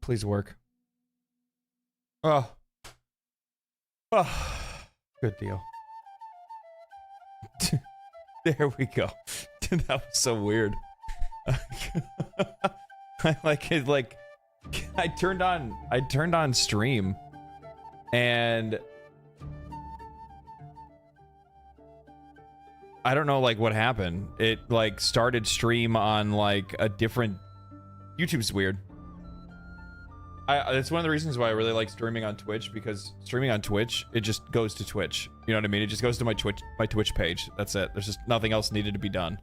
Please work. Oh. Oh. Good deal. There we go. That was so weird. I like it. Like, I turned on stream, and I don't know like what happened. It like started stream on like a different. YouTube's weird. It's one of the reasons why I really like streaming on Twitch, because streaming on Twitch, it just goes to Twitch. You know what I mean? It just goes to my Twitch page. That's it. There's just nothing else needed to be done.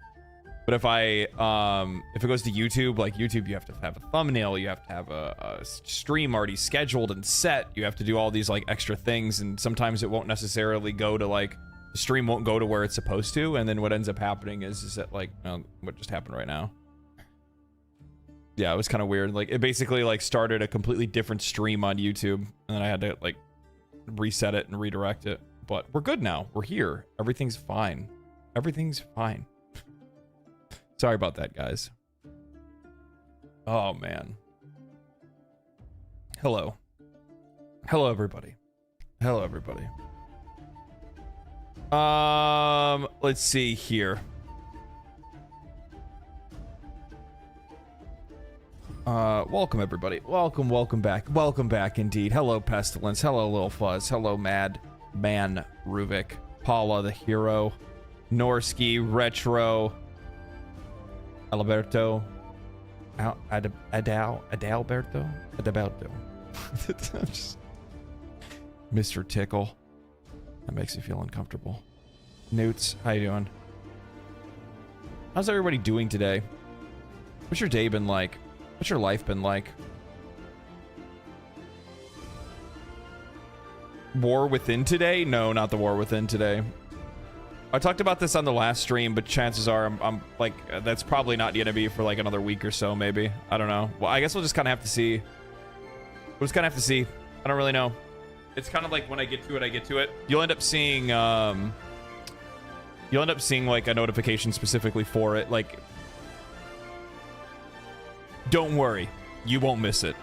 But if it goes to YouTube, like YouTube, you have to have a thumbnail, you have to have a stream already scheduled and set. You have to do all these like extra things, and sometimes it won't necessarily go to like the stream won't go to where it's supposed to, and then what ends up happening is that like what just happened right now. Yeah, it was kind of weird. Like, it basically like started a completely different stream on YouTube, and then I had to like reset it and redirect it. But we're good now. We're here. Everything's fine. Everything's fine. Sorry about that, guys. Oh man. Hello. Hello, everybody. Hello, everybody. Let's see here. Welcome everybody. Welcome back indeed. Hello Pestilence. Hello Lil Fuzz. Hello Mad Man Ruvik. Paula the Hero. Norsky Retro. Alberto. Adalberto. Mr. Tickle. That makes me feel uncomfortable. Newts, how you doing? How's everybody doing today? What's your day been like? What's your life been like? War Within today? No, not the War Within today. I talked about this on the last stream, but chances are I'm like, that's probably not gonna be for like another week or so, maybe. I don't know. Well, I guess we'll just kind of have to see. We'll just kind of have to see. I don't really know. It's kind of like when I get to it, I get to it. You'll end up seeing like a notification specifically for it, like. Don't worry, you won't miss it.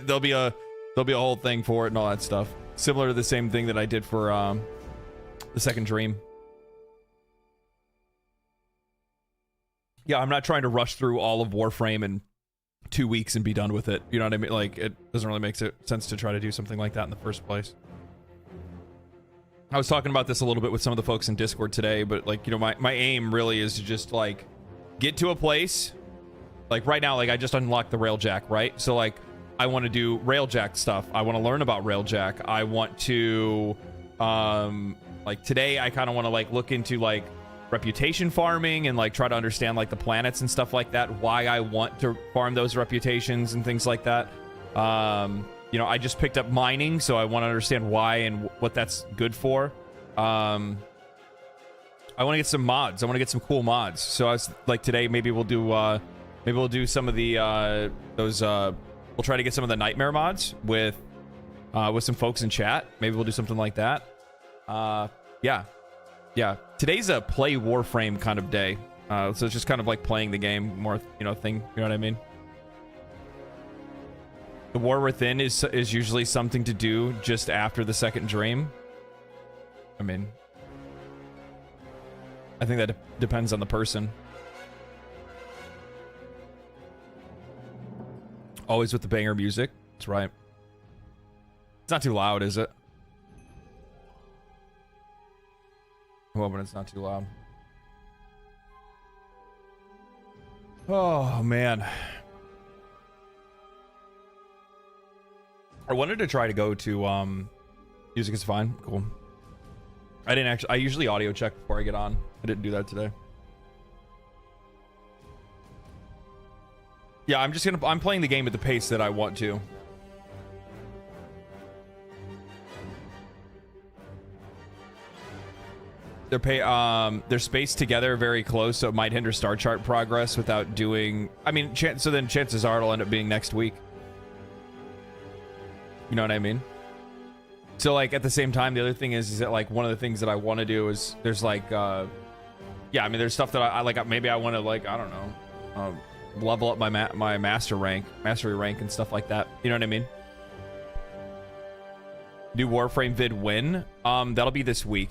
there'll be a whole thing for it and all that stuff. Similar to the same thing that I did for the second dream. Yeah, I'm not trying to rush through all of Warframe in 2 weeks and be done with it. You know what I mean? Like, it doesn't really make sense to try to do something like that in the first place. I was talking about this a little bit with some of the folks in Discord today, but like, you know, my aim really is to just like get to a place. Like right now, like I just unlocked the Railjack, right? So like I want to do Railjack stuff. I want to learn about Railjack. I want to like today I kind of want to like look into like reputation farming and like try to understand like the planets and stuff like that, why I want to farm those reputations and things like that. You know, I just picked up mining, so I want to understand why and what that's good for. I want to get some mods. I want to get some cool mods. So I was like today maybe we'll do some of the we'll try to get some of the nightmare mods with some folks in chat. Maybe we'll do something like that. Yeah. Today's a play Warframe kind of day. So it's just kind of like playing the game more, you know, thing. You know what I mean? The War Within is usually something to do just after the second dream. I mean, I think that depends on the person. Always with the banger music. That's right. It's not too loud, is it? Well, but it's not too loud. Oh, man. I wanted to try to go to, music is fine. Cool. I usually audio check before I get on. I didn't do that today. Yeah, I'm playing the game at the pace that I want to. They're spaced together very close, so it might hinder star chart progress without doing... I mean, so then chances are it'll end up being next week. You know what I mean? So, like, at the same time, the other thing is that, like, one of the things that I want to do is there's, like, yeah, I mean, there's stuff that I like, maybe I want to, like, I don't know, level up my mastery rank and stuff like that. You know what I mean? New Warframe vid when? That'll be this week.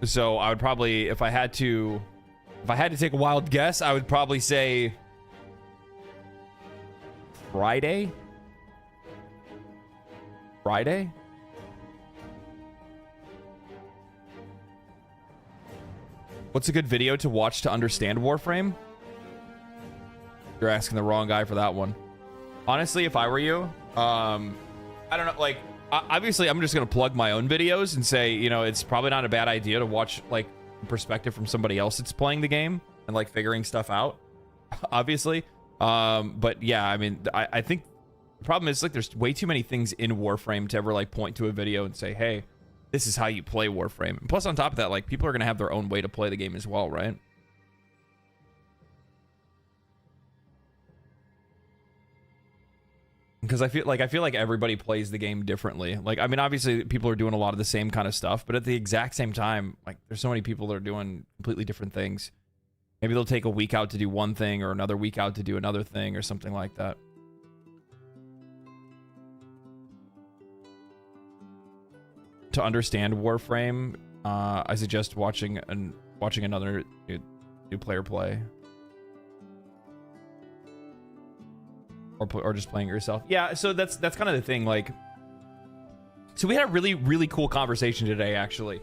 So I would probably, if I had to take a wild guess, I would probably say Friday. What's a good video to watch to understand Warframe? You're asking the wrong guy for that one. Honestly, if I were you, I don't know, like, obviously I'm just going to plug my own videos and say, you know, it's probably not a bad idea to watch, like, perspective from somebody else that's playing the game and, like, figuring stuff out, obviously. But yeah, I mean, I think the problem is, like, there's way too many things in Warframe to ever, like, point to a video and say, hey, this is how you play Warframe. And plus, on top of that, like, people are going to have their own way to play the game as well, right? Because I feel like everybody plays the game differently. Like, I mean, obviously, people are doing a lot of the same kind of stuff, but at the exact same time, like, there's so many people that are doing completely different things. Maybe they'll take a week out to do one thing or another week out to do another thing or something like that. To understand Warframe, I suggest watching another new player play, or just playing it yourself. Yeah, so that's kind of the thing. Like, so we had a really cool conversation today, actually.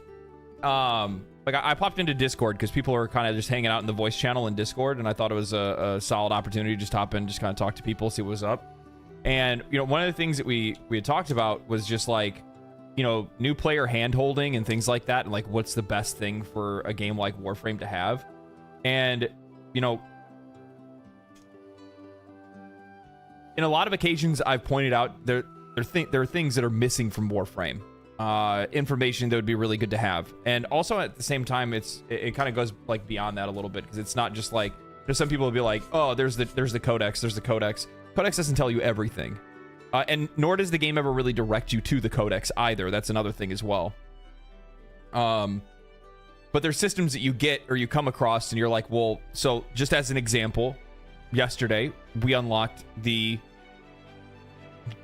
Like, I popped into Discord because people are kind of just hanging out in the voice channel in Discord, and I thought it was a solid opportunity to just hop in, just kind of talk to people, see what was up. And you know, one of the things that we had talked about was just like, you know, new player hand-holding and things like that, and like what's the best thing for a game like Warframe to have. And you know, in a lot of occasions I've pointed out there are things that are missing from Warframe, information that would be really good to have. And also at the same time, it kind of goes like beyond that a little bit, because it's not just like, there's some people will be like, oh, there's the codex. Codex doesn't tell you everything. And nor does the game ever really direct you to the codex either. That's another thing as well. But there's systems that you get or you come across and you're like, well, so just as an example, yesterday we unlocked the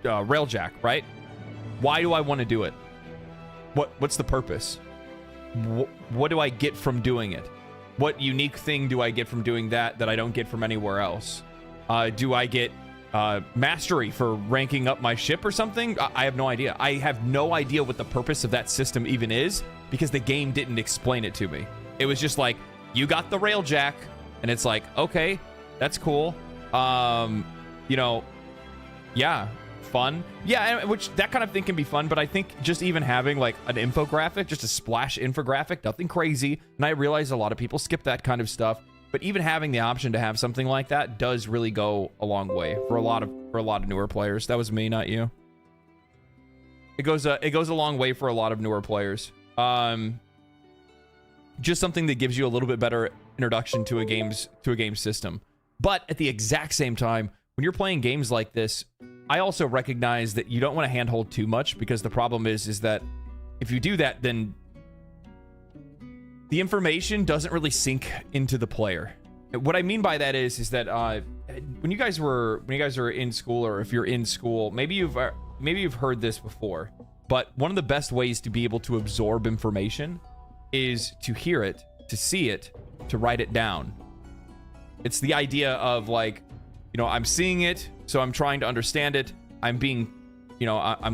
railjack, right? Why do I want to do it? What's the purpose? What do I get from doing it? What unique thing do I get from doing that I don't get from anywhere else? Do I get mastery for ranking up my ship or something? I have no idea. I have no idea what the purpose of that system even is, because the game didn't explain it to me. It was just like, you got the railjack, and it's like, okay, that's cool. You know, yeah, fun. Yeah, which that kind of thing can be fun, but I think just even having like an infographic, just a splash infographic, nothing crazy. And I realize a lot of people skip that kind of stuff. But even having the option to have something like that does really go a long way for a lot of newer players. That was me, not you. It goes a long way for a lot of newer players. Just something that gives you a little bit better introduction to a game system. But at the exact same time, when you're playing games like this, I also recognize that you don't want to handhold too much, because the problem is that if you do that, then the information doesn't really sink into the player. What I mean by that is that when you guys are in school, or if you're in school, maybe you've heard this before, but one of the best ways to be able to absorb information is to hear it, to see it, to write it down. It's the idea of like, you know, I'm seeing it, so I'm trying to understand it. I'm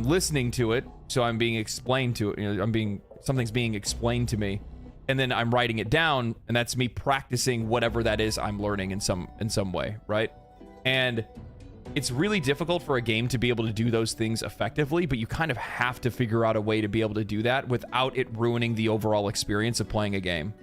listening to it, so I'm being explained to it. You know, something's being explained to me. And then I'm writing it down, and that's me practicing whatever that is I'm learning in some way, right? And it's really difficult for a game to be able to do those things effectively, but you kind of have to figure out a way to be able to do that without it ruining the overall experience of playing a game.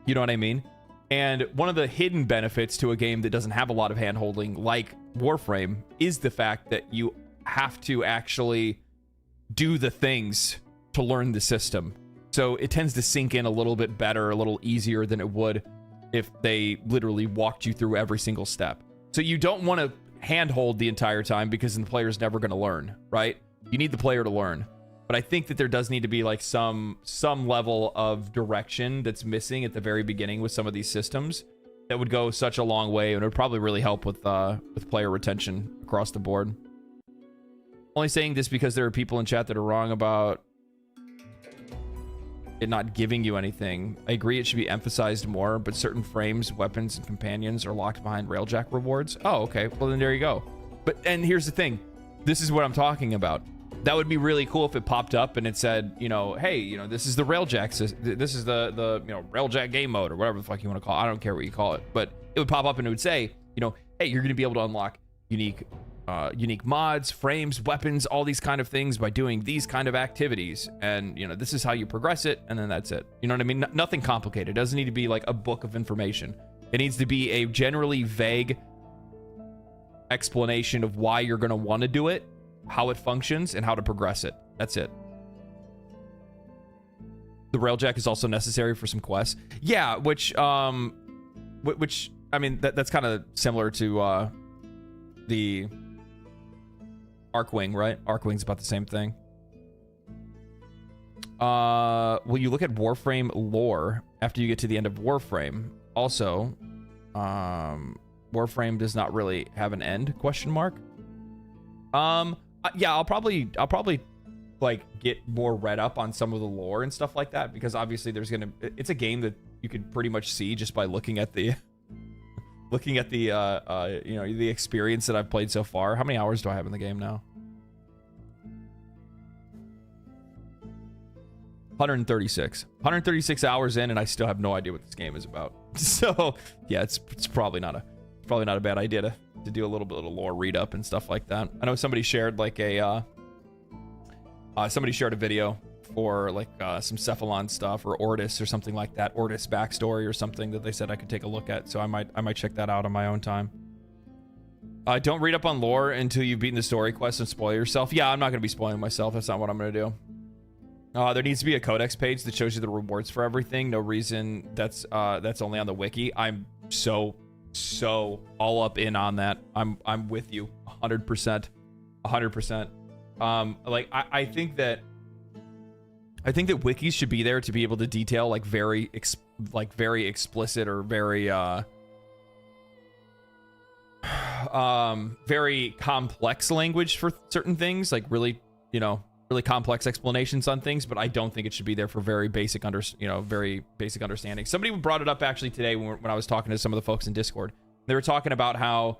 You know what I mean? And one of the hidden benefits to a game that doesn't have a lot of hand-holding, like Warframe, is the fact that you have to actually do the things to learn the system. So it tends to sink in a little bit better, a little easier than it would if they literally walked you through every single step. So you don't want to handhold the entire time, because the player's never going to learn, right? You need the player to learn. But I think that there does need to be like some level of direction that's missing at the very beginning with some of these systems that would go such a long way, and it would probably really help with player retention across the board. Only saying this because there are people in chat that are wrong about it not giving you anything. I agree it should be emphasized more, but certain frames, weapons, and companions are locked behind Railjack rewards. Oh, okay. Well, then there you go. And here's the thing. This is what I'm talking about. That would be really cool if it popped up and it said, you know, hey, you know, this is the Railjack, this is the you know, Railjack game mode or whatever the fuck you want to call it. I don't care what you call it, but it would pop up and it would say, you know, hey, you're going to be able to unlock unique mods, frames, weapons, all these kind of things by doing these kind of activities. And, you know, this is how you progress it. And then that's it. You know what I mean? Nothing complicated. It doesn't need to be like a book of information. It needs to be a generally vague explanation of why you're going to want to do it, how it functions, and how to progress it. That's it. The Railjack is also necessary for some quests. Yeah, which I mean, that's kind of similar to the Arcwing, right? Arcwing's about the same thing. Will you look at Warframe lore after you get to the end of Warframe? Also, Warframe does not really have an end, question mark. Yeah, I'll probably like get more read up on some of the lore and stuff like that, because obviously it's a game that you could pretty much see just by looking at the you know, the experience that I've played so far. How many hours do I have in the game now? 136 hours in, and I still have no idea what this game is about. So yeah, it's probably not a bad idea to do a little bit of lore read up and stuff like that. I know somebody shared like somebody shared a video for like some Cephalon stuff or Ortis or something like that, Ortis backstory or something that they said I could take a look at. So I might check that out on my own time. Don't read up on lore until you've beaten the story quest and spoil yourself. Yeah, I'm not going to be spoiling myself. That's not what I'm going to do. There needs to be a codex page that shows you the rewards for everything. No reason that's only on the wiki. I'm so all up in on that. I'm with you 100%. Like I think that wikis should be there to be able to detail like very explicit or very very complex language for certain things, like really complex explanations on things. But I don't think it should be there for very basic understanding. Somebody brought it up actually today when I was talking to some of the folks in Discord. They were talking about how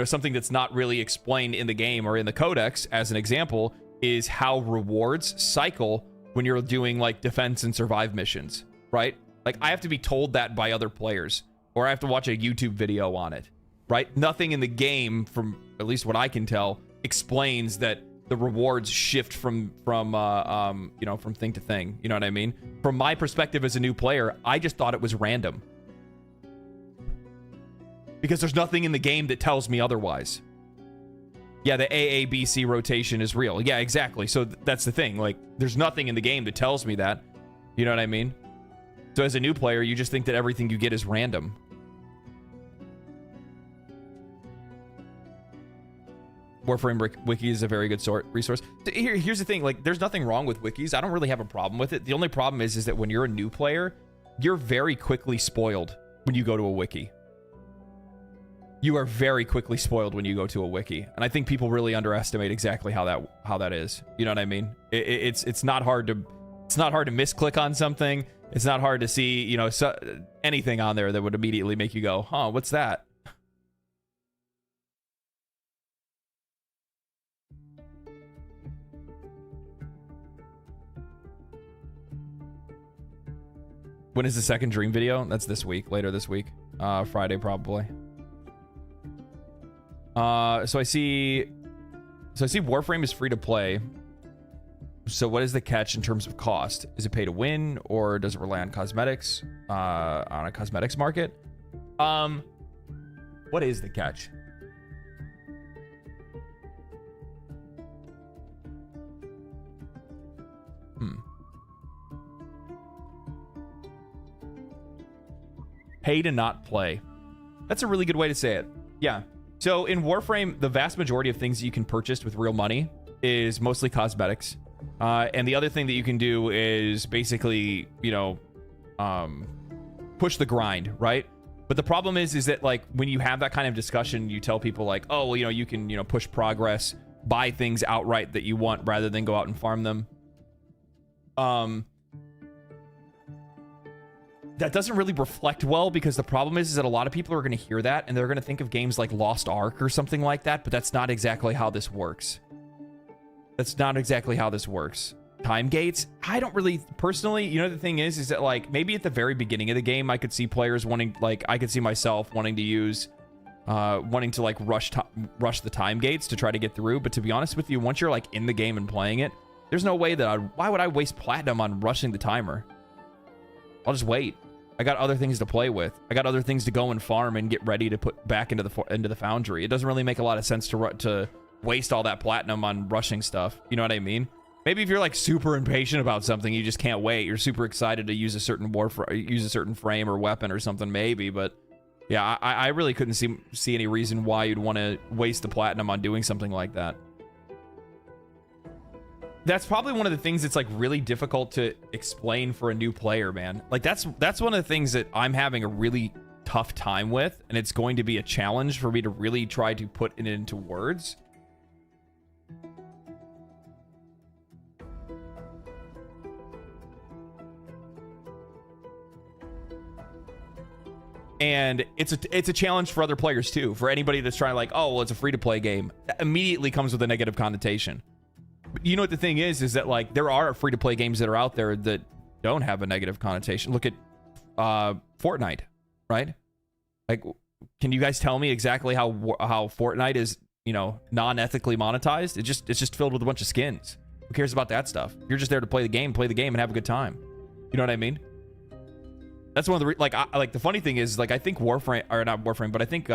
something that's not really explained in the game or in the codex, as an example, is how rewards cycle when you're doing like defense and survive missions, right? Like I have to be told that by other players, or I have to watch a YouTube video on it, right? Nothing in the game, from at least what I can tell, explains that the rewards shift from thing to thing. You know what I mean? From my perspective as a new player, I just thought it was random, because there's nothing in the game that tells me otherwise. Yeah, the AABC rotation is real. Yeah, exactly. So that's the thing. Like, there's nothing in the game that tells me that. You know what I mean? So as a new player, you just think that everything you get is random. Warframe Wiki is a very good resource. Here's the thing. Like, there's nothing wrong with wikis. I don't really have a problem with it. The only problem is that when you're a new player, you're very quickly spoiled when you go to a wiki. You are very quickly spoiled when you go to a wiki, and I think people really underestimate exactly how that is. You know what I mean? It's not hard to misclick on something. It's not hard to see anything on there that would immediately make you go, huh, what's that? When is the second Dream video? That's this week, later this week, Friday probably. So I see Warframe is free to play. So what is the catch in terms of cost? Is it pay to win, or does it rely on cosmetics, on a cosmetics market? What is the catch? Pay to not play. That's a really good way to say it. Yeah. So in Warframe, the vast majority of things you can purchase with real money is mostly cosmetics. And the other thing that you can do is basically, push the grind, right? But the problem is that like when you have that kind of discussion, you tell people like, oh, well, you can, push progress, buy things outright that you want rather than go out and farm them. That doesn't really reflect well, because the problem is that a lot of people are going to hear that and they're going to think of games like Lost Ark or something like that, but that's not exactly how this works. That's not exactly how this works. Time gates, I don't really personally, the thing is that like maybe at the very beginning of the game I could see players wanting, like I could see myself wanting to use wanting to like rush the time gates to try to get through, but to be honest with you, once you're like in the game and playing it, there's no way that why would I waste platinum on rushing the timer? I'll just wait. I got other things to play with. I got other things to go and farm and get ready to put back into the foundry. It doesn't really make a lot of sense to waste all that platinum on rushing stuff. You know what I mean? Maybe if you're like super impatient about something, you just can't wait. You're super excited to use a certain frame or weapon or something, maybe. But yeah, I really couldn't see any reason why you'd want to waste the platinum on doing something like that. That's probably one of the things that's like really difficult to explain for a new player, man. Like that's one of the things that I'm having a really tough time with, and it's going to be a challenge for me to really try to put it into words. And it's a challenge for other players too. For anybody that's trying like, oh, well, it's a free-to-play game. That immediately comes with a negative connotation. But you know what the thing is that like there are free-to-play games that are out there that don't have a negative connotation. Look at Fortnite, right? Like, can you guys tell me exactly how Fortnite is, non-ethically monetized? It's just filled with a bunch of skins. Who cares about that stuff? You're just there to play the game and have a good time. You know what I mean? That's one of the like the funny thing is like I think Warframe, or not Warframe, but I think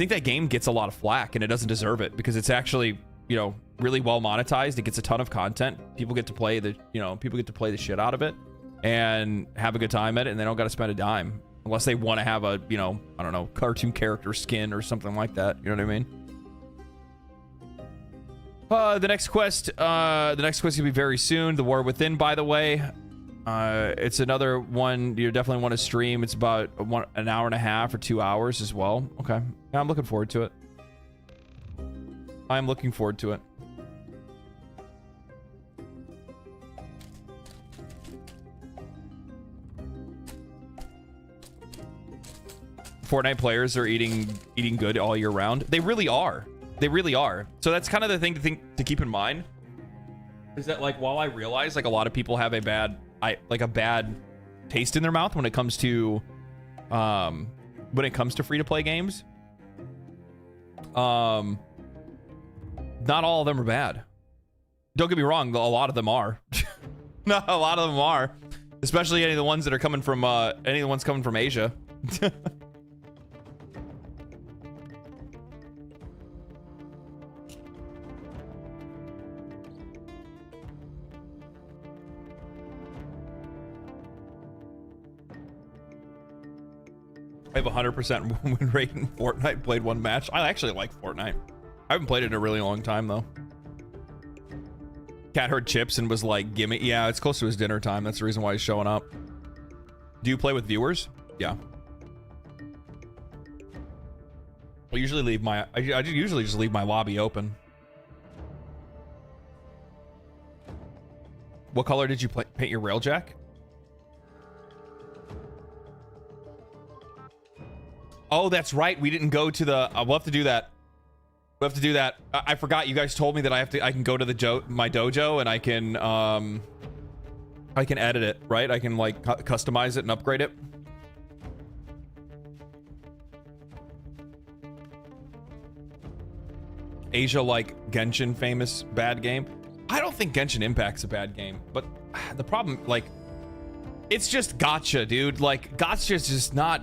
that game gets a lot of flack, and it doesn't deserve it, because it's actually really well monetized. It gets a ton of content. People get to play the shit out of it and have a good time at it, and they don't got to spend a dime unless they want to have a I don't know, cartoon character skin or something like that. You know what I mean? The next quest will be very soon. The War Within, by the way. It's another one you definitely want to stream. It's about an hour and a half or 2 hours as well. Okay. Yeah, I'm looking forward to it. I'm looking forward to it. Fortnite players are eating good all year round. They really are. They really are. So that's kind of the thing to keep in mind, is that like while I realize like a lot of people have a bad taste in their mouth when it comes to free-to-play games, not all of them are bad. Don't get me wrong, a lot of them are. No, a lot of them are, especially any of the ones that are coming from Asia. I have 100% win rate in Fortnite. Played one match. I actually like Fortnite. I haven't played it in a really long time though. Cat heard chips and was like, gimme. Yeah, it's close to his dinner time. That's the reason why he's showing up. Do you play with viewers? Yeah. I usually leave I usually just leave my lobby open. What color did you paint your railjack? Oh, that's right. We didn't go to the. We'll have to do that. We'll have to do that. I forgot. You guys told me that I can go to the my dojo and I can edit it, right? I can like customize it and upgrade it. Asia like Genshin, famous bad game. I don't think Genshin Impact's a bad game, but the problem, like, it's just gacha, dude. Like, gacha's just not,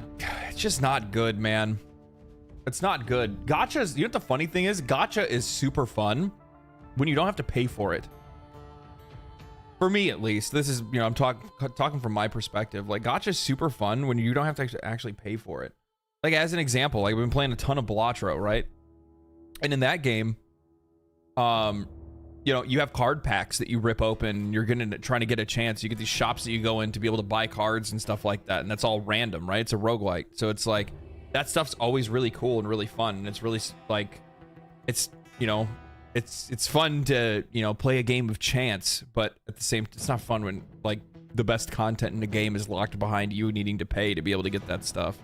it's just not good, man. It's not good. Gacha's, you know what the funny thing is? Gacha is super fun when you don't have to pay for it. For me, at least. This is, you know, I'm talking from my perspective. Like, gacha's super fun when you don't have to actually pay for it. Like, as an example, like, I've been playing a ton of Balatro, right? And in that game, you know, you have card packs that you rip open. You're trying to get a chance. You get these shops that you go in to be able to buy cards and stuff like that. And that's all random, right? It's a roguelike. So it's like, that stuff's always really cool and really fun. And it's really like, it's, you know, it's fun to, you know, play a game of chance, but at the same, it's not fun when like the best content in the game is locked behind you needing to pay to be able to get that stuff.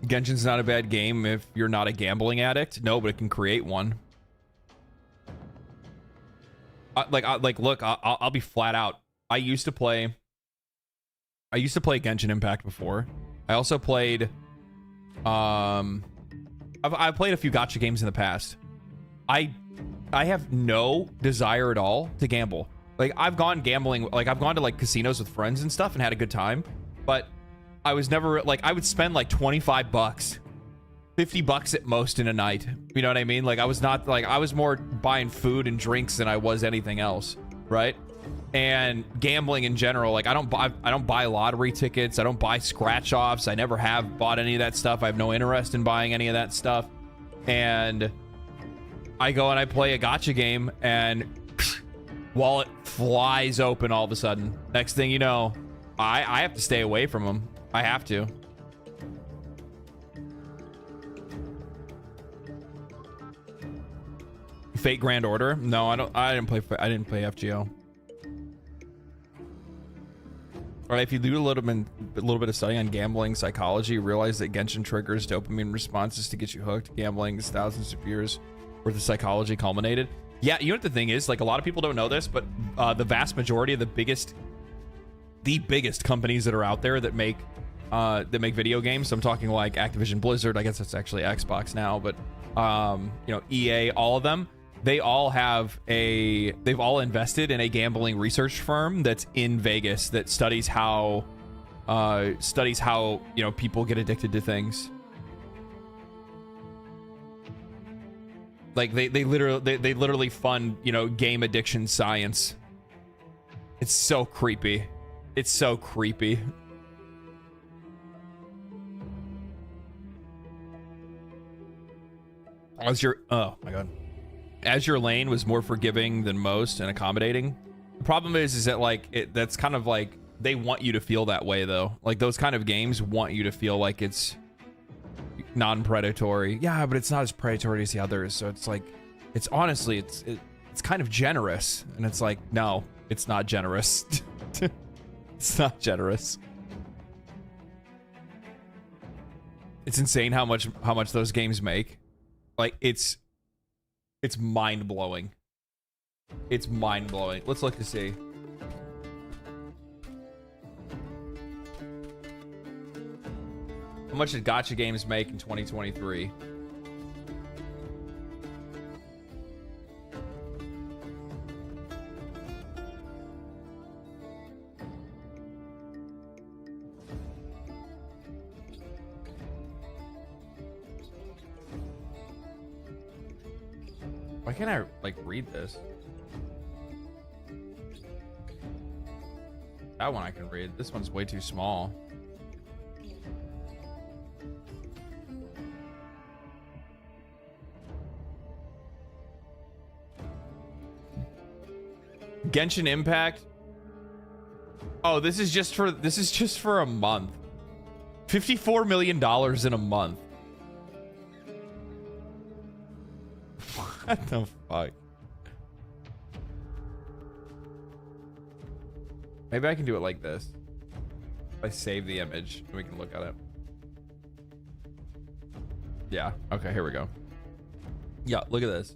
Genshin's not a bad game if you're not a gambling addict. No, but it can create one. Look, I'll be flat out. I used to play Genshin Impact before. I also played, I've played a few gacha games in the past. I have no desire at all to gamble. Like, I've gone gambling, like I've gone to like casinos with friends and stuff and had a good time, but I was never like, I would spend like 25 bucks, 50 bucks at most in a night. You know what I mean? Like, I was not like, I was more buying food and drinks than I was anything else, right? And gambling in general, like I don't buy lottery tickets. I don't buy scratch offs. I never have bought any of that stuff. I have no interest in buying any of that stuff. And I go and I play a gacha game and wallet flies open all of a sudden. Next thing you know, I have to stay away from them. I have to. Fate Grand Order? No, I didn't play FGO. All right, if you do a little bit of study on gambling psychology, realize that Genshin triggers dopamine responses to get you hooked. Gambling is thousands of years worth of psychology culminated. Yeah, you know what the thing is? Like, a lot of people don't know this, but the vast majority of the biggest companies that are out there that make video games. So I'm talking like Activision Blizzard. I guess that's actually Xbox now, but you know, EA, all of them. They've all invested in a gambling research firm that's in Vegas that studies how you know, people get addicted to things. Like they literally fund, you know, game addiction science. It's so creepy. It's so creepy. Oh my god. Azure Lane was more forgiving than most and accommodating. The problem is that like that's kind of like, they want you to feel that way though. Like, those kind of games want you to feel like it's non-predatory. Yeah, but it's not as predatory as the others. So it's like, it's honestly, it's kind of generous. And it's like, no, it's not generous. It's not generous. It's insane how much those games make. Like, it's mind-blowing. It's mind-blowing. Let's look to see. How much did gacha games make in 2023? Why can't I, like, read this? That one I can read. This one's way too small. Genshin Impact. Oh, this is just for a month. $54 million in a month. What the fuck? Maybe I can do it like this. If I save the image, we can look at it. Yeah. Okay, here we go. Yeah, look at this.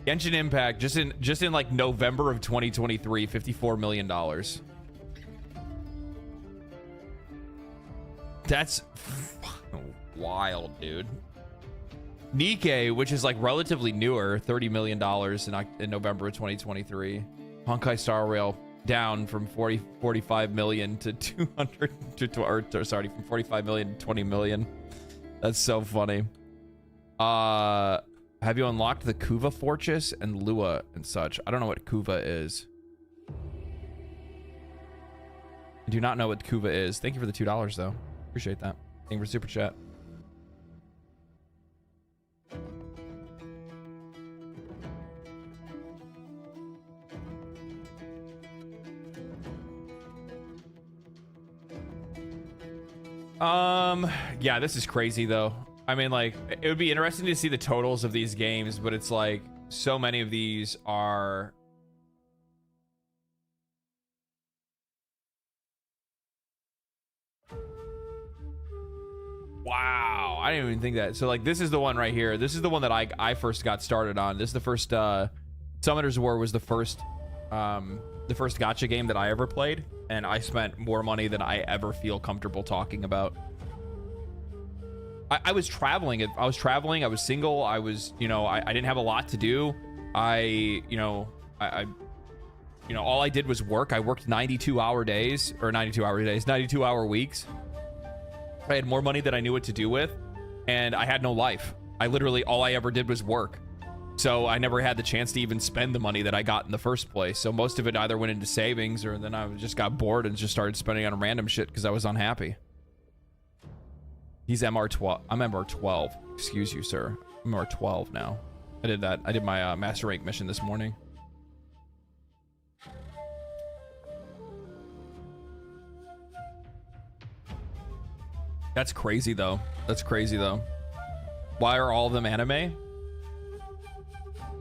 Genshin Impact just in like November of 2023, $54 million. That's wild, dude. Nikkei, which is like relatively newer, $30 million in November of 2023. Honkai Star Rail down from 45 million to 200 to sorry, from 45 million to 20 million. That's so funny. Have you unlocked the Kuva Fortress and Lua and such? I don't know what Kuva is. I do not know what Kuva is. Thank you for the $2 though. Appreciate that. Thank you for super chat. Yeah, this is crazy though. I mean, like, it would be interesting to see the totals of these games, but it's like so many of these are wow. I didn't even think that. So like, this is the one right here. This is the one that I first got started on. This is the first Summoner's War was the first gacha game that I ever played, and I spent more money than I ever feel comfortable talking about. I was traveling. I was single. I was, you know, I didn't have a lot to do. I all I did was work. I worked 92-hour days, or 92-hour weeks. I had more money than I knew what to do with, and I had no life. I literally, all I ever did was work. So I never had the chance to even spend the money that I got in the first place. So most of it either went into savings, or then I just got bored and just started spending on random shit because I was unhappy. He's MR12. I'm MR12. Excuse you, sir. I'm MR12 now. I did that. I did my master rank mission this morning. That's crazy though. That's crazy though. Why are all of them anime?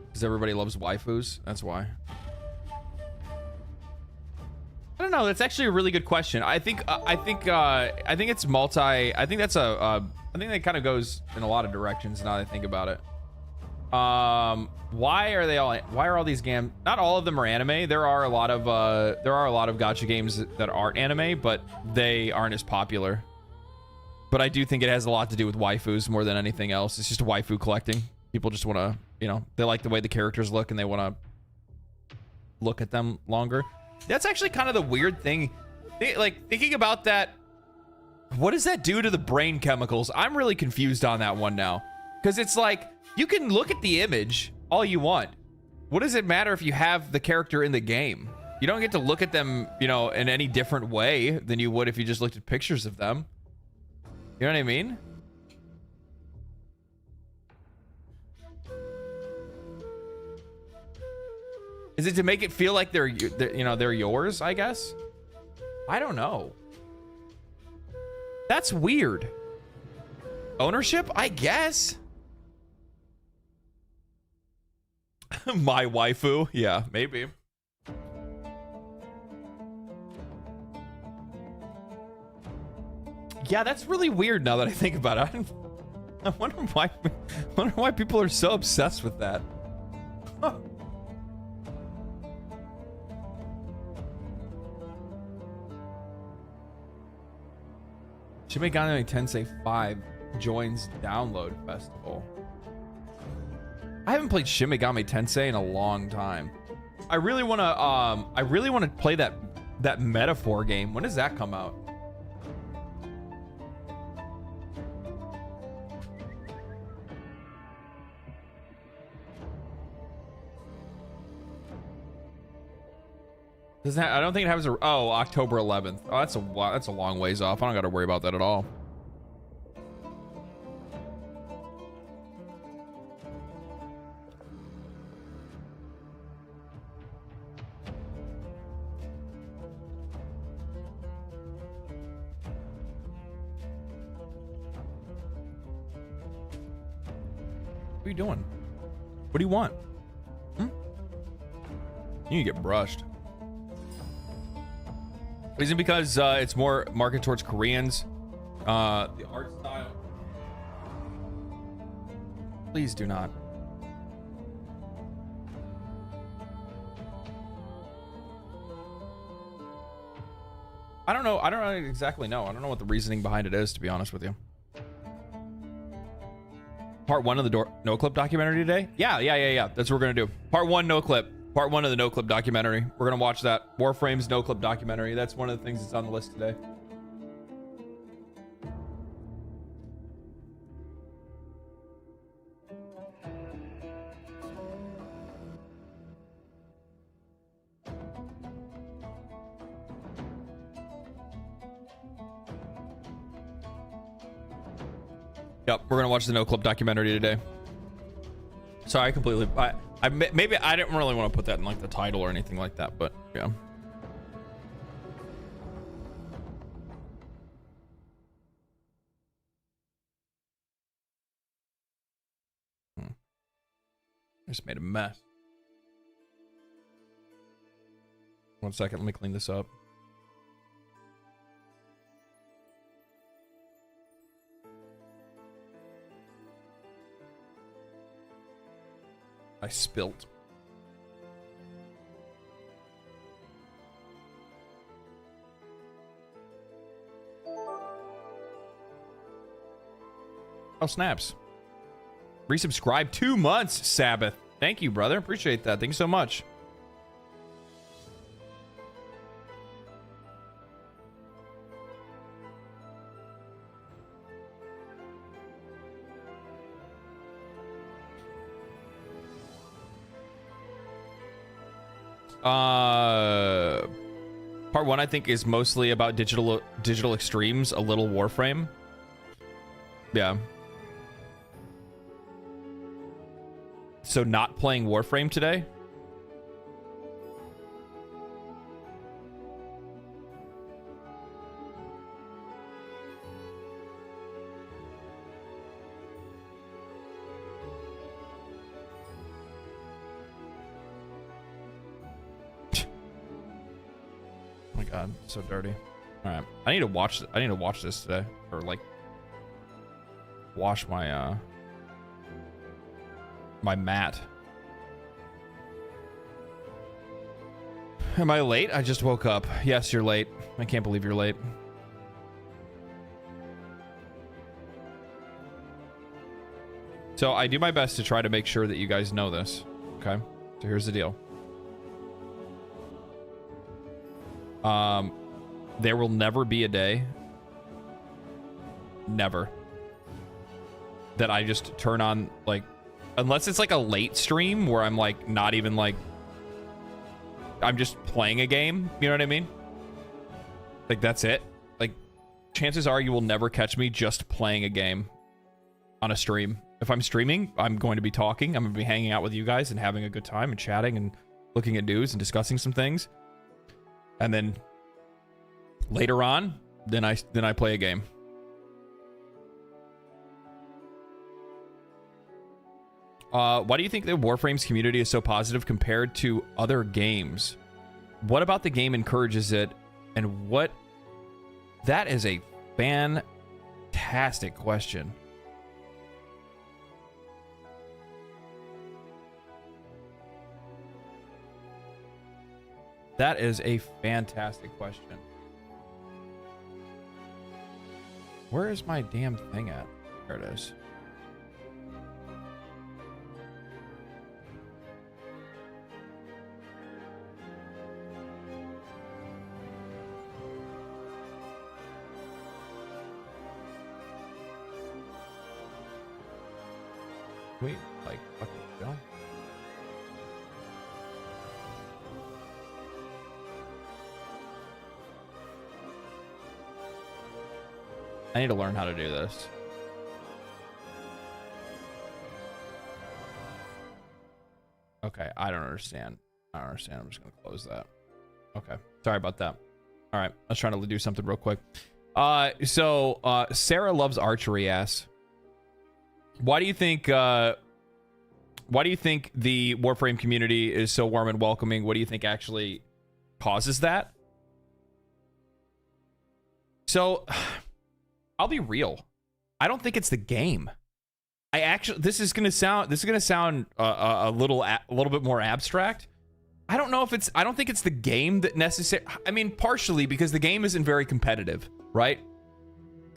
Because everybody loves waifus. That's why. I don't know. That's actually a really good question. I think it's multi. I think that's I think that kind of goes in a lot of directions now that I think about it. Why are all these games? Not all of them are anime. There are a lot of gacha games that aren't anime, but they aren't as popular. But I do think it has a lot to do with waifus more than anything else. It's just waifu collecting. People just want to, you know, they like the way the characters look and they want to look at them longer. That's actually kind of the weird thing. Like, thinking about that, what does that do to the brain chemicals? I'm really confused on that one now. Because it's like, you can look at the image all you want. What does it matter if you have the character in the game? You don't get to look at them, you know, in any different way than you would if you just looked at pictures of them. You know what I mean? Is it to make it feel like they're yours, I guess? I don't know. That's weird. Ownership, I guess. My waifu? Yeah, maybe. Yeah, that's really weird now that I think about it. I wonder why people are so obsessed with that. Huh. Shin Megami Tensei 5 joins download festival. I haven't played Shin Megami Tensei in a long time. I really want to play that Metaphor game. When does that come out? I don't think it has October 11th. Oh, that's a long ways off. I don't got to worry about that at all. What are you doing? What do you want? You need to get brushed. Is it because it's more marketed towards Koreans? The art style. Please do not. I don't know. I don't exactly know. I don't know what the reasoning behind it is, to be honest with you. Part 1 of the No Clip documentary today? Yeah. That's what we're gonna do. Part 1 No Clip. Part 1 of the No Clip documentary. We're gonna watch that. Warframe's No Clip documentary. That's one of the things that's on the list today. Yep, we're gonna watch the No Club documentary today. Sorry, I completely. Maybe I didn't really want to put that in like the title or anything like that, but yeah. I just made a mess. 1 second, let me clean this up. I spilt. Oh, snaps. Resubscribe 2 months, Sabbath. Thank you, brother. Appreciate that. Thank you so much. Part 1, I think, is mostly about digital extremes, a little Warframe. Yeah. So not playing Warframe today? Oh my god, so dirty. All right, I need to watch this today, or like wash my my mat. Am I late? I just woke up. Yes, you're late. I can't believe you're late. So I do my best to try to make sure that you guys know this. Okay, so here's the deal. There will never be a day, never, that I just turn on, like, unless it's like a late stream where I'm like not even like, I'm just playing a game, you know what I mean? Like, that's it. Like, chances are you will never catch me just playing a game on a stream. If I'm streaming, I'm going to be talking. I'm going to be hanging out with you guys and having a good time and chatting and looking at news and discussing some things. And then later on, then I play a game. Why do you think the Warframe's community is so positive compared to other games? What about the game encourages it? And what... That is a fantastic question. That is a fantastic question. Where is my damn thing at? There it is. Wait, like, fucking go. I need to learn how to do this. Okay, I don't understand. I'm just gonna close that. Okay, sorry about that. All right, I was trying to do something real quick. So Sarah loves archery asks, why do you think the Warframe community is so warm and welcoming? What do you think actually causes that? So I'll be real. I don't think it's the game. This is gonna sound a little bit more abstract. I don't think it's the game that necessarily. I mean, partially because the game isn't very competitive, right?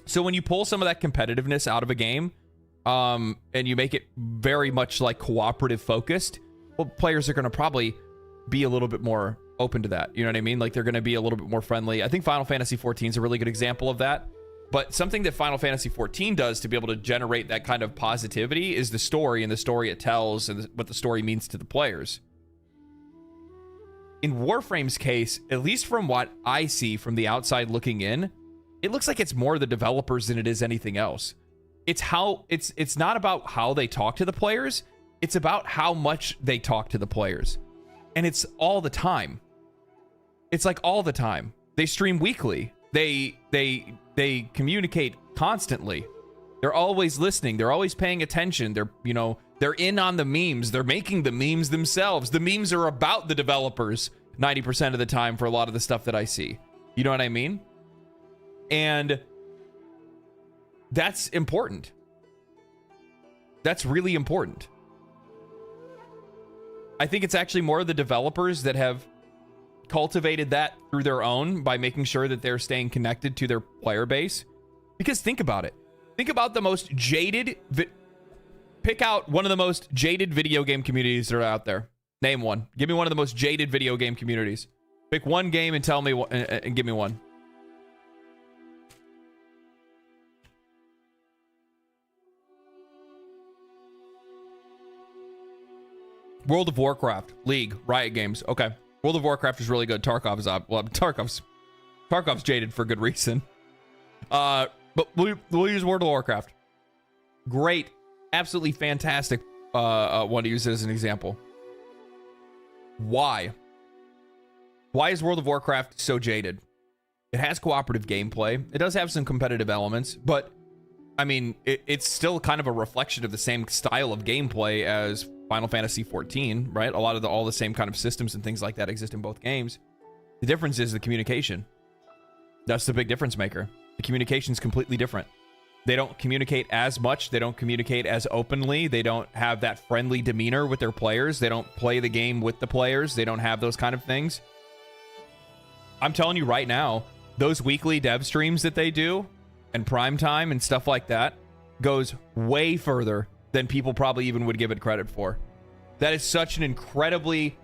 So when you pull some of that competitiveness out of a game, and you make it very much like cooperative focused, well, players are going to probably be a little bit more open to that. You know what I mean? Like, they're going to be a little bit more friendly. I think Final Fantasy XIV is a really good example of that. But something that Final Fantasy XIV does to be able to generate that kind of positivity is the story, and the story it tells, and what the story means to the players. In Warframe's case, at least from what I see from the outside looking in, it looks like it's more the developers than it is anything else. it's not about how they talk to the players. It's about how much they talk to the players. And it's all the time. It's like all the time. They stream weekly. They communicate constantly. They're always listening. They're always paying attention. They're in on the memes. They're making the memes themselves. The memes are about the developers 90% of the time for a lot of the stuff that I see. You know what I mean? And that's important. That's really important. I think it's actually more of the developers that have cultivated that through their own by making sure that they're staying connected to their player base. Because think about it. Think about the most jaded... Pick out one of the most jaded video game communities that are out there. Name one. Give me one of the most jaded video game communities. Pick one game and tell me and give me one. World of Warcraft, League, Riot Games. Okay. World of Warcraft is really good. Tarkov's up. Well, Tarkov's jaded for good reason. But we'll use World of Warcraft. Great. Absolutely fantastic one to use as an example. Why? Why is World of Warcraft so jaded? It has cooperative gameplay. It does have some competitive elements, but I mean, it's still kind of a reflection of the same style of gameplay as Final Fantasy XIV, right? A lot of all the same kind of systems and things like that exist in both games. The difference is the communication. That's the big difference maker. The communication is completely different. They don't communicate as much. They don't communicate as openly. They don't have that friendly demeanor with their players. They don't play the game with the players. They don't have those kind of things. I'm telling you right now, those weekly dev streams that they do and prime time and stuff like that goes way further than people probably even would give it credit for. That is such an incredibly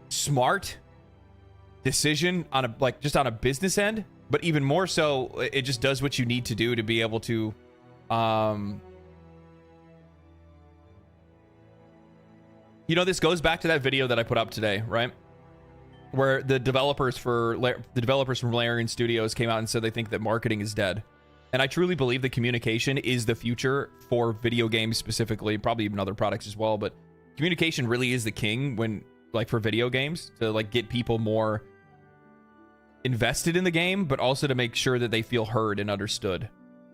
smart decision on a business end. But even more so, it just does what you need to do to be able to, this goes back to that video that I put up today, right? Where the developers from Larian Studios came out and said they think that marketing is dead. And I truly believe that communication is the future for video games specifically, probably even other products as well. But communication really is the king for video games to get people more invested in the game, but also to make sure that they feel heard and understood,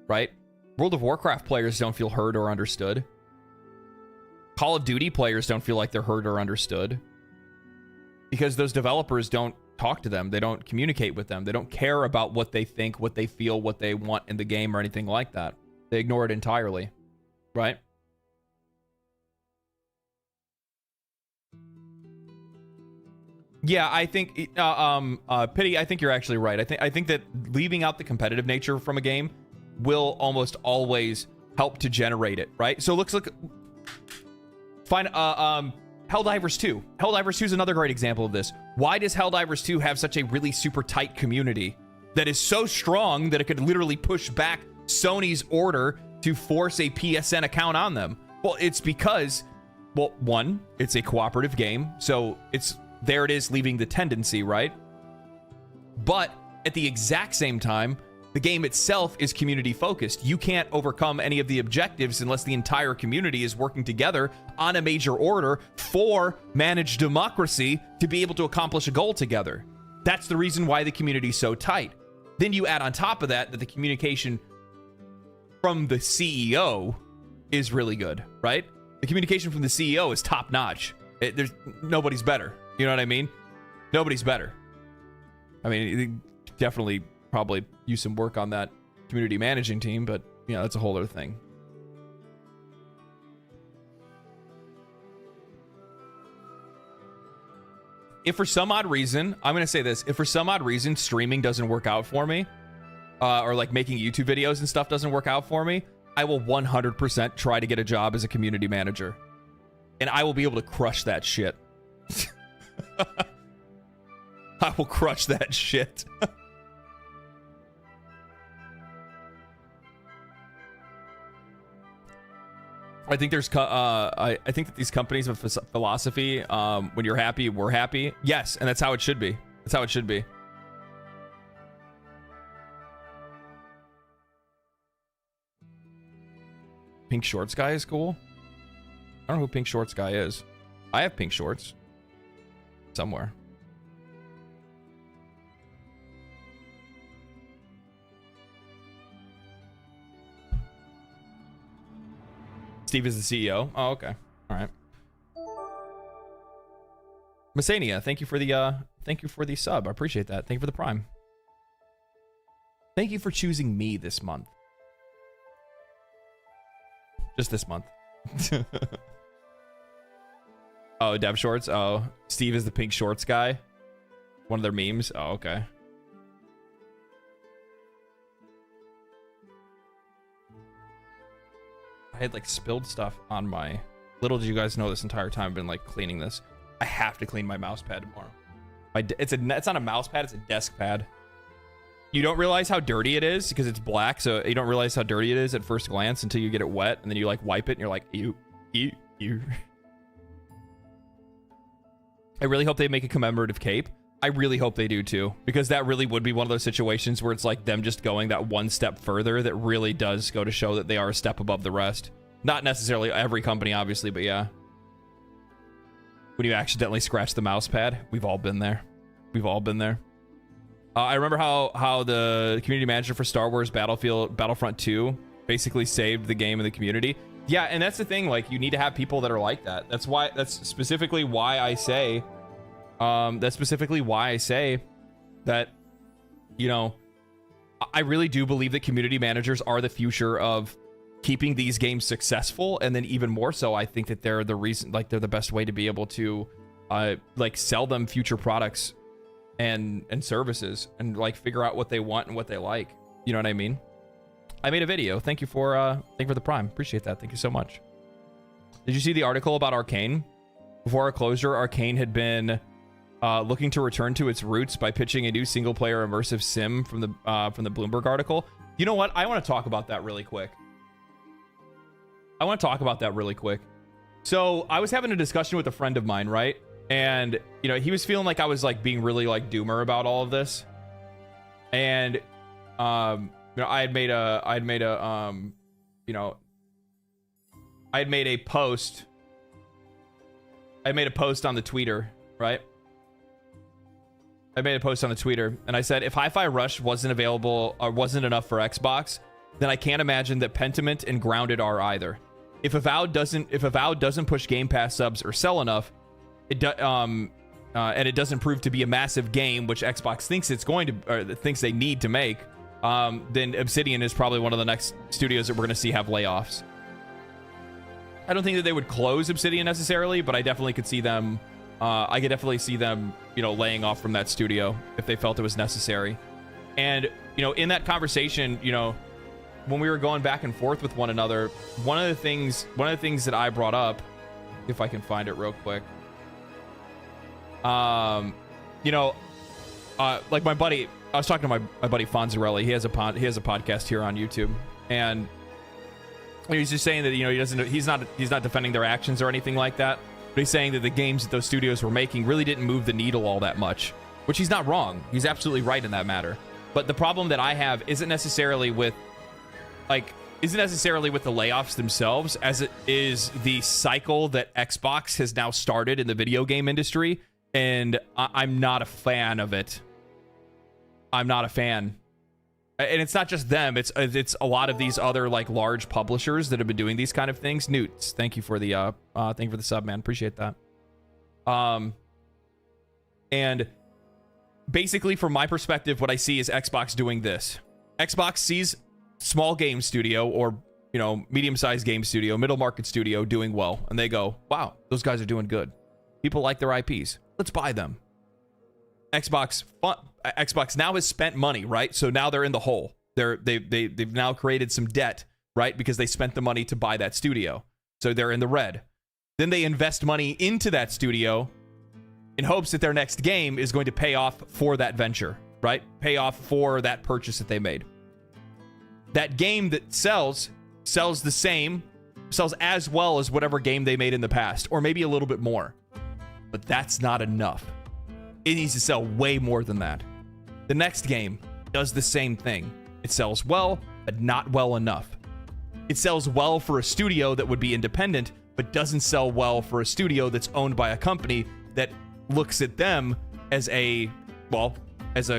right? World of Warcraft players don't feel heard or understood. Call of Duty players don't feel like they're heard or understood because those developers don't talk to them. They don't communicate with them. They don't care about what they think, what they feel, what they want in the game or anything like that. They ignore it entirely, right? Yeah, I think Pity, I think you're actually right. I think that leaving out the competitive nature from a game will almost always help to generate it, right? So let's look find Helldivers 2. Helldivers 2 is another great example of this. Why does Helldivers 2 have such a really super tight community that is so strong that it could literally push back Sony's order to force a PSN account on them? Well, it's because, well, one, it's a cooperative game, so there it is, leaving the tendency, right? But at the exact same time, the game itself is community focused. You can't overcome any of the objectives unless the entire community is working together on a major order for managed democracy to be able to accomplish a goal together. That's the reason why the community is so tight. Then you add on top of that the communication from the CEO is really good, right? The communication from the CEO is top notch. There's nobody's better. You know what I mean? Nobody's better. I mean, definitely probably use some work on that community managing team, but that's a whole other thing. If for some odd reason, I'm going to say this, if for some odd reason streaming doesn't work out for me, or making YouTube videos and stuff doesn't work out for me, I will 100% try to get a job as a community manager. And I will be able to crush that shit. I will crush that shit. I think there's I think that these companies have a philosophy, when you're happy, we're happy. Yes, and that's how it should be. That's how it should be. Pink Shorts guy is cool. I don't know who Pink Shorts guy is. I have pink shorts. Somewhere. Steve is the CEO. Oh, okay. All right. Messania, thank you for the sub. I appreciate that. Thank you for the prime. Thank you for choosing me this month. Just this month. Oh, Dev Shorts. Oh, Steve is the pink shorts guy. One of their memes. Oh, okay. I had like spilled stuff on my... Little did you guys know this entire time I've been like cleaning this. I have to clean my mouse pad tomorrow. It's not a mouse pad, it's a desk pad. You don't realize how dirty it is because it's black, so you don't realize how dirty it is at first glance until you get it wet, and then you like wipe it and you're like, ew, ew, ew. I really hope they make a commemorative cape. I really hope they do too, because that really would be one of those situations where it's like them just going that one step further that really does go to show that they are a step above the rest. Not necessarily every company, obviously, but yeah. When you accidentally scratch the mouse pad, we've all been there. We've all been there. I remember how the community manager for Star Wars Battlefront 2 basically saved the game and the community. Yeah, and that's the thing, like, you need to have people that are like that. That's specifically why I say that, you know, I really do believe that community managers are the future of keeping these games successful, and then even more so, I think that they're the reason, like, they're the best way to be able to like sell them future products and services, and like figure out what they want and what they like. You know what I mean? I made a video. Thank you for the prime. Appreciate that. Thank you so much. Did you see the article about Arcane? Before our closure, Arcane had been looking to return to its roots by pitching a new single-player immersive sim from the Bloomberg article. You know what? I want to talk about that really quick. So I was having a discussion with a friend of mine, right? And, you know, he was feeling like I was like being really like doomer about all of this. And, you know, I had made a post. I made a post on the Twitter, right? I made a post on the Twitter, and I said, if Hi-Fi Rush wasn't available or wasn't enough for Xbox, then I can't imagine that Pentiment and Grounded are either. If Avowed doesn't push Game Pass subs or sell enough, and it doesn't prove to be a massive game, which Xbox thinks it's going to, or thinks they need to make, then Obsidian is probably one of the next studios that we're going to see have layoffs. I don't think that they would close Obsidian necessarily, but I definitely could see them. I could definitely see them, you know, laying off from that studio if they felt it was necessary. And, you know, in that conversation, you know, when we were going back and forth with one another, one of the things that I brought up, if I can find it real quick, you know, like my buddy, I was talking to my buddy Fonzarelli. He has a podcast here on YouTube, and he's just saying that, you know, he's not defending their actions or anything like that, but he's saying that the games that those studios were making really didn't move the needle all that much, which he's not wrong. He's absolutely right in that matter. But the problem that I have isn't necessarily with the layoffs themselves, as it is the cycle that Xbox has now started in the video game industry, and I'm not a fan of it. I'm not a fan. And it's not just them, it's a lot of these other like large publishers that have been doing these kind of things. Newts, thank you for the sub, man. Appreciate that. And basically from my perspective, what I see is Xbox doing this. Xbox sees small game studio, or, you know, medium-sized game studio, middle market studio doing well, and they go, wow, those guys are doing good. People like their IPs. Let's buy them. Xbox now has spent money, right? So now they're in the hole. They've now created some debt, right? Because they spent the money to buy that studio. So they're in the red. Then they invest money into that studio in hopes that their next game is going to pay off for that venture, right? Pay off for that purchase that they made. That game that sells as well as whatever game they made in the past, or maybe a little bit more. But that's not enough. It needs to sell way more than that. The next game does the same thing. It sells well, but not well enough. It sells well for a studio that would be independent, but doesn't sell well for a studio that's owned by a company that looks at them as a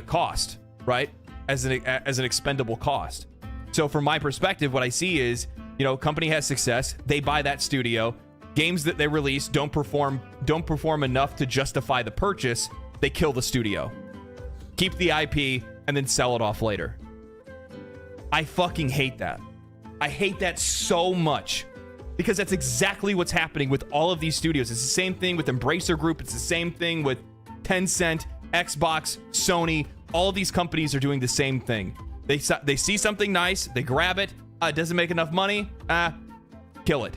cost, right? As an expendable cost. So from my perspective, what I see is, company has success, they buy that studio, games that they release don't perform enough to justify the purchase, they kill the studio, keep the IP, and then sell it off later. I fucking hate that. I hate that so much, because that's exactly what's happening with all of these studios. It's the same thing with Embracer Group. It's the same thing with Tencent, Xbox, Sony. All of these companies are doing the same thing. They see something nice, they grab it. It doesn't make enough money. Kill it.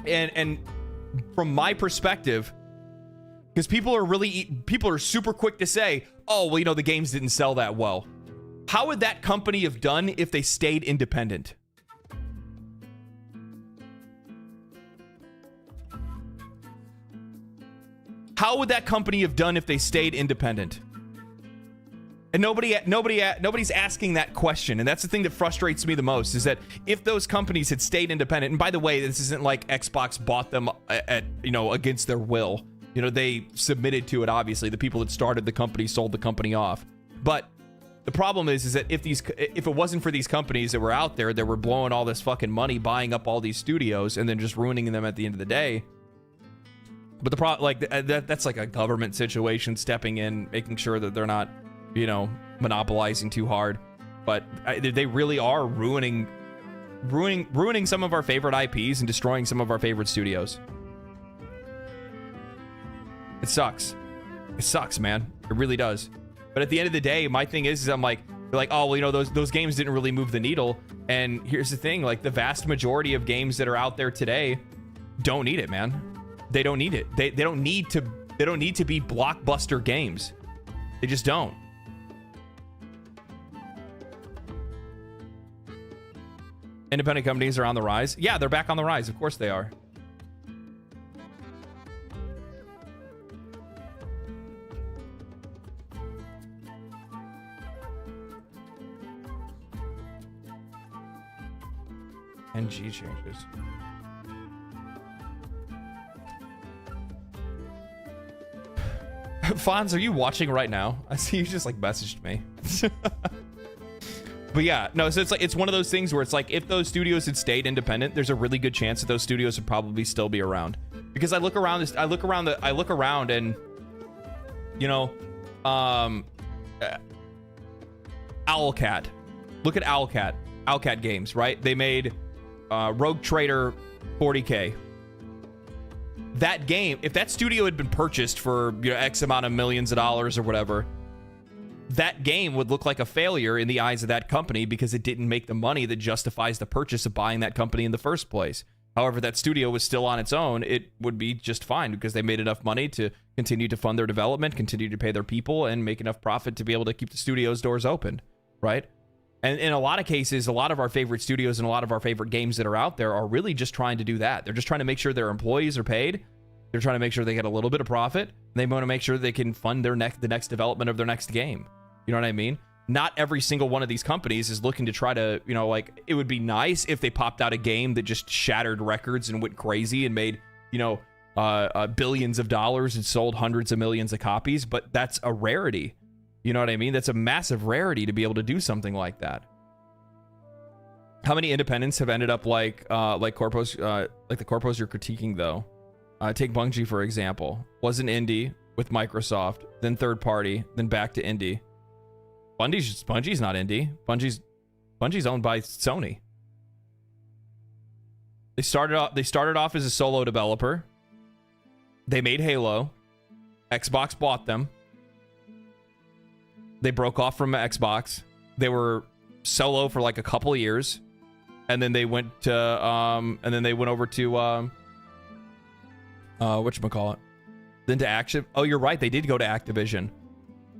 And from my perspective, because people are super quick to say, oh, well, the games didn't sell that well. How would that company have done if they stayed independent? How would that company have done if they stayed independent? And nobody's asking that question. And that's the thing that frustrates me the most, is that if those companies had stayed independent, and by the way, this isn't like Xbox bought them at against their will. They submitted to it, obviously. The people that started the company sold the company off. But the problem is that if it wasn't for these companies that were out there that were blowing all this fucking money, buying up all these studios, and then just ruining them at the end of the day. But the problem, that's like a government situation stepping in, making sure that they're not, monopolizing too hard. But they really are ruining some of our favorite IPs and destroying some of our favorite studios. It sucks. It sucks, man. It really does. But at the end of the day, my thing is I'm like, they're like, oh, well, those games didn't really move the needle. And here's the thing, like, the vast majority of games that are out there today don't need it, man. They don't need it. They don't need to be blockbuster games. They just don't. Independent companies are on the rise. Yeah, they're back on the rise. Of course they are. NG changes. Fonz, are you watching right now? I see you just messaged me. But yeah, no, so it's one of those things where it's like, if those studios had stayed independent, there's a really good chance that those studios would probably still be around. Because I look around and Owlcat. Look at Owlcat. Owlcat Games, right? They made Rogue Trader 40K. That game, if that studio had been purchased for X amount of millions of dollars or whatever, that game would look like a failure in the eyes of that company because it didn't make the money that justifies the purchase of buying that company in the first place. However, that studio was still on its own, it would be just fine because they made enough money to continue to fund their development, continue to pay their people, and make enough profit to be able to keep the studio's doors open, right? And in a lot of cases, a lot of our favorite studios and a lot of our favorite games that are out there are really just trying to do that. They're just trying to make sure their employees are paid. They're trying to make sure they get a little bit of profit. They want to make sure they can fund the next development of their next game. You know what I mean? Not every single one of these companies is looking to try to, it would be nice if they popped out a game that just shattered records and went crazy and made, billions of dollars and sold hundreds of millions of copies. But that's a rarity. You know what I mean? That's a massive rarity to be able to do something like that. How many independents have ended up like corpos, like the corpos you're critiquing though? Take Bungie for example. Was an indie with Microsoft, then third party, then back to indie. Bungie's not indie. Bungie's owned by Sony. They started off as a solo developer. They made Halo. Xbox bought them. They broke off from Xbox. They were solo for like a couple of years, and then they went to over to whatchamacallit? Then to Action. Oh, you're right. They did go to Activision.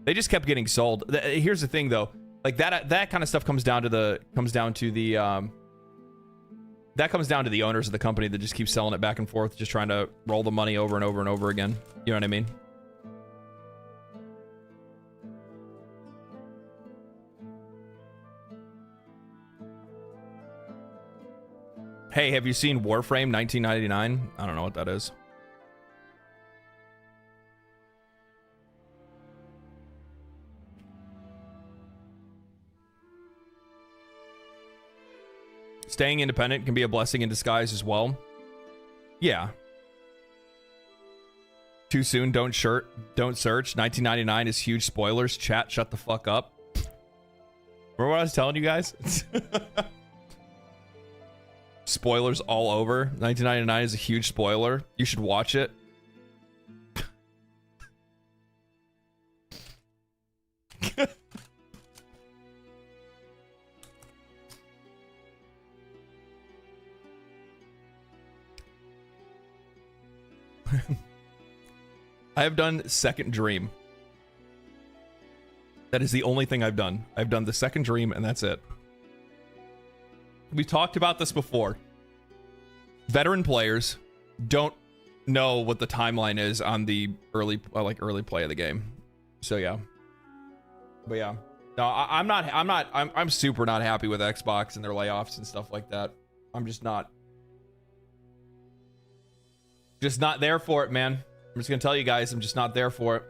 They just kept getting sold. Here's the thing, though. Like that kind of stuff comes down to the owners of the company that just keep selling it back and forth, just trying to roll the money over and over and over again. You know what I mean? Hey, have you seen Warframe 1999? I don't know what that is. Staying independent can be a blessing in disguise as well. Yeah. Too soon, don't search. 1999 is huge spoilers. Chat, shut the fuck up. Remember what I was telling you guys? Spoilers all over. 1999 is a huge spoiler. You should watch it. I have done Second Dream. That is the only thing I've done. I've done the Second Dream, and that's it. We talked about this before. Veteran players don't know what the timeline is on the early play of the game. So yeah. But yeah. No, I'm super not happy with Xbox and their layoffs and stuff like that. I'm just not there for it, man. I'm just gonna tell you guys, I'm just not there for it.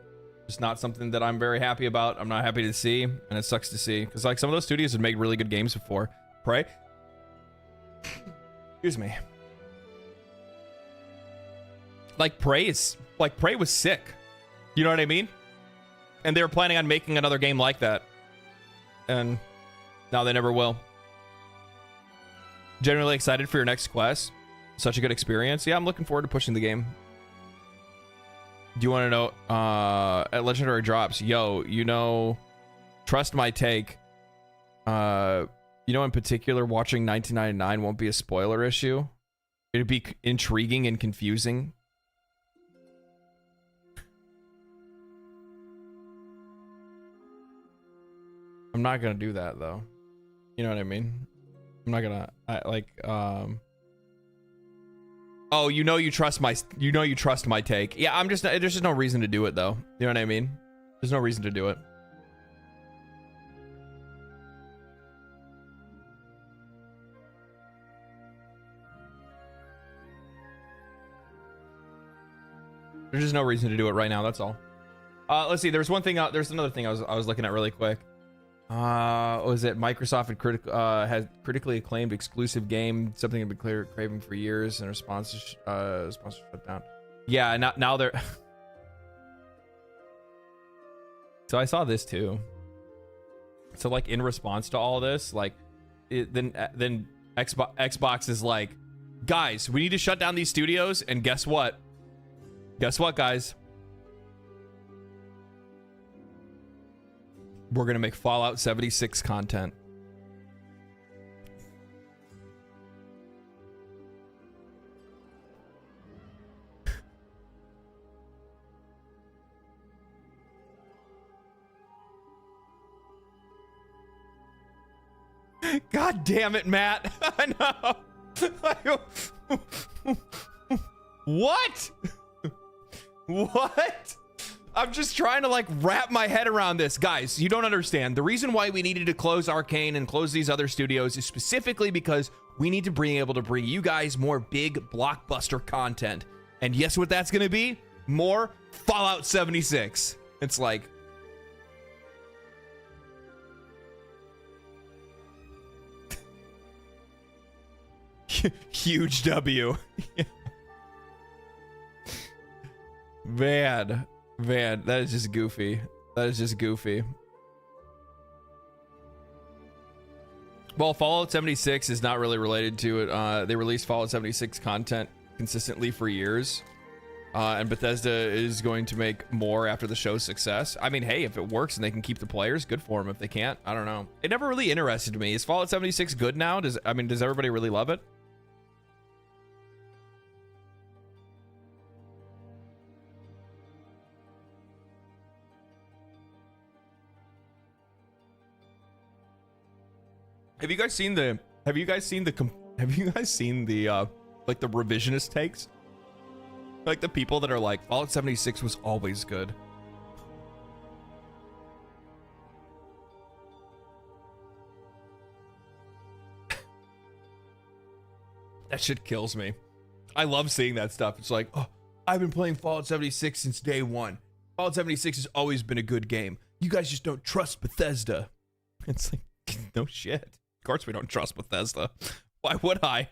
It's not something that I'm very happy about. I'm not happy to see, and it sucks to see, because like some of those studios have made really good games before. Prey. Excuse me. Like Prey was sick. You know what I mean? And they were planning on making another game like that, and now they never will. Generally excited for your next quest. Such a good experience. Yeah, I'm looking forward to pushing the game. Do you want to know at legendary drops? Yo, you know, trust my take. You know, in particular, watching 1999 won't be a spoiler issue. It'd be intriguing and confusing. I'm not gonna do that though. You know what I mean? I'm not gonna oh, you know you trust my take. Yeah, I'm just there's just no reason to do it though. You know what I mean? There's no reason to do it. There's just no reason to do it right now, that's all. Let's see, there's one thing there's another thing I was looking at really quick. What was it? Microsoft had critically acclaimed exclusive game, something had been craving for years, and response shut down. Yeah, now they're So I saw this too. So like in response to all this, like then Xbox is like, guys, we need to shut down these studios, and guess what? Guess what, guys? We're gonna make Fallout 76 content. God damn it, Matt. I know. What? What? I'm just trying to like wrap my head around this. Guys, you don't understand. The reason why we needed to close Arcane and close these other studios is specifically because we need to be able to bring you guys more big blockbuster content. And guess what that's going to be? More Fallout 76. It's like... huge W. Man, that is just goofy. That is just goofy. Well, Fallout 76 is not really related to it. They released Fallout 76 content consistently for years. And Bethesda is going to make more after the show's success. I mean, hey, if it works and they can keep the players, good for them. If they can't, I don't know. It never really interested me. Is Fallout 76 good now? Does everybody really love it? Have you guys seen the like the revisionist takes? Like the people that are like, Fallout 76 was always good. That shit kills me. I love seeing that stuff. It's like, oh, I've been playing Fallout 76 since day one. Fallout 76 has always been a good game. You guys just don't trust Bethesda. It's like, no shit. Of course we don't trust Bethesda. Why would I?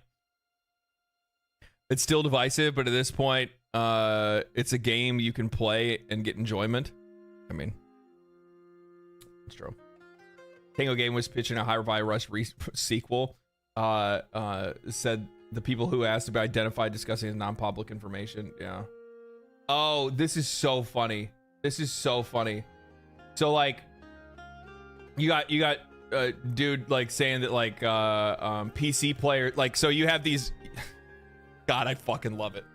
It's still divisive, but at this point, it's a game you can play and get enjoyment. I mean, it's true. Tango Game was pitching a Hi-Fi Rush sequel. Said the people who asked about identified discussing as non-public information. Yeah. Oh, this is so funny. This is so funny. So like, you got dude like saying that like PC player, like, so you have these. God, I fucking love it.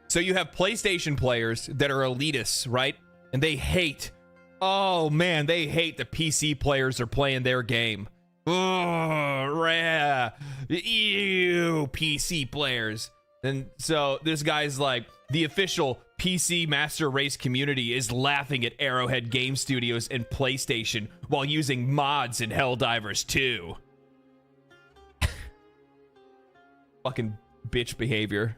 So you have PlayStation players that are elitists, right? And they hate. Oh man, they hate the PC players are playing their game. Oh, yeah. Ew, PC players. And so this guy's like, the official PC Master Race community is laughing at Arrowhead Game Studios and PlayStation while using mods in Helldivers 2. Fucking bitch behavior.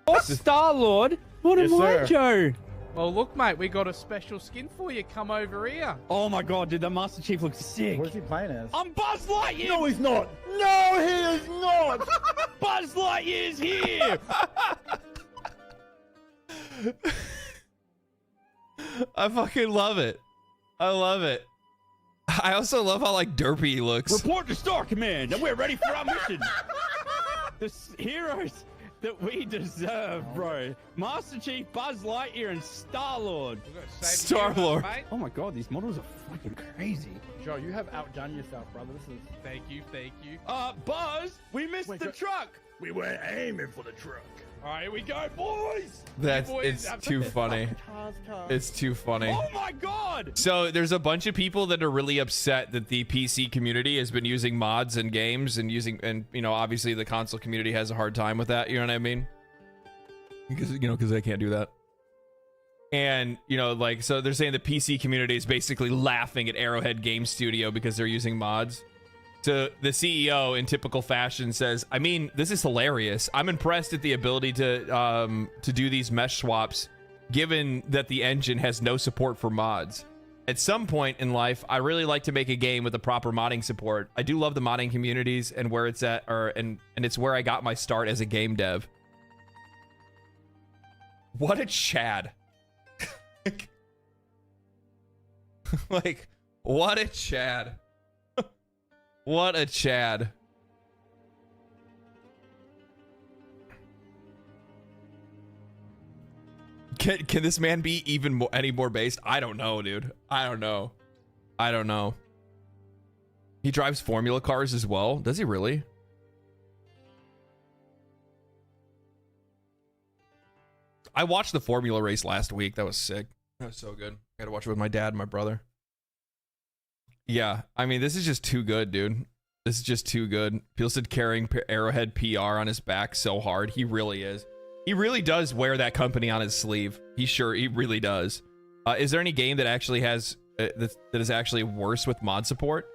Oh, Star-Lord? What am I, Joe? Well, look, mate, we got a special skin for you. Come over here. Oh my god, dude, the Master Chief looks sick. What is he playing as? I'm Buzz Lightyear! No, he's not! No, he is not! Buzz Lightyear's here! I fucking love it. I love it. I also love how like derpy he looks. Report to Star Command, and we're ready for our mission. The heroes that we deserve, bro. Master Chief, Buzz Lightyear, and Star-Lord. Star-Lord. Oh my god, these models are fucking crazy. Joe, you have outdone yourself, brother. This is... Thank you, thank you. Buzz, we missed the truck. We weren't aiming for the truck. All right, here we go, boys. It's too funny. It's too funny. Oh my god. So there's a bunch of people that are really upset that the PC community has been using mods and games and you know, obviously the console community has a hard time with that. You know what I mean? Because they can't do that. And, you know, like, so they're saying the PC community is basically laughing at Arrowhead Game Studio because they're using mods. So the CEO, in typical fashion, says, I mean, this is hilarious. I'm impressed at the ability to do these mesh swaps, given that the engine has no support for mods. At some point in life, I really like to make a game with the proper modding support. I do love the modding communities and where it's at, and it's where I got my start as a game dev. What a Chad. Like, what a Chad. What a Chad. Can this man be even more, any more based? I don't know, dude. I don't know. I don't know. He drives formula cars as well. Does he really? I watched the formula race last week. That was sick. That was so good. I gotta watch it with my dad and my brother. Yeah, I mean, this is just too good, dude. This is just too good. People said carrying Arrowhead PR on his back so hard. He really is. He really does wear that company on his sleeve. He really does. Is there any game that actually has that is actually worse with mod support?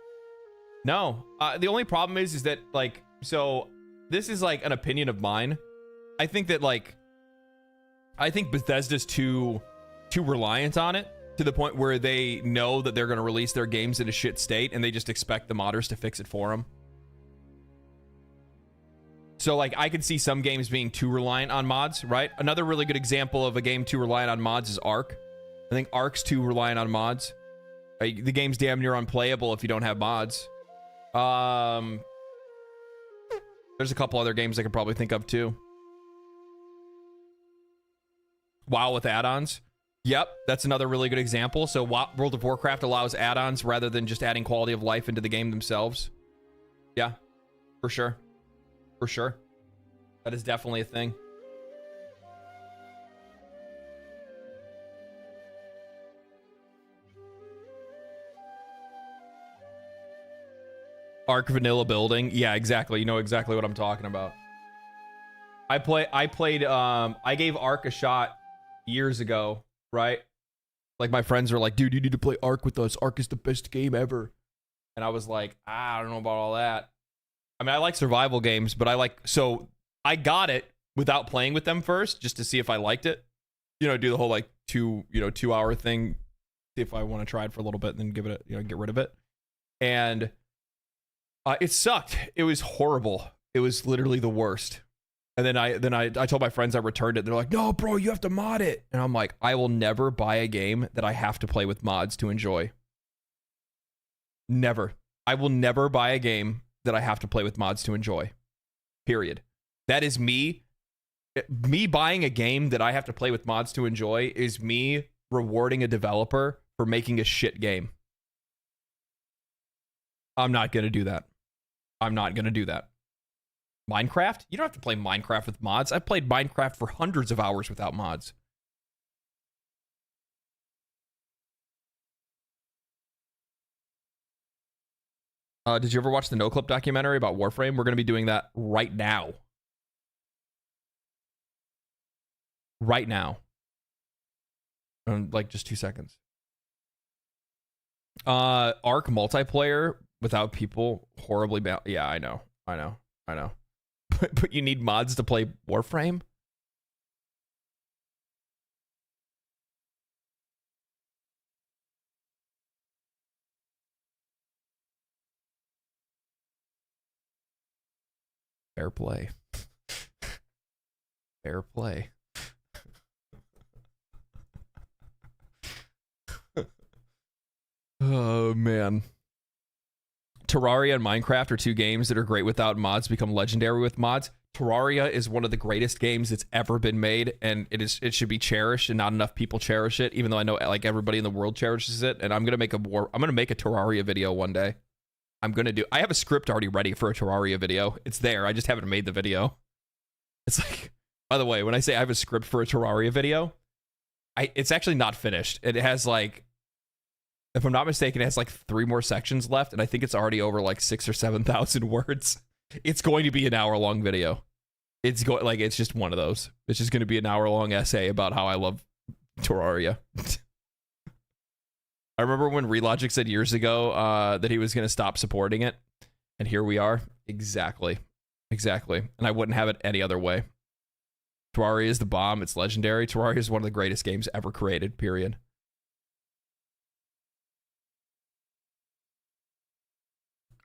No. The only problem is that, like, so this is like an opinion of mine. I think that, like, I think Bethesda's too reliant on it, to the point where they know that they're going to release their games in a shit state and they just expect the modders to fix it for them. So, like, I could see some games being too reliant on mods, right? Another really good example of a game too reliant on mods is Ark. I think Ark's too reliant on mods. The game's damn near unplayable if you don't have mods. There's a couple other games I could probably think of too. WoW with add-ons. Yep, that's another really good example. So World of Warcraft allows add-ons rather than just adding quality of life into the game themselves. Yeah, for sure. For sure. That is definitely a thing. Arc vanilla building. Yeah, exactly. You know exactly what I'm talking about. I gave Arc a shot years ago, right? Like, my friends were like, dude, you need to play Arc with us. Arc is the best game ever. And I was like, I don't know about all that. I mean, I like survival games, but so I got it without playing with them first, just to see if I liked it. You know, do the whole like 2-hour thing, see if I want to try it for a little bit, and then give it get rid of it. And it sucked. It was horrible. It was literally the worst. And then I told my friends I returned it. They're like, no, bro, you have to mod it. And I'm like, I will never buy a game that I have to play with mods to enjoy. Never. I will never buy a game that I have to play with mods to enjoy. Period. That is me. Me buying a game that I have to play with mods to enjoy is me rewarding a developer for making a shit game. I'm not going to do that. I'm not going to do that. Minecraft? You don't have to play Minecraft with mods. I've played Minecraft for hundreds of hours without mods. Did you ever watch the No Clip documentary about Warframe? We're going to be doing that right now. Right now. Like just 2 seconds. Arc multiplayer without people horribly bad. Yeah, I know. But you need mods to play Warframe? Fair play. Fair play. Oh, man. Terraria and Minecraft are two games that are great without mods, become legendary with mods. Terraria is one of the greatest games that's ever been made, and it should be cherished, and not enough people cherish it, even though I know like everybody in the world cherishes it. And I'm gonna make a Terraria video one day. I have a script already ready for a Terraria video. It's there. I just haven't made the video. It's like, by the way, when I say I have a script for a Terraria video, it's actually not finished. It has like, if I'm not mistaken, it has like 3 more sections left, and I think it's already over like 6,000 or 7,000 words. It's going to be an hour-long video. It's just one of those. It's just going to be an hour-long essay about how I love Terraria. I remember when Relogic said years ago that he was going to stop supporting it, and here we are. Exactly. And I wouldn't have it any other way. Terraria is the bomb. It's legendary. Terraria is one of the greatest games ever created, period.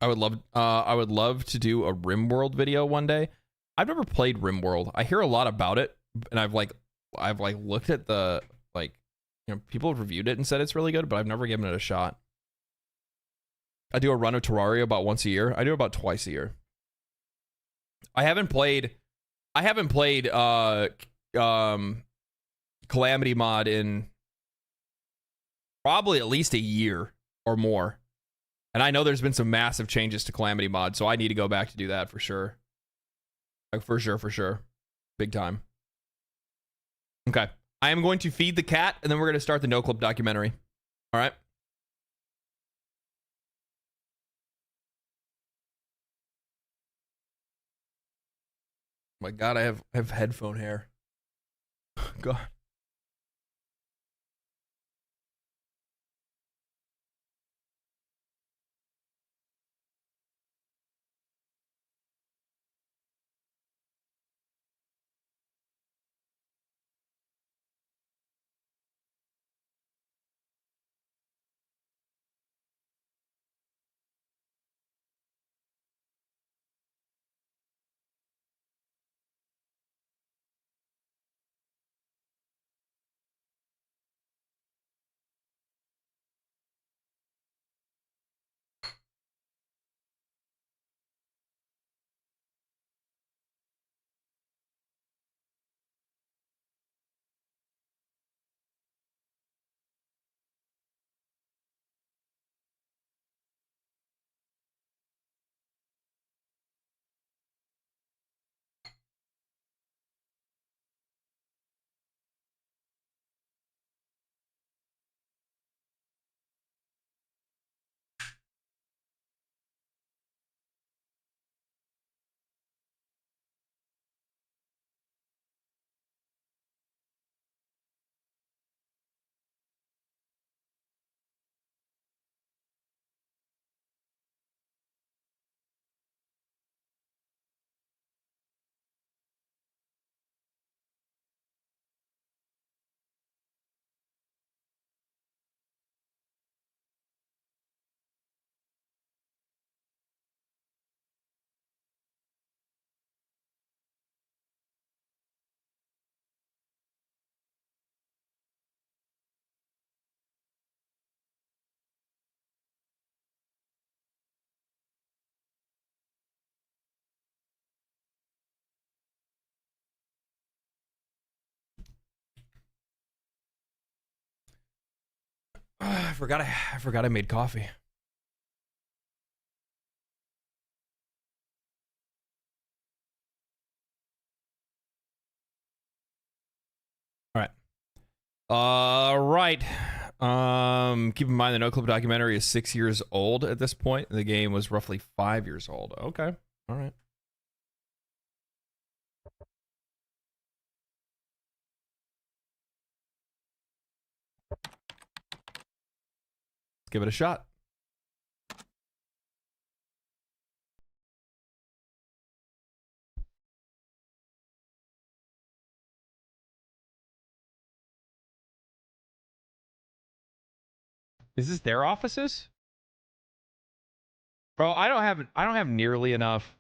I would love to do a RimWorld video one day. I've never played RimWorld. I hear a lot about it, and I've looked at the people have reviewed it and said it's really good, but I've never given it a shot. I do a run of Terraria about once a year. I do about twice a year. I haven't played Calamity Mod in probably at least a year or more. And I know there's been some massive changes to Calamity Mod, so I need to go back to do that for sure. Like, for sure. Big time. Okay. I am going to feed the cat, and then we're going to start the No Clip documentary. All right? Oh my God, I have headphone hair. God. I forgot I made coffee. All right. All right. Keep in mind the No Clip documentary is 6 years old at this point. The game was roughly 5 years old. Okay. All right. Let's give it a shot. Is this their offices? Bro, I don't have nearly enough.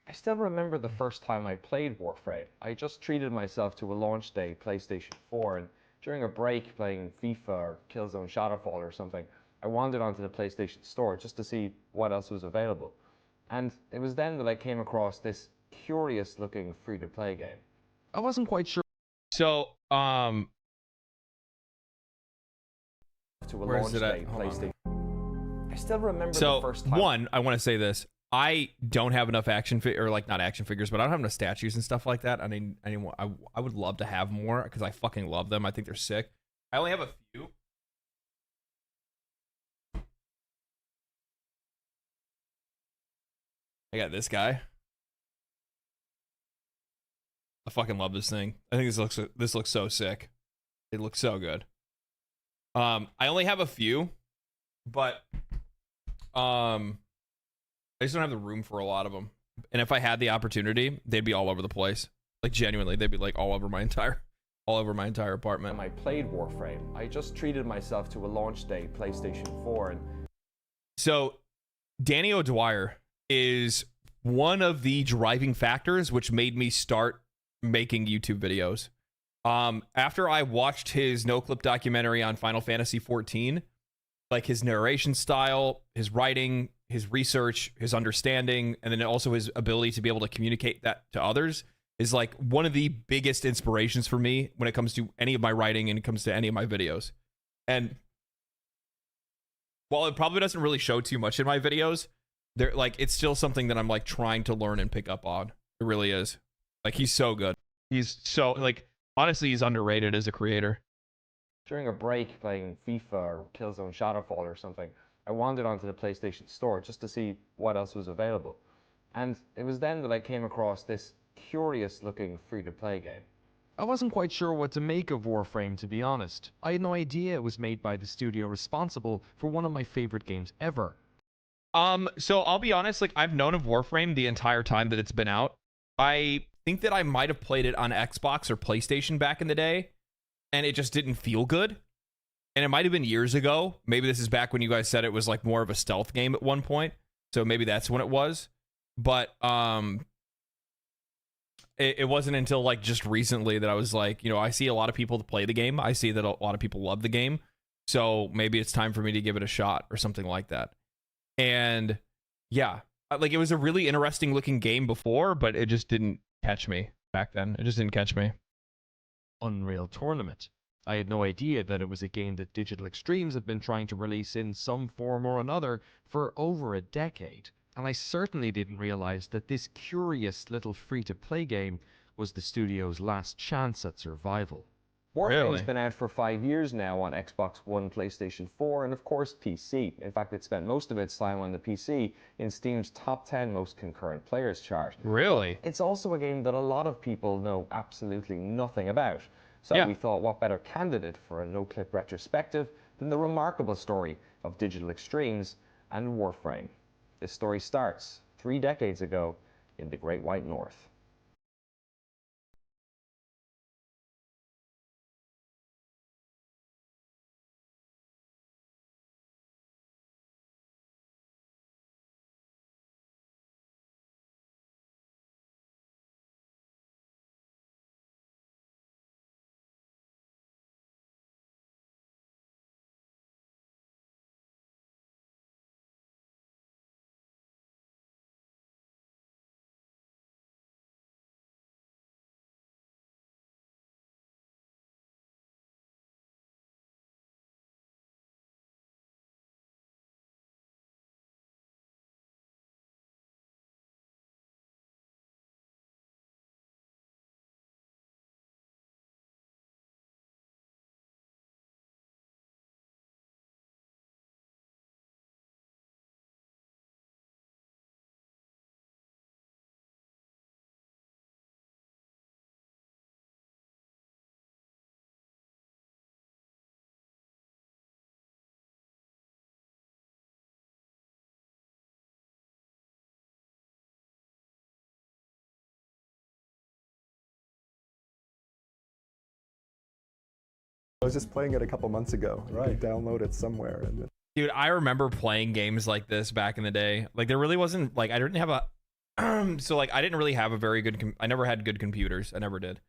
I still remember the first time I played Warframe. I just treated myself to a launch day PlayStation 4, and during a break playing FIFA or Killzone Shadowfall or something, I wandered onto the PlayStation Store just to see what else was available. And it was then that I came across this curious looking free-to-play game. I wasn't quite sure So, to a where launch is it at? day Hold on. PlayStation. I still remember So the first time. one, I want to say this. I don't have enough or like not action figures, but I don't have enough statues and stuff like that. I would love to have more because I fucking love them. I think they're sick. I only have a few. I got this guy. I fucking love this thing. I think this looks so sick. It looks so good. I only have a few, but I just don't have the room for a lot of them. And if I had the opportunity, they'd be all over the place. Like genuinely, they'd be like all over my entire apartment. When I played Warframe, I just treated myself to a launch day PlayStation 4 and So, Danny O'Dwyer is one of the driving factors which made me start making YouTube videos. After I watched his No Clip documentary on Final Fantasy XIV, like his narration style, his writing, his research, his understanding, and then also his ability to be able to communicate that to others is like one of the biggest inspirations for me when it comes to any of my writing and it comes to any of my videos. And while it probably doesn't really show too much in my videos, there like it's still something that I'm like trying to learn and pick up on. It really is. Like he's so good. He's so like honestly he's underrated as a creator. during a break playing FIFA or Killzone Shadowfall or something, I wandered onto the PlayStation Store just to see what else was available. And it was then that I came across this curious looking free-to-play game. I wasn't quite sure what to make of Warframe, to be honest. I had no idea it was made by the studio responsible for one of my favorite games ever. So I'll be honest, like I've known of Warframe the entire time that it's been out. I think that I might have played it on Xbox or PlayStation back in the day, and it just didn't feel good. And it might have been years ago. Maybe this is back when you guys said it was like more of a stealth game at one point. So maybe that's when it was. But it wasn't until like just recently that I was like, you know, I see a lot of people play the game. I see that a lot of people love the game. So maybe it's time for me to give it a shot or something like that. And yeah, like it was a really interesting looking game before, but it just didn't catch me back then. It just didn't catch me. Unreal Tournament. I had no idea that it was a game that Digital Extremes had been trying to release in some form or another for over a decade. And I certainly didn't realize that this curious little free-to-play game was the studio's last chance at survival. Warframe's Really? been out for 5 years now on Xbox One, PlayStation 4, and of course PC. In fact, it spent most of its time on the PC in Steam's top 10 most concurrent players chart. Really? It's also a game that a lot of people know absolutely nothing about. So Yeah. we thought, what better candidate for a no-clip retrospective than the remarkable story of Digital Extremes and Warframe. This story starts 3 decades ago in the Great White North. I was just playing it a couple months ago. Right. You could download it somewhere. And Dude, I remember playing games like this back in the day. Like, there really wasn't, like, I didn't have a, so, like, I didn't really have a very good, I never had good computers. I never did.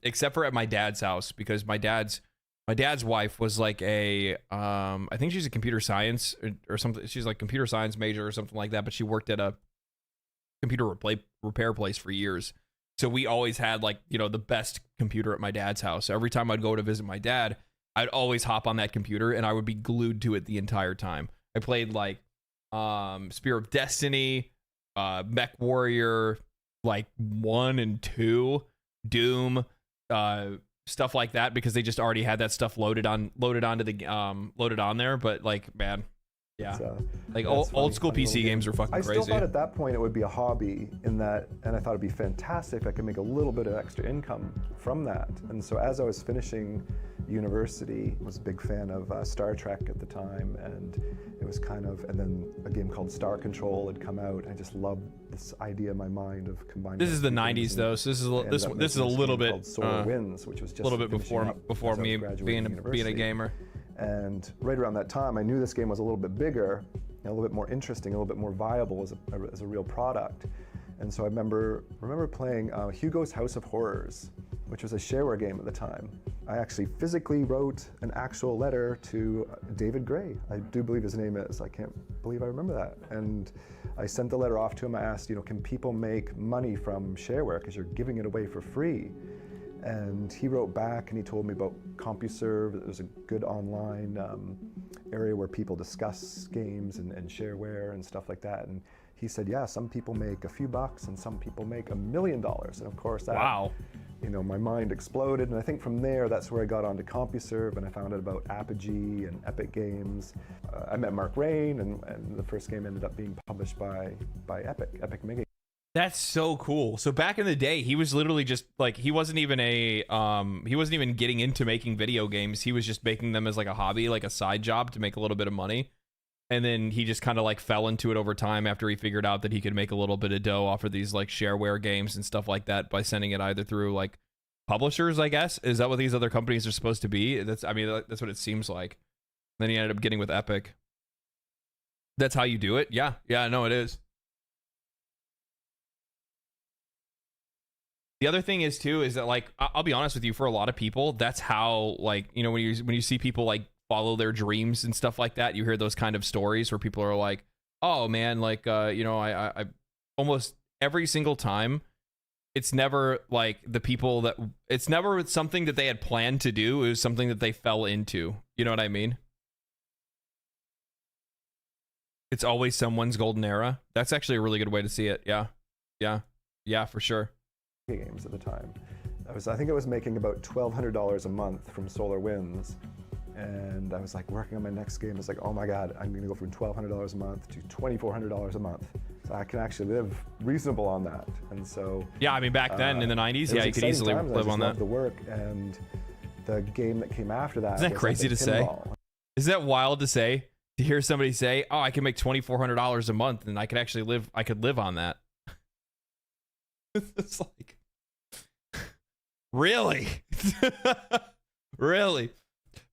Except for at my dad's house, because my dad's wife was like a, I think she's a computer science or something. She's like computer science major or something like that, but she worked at a computer repair place for years. So we always had, like, you know, the best computer at my dad's house. So every time I'd go to visit my dad, I'd always hop on that computer and I would be glued to it the entire time. I played like Spear of Destiny, Mech Warrior, like 1 and 2, Doom, stuff like that, because they just already had that stuff loaded on there. But like, man, yeah, like old school PC games are fucking crazy. I still thought at that point it would be a hobby in that, and I thought it'd be fantastic if I could make a little bit of extra income from that. And so as I was finishing university, I was a big fan of Star Trek at the time, and it was kind of, and then a game called Star Control had come out. I just loved this idea in my mind of combining. This is the 90s though, so this is a little bit Solar Winds, which was just a little bit before me being a gamer. And right around that time, I knew this game was a little bit bigger, a little bit more interesting, a little bit more viable as a real product. And so I remember playing Hugo's House of Horrors, which was a shareware game at the time. I actually physically wrote an actual letter to David Gray. I do believe his name is. I can't believe I remember that. And I sent the letter off to him. I asked, you know, can people make money from shareware because you're giving it away for free? And he wrote back and he told me about CompuServe. There's a good online area where people discuss games and shareware and stuff like that. And he said, yeah, some people make a few bucks and some people make $1 million. And of course, that, wow, you know, my mind exploded. And I think from there, that's where I got onto CompuServe and I found out about Apogee and Epic Games. I met Mark Rain, and the first game ended up being published by Epic Mega. That's so cool. So back in the day, he was literally just like, he wasn't even getting into making video games. He was just making them as like a hobby, like a side job to make a little bit of money. And then he just kind of like fell into it over time after he figured out that he could make a little bit of dough off of these like shareware games and stuff like that by sending it either through like publishers, I guess. Is that what these other companies are supposed to be? That's what it seems like. Then he ended up getting with Epic. That's how you do it? Yeah, no, it is. The other thing is too, is that like, I'll be honest with you, for a lot of people, that's how, like, you know, when you see people like follow their dreams and stuff like that, you hear those kind of stories where people are like, oh man, like, you know, I almost every single time, it's never like it's never something that they had planned to do. It was something that they fell into. You know what I mean? It's always someone's golden era. That's actually a really good way to see it. Yeah, for sure. Games at the time. I think I was making about $1,200 a month from Solar Winds, and I was like working on my next game. It's like, oh my god, I'm going to go from $1,200 a month to $2,400 a month. So I can actually live reasonable on that. And so yeah, I mean back then in the 90s, yeah, you could easily live on that. The work and the game that came after that. Isn't that crazy to say? Is that wild to say? To hear somebody say, "Oh, I can make $2,400 a month, and I could actually live. I could live on that." It's like, really? Really?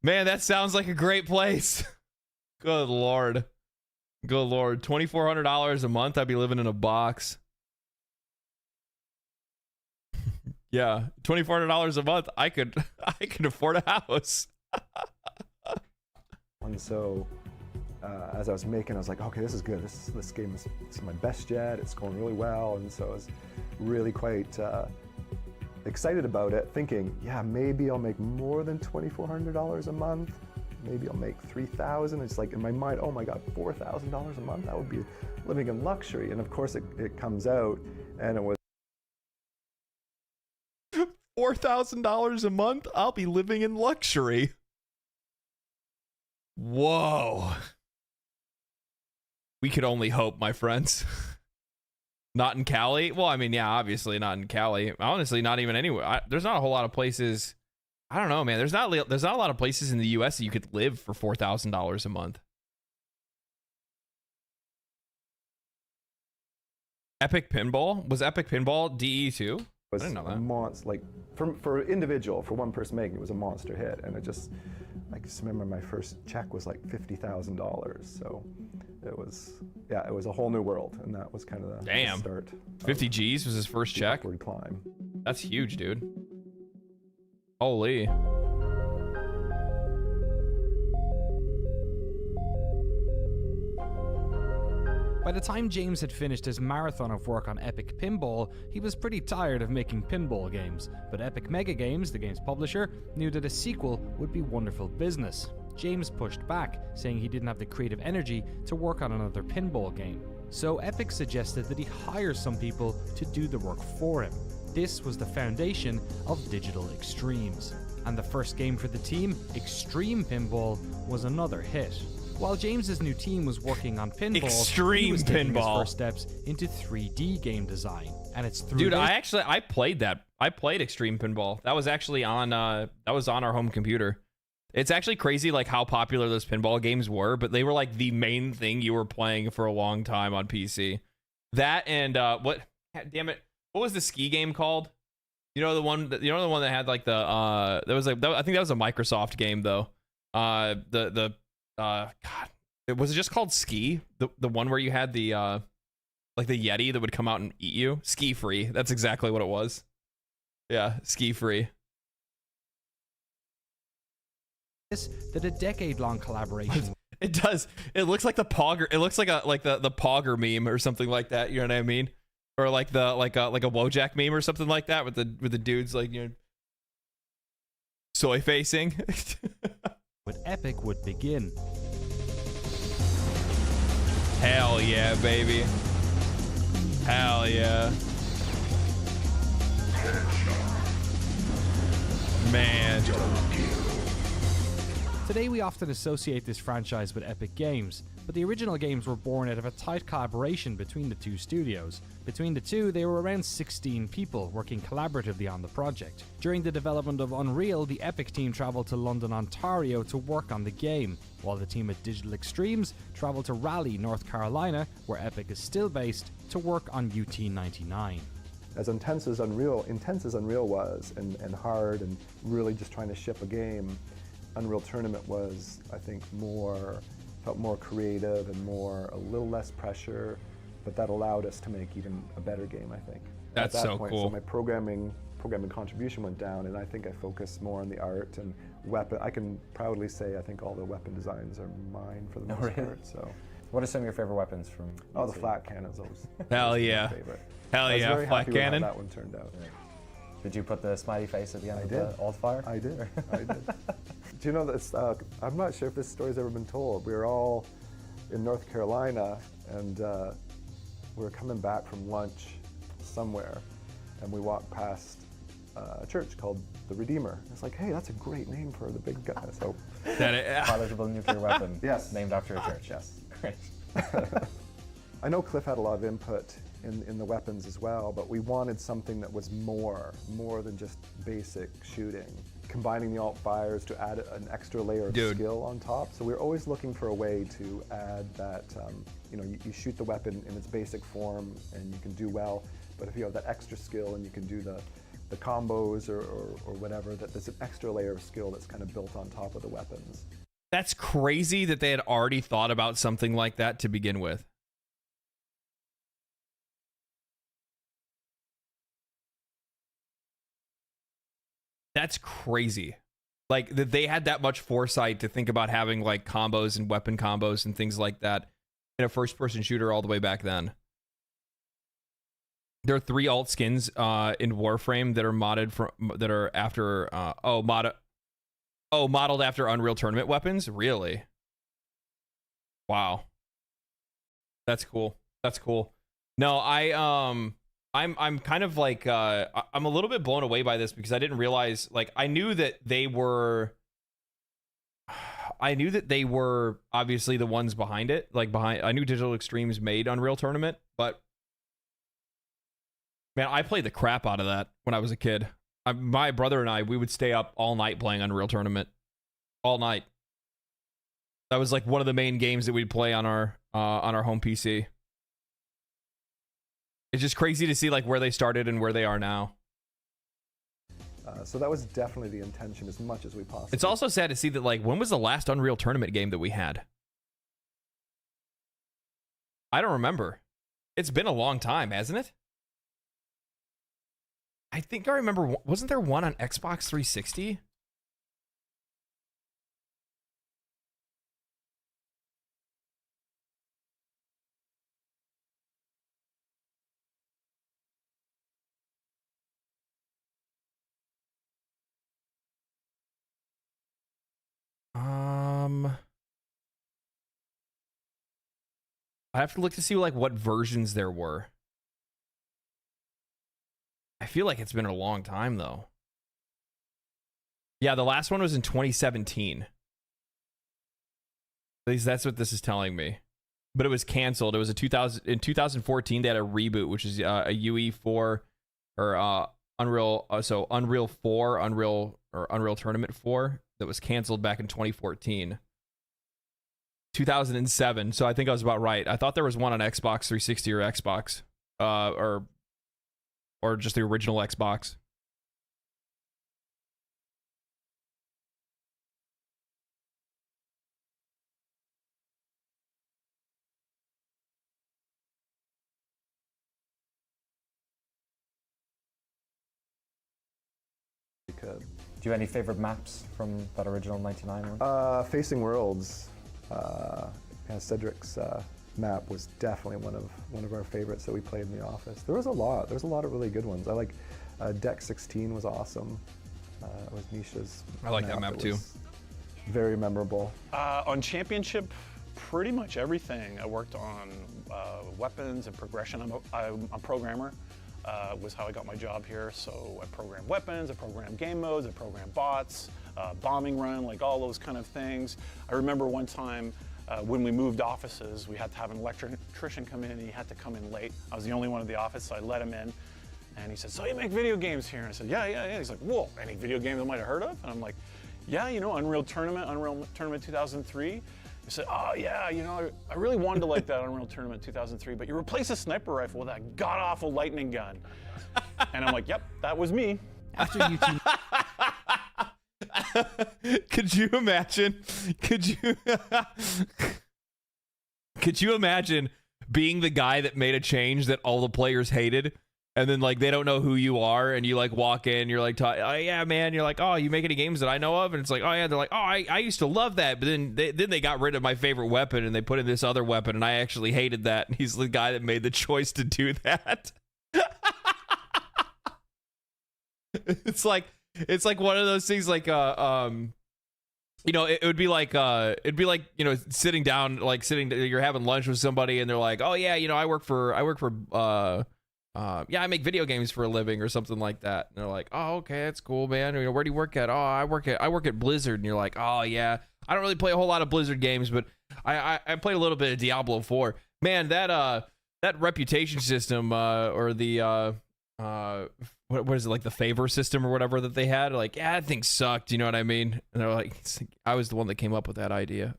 Man, that sounds like a great place. Good lord. Good lord. $2,400 a month, I'd be living in a box. Yeah, $2,400 a month, I could afford a house. And so as I was making, I was like, okay, this is good. This game is my best yet. It's going really well. And so I was really quite excited about it, thinking, yeah, maybe I'll make more than $2,400 a month. Maybe I'll make $3,000. It's like in my mind, oh my God, $4,000 a month? That would be living in luxury. And of course it comes out and it was $4,000 a month? I'll be living in luxury. Whoa. We could only hope, my friends. Not in Cali? Well, I mean, yeah, obviously not in Cali. Honestly, not even anywhere. There's not a whole lot of places. I don't know, man. There's not a lot of places in the US that you could live for $4,000 a month. Epic Pinball? Was Epic Pinball DE too? was I didn't know a that. monster. Like for individual, for one person making it was a monster hit, and I just remember my first check was like $50,000. So it was it was a whole new world, and that was kind of the Damn. start. 50 G's was his first The check. upward climb. That's huge, dude. Holy. By the time James had finished his marathon of work on Epic Pinball, he was pretty tired of making pinball games. But Epic Mega Games, the game's publisher, knew that a sequel would be wonderful business. James pushed back, saying he didn't have the creative energy to work on another pinball game. So Epic suggested that he hire some people to do the work for him. This was the foundation of Digital Extremes. And the first game for the team, Extreme Pinball, was another hit. While James's new team was working on pinball, he Extreme was taking his Pinball. first steps into 3D game design. And it's through Dude, this I played that. I played Extreme Pinball. That was actually on our home computer. It's actually crazy like how popular those pinball games were, but they were like the main thing you were playing for a long time on PC. That and what damn it, what was the ski game called? The one that had like the there was like I think that was a Microsoft game though. God, was it just called Ski? The one where you had the like the Yeti that would come out and eat you? Ski Free. That's exactly what it was. Yeah, Ski Free. that a decade-long collaboration It does. It looks like the Pogger. It looks like the Pogger meme or something like that. You know what I mean? Or like a Wojak meme or something like that with the dudes like soy facing. with Epic would begin. Hell yeah, baby. Hell yeah. Man. Today we often associate this franchise with Epic Games, but the original games were born out of a tight collaboration between the two studios. Between the two, they were around 16 people working collaboratively on the project. During the development of Unreal, the Epic team travelled to London, Ontario to work on the game, while the team at Digital Extremes travelled to Raleigh, North Carolina, where Epic is still based, to work on UT99. As intense as Unreal was, and hard, and really just trying to ship a game, Unreal Tournament was, I think, felt more creative and a little less pressure, but that allowed us to make even a better game, I think. That's At that so point, cool. So my programming contribution went down, and I think I focused more on the art and weapon. I can proudly say I think all the weapon designs are mine for the most really? part. So. What are some of your favorite weapons from? Oh, the flat cannons. Those. Hell those are yeah. my favorite. Hell I was yeah, very flat happy with how cannon. that one turned out. Did you put the smiley face at the end I of did. the alt fire? I did. I did. Do you know that? I'm not sure if this story's ever been told. We were all in North Carolina, and we were coming back from lunch somewhere, and we walked past a church called the Redeemer. It's like, hey, that's a great name for the big guy. So, Palatable nuclear weapon. Yes. Named after a church. yes. Great. I know Cliff had a lot of input in the weapons as well, but we wanted something that was more than just basic shooting. Combining the alt fires to add an extra layer of skill on top. So we're always looking for a way to add that, you shoot the weapon in its basic form and you can do well, but if you have that extra skill and you can do the combos or whatever, that there's an extra layer of skill that's kind of built on top of the weapons. That's crazy that they had already thought about something like that to begin with. That's crazy. Like that they had that much foresight to think about having like combos and weapon combos and things like that in a first-person shooter all the way back then. There are 3 alt skins in Warframe that are modeled after Unreal Tournament weapons. Really? Wow. That's cool. That's cool. No, I'm kind of like I'm a little bit blown away by this because I didn't realize, like, I knew that they were obviously the ones behind it, I knew Digital Extremes made Unreal Tournament, but man, I played the crap out of that when I was a kid. My brother and I, we would stay up all night playing Unreal Tournament, all night. That was like one of the main games that we'd play on our home PC. It's just crazy to see like where they started and where they are now. So that was definitely the intention, as much as we possibly. It's also sad to see that, like, when was the last Unreal Tournament game that we had? I don't remember. It's been a long time, hasn't it? I think I remember. Wasn't there one on Xbox 360? I have to look to see like what versions there were. I feel like it's been a long time though. Yeah, the last one was in 2017. At least that's what this is telling me. But it was canceled. It was in 2014 they had a reboot, which is a UE4 or Unreal 4, Unreal Tournament 4 that was canceled back in 2014. 2007, so I think I was about right. I thought there was one on Xbox 360 or Xbox, or just the original Xbox. We could. Do you have any favorite maps from that original 99 one? Facing Worlds. Cedric's map was definitely one of our favorites that we played in the office. There was a lot of really good ones. I like Deck 16 was awesome. It was Nisha's. I like that map too. Very memorable. On Championship, pretty much everything. I worked on weapons and progression. I'm a programmer. Was how I got my job here. So I programmed weapons, I programmed game modes, I programmed bots, bombing run, like all those kind of things. I remember one time when we moved offices, we had to have an electrician come in, and he had to come in late. I was the only one in the office, so I let him in. And he said, "So you make video games here?" And I said, yeah. He's like, "Whoa, any video games I might have heard of?" And I'm like, "Yeah, you know, Unreal Tournament 2003. He said, "Oh yeah, you know, I really wanted to like that Unreal Tournament 2003, but you replaced a sniper rifle with that god-awful lightning gun." And I'm like, "Yep, that was me." After you two Could you imagine? Could you imagine being the guy that made a change that all the players hated? And then, like, they don't know who you are, and you, like, walk in, you're like, "Oh, yeah, man." You're like, "Oh, you make any games that I know of?" And it's like, "Oh, yeah." They're like, "Oh, I used to love that." But then they got rid of my favorite weapon, and they put in this other weapon, and I actually hated that. And he's the guy that made the choice to do that. It's like one of those things, like, you know, it would be like, you know, sitting down, you're having lunch with somebody, and they're like, "Oh, yeah, you know, I work for, yeah, I make video games for a living," or something like that. And they're like, "Oh, okay, that's cool, man. You know, where do you work at?" "Oh, I work at Blizzard." And you're like, "Oh, yeah, I don't really play a whole lot of Blizzard games, but I played a little bit of Diablo 4. Man, that reputation system, or the what is it, like the favor system or whatever that they had? Like, yeah, that thing sucked. You know what I mean?" And they're like, "I was the one that came up with that idea."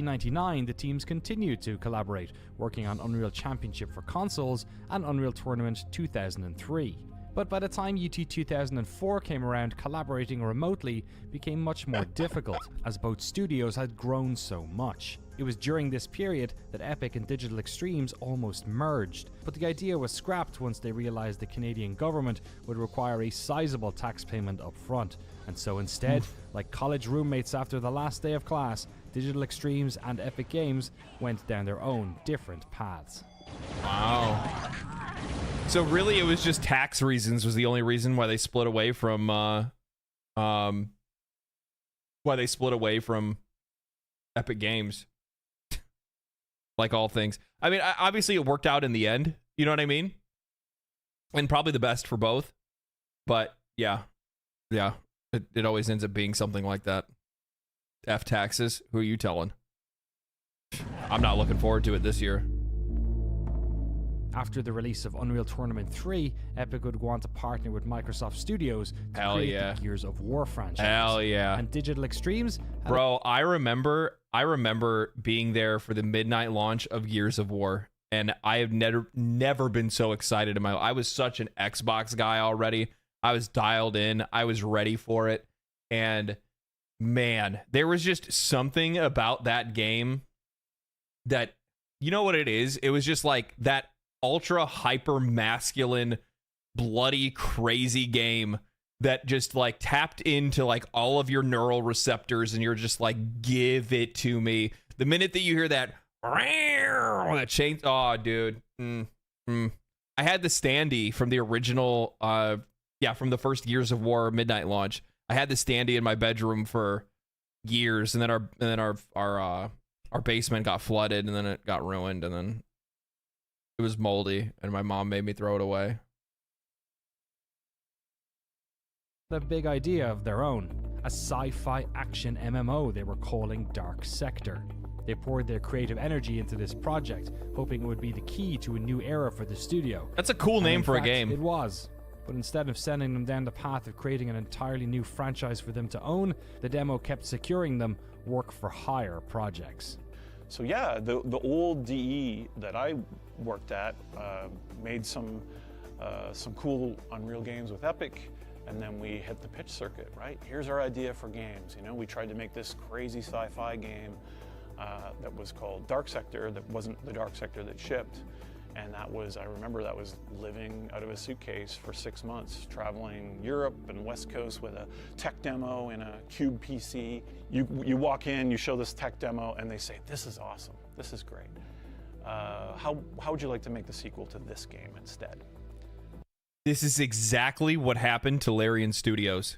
1999, the teams continued to collaborate, working on Unreal Championship for consoles and Unreal Tournament 2003. But by the time UT 2004 came around, collaborating remotely became much more difficult, as both studios had grown so much. It was during this period that Epic and Digital Extremes almost merged, but the idea was scrapped once they realized the Canadian government would require a sizable tax payment up front. And so instead, like college roommates after the last day of class, Digital Extremes and Epic Games went down their own different paths. Wow. So really, it was just tax reasons was the only reason why they split away from Epic Games. Like all things. I mean, obviously it worked out in the end. You know what I mean? And probably the best for both. But yeah, it always ends up being something like that. F taxes. Who are you telling? I'm not looking forward to it this year. After the release of Unreal Tournament 3, Epic would go on to partner with Microsoft Studios to create the Gears of War franchise. Hell yeah. And Digital Extremes... Bro, I remember being there for the midnight launch of Gears of War. and I have never been so excited in my life. I was such an Xbox guy already. I was dialed in. I was ready for it. And man, there was just something about that game that, you know what it is? It was just like that ultra hyper masculine, bloody, crazy game that just like tapped into like all of your neural receptors, and you're just like, give it to me. The minute that you hear that chain, oh dude. I had the standee from the original from the first Gears of War Midnight launch. I had the standee in my bedroom for years, and then our basement got flooded, and then it got ruined, and then it was moldy, and my mom made me throw it away. A big idea of their own, a sci-fi action MMO they were calling Dark Sector. They poured their creative energy into this project, hoping it would be the key to a new era for the studio. That's a cool name for a fact, game. It was. But instead of sending them down the path of creating an entirely new franchise for them to own, the demo kept securing them work-for-hire projects. So yeah, the old DE that I worked at made some cool Unreal games with Epic, and then we hit the pitch circuit, right? Here's our idea for games. You know, we tried to make this crazy sci-fi game that was called Dark Sector, that wasn't the Dark Sector that shipped. And that was, I remember that was living out of a suitcase for 6 months, traveling Europe and West Coast with a tech demo and a cube PC. You walk in, you show this tech demo, and they say, this is awesome, this is great. How would you like to make the sequel to this game instead? This is exactly what happened to Larian Studios.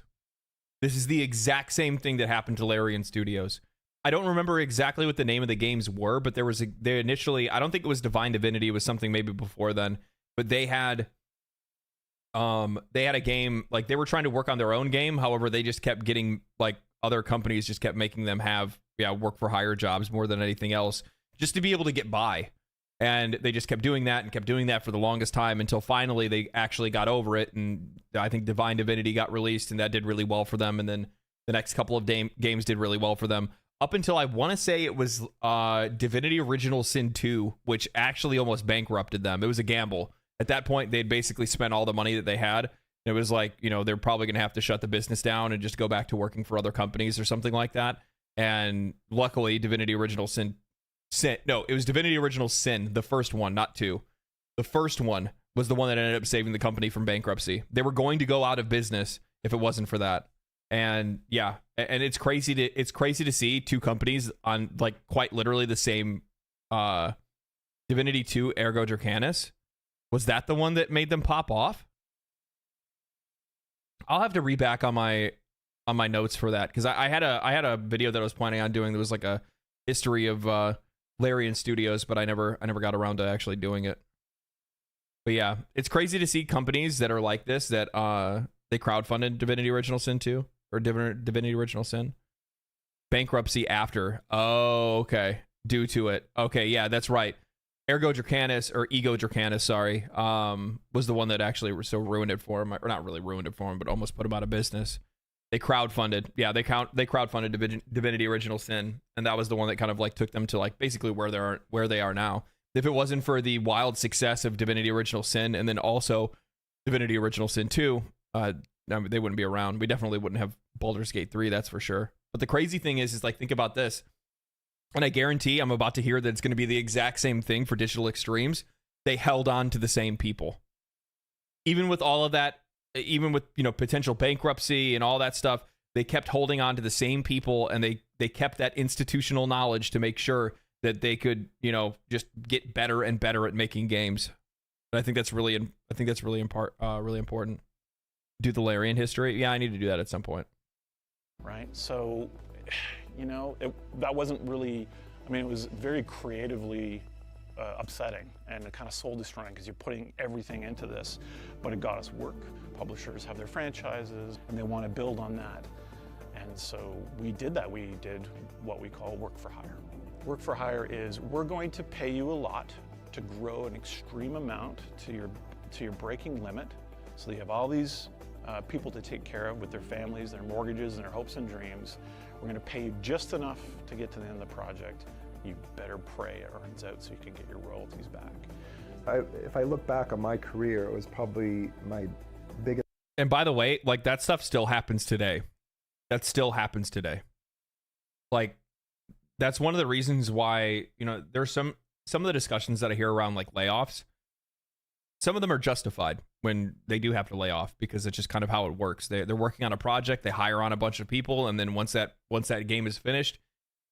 This is the exact same thing that happened to Larian Studios. I don't remember exactly what the name of the games were, but they initially, I don't think it was Divine Divinity, it was something maybe before then, but they had a game, like they were trying to work on their own game. However, they just kept getting, like, other companies just kept making them have work for hire jobs more than anything else, just to be able to get by. And they just kept doing that and kept doing that for the longest time, until finally they actually got over it. And I think Divine Divinity got released, and that did really well for them. And then the next couple of games did really well for them, up until I want to say it was Divinity Original Sin 2, which actually almost bankrupted them. It was a gamble. At that point, they'd basically spent all the money that they had. It was like, you know, they're probably going to have to shut the business down and just go back to working for other companies or something like that. And luckily, Divinity Original Sin, no, it was Divinity Original Sin, the first one, not 2. The first one was the one that ended up saving the company from bankruptcy. They were going to go out of business if it wasn't for that. And yeah, and it's crazy to see two companies on, like, quite literally the same Divinity 2 Ergo Dracanis. Was that the one that made them pop off? I'll have to read back on my notes for that, because I had a video that I was planning on doing that was like a history of Larian Studios, but I never got around to actually doing it. But yeah, it's crazy to see companies that are like this, that they crowdfunded Divinity Original Sin 2 or Divinity Original Sin. Bankruptcy after. Oh, okay. Due to it. Okay, yeah, that's right. Ergo Dracanis, or Ego Dracanis, sorry, was the one that actually ruined it for him, or not really ruined it for him, but almost put him out of business. They crowdfunded. Yeah, they crowdfunded Divinity Original Sin, and that was the one that kind of like took them to like basically where they are now. If it wasn't for the wild success of Divinity Original Sin and then also Divinity Original Sin 2, they wouldn't be around. We definitely wouldn't have Baldur's Gate 3, that's for sure. But the crazy thing is like, think about this. And I guarantee I'm about to hear that it's going to be the exact same thing for Digital Extremes. They held on to the same people. Even with all of that, even with, you know, potential bankruptcy and all that stuff, they kept holding on to the same people, and they kept that institutional knowledge to make sure that they could, you know, just get better and better at making games. And I think that's really important. Do the Larian history? Yeah, I need to do that at some point. Right. So, you know, that wasn't really, I mean, it was very creatively upsetting and kind of soul destroying, because you're putting everything into this, but it got us work. Publishers have their franchises and they want to build on that. And so we did that. We did what we call work for hire. Work for hire is, we're going to pay you a lot to grow an extreme amount to your breaking limit, so that you have all these people to take care of with their families, their mortgages, and their hopes and dreams. We're going to pay you just enough to get to the end of the project, you better pray it earns out so you can get your royalties back. If I look back on my career, it was probably my biggest. And by the way, like, that stuff still happens today. That still happens today. Like, that's one of the reasons why, you know, there's some of the discussions that I hear around like layoffs. Some of them are justified when they do have to lay off, because it's just kind of how it works. They're working on a project, they hire on a bunch of people, and then once that game is finished,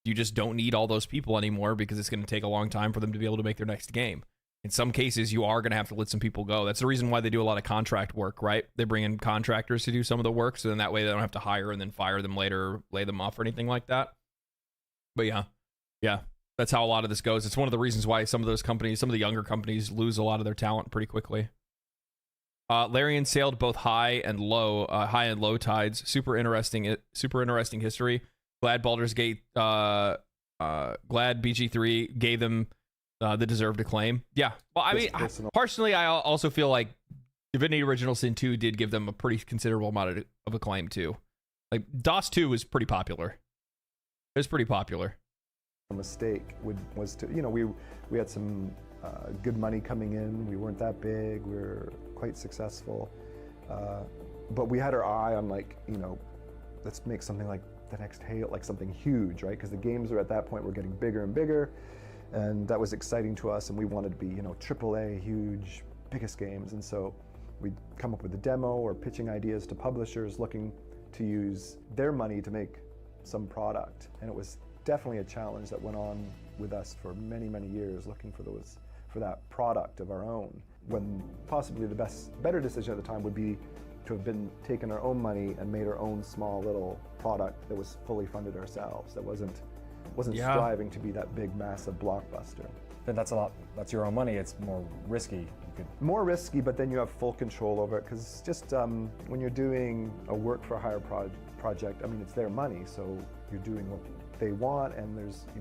you just don't need all those people anymore, because it's going to take a long time for them to be able to make their next game. In some cases, you are going to have to let some people go. That's the reason why they do a lot of contract work, right? They bring in contractors to do some of the work, so then that way they don't have to hire and then fire them later, lay them off or anything like that. But yeah, that's how a lot of this goes. It's one of the reasons why some of those companies, some of the younger companies, lose a lot of their talent pretty quickly. Larian sailed both high and low tides. Super interesting history. Glad Baldur's Gate, glad BG3 gave them the deserved acclaim. Yeah. Well, I mean, personally, I also feel like Divinity Original Sin 2 did give them a pretty considerable amount of acclaim too. Like, DOS 2 was pretty popular. It was pretty popular. A mistake was to, you know, we had some good money coming in. We weren't that big. We were quite successful, but we had our eye on, like, you know, let's make something like the next Halo, like something huge, right? Because the games were at that point were getting bigger and bigger, and that was exciting to us. And we wanted to be, you know, AAA, huge, biggest games. And so we'd come up with a demo or pitching ideas to publishers looking to use their money to make some product. And it was definitely a challenge that went on with us for many, many years, looking for that product of our own, when possibly the better decision at the time would be to have been taken our own money and made our own small little product that was fully funded ourselves, that wasn't striving to be that big, massive blockbuster. Then that's your own money. It's more risky. More risky, but then you have full control over it, because just when you're doing a work for hire project, I mean, it's their money, so you're doing what they want, and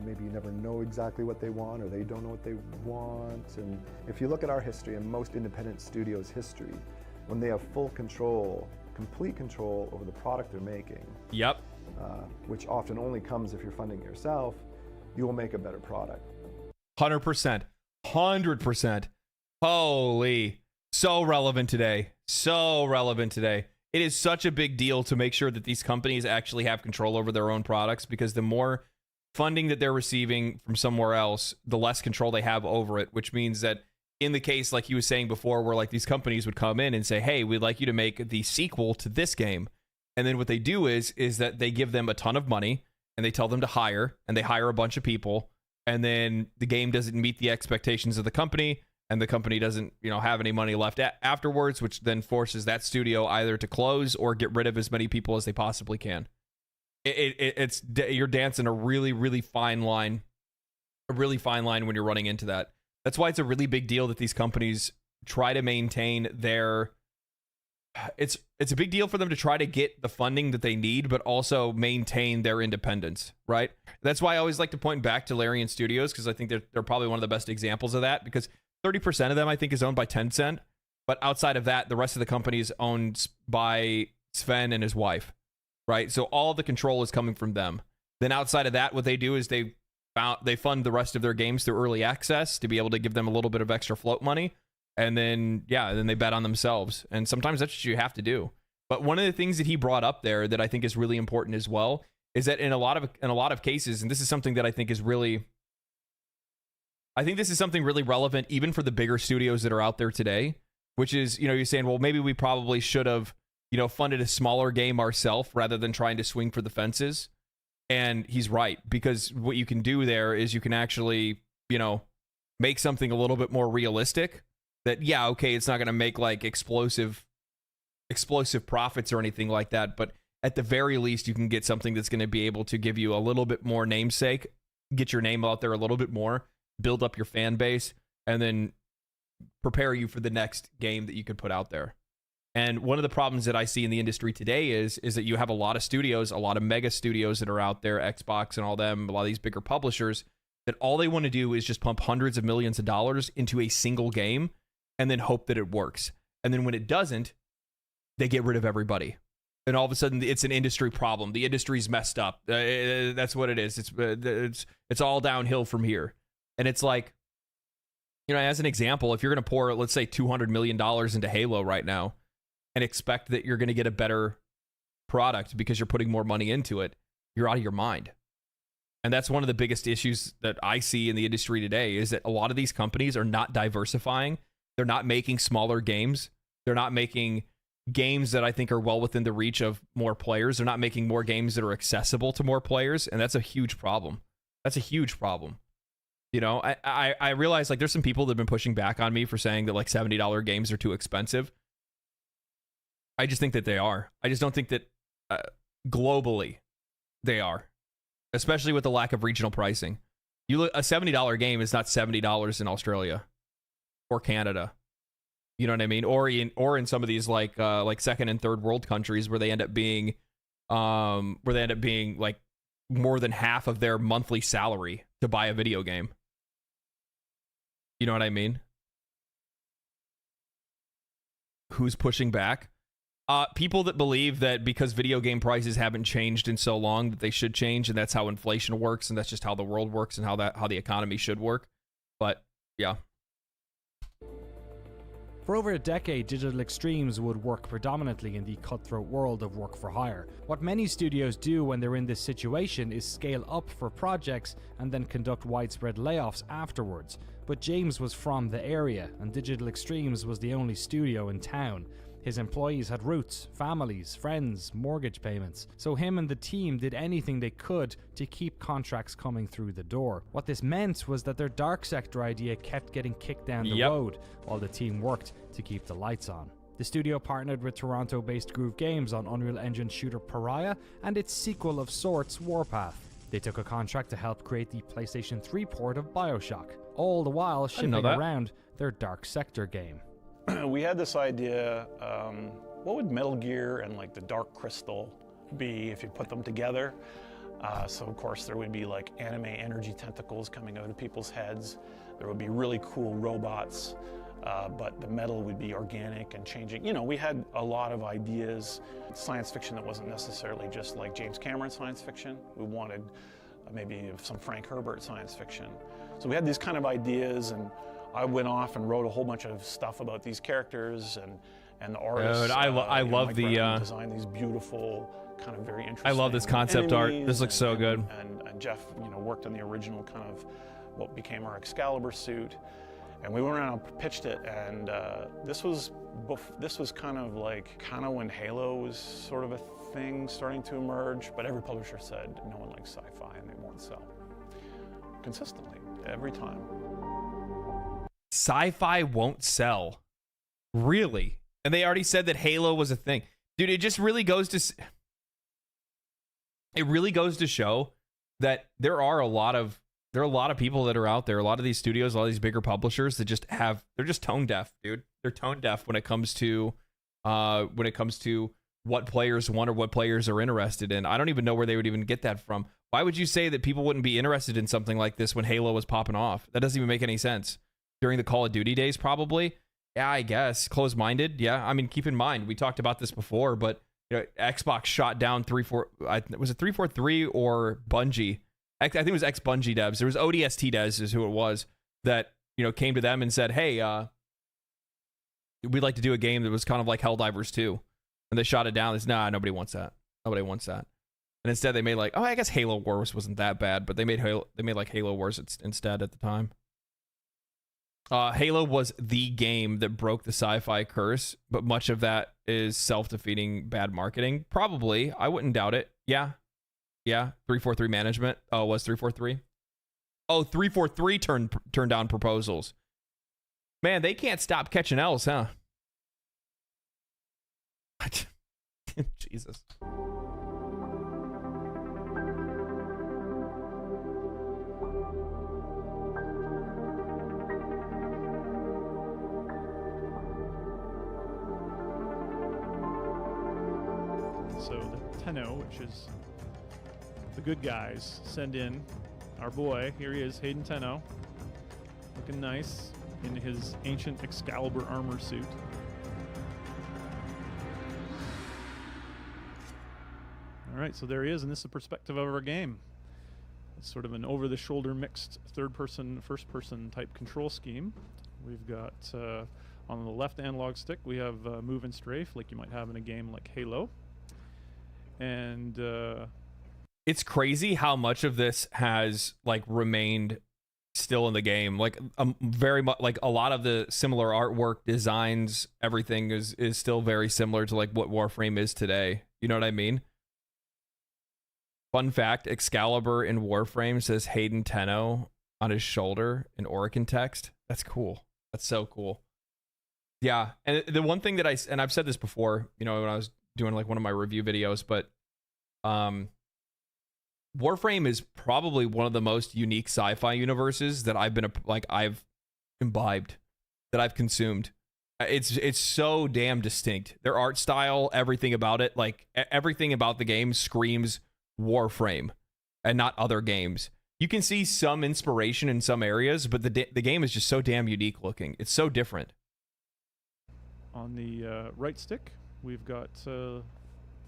maybe you never know exactly what they want, or they don't know what they want. And if you look at our history and most independent studios' history, when they have full control, complete control over the product they're making, yep, which often only comes if you're funding it yourself, you will make a better product. 100%. Holy, so relevant today. It is such a big deal to make sure that these companies actually have control over their own products, because the more funding that they're receiving from somewhere else, the less control they have over it, which means that in the case, like he was saying before, where like these companies would come in and say, hey, we'd like you to make the sequel to this game. And then what they do is that they give them a ton of money and they tell them to hire, and they hire a bunch of people. And then the game doesn't meet the expectations of the company, and the company doesn't, you know, have any money left afterwards, which then forces that studio either to close or get rid of as many people as they possibly can. You're dancing a really, really fine line, when you're running into that. That's why it's a really big deal that these companies try to maintain their. It's a big deal for them to try to get the funding that they need, but also maintain their independence, right? That's why I always like to point back to Larian Studios, because I think they're probably one of the best examples of that, because 30% of them, I think, is owned by Tencent. But outside of that, the rest of the company is owned by Sven and his wife, right? So all the control is coming from them. Then outside of that, what they do is they fund the rest of their games through early access to be able to give them a little bit of extra float money. And then, then they bet on themselves. And sometimes that's what you have to do. But one of the things that he brought up there that I think is really important as well is that in a lot of cases, and this is something that I think this is something really relevant even for the bigger studios that are out there today, which is, you know, you're saying, well, maybe we probably should have, you know, funded a smaller game ourselves rather than trying to swing for the fences. And he's right, because what you can do there is you can actually, you know, make something a little bit more realistic that, yeah, okay, it's not going to make like explosive profits or anything like that, but at the very least, you can get something that's going to be able to give you a little bit more namesake, get your name out there a little bit more, build up your fan base, and then prepare you for the next game that you could put out there. And one of the problems that I see in the industry today is that you have a lot of studios, a lot of mega studios that are out there, Xbox and all them, a lot of these bigger publishers, that all they want to do is just pump hundreds of millions of dollars into a single game and then hope that it works. And then when it doesn't, they get rid of everybody. and all of a sudden it's an industry problem. The industry's messed up. That's what it is. It's all downhill from here. And it's like, you know, as an example, if you're going to pour, let's say, $200 million into Halo right now and expect that you're going to get a better product because you're putting more money into it, you're out of your mind. And that's one of the biggest issues that I see in the industry today, is that a lot of these companies are not diversifying. They're not making smaller games. They're not making games that I think are well within the reach of more players. They're not making more games that are accessible to more players. And that's a huge problem. That's a huge problem. You know, I realize, like, there's some people that have been pushing back on me for saying that, like, $70 games are too expensive. I just think that they are. I just don't think that globally they are, especially with the lack of regional pricing. You look, a $70 game is not $70 in Australia or Canada. You know what I mean? Or in some of these like second and third world countries where they end up being like more than half of their monthly salary to buy a video game. You know what I mean? Who's pushing back? People that believe that because video game prices haven't changed in so long that they should change, and that's how inflation works, and that's just how the world works, and how the economy should work. But yeah. For over a decade, Digital Extremes would work predominantly in the cutthroat world of work for hire. What many studios do when they're in this situation is scale up for projects and then conduct widespread layoffs afterwards. But James was from the area, and Digital Extremes was the only studio in town. His employees had roots, families, friends, mortgage payments, so him and the team did anything they could to keep contracts coming through the door. What this meant was that their Dark Sector idea kept getting kicked down the road, while the team worked to keep the lights on. The studio partnered with Toronto-based Groove Games on Unreal Engine shooter Pariah and its sequel of sorts, Warpath. They took a contract to help create the PlayStation 3 port of BioShock, all the while shipping around their Dark Sector game. We had this idea, what would Metal Gear and like the Dark Crystal be if you put them together? So of course there would be like anime energy tentacles coming out of people's heads. There would be really cool robots, but the metal would be organic and changing. You know, we had a lot of ideas, science fiction that wasn't necessarily just like James Cameron science fiction. We wanted maybe some Frank Herbert science fiction. So we had these kind of ideas, and I went off and wrote a whole bunch of stuff about these characters and the artists. Dude, I love the design these beautiful, kind of very interesting. I love this concept art. This looks so good. And Jeff, you know, worked on the original kind of what became our Excalibur suit, and we went around and pitched it. And this was kind of when Halo was sort of a thing starting to emerge. But every publisher said no one likes sci-fi and they won't sell consistently every time. Sci-fi won't sell. Really? And they already said that Halo was a thing. Dude, it just really goes to show that there are a lot of people that are out there, a lot of these studios, a lot of these bigger publishers that they're just tone deaf, dude. They're tone deaf when it comes to what players want or what players are interested in. I don't even know where they would even get that from. Why would you say that people wouldn't be interested in something like this when Halo was popping off? That doesn't even make any sense. During the Call of Duty days, probably. Yeah, I guess. Closed-minded. Yeah, I mean, keep in mind, we talked about this before, but you know, Xbox shot down was it 343 or Bungie? I think it was ex-Bungie devs. There was ODST devs is who it was that, you know, came to them and said, hey, we'd like to do a game that was kind of like Helldivers 2. And they shot it down. They said, nah, nobody wants that. Nobody wants that. And instead they made like, I guess Halo Wars wasn't that bad, but they made like Halo Wars instead at the time. Halo was the game that broke the sci-fi curse, but much of that is self-defeating bad marketing. Probably. I wouldn't doubt it. Yeah. 343 management. Oh, it was 343? Oh, 343 turned down proposals. Man, they can't stop catching L's, huh? Jesus. So the Tenno, which is the good guys, send in our boy. Here he is, Hayden Tenno, looking nice in his ancient Excalibur armor suit. All right, so there he is, and this is the perspective of our game. It's sort of an over-the-shoulder mixed third-person, first-person type control scheme. We've got on the left analog stick, we have move and strafe, like you might have in a game like Halo. And it's crazy how much of this has like remained still in the game. Like very much, like a lot of the similar artwork, designs, everything is still very similar to like what Warframe is today. You know what I mean? Fun fact, Excalibur in Warframe says Hayden Tenno on his shoulder in Oricon text. That's cool. That's so cool. Yeah, and the one thing that I've said this before, you know, when I was doing like one of my review videos, but Warframe is probably one of the most unique sci-fi universes that I've imbibed, that I've consumed. It's so damn distinct. Their art style, everything about it, like everything about the game screams Warframe and not other games. You can see some inspiration in some areas, but the game is just so damn unique looking. It's so different. on the right stick, we've got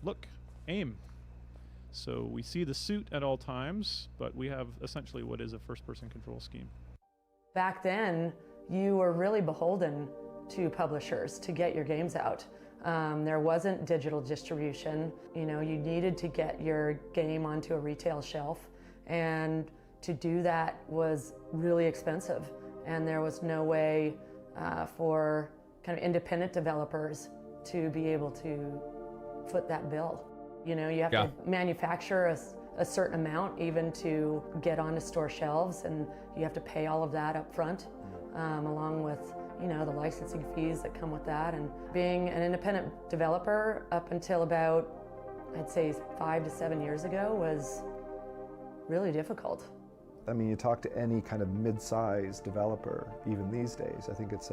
look, aim. So we see the suit at all times, but we have essentially what is a first-person control scheme. Back then, you were really beholden to publishers to get your games out. There wasn't digital distribution. You know, you needed to get your game onto a retail shelf, and to do that was really expensive. And there was no way for kind of independent developers to be able to foot that bill. You know, you have to manufacture a certain amount even to get onto store shelves, and you have to pay all of that up front, along with, you know, the licensing fees that come with that. And being an independent developer up until about, I'd say 5 to 7 years ago, was really difficult. I mean, you talk to any kind of mid-sized developer, even these days, I think it's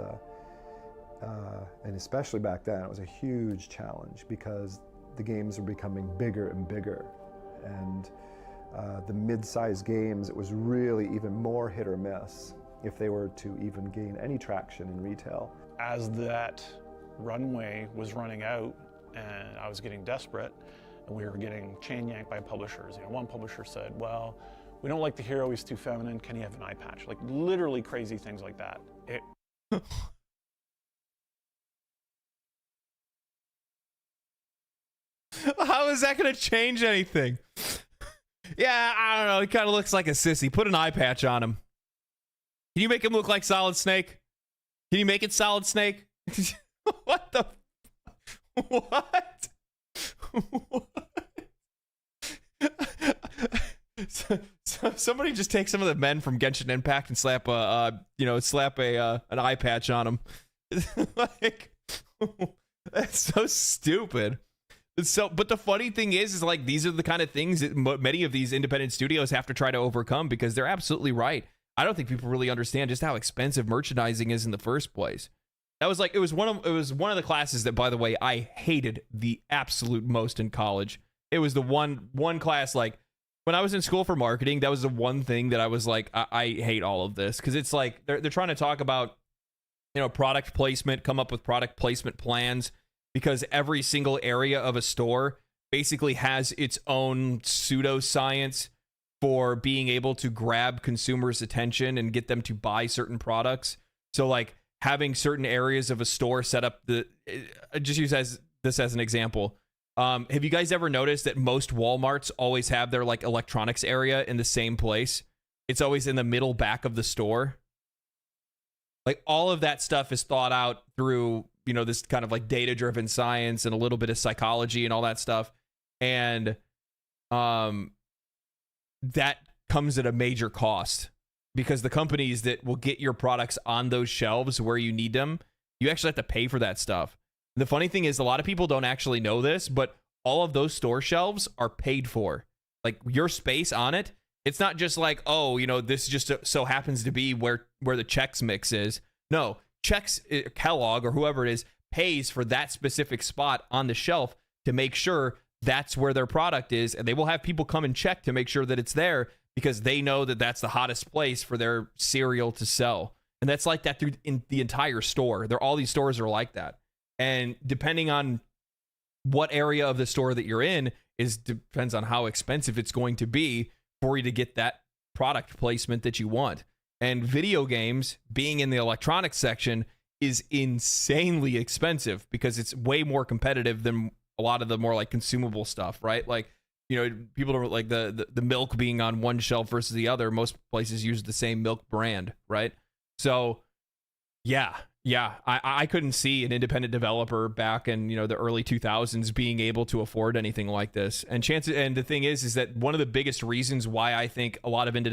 and especially back then, it was a huge challenge because the games are becoming bigger and bigger. And the mid-sized games, it was really even more hit or miss if they were to even gain any traction in retail. As that runway was running out and I was getting desperate and we were getting chain yanked by publishers, you know, one publisher said, well, we don't like the hero, he's too feminine, can he have an eye patch? Like literally crazy things like that. How is that going to change anything? Yeah, I don't know. He kind of looks like a sissy. Put an eye patch on him. Can you make him look like Solid Snake? Can you make it Solid Snake? What the? What? So somebody just take some of the men from Genshin Impact and slap an eye patch on him. Like, that's so stupid. So, but the funny thing is like these are the kind of things that many of these independent studios have to try to overcome, because they're absolutely right. I don't think people really understand just how expensive merchandising is in the first place. That was like, it was one of the classes that, by the way, I hated the absolute most in college. It was the one class, like when I was in school for marketing, that was the one thing that I was like, I hate all of this, because it's like they're trying to talk about, you know, product placement, come up with product placement plans, because every single area of a store basically has its own pseudoscience for being able to grab consumers' attention and get them to buy certain products. So like having certain areas of a store set up, just use this as an example. Have you guys ever noticed that most Walmarts always have their like electronics area in the same place? It's always in the middle back of the store. Like all of that stuff is thought out through, you know, this kind of like data-driven science and a little bit of psychology and all that stuff. And that comes at a major cost, because the companies that will get your products on those shelves where you need them, you actually have to pay for that stuff. The funny thing is, a lot of people don't actually know this, but all of those store shelves are paid for. Like your space on it, it's not just like, oh, you know, this just so happens to be where the Chex Mix is. No, Chex, Kellogg, or whoever it is, pays for that specific spot on the shelf to make sure that's where their product is, and they will have people come and check to make sure that it's there, because they know that that's the hottest place for their cereal to sell. And that's like that through in the entire store. All these stores are like that. And depending on what area of the store that you're in, depends on how expensive it's going to be for you to get that product placement that you want. And video games being in the electronics section is insanely expensive because it's way more competitive than a lot of the more like consumable stuff, right? Like, you know, people don't like the milk being on one shelf versus the other. Most places use the same milk brand, right? So yeah, I couldn't see an independent developer back in, you know, the early 2000s being able to afford anything like this. And the thing is that one of the biggest reasons why I think a lot of one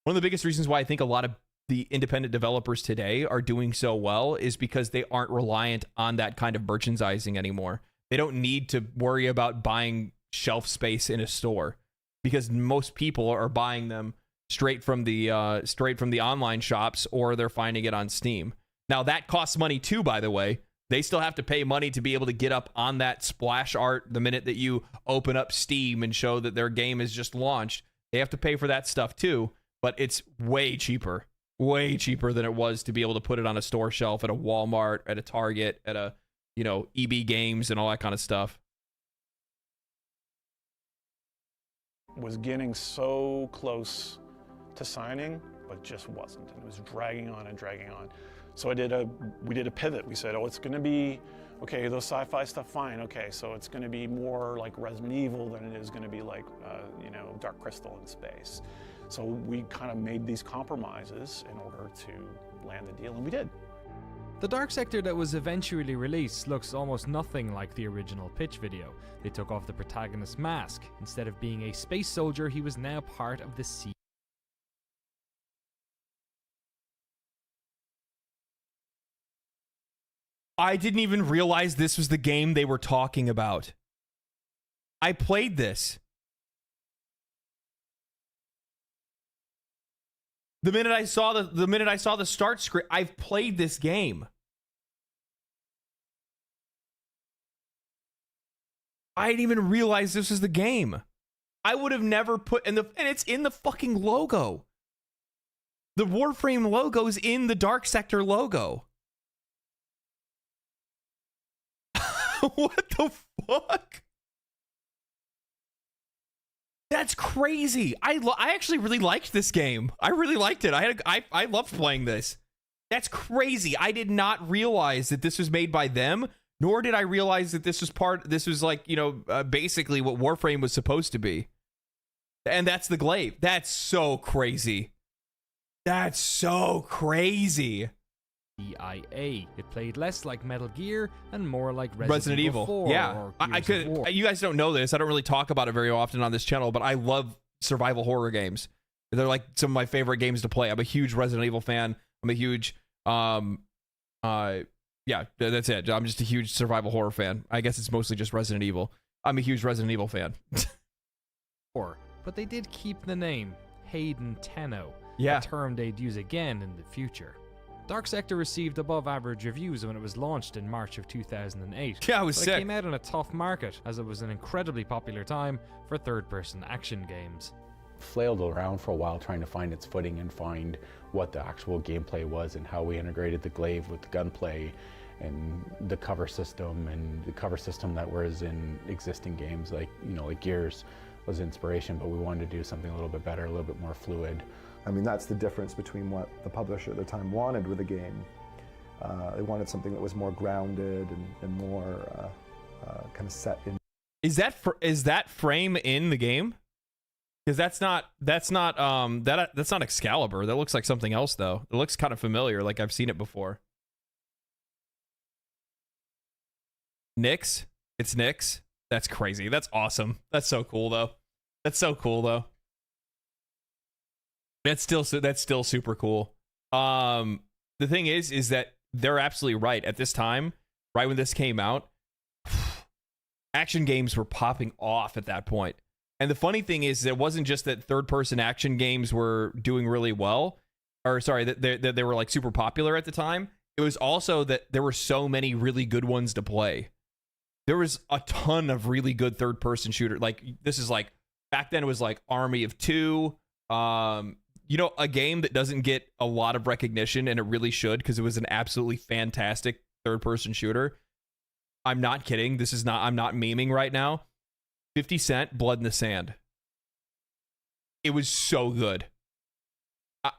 of the biggest reasons why I think a lot of the independent developers today are doing so well is because they aren't reliant on that kind of merchandising anymore. They don't need to worry about buying shelf space in a store because most people are buying them straight from the online shops, or they're finding it on Steam. Now that costs money too, by the way. They still have to pay money to be able to get up on that splash art the minute that you open up Steam and show that their game is just launched. They have to pay for that stuff too, but it's way cheaper than it was to be able to put it on a store shelf at a Walmart, at a Target, at a, you know, EB Games and all that kind of stuff. Was getting so close to signing, but just wasn't, and it was dragging on and dragging on. So we did a pivot. We said, oh, it's gonna be, okay, those sci-fi stuff, fine, okay, so it's gonna be more like Resident Evil than it is gonna be like, you know, Dark Crystal in space. So we kind of made these compromises in order to land the deal, and we did. The Dark Sector that was eventually released looks almost nothing like the original pitch video. They took off the protagonist's mask. Instead of being a space soldier, he was now part of the sea. I didn't even realize this was the game they were talking about. I played this. The minute I saw the start script, I've played this game. I didn't even realize this was the game. I would have never put and it's in the fucking logo. The Warframe logo is in the Dark Sector logo. What the fuck? That's crazy. I actually really liked this game. I really liked it. I loved playing this. That's crazy. I did not realize that this was made by them, nor did I realize that this was like, you know, basically what Warframe was supposed to be. And that's the glaive. That's so crazy. That's so crazy. EIA. It played less like Metal Gear and more like Resident Evil 4. Yeah, I could. You guys don't know this. I don't really talk about it very often on this channel, but I love survival horror games. They're like some of my favorite games to play. I'm a huge Resident Evil fan. I'm a huge, yeah, that's it. I'm just a huge survival horror fan. I guess it's mostly just Resident Evil. I'm a huge Resident Evil fan. But they did keep the name Hayden Tenno, yeah, a term they'd use again in the future. Dark Sector received above average reviews when it was launched in March of 2008. Yeah, it was sick. It came out in a tough market, as it was an incredibly popular time for third-person action games. Flailed around for a while trying to find its footing and find what the actual gameplay was and how we integrated the glaive with the gunplay and the cover system that was in existing games like, you know, like Gears was inspiration, but we wanted to do something a little bit better, a little bit more fluid. I mean, that's the difference between what the publisher at the time wanted with the game. They wanted something that was more grounded and more kind of set in. Is that frame in the game? Because that's not Excalibur. That looks like something else though. It looks kind of familiar, like I've seen it before. Nyx? It's Nyx? That's crazy. That's awesome. That's so cool though. That's so cool though. That's still super cool. The thing is that they're absolutely right. At this time, right when this came out, action games were popping off at that point. And the funny thing is, it wasn't just that third-person action games were doing really well, or sorry, that they were like super popular at the time. It was also that there were so many really good ones to play. There was a ton of really good third-person shooter. Like this is like back then it was like Army of Two. You know, a game that doesn't get a lot of recognition, and it really should, because it was an absolutely fantastic third-person shooter. I'm not kidding. I'm not memeing right now. 50 Cent, Blood in the Sand. It was so good.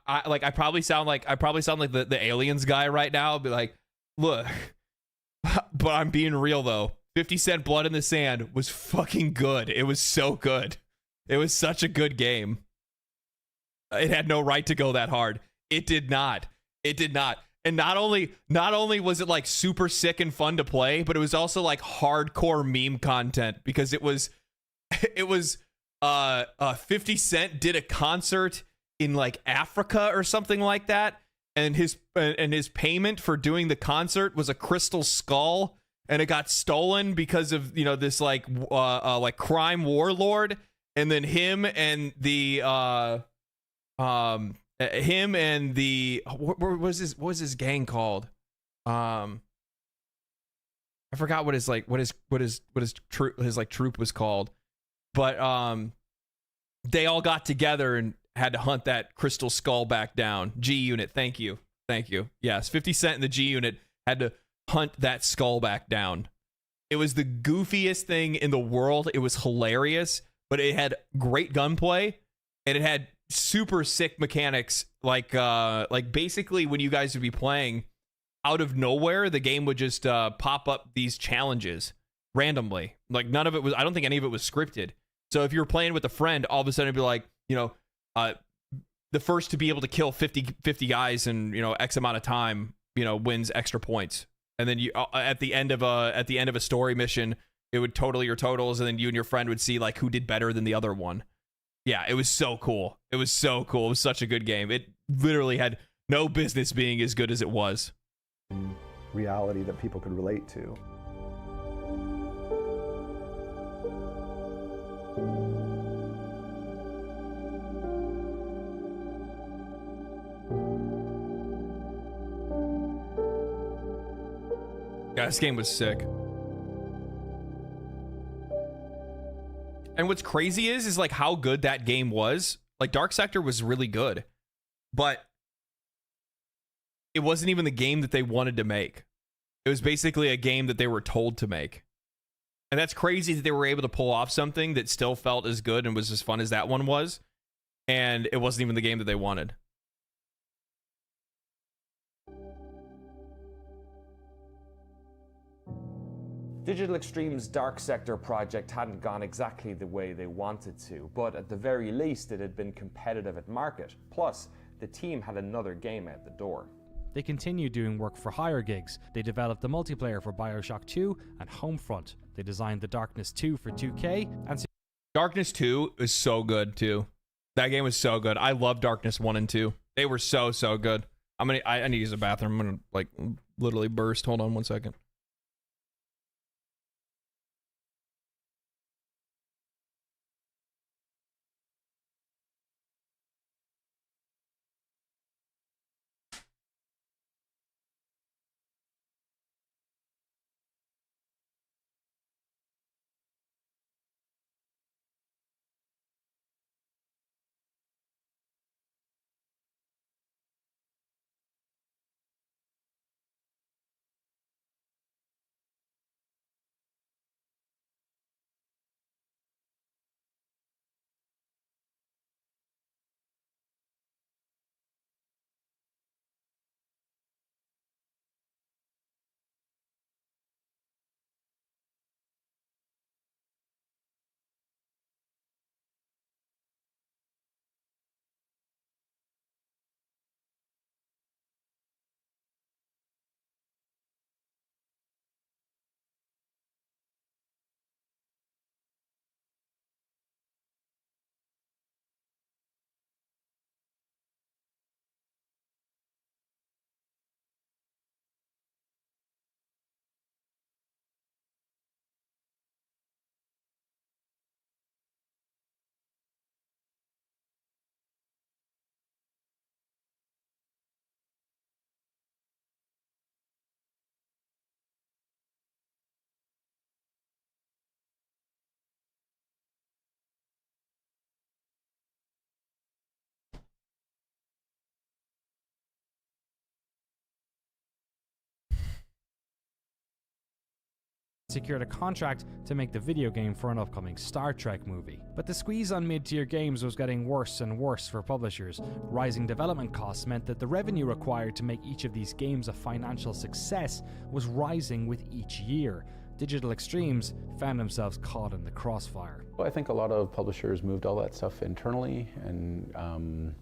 I probably sound like the aliens guy right now. I'll be like, look, but I'm being real though. 50 Cent, Blood in the Sand was fucking good. It was so good. It was such a good game. It had no right to go that hard. It did not. It did not. And not only was it like super sick and fun to play, but it was also like hardcore meme content because it was 50 Cent did a concert in like Africa or something like that, and his payment for doing the concert was a crystal skull, and it got stolen because of, you know, this like crime warlord, and then him and the what was his gang called? I forgot what his troop was called, but they all got together and had to hunt that crystal skull back down. G Unit, thank you. Yes, 50 Cent and the G Unit had to hunt that skull back down. It was the goofiest thing in the world. It was hilarious, but it had great gunplay and it had super sick mechanics. Like basically when you guys would be playing, out of nowhere, the game would just pop up these challenges randomly. Like none of it was, I don't think any of it was scripted. So if you were playing with a friend, all of a sudden it'd be like, you know, the first to be able to kill 50 guys in, you know, X amount of time, you know, wins extra points. And then you at the end of a story mission, it would total your totals, and then you and your friend would see like who did better than the other one. Yeah, it was so cool. It was so cool. It was such a good game. It literally had no business being as good as it was. Reality that people could relate to. Yeah, this game was sick. And what's crazy is like how good that game was. Like Dark Sector was really good, but it wasn't even the game that they wanted to make. It was basically a game that they were told to make. And that's crazy that they were able to pull off something that still felt as good and was as fun as that one was. And it wasn't even the game that they wanted. Digital Extreme's Dark Sector project hadn't gone exactly the way they wanted to, but at the very least it had been competitive at market. Plus, the team had another game out the door. They continued doing work for hire gigs. They developed the multiplayer for Bioshock 2 and Homefront. They designed the Darkness 2 for 2K, and Darkness 2 is so good too. That game was so good. I love Darkness 1 and 2. They were so good. I need to use the bathroom. I'm gonna like literally burst. Hold on one second. secured a contract to make the video game for an upcoming Star Trek movie. But the squeeze on mid-tier games was getting worse and worse for publishers. Rising development costs meant that the revenue required to make each of these games a financial success was rising with each year. Digital Extremes found themselves caught in the crossfire. Well, I think a lot of publishers moved all that stuff internally, and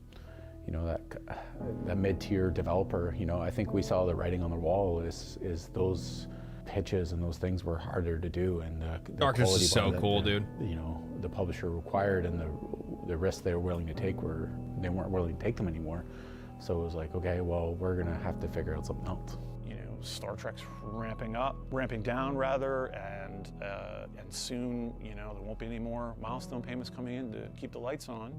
you know, that mid-tier developer, you know, I think we saw the writing on the wall is those pitches and those things were harder to do, and the Darkness quality is so bar cool, that dude. You know, the publisher required and the risks they were willing to take they weren't willing to take them anymore. So it was like, okay, well, we're gonna have to figure out something else. You know, Star Trek's ramping down rather, and soon, you know, there won't be any more milestone payments coming in to keep the lights on.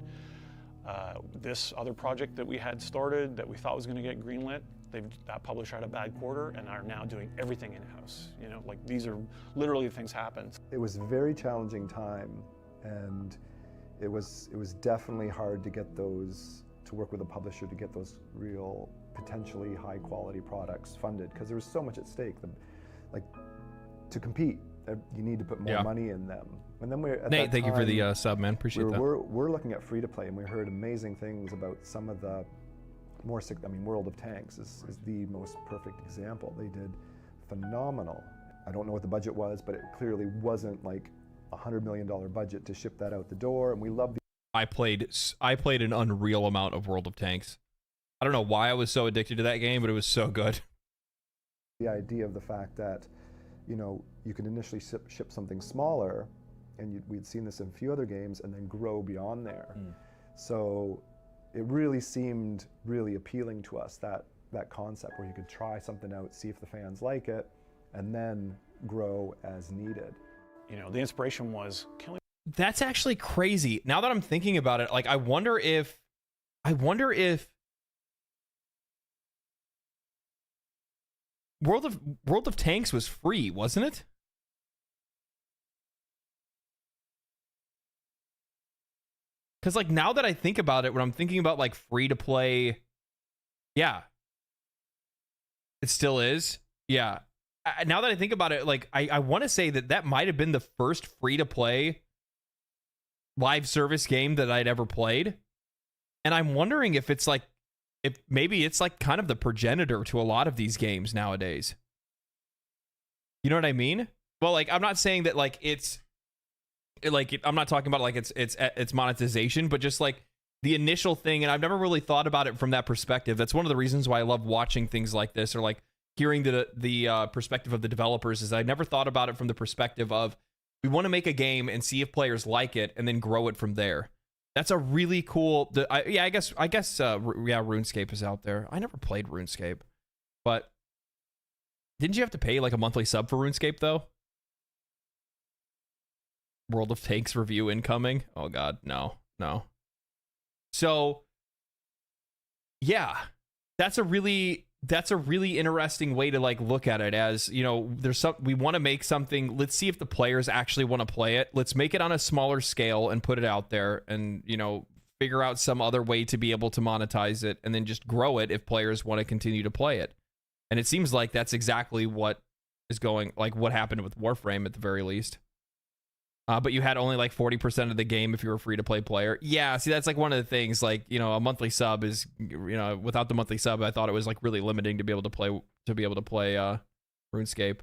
This other project that we had started that we thought was going to get greenlit, that publisher had a bad quarter and are now doing everything in-house. You know, like these are literally things happen. It was a very challenging time, and it was definitely hard to get those, to work with a publisher to get those real, potentially high quality products funded, because there was so much at stake. Like, to compete, you need to put more money in them. And then we're at Nate, that thank you for time, the sub, man. Appreciate that. We're looking at free to play, and we heard amazing things about some of the more. I mean, World of Tanks is the most perfect example. They did phenomenal. I don't know what the budget was, but it clearly wasn't like $100 million budget to ship that out the door. And we loved the. I played an unreal amount of World of Tanks. I don't know why I was so addicted to that game, but it was so good. The idea of the fact that, you know, you can initially ship something smaller, and we'd seen this in a few other games, and then grow beyond there. So it really seemed really appealing to us, that concept where you could try something out, see if the fans like it, and then grow as needed. You know, the inspiration was, That's actually crazy. Now that I'm thinking about it, like I wonder if World of Tanks was free, wasn't it? Because like now that I think about it, when I'm thinking about like free to play, yeah, it still is. Yeah. Now that I think about it, like I want to say that might have been the first free to play live service game that I'd ever played, and I'm wondering if it's like, if maybe it's like kind of the progenitor to a lot of these games nowadays. You know what I mean? Well, like I'm not saying that like I'm not talking about like it's monetization, but just like the initial thing. And I've never really thought about it from that perspective. That's one of the reasons why I love watching things like this, or like hearing the perspective of the developers. Is I never thought about it from the perspective of, we want to make a game and see if players like it and then grow it from there. That's a really cool. I guess RuneScape is out there. I never played RuneScape, but didn't you have to pay like a monthly sub for RuneScape though? World of Tanks review incoming. Oh God, no. So yeah, that's a really interesting way to like look at it, as, you know, we want to make something. Let's see if the players actually want to play it. Let's make it on a smaller scale and put it out there, and, you know, figure out some other way to be able to monetize it, and then just grow it if players want to continue to play it. And it seems like that's exactly what is going, like what happened with Warframe at the very least. But you had only like 40% of the game if you were a free-to-play player. Yeah, see, that's like one of the things. Like, you know, a monthly sub is, you know, without the monthly sub, I thought it was like really limiting to be able to play RuneScape.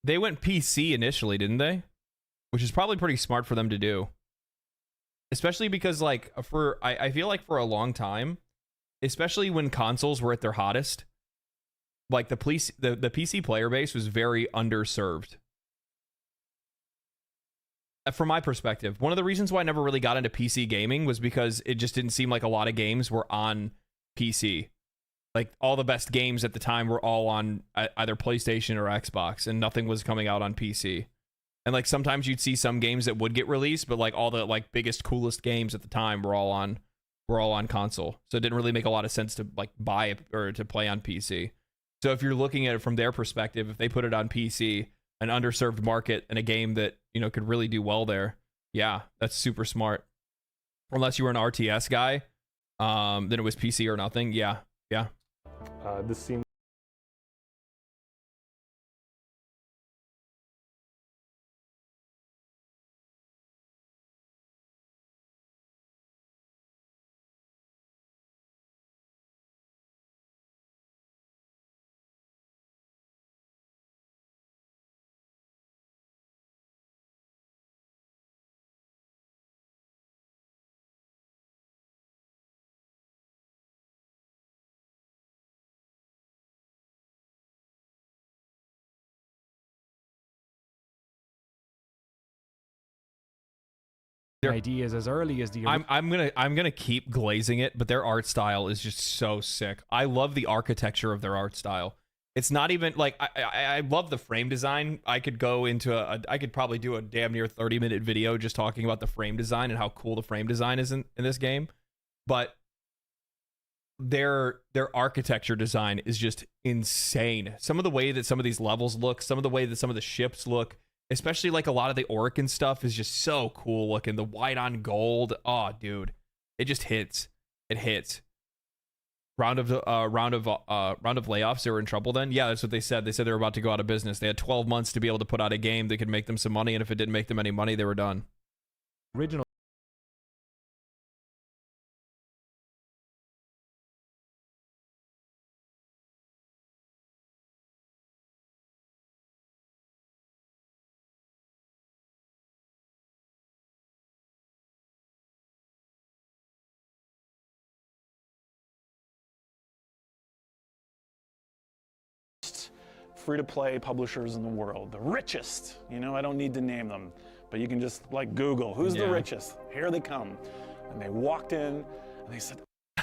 They went PC initially, didn't they? Which is probably pretty smart for them to do. Especially because, like, I feel like for a long time, especially when consoles were at their hottest, like the PC player base was very underserved. From my perspective, one of the reasons why I never really got into PC gaming was because it just didn't seem like a lot of games were on PC. Like, all the best games at the time were all on either PlayStation or Xbox, and nothing was coming out on PC. And, like, sometimes you'd see some games that would get released, but, like, all the, like, biggest, coolest games at the time were all on console. So it didn't really make a lot of sense to, like, buy it or to play on PC. So if you're looking at it from their perspective, if they put it on PC, an underserved market, and a game that, you know, could really do well there, yeah, that's super smart. Unless you were an RTS guy, then it was PC or nothing. Yeah. This seems ideas as early as the I'm gonna keep glazing it, but their art style is just so sick. I love the architecture of their art style. It's not even like I love the frame design. I could go into I could probably do a damn near 30-minute video just talking about the frame design and how cool the frame design is in this game. But their architecture design is just insane. Some of the way that some of these levels look, some of the way that some of the ships look, especially like a lot of the Orkin stuff is just so cool looking. The white on gold. Oh, dude. It just hits. It hits. Round of layoffs, they were in trouble then? Yeah, that's what they said. They said they were about to go out of business. They had 12 months to be able to put out a game that could make them some money, and if it didn't make them any money, they were done. original free-to-play publishers in the world, the richest. You know, I don't need to name them, but you can just like Google, who's the richest? Here they come. And they walked in and they said,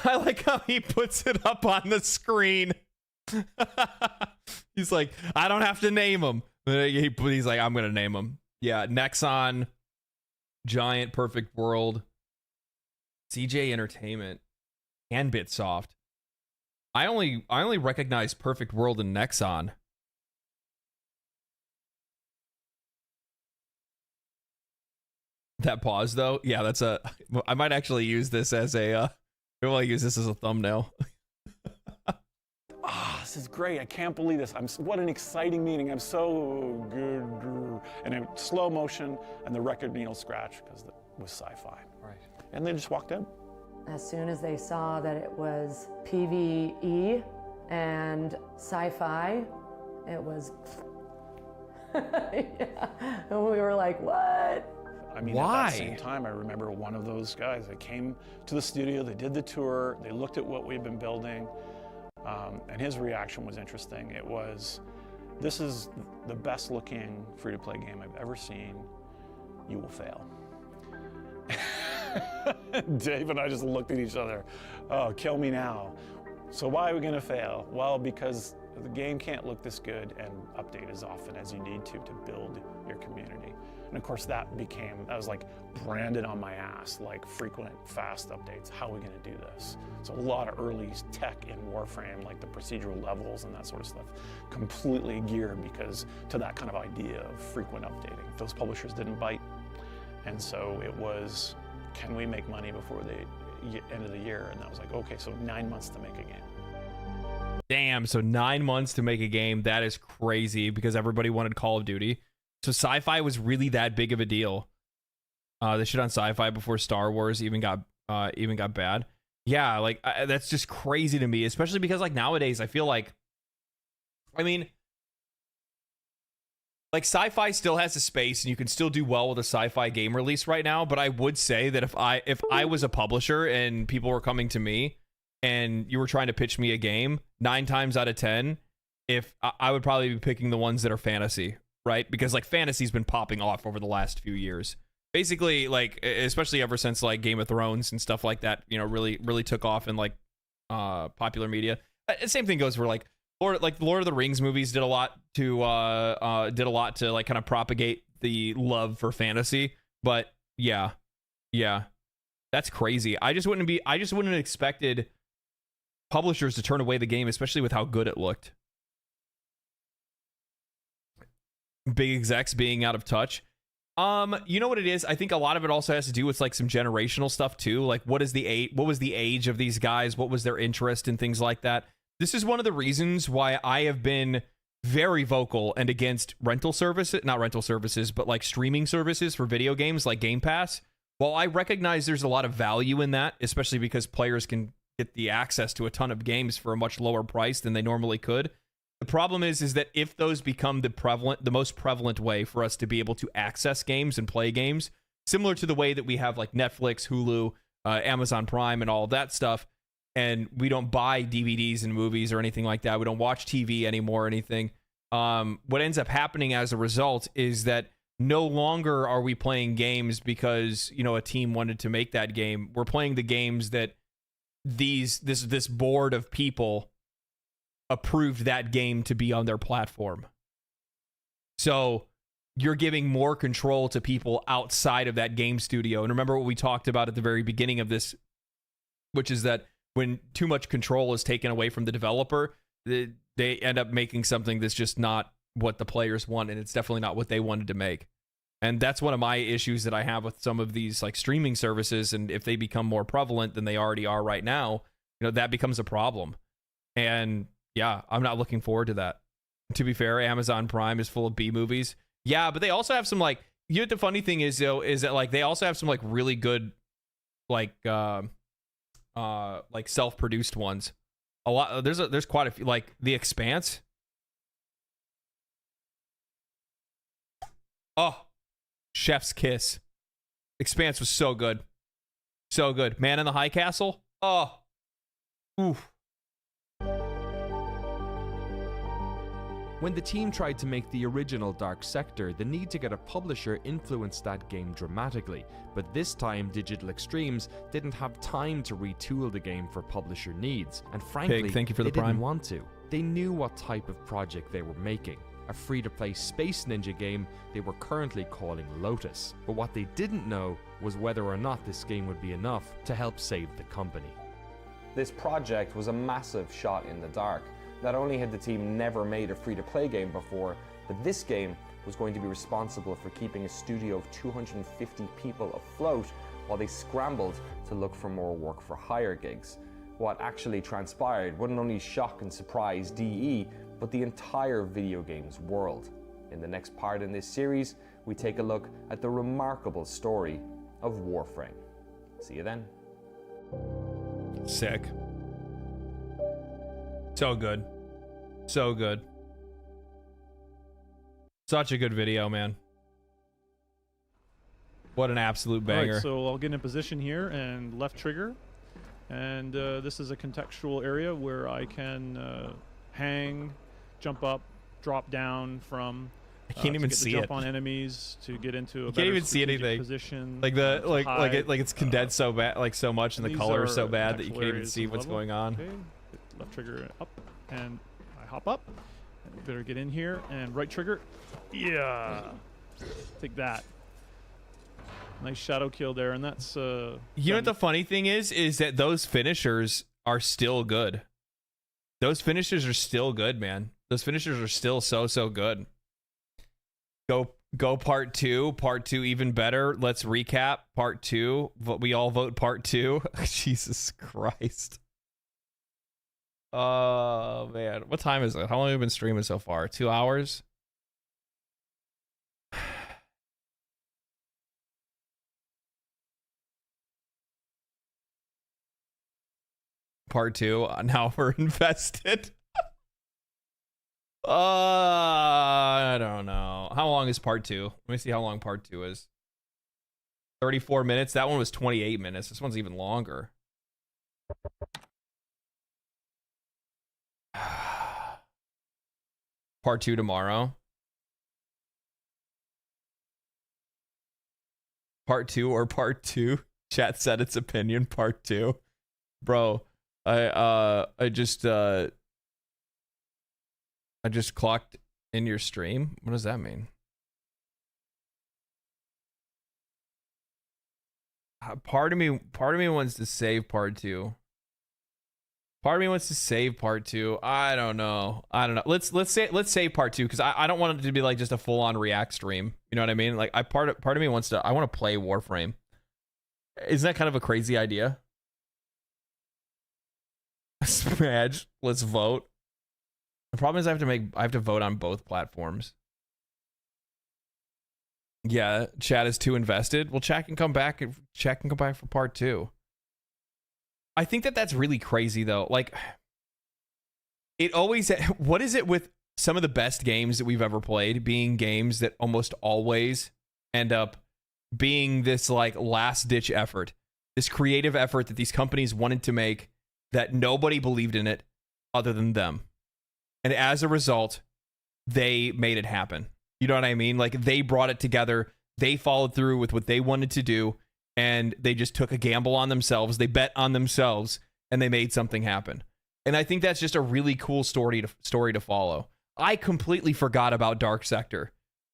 I like how he puts it up on the screen. He's like, I don't have to name them. He's like, I'm going to name them. Yeah, Nexon, Giant, Perfect World, CJ Entertainment, and Bitsoft. I only recognize Perfect World and Nexon. That pause though, yeah, that's I might actually use this as a thumbnail. this is great. I can't believe this. What an exciting meeting. I'm so good. And in slow motion, and the record needle scratch because it was sci-fi. Right. And they just walked in. As soon as they saw that it was PvE and sci-fi, it was, yeah. And we were like, what? I mean, at that same time, I remember one of those guys that came to the studio, they did the tour, they looked at what we've been building, and his reaction was interesting. It was, this is the best looking free-to-play game I've ever seen. You will fail. Dave and I just looked at each other. Oh, kill me now. So why are we gonna fail? Well, because the game can't look this good and update as often as you need to build your community. And of course that was like branded on my ass, like frequent, fast updates. How are we gonna do this? So a lot of early tech in Warframe, like the procedural levels and that sort of stuff, completely geared to that kind of idea of frequent updating. Those publishers didn't bite. And so it was, can we make money before the end of the year? And that was like, okay, so 9 months to make a game. Damn, so 9 months to make a game. That is crazy because everybody wanted Call of Duty. So sci-fi was really that big of a deal. They shit on sci-fi before Star Wars even got bad. Yeah, like that's just crazy to me, especially because like nowadays I feel like, I mean, like sci-fi still has a space and you can still do well with a sci-fi game release right now, but I would say that if I was a publisher and people were coming to me and you were trying to pitch me a game, 9 times out of 10, if I would probably be picking the ones that are fantasy, right? Because like fantasy's been popping off over the last few years. Basically, like especially ever since like Game of Thrones and stuff like that, you know, really took off in like popular media. Same thing goes for like Lord of the Rings movies did a lot to like kind of propagate the love for fantasy. But yeah, that's crazy. I just wouldn't have expected publishers to turn away the game, especially with how good it looked. Big execs being out of touch. You know what it is? I think a lot of it also has to do with like some generational stuff too. Like what was the age of these guys? What was their interest in things like that? This is one of the reasons why I have been very vocal and against not rental services, but like streaming services for video games like Game Pass. While I recognize there's a lot of value in that, especially because players can get the access to a ton of games for a much lower price than they normally could. The problem is that if those become the most prevalent way for us to be able to access games and play games, similar to the way that we have like Netflix, Hulu, Amazon Prime, and all of that stuff, and we don't buy DVDs and movies or anything like that, we don't watch TV anymore or anything, what ends up happening as a result is that no longer are we playing games because, you know, a team wanted to make that game. We're playing the games that this board of people approved that game to be on their platform. So you're giving more control to people outside of that game studio. And remember what we talked about at the very beginning of this, which is that when too much control is taken away from the developer, they end up making something that's just not what the players want, and it's definitely not what they wanted to make. And that's one of my issues that I have with some of these like streaming services, and if they become more prevalent than they already are right now, you know, that becomes a problem. And yeah, I'm not looking forward to that. To be fair, Amazon Prime is full of B movies. Yeah, but they also have some like, you know what the funny thing is though, is that like they also have some like really good like self-produced ones. A lot there's quite a few, like The Expanse. Oh, chef's kiss. Expanse was so good. So good. Man in the High Castle. Oh. Oof. When the team tried to make the original Dark Sector, the need to get a publisher influenced that game dramatically, but this time Digital Extremes didn't have time to retool the game for publisher needs, and frankly, Pig, thank you for they the Prime. didn't want to. They knew what type of project they were making, a free-to-play Space Ninja game they were currently calling Lotus, but what they didn't know was whether or not this game would be enough to help save the company. This project was a massive shot in the dark. Not only had the team never made a free-to-play game before, but this game was going to be responsible for keeping a studio of 250 people afloat while they scrambled to look for more work-for-hire gigs. What actually transpired wouldn't only shock and surprise DE, but the entire video games world. In the next part in this series, we take a look at the remarkable story of Warframe. See you then. Sick. So good. So good. Such a good video, man. What an absolute banger. All right, so I'll get in position here and left trigger. And this is a contextual area where I can hang, jump up, drop down from. I can't even see jump it. on enemies to get into a You can't even see anything. position. Like it's condensed so bad, like so much, and the color is so bad that you can't even see what's going on. Okay. Left trigger up, and I hop up. Better get in here and right trigger. Yeah, take that. Nice shadow kill there, and that's. You know what the funny thing is that those finishers are still good. Those finishers are still good, man. Those finishers are still so good. Go part two. Part two even better. Let's recap part two. We all vote part two. Jesus Christ. Oh man, what time is it? How long have we been streaming so far? 2 hours? Part two. Now we're invested. I don't know. How long is part 2? Let me see how long part 2 is. 34 minutes. That one was 28 minutes. This one's even longer. Part 2 tomorrow. Part 2 or part 2? Chat said its opinion. Part 2. Bro, I just clocked in your stream. What does that mean? Part of me wants to save part 2. Part of me wants to save part 2. I don't know. Let's save part 2 because I don't want it to be like just a full on React stream. You know what I mean? Like part of me wants to. I want to play Warframe. Isn't that kind of a crazy idea? Smadge, let's vote. The problem is I have to vote on both platforms. Yeah, chat is too invested. Well, chat can come back for part 2. I think that's really crazy though. Like, it always. What is it with some of the best games that we've ever played being games that almost always end up being this like last ditch effort, this creative effort that these companies wanted to make that nobody believed in it other than them, and as a result, they made it happen. You know what I mean? Like, they brought it together. They followed through with what they wanted to do. And they just took a gamble on themselves. They bet on themselves, and they made something happen. And I think that's just a really cool story to follow. I completely forgot about Dark Sector.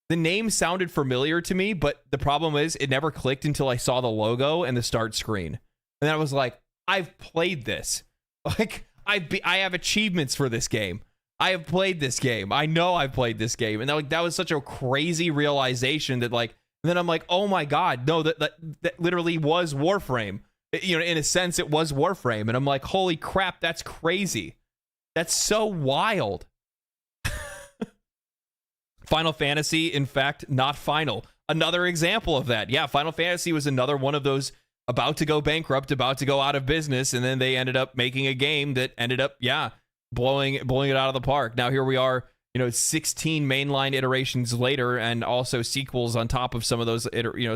The name sounded familiar to me, but the problem is it never clicked until I saw the logo and the start screen. And I was like, I've played this. Like, I have achievements for this game. I have played this game. I know I've played this game. And that was such a crazy realization that, like, and then I'm like, oh my God, no, that literally was Warframe. You know, in a sense, it was Warframe. And I'm like, holy crap, that's crazy. That's so wild. Final Fantasy, in fact, not final. Another example of that. Yeah, Final Fantasy was another one of those about to go bankrupt, about to go out of business, and then they ended up making a game that ended up, yeah, blowing it out of the park. Now here we are, 16 mainline iterations later, and also sequels on top of some of those,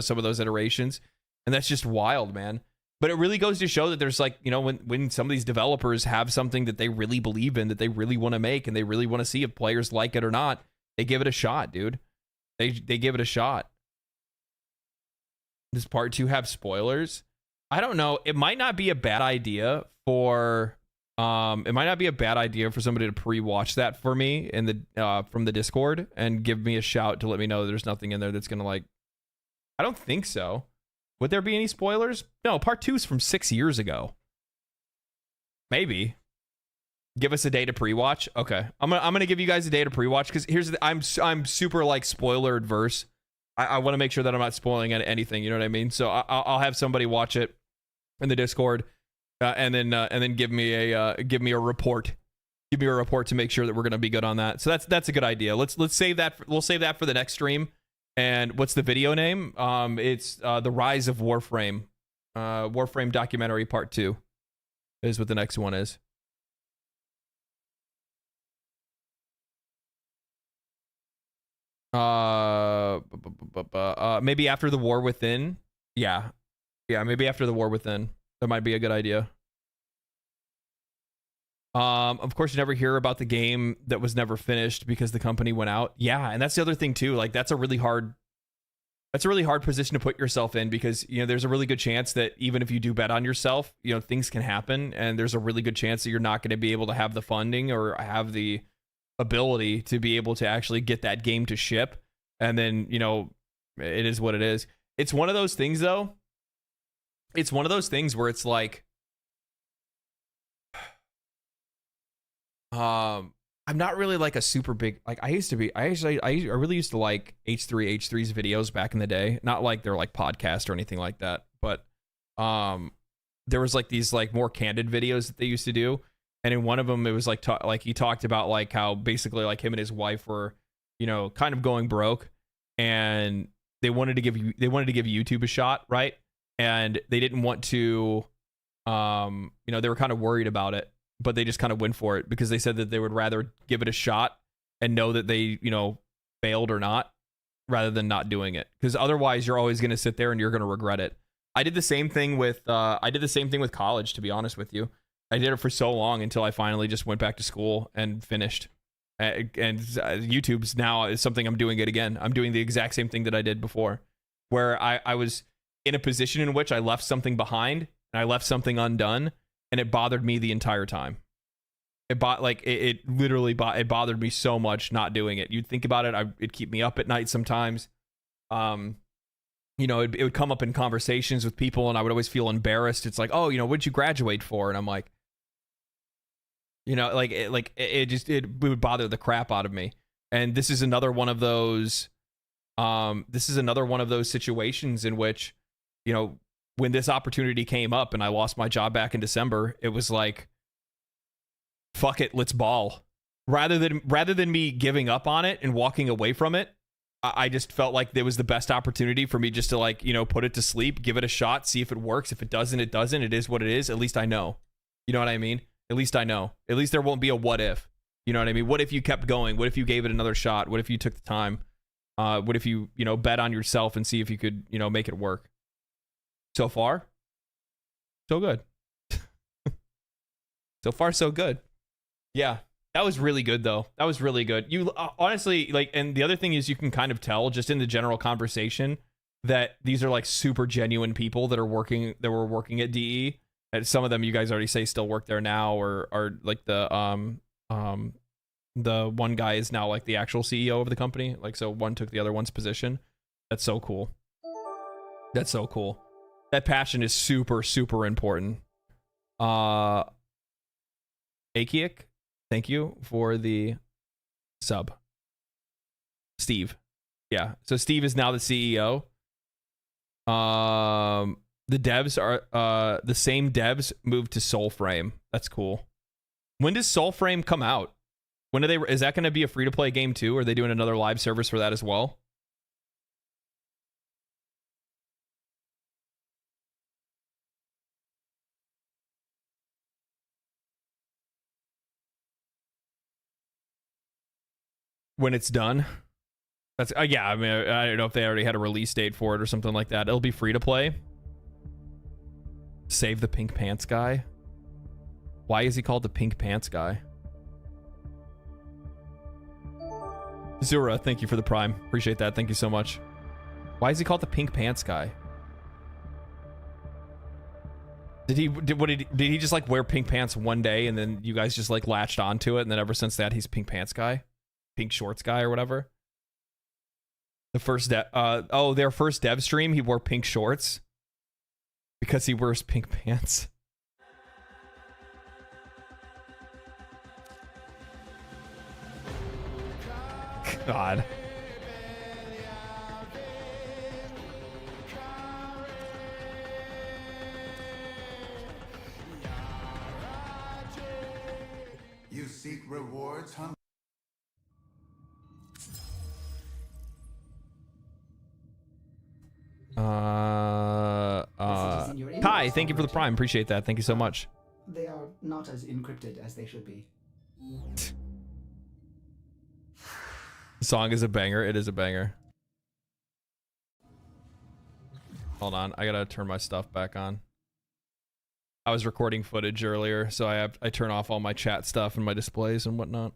some of those iterations, and that's just wild, man. But it really goes to show that there's like, when some of these developers have something that they really believe in, that they really want to make, and they really want to see if players like it or not, they give it a shot, dude. They give it a shot. Does part 2 have spoilers? I don't know. It might not be a bad idea for somebody to pre-watch that for me in the from the Discord and give me a shout to let me know there's nothing in there that's gonna, like, I don't think so. Would there be any spoilers? No, part 2 is from 6 years ago. Maybe. Give us a day to pre-watch. Okay, I'm gonna give you guys a day to pre-watch because I'm super like spoiler adverse. I want to make sure that I'm not spoiling anything. You know what I mean? So I'll have somebody watch it in the Discord. And then give me a report. Give me a report to make sure that we're gonna be good on that. So that's a good idea. Let's save that. We'll save that for the next stream. And what's the video name? It's The Rise of Warframe. Warframe documentary part 2 is what the next one is. Maybe after the War Within. Yeah, maybe after the War Within. That might be a good idea. Of course, you never hear about the game that was never finished because the company went out. Yeah, and that's the other thing too. Like, that's a really hard position to put yourself in because, there's a really good chance that even if you do bet on yourself, things can happen, and there's a really good chance that you're not going to be able to have the funding or have the ability to be able to actually get that game to ship. And then, it is what it is. It's one of those things though. It's one of those things where it's like, I'm not really like a super big, like I really used to like H3's videos back in the day. Not like they're like podcasts or anything like that, but there was like these like more candid videos that they used to do. And in one of them, it was like, he talked about like how basically like him and his wife were, kind of going broke, and they wanted to give YouTube a shot, right? And they didn't want to, they were kind of worried about it, but they just kind of went for it because they said that they would rather give it a shot and know that they, failed or not, rather than not doing it, because otherwise you're always going to sit there and you're going to regret it. I did the same thing with college, to be honest with you. I did it for so long until I finally just went back to school and finished. And YouTube's now is something I'm doing it again. I'm doing the exact same thing that I did before, where I was in a position in which I left something behind and I left something undone, and it bothered me the entire time. It literally bothered me so much not doing it. You'd think about it, it'd keep me up at night sometimes. You know, it would come up in conversations with people, and I would always feel embarrassed. It's like, oh, you know, what'd you graduate for? And I'm like, you know, it would bother the crap out of me. And this is another one of those. This is another one of those situations in which, you know, when this opportunity came up and I lost my job back in December, it was like, fuck it, let's ball. Rather than me giving up on it and walking away from it, I just felt like there was the best opportunity for me just to, like, you know, put it to sleep, give it a shot, see if it works. If it doesn't, it doesn't. It is what it is. At least I know. You know what I mean? At least I know. At least there won't be a what if. You know what I mean? What if you kept going? What if you gave it another shot? What if you took the time? What if you, you know, bet on yourself and see if you could, you know, make it work? So far, so good. So far, so good. Yeah. That was really good, though. That was really good. You honestly, like, and the other thing is you can kind of tell just in the general conversation that these are like super genuine people that were working at DE. And some of them, you guys already say, still work there now, or are like the one guy is now like the actual CEO of the company. Like, so one took the other one's position. That's so cool. That's so cool. That passion is super, super important. Akiak, thank you for the sub. Steve. Yeah. So Steve is now the CEO. The devs are the same devs moved to Soulframe. That's cool. When does Soulframe come out? When are they? Is that going to be a free-to-play game too? Or are they doing another live service for that as well? When it's done. That's yeah, I mean, I don't know if they already had a release date for it or something like that. It'll be free to play. Save the pink pants guy. Why is he called the pink pants guy? Zura, thank you for the prime. Appreciate that. Thank you so much. Why is he called the pink pants guy? Did he just like wear pink pants one day and then you guys just like latched onto it, and then ever since that he's pink pants guy? Pink shorts guy or whatever. The first their first dev stream, he wore pink shorts because he wears pink pants. God. You seek rewards, huh? Kai, thank you for the prime. Appreciate that. Thank you so much. They are not as encrypted as they should be. The song is a banger. It is a banger. Hold on, I gotta turn my stuff back on. I was recording footage earlier, so I turn off all my chat stuff and my displays and whatnot.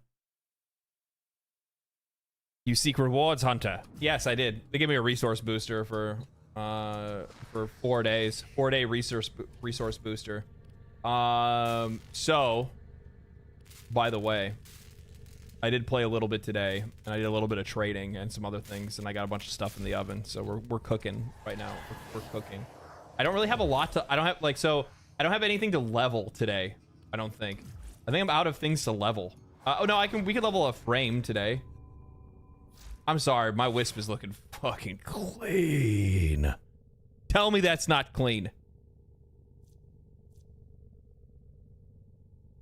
You seek rewards, Hunter. Yes, I did. They gave me a resource booster for 4 days. 4-day resource booster. So, by the way, I did play a little bit today, and I did a little bit of trading and some other things, and I got a bunch of stuff in the oven. So we're cooking right now. We're cooking. I don't really have a lot to. I don't have I don't have anything to level today. I don't think. I think I'm out of things to level. Oh no, we could level a frame today. I'm sorry, my wisp is looking fucking clean. Tell me that's not clean.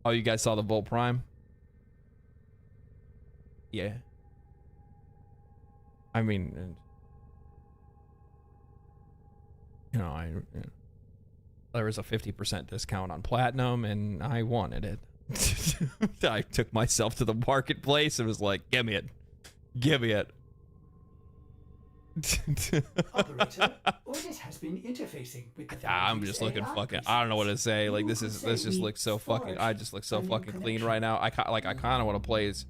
Oh, you guys saw the Volt Prime? Yeah. I mean, you know, there was a 50% discount on Platinum, and I wanted it. I took myself to the marketplace and was like, give me it. Give me it. Operator, Audit has been interfacing with the I'm just looking AI fucking. I don't know what to say. Like this just looks so fucking. I just look so fucking clean right now. I kind of want to play as.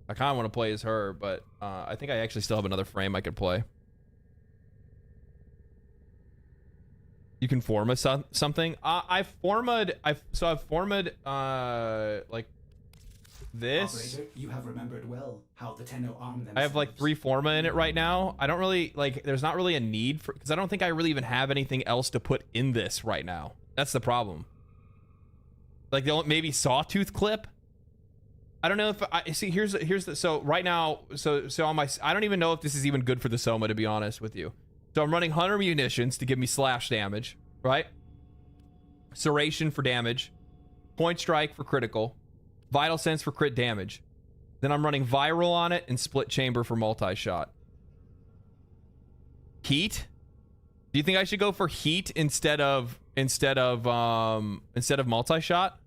I kind of want to play as her, but I think I actually still have another frame I could play. You can form something. I've formed like this. Operator, you have remembered well how the Tenno arm themselves. I have like 3 forma in it right now. I don't really like. There's not really a need for, because I don't think I really even have anything else to put in this right now. That's the problem. Like maybe sawtooth clip. I don't know if I see. Here's the so right now. So on my, I don't even know if this is even good for the Soma, to be honest with you. So I'm running Hunter munitions to give me slash damage, right? Serration for damage, Point Strike for critical, Vital Sense for crit damage. Then I'm running Viral on it and Split Chamber for multi-shot. Heat? Do you think I should go for heat instead of multi-shot?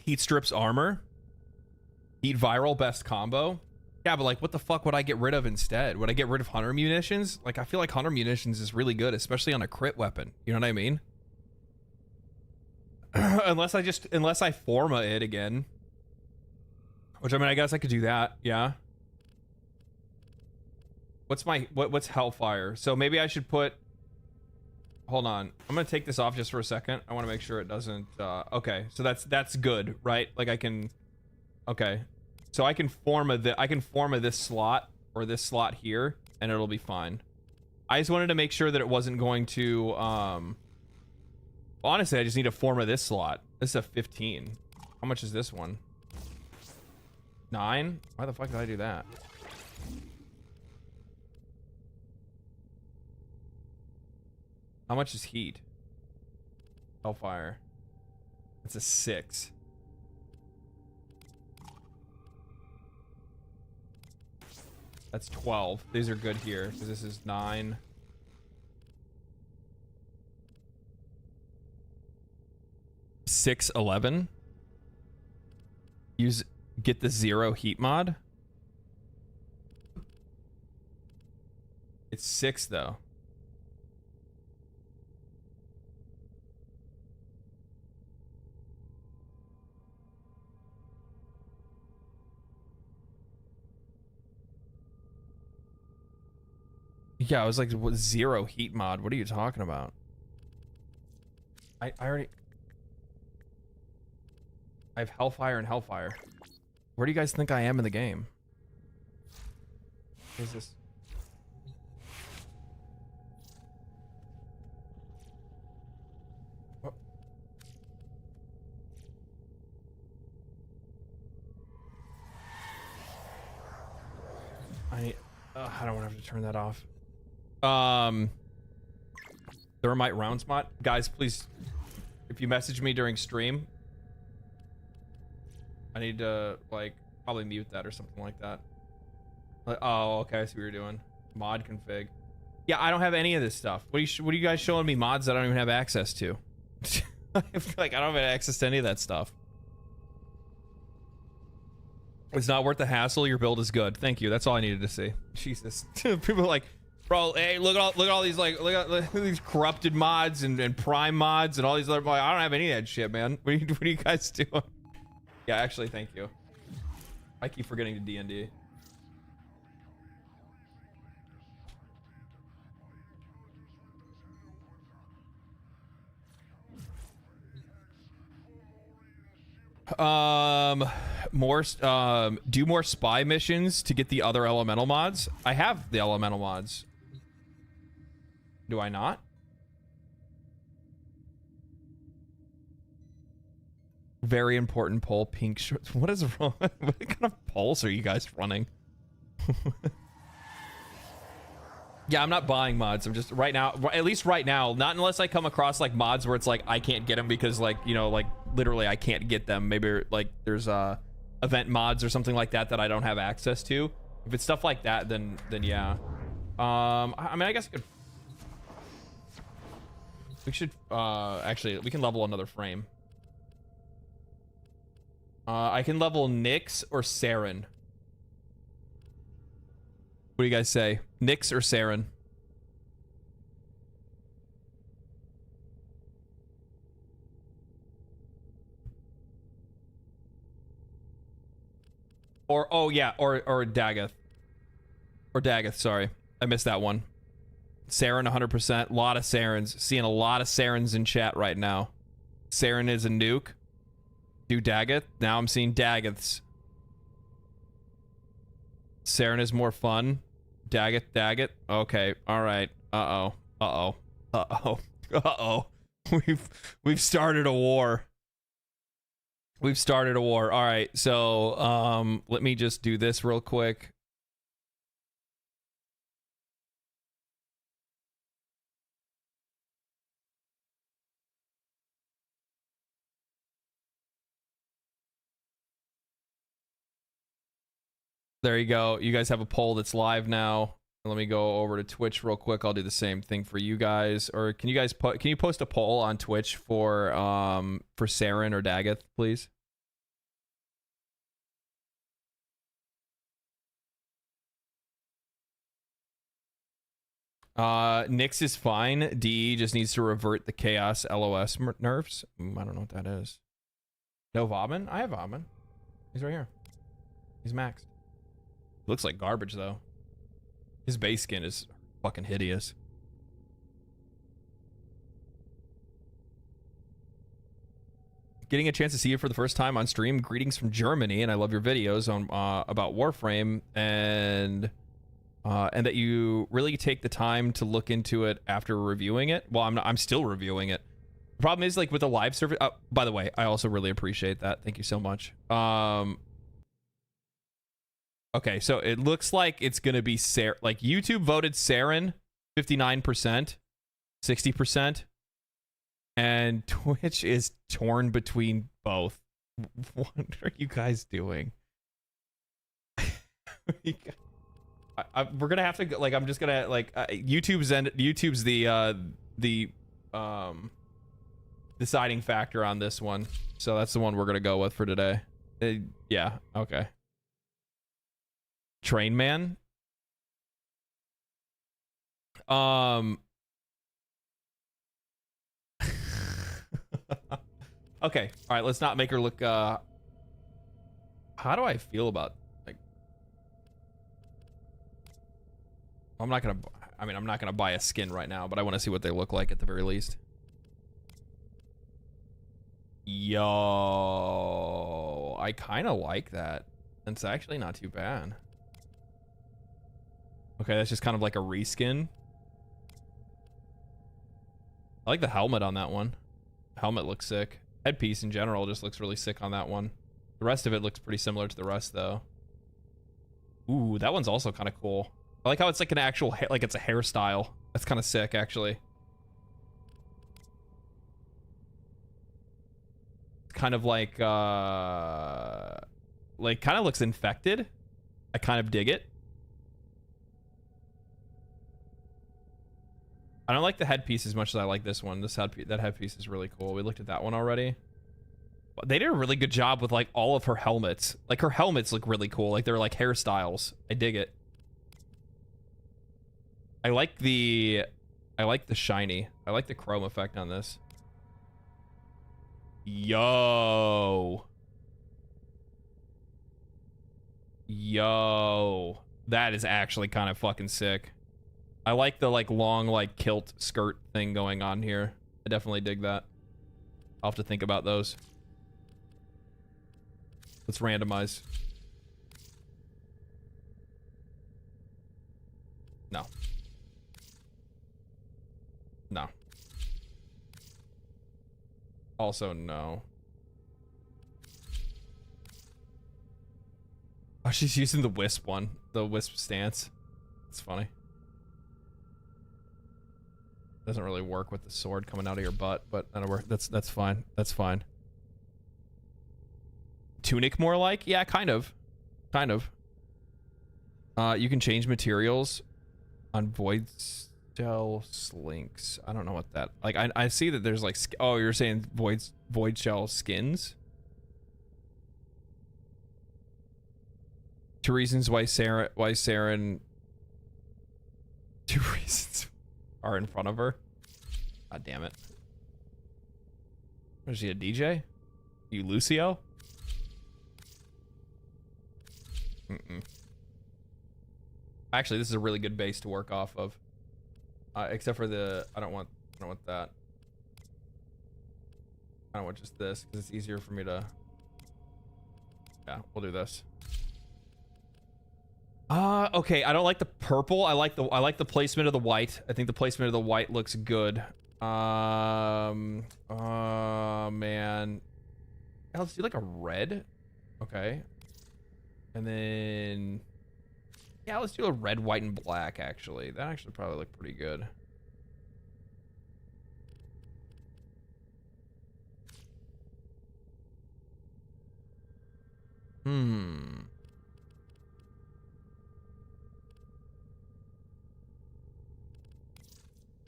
Heat strips armor. Heat viral best combo. Yeah, but like what the fuck would I get rid of instead? Would I get rid of Hunter munitions? Like I feel like Hunter munitions is really good, especially on a crit weapon. You know what I mean? unless I forma it again. Which I mean I guess I could do that, yeah. What's Hellfire? So maybe I should put, hold on, I'm gonna take this off just for a second. I want to make sure it doesn't okay, so that's good, right? Like I can, okay, so I can form this slot or this slot here and it'll be fine. I just wanted to make sure that it wasn't going to honestly I just need to form this slot. This is a 15. How much is this one? 9? Why the fuck did I do that? How much is heat? Hellfire. It's a 6. That's 12. These are good here because this is 9. $6.11. Get the 0 heat mod. It's 6 though. Yeah, I was like, what, 0 heat mod? What are you talking about? I have Hellfire and Hellfire. Where do you guys think I am in the game? What is this? Oh. I don't want to have to turn that off. Thermite round spot. Guys, please, if you message me during stream, I need to like probably mute that or something like that. Oh, okay, I see what you're doing. Mod config. Yeah, I don't have any of this stuff. What are you guys showing me mods that I don't even have access to? I feel like I don't have access to any of that stuff. It's not worth the hassle. Your build is good. Thank you. That's all I needed to see. Jesus. People are like, bro, hey, look at all these like look at these corrupted mods and prime mods and all these other. I don't have any of that shit, man. What are you guys doing? Yeah, actually, thank you. I keep forgetting to D&D. Do more spy missions to get the other elemental mods. I have the elemental mods. Do I not? Very important poll. Pink shorts. What is wrong? What kind of polls are you guys running? Yeah, I'm not buying mods. I'm just right now, at least right now, not unless I come across like mods where it's like I can't get them because like, you know, like literally I can't get them. Maybe like there's event mods or something like that that I don't have access to. If it's stuff like that, then yeah. I mean, I guess we should actually we can level another frame. I can level Nyx or Saren. What do you guys say? Nyx or Saren? Or oh yeah, or Dagoth. Or Dagoth, sorry. I missed that one. Saren 100%. A lot of Sarens. Seeing a lot of Sarens in chat right now. Saren is a nuke. Do Dagoth. Now I'm seeing Dagoths. Saren is more fun. Dagoth. Okay. All right. Uh-oh. We've started a war. We've started a war. All right. So, let me just do this real quick. There you go. You guys have a poll that's live now. Let me go over to Twitch real quick. I'll do the same thing for you guys. Or can you guys can you post a poll on Twitch for Saren or Dagoth, please? Nyx is fine. DE just needs to revert the Chaos LOS nerfs. I don't know what that is. No Vaughn? I have Vaughn. He's right here. He's maxed. Looks like garbage though. His base skin is fucking hideous. Getting a chance to see you for the first time on stream. Greetings from Germany, and I love your videos on about Warframe and that you really take the time to look into it after reviewing it. Well, I'm still reviewing it. The problem is like with the live service. By the way, I also really appreciate that. Thank you so much. Okay, so it looks like it's gonna be like YouTube voted Saren 59%, 60%, and Twitch is torn between both. What are you guys doing? We're gonna have to like. I'm just gonna like YouTube's the deciding factor on this one. So that's the one we're gonna go with for today. Yeah. Okay. Train Man. Okay. All right. Let's not make her look. How do I feel about like? I'm not gonna. I mean, I'm not gonna buy a skin right now, but I want to see what they look like at the very least. Yo, I kind of like that. It's actually not too bad. Okay, that's just kind of like a reskin. I like the helmet on that one. Helmet looks sick. Headpiece in general just looks really sick on that one. The rest of it looks pretty similar to the rest though. Ooh, that one's also kind of cool. I like how it's like an actual like it's a hairstyle. That's kind of sick actually. It's kind of like kind of looks infected. I kind of dig it. I don't like the headpiece as much as I like this one. That headpiece is really cool. We looked at that one already. But they did a really good job with like all of her helmets. Like her helmets look really cool. Like they're like hairstyles. I dig it. I like the shiny. I like the chrome effect on this. Yo. That is actually kind of fucking sick. I like the like long like kilt skirt thing going on here. I definitely dig that. I'll have to think about those. Let's randomize. No. No. Also no. Oh, she's using the wisp one. The wisp stance. It's funny. Doesn't really work with the sword coming out of your butt, but that'll work. That's fine. That's fine. tunic more like? Yeah, kind of. Kind of. You can change materials on void shell slinks. I don't know what that, like, I see that there's like, oh, you're saying void shell skins? Two reasons why Saren two reasons are in front of her. God damn it. Is she a DJ? You Lucio? Actually, this is a really good base to work off of. Except for the, I don't want that. I don't want just this because it's easier for me to. Yeah, we'll do this. Okay, I don't like the purple. I like the placement of the white. I think the placement of the white looks good. Man. Yeah, let's do like a red. Okay. And then yeah, let's do a red, white, and black actually. That actually probably look pretty good.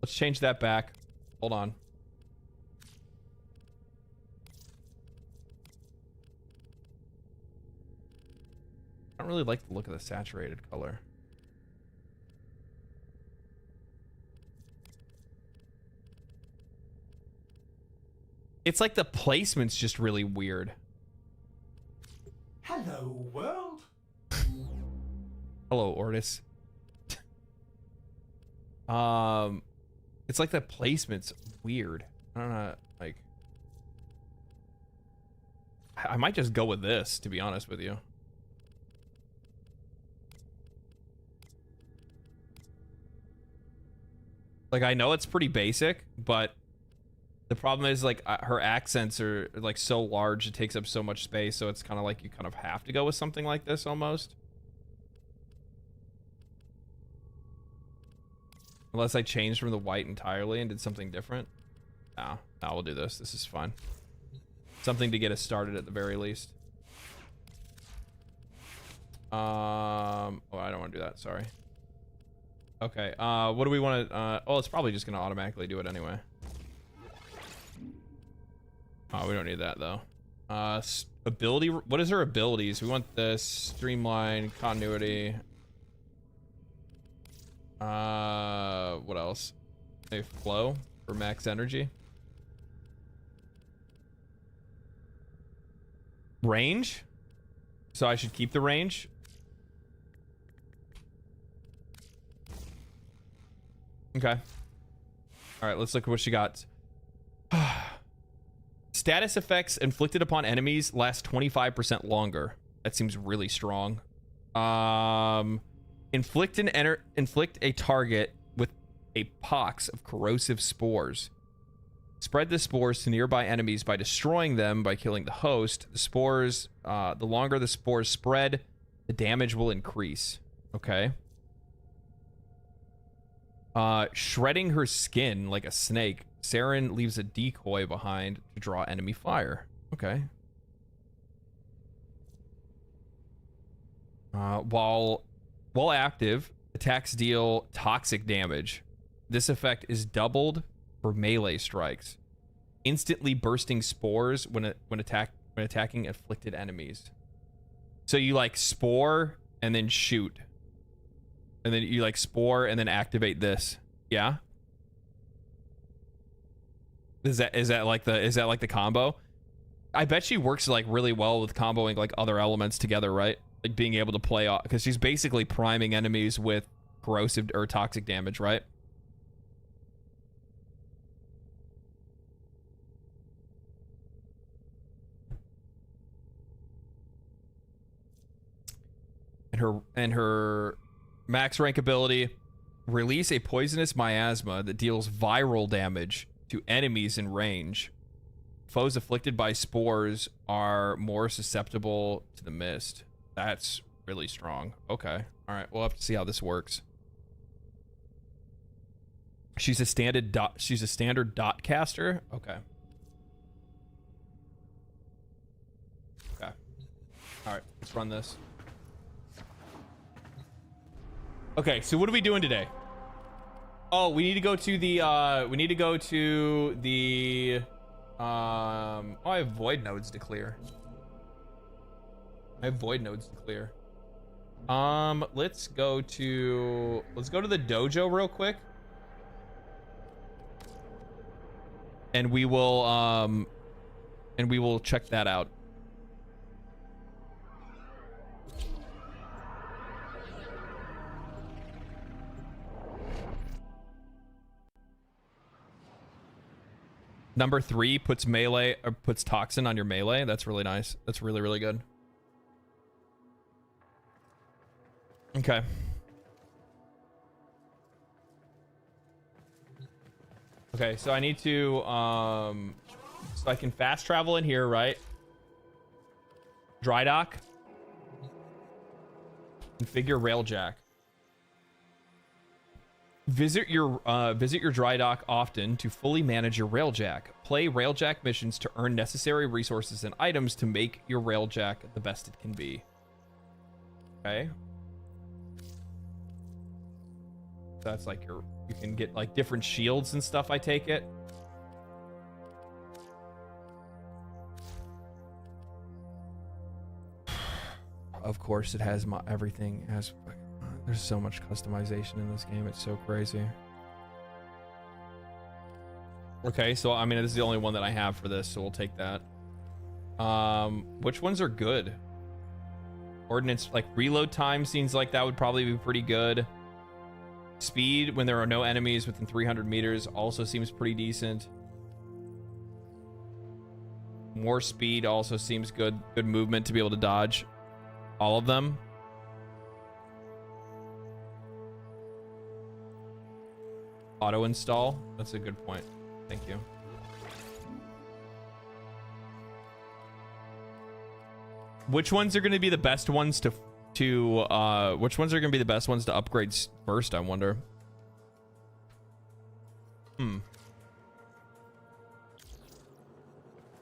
Let's change that back. Hold on. I don't really like the look of the saturated color. It's like the placement's just really weird. Hello, world. Hello, Ortis. It's like the placement's weird. I don't know, like I might just go with this, to be honest with you. Like, I know it's pretty basic, but the problem is, like, her accents are, like, so large, it takes up so much space, so it's kind of like you kind of have to go with something like this, almost. Unless I changed from the white entirely and did something different. No, we'll do this. This is fine. Something to get us started at the very least. Oh, I don't want to do that, sorry. Okay, what do we want to, oh, it's probably just going to automatically do it anyway. Oh, we don't need that, though. Ability, what is her abilities? We want this, streamline, continuity. What else? A flow for max energy. Range? So I should keep the range? Okay. All right, let's look at what she got. Status effects inflicted upon enemies last 25% longer. That seems really strong. Inflict a target with a pox of corrosive spores. Spread the spores to nearby enemies by destroying them by killing the host. The spores, the longer the spores spread, the damage will increase. Okay. Shredding her skin like a snake. Saren leaves a decoy behind to draw enemy fire. Okay. While active, attacks deal toxic damage. This effect is doubled for melee strikes, instantly bursting spores when attacking afflicted enemies. So you like spore and then shoot, and then you like spore and then activate this. Yeah. Is that like the combo? I bet she works like really well with comboing like other elements together, right? Like being able to play off, because she's basically priming enemies with corrosive or toxic damage, right? And her max rank ability, release a poisonous miasma that deals viral damage to enemies in range. Foes afflicted by spores are more susceptible to the mist. That's really strong. Okay. All right. We'll have to see how this works. She's a standard dot caster. Okay. Okay. Let's run this. Okay, so what are we doing today? Oh, we need to go to the oh, I have void nodes to clear. Let's go to the dojo real quick. And we will check that out. Number 3 puts melee or puts toxin on your melee. That's really nice. That's really, really good. Okay. Okay, so I need to so I can fast travel in here, right? Dry dock. Configure railjack. Visit your dry dock often to fully manage your railjack. Play railjack missions to earn necessary resources and items to make your railjack the best it can be. Okay. That's like you can get like different shields and stuff, I take it. Of course it has everything. It has there's so much customization in this game. It's so crazy. Okay, so I mean this is the only one that I have for this, so we'll take that. Which ones are good? Ordnance, like reload time seems like that would probably be pretty good. Speed when there are no enemies within 300 meters also seems pretty decent. More speed also seems good. Good movement to be able to dodge all of them. Auto install. That's a good point. Thank you. Which ones are going to be the best ones to which ones are going to be the best ones to upgrade first, I wonder.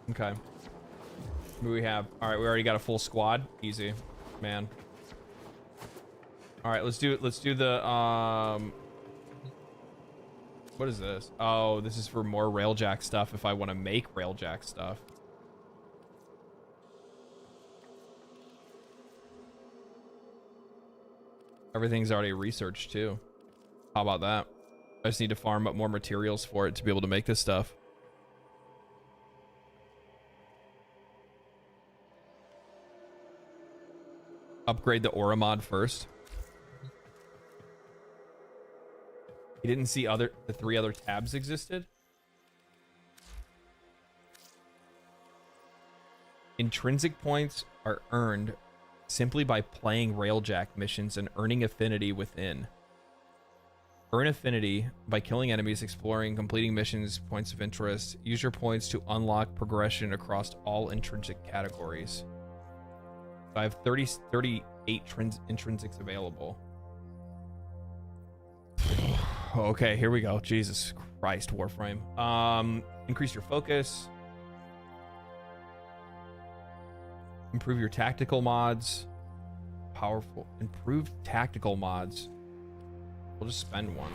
Okay. What do we have? All right, we already got a full squad. Easy, man. All right, let's do the what is this? Oh, this is for more railjack stuff if I want to make railjack stuff. Everything's already researched too. How about that? I just need to farm up more materials for it to be able to make this stuff. Upgrade the aura mod first. You didn't see the 3 other tabs existed? Intrinsic points are earned simply by playing railjack missions and earning affinity within. Earn affinity by killing enemies, exploring, completing missions, points of interest. Use your points to unlock progression across all intrinsic categories. I have 38 intrinsics available. Okay, here we go. Jesus Christ, Warframe. Increase your focus. Improve your tactical mods. Powerful. Improved tactical mods. We'll just spend one.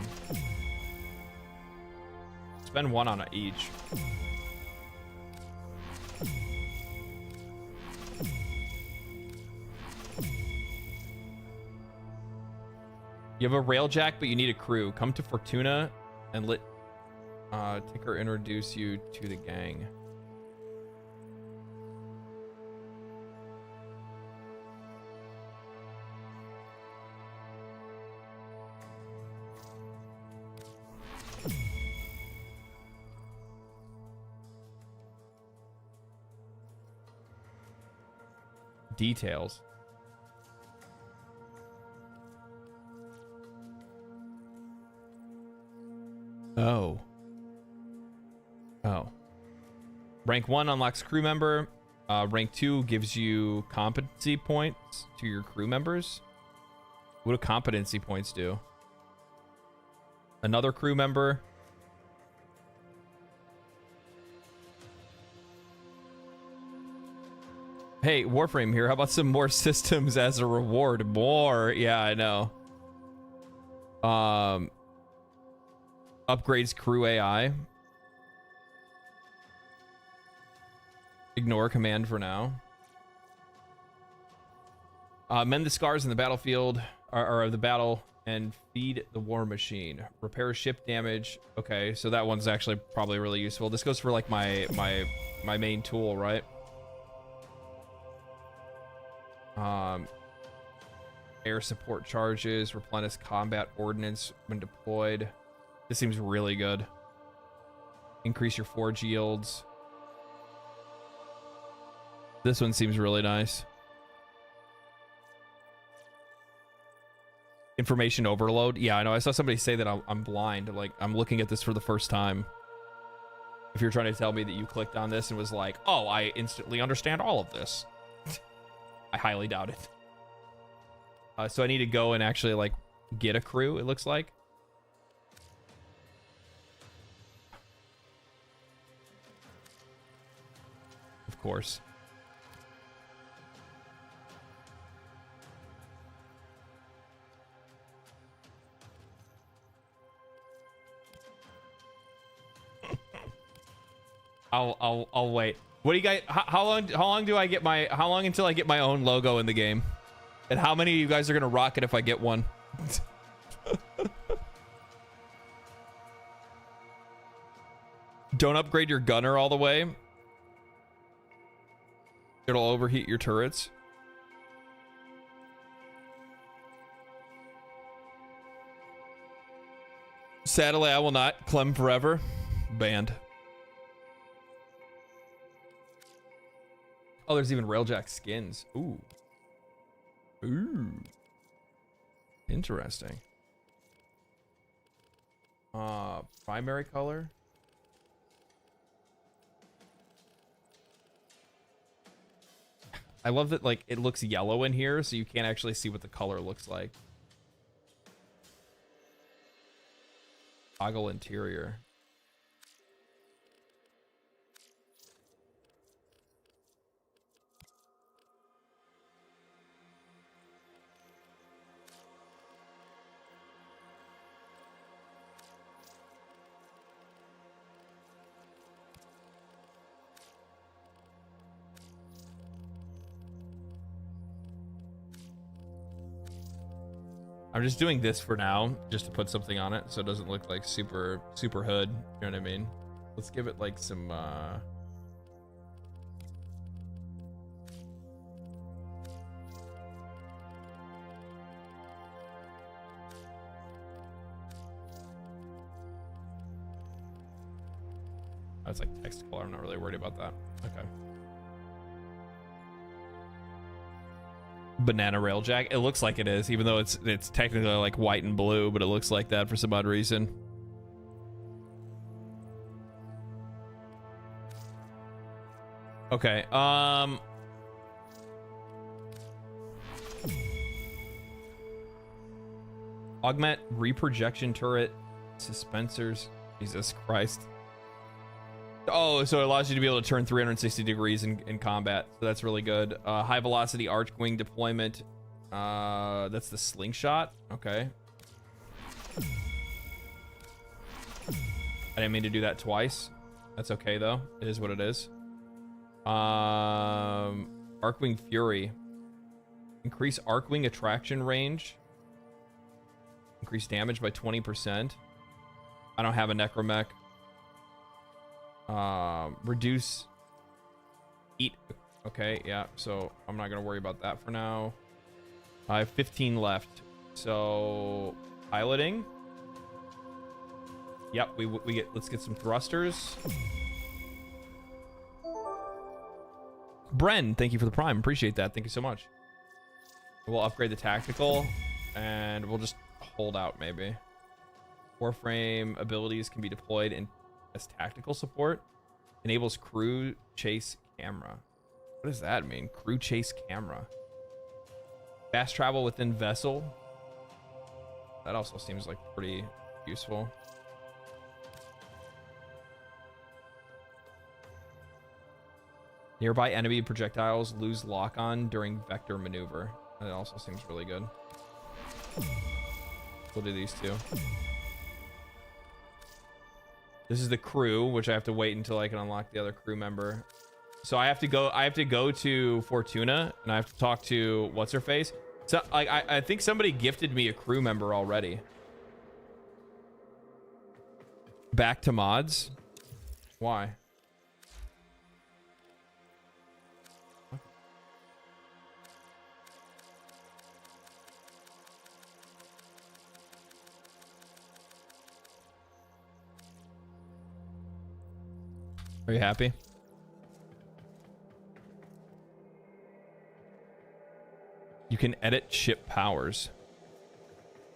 Spend one on each. You have a railjack, but you need a crew. Come to Fortuna and let Tinker introduce you to the gang. Details. Oh. Rank 1 unlocks crew member. Rank 2 gives you competency points to your crew members. What do competency points do? Another crew member. Hey, Warframe here. How about some more systems as a reward? More. Yeah, I know. Upgrades crew AI. Ignore command for now. Mend the scars in the battlefield or the battle and feed the war machine. Repair ship damage. Okay, so that one's actually probably really useful. This goes for like my main tool, right? Air support charges, replenish combat ordnance when deployed. This seems really good. Increase your forge yields. This one seems really nice. Information overload. Yeah, I know. I saw somebody say that I'm blind. Like, I'm looking at this for the first time. If you're trying to tell me that you clicked on this and was like, oh, I instantly understand all of this. I highly doubt it. So I need to go and actually, like, get a crew, it looks like. Of course. I'll wait. What do you guys? How long do I get my? How long until I get my own logo in the game? And how many of you guys are gonna rock it if I get one? Don't upgrade your gunner all the way. It'll overheat your turrets. Sadly, I will not. Clem forever. Banned. Oh, there's even Railjack skins. Ooh. Ooh. Interesting. Primary color. I love that, like, it looks yellow in here, so you can't actually see what the color looks like. Toggle interior. I'm just doing this for now, just to put something on it, so it doesn't look like super hood. You know what I mean? Let's give it like some. That's like text color. I'm not really worried about that. Okay. Banana Railjack. It looks like it is, even though it's technically like white and blue, but it looks like that for some odd reason. Okay. Augment reprojection turret suspensors. Jesus Christ. Oh, so it allows you to be able to turn 360 degrees in combat. So that's really good. High velocity archwing deployment. That's the slingshot. Okay. I didn't mean to do that twice. That's okay though. It is what it is. Arcwing Fury. Increase arcwing attraction range. Increase damage by 20%. I don't have a necromech. Reduce eat. Okay, yeah, so I'm not gonna worry about that for now. I have 15 left, so piloting. Yep, let's get some thrusters. Bren, thank you for the prime. Appreciate that. Thank you so much. We'll upgrade the tactical and we'll just hold out maybe. Warframe abilities can be deployed in as tactical support. Enables crew chase camera. What does that mean? Crew chase camera. Fast travel within vessel. That also seems like pretty useful. Nearby enemy projectiles lose lock-on during vector maneuver. That also seems really good. We'll do these two. This is the crew, which I have to wait until I can unlock the other crew member. So I have to go to Fortuna, and I have to talk to what's her face. So I think somebody gifted me a crew member already. Back to mods. Why? Are you happy? You can edit ship powers.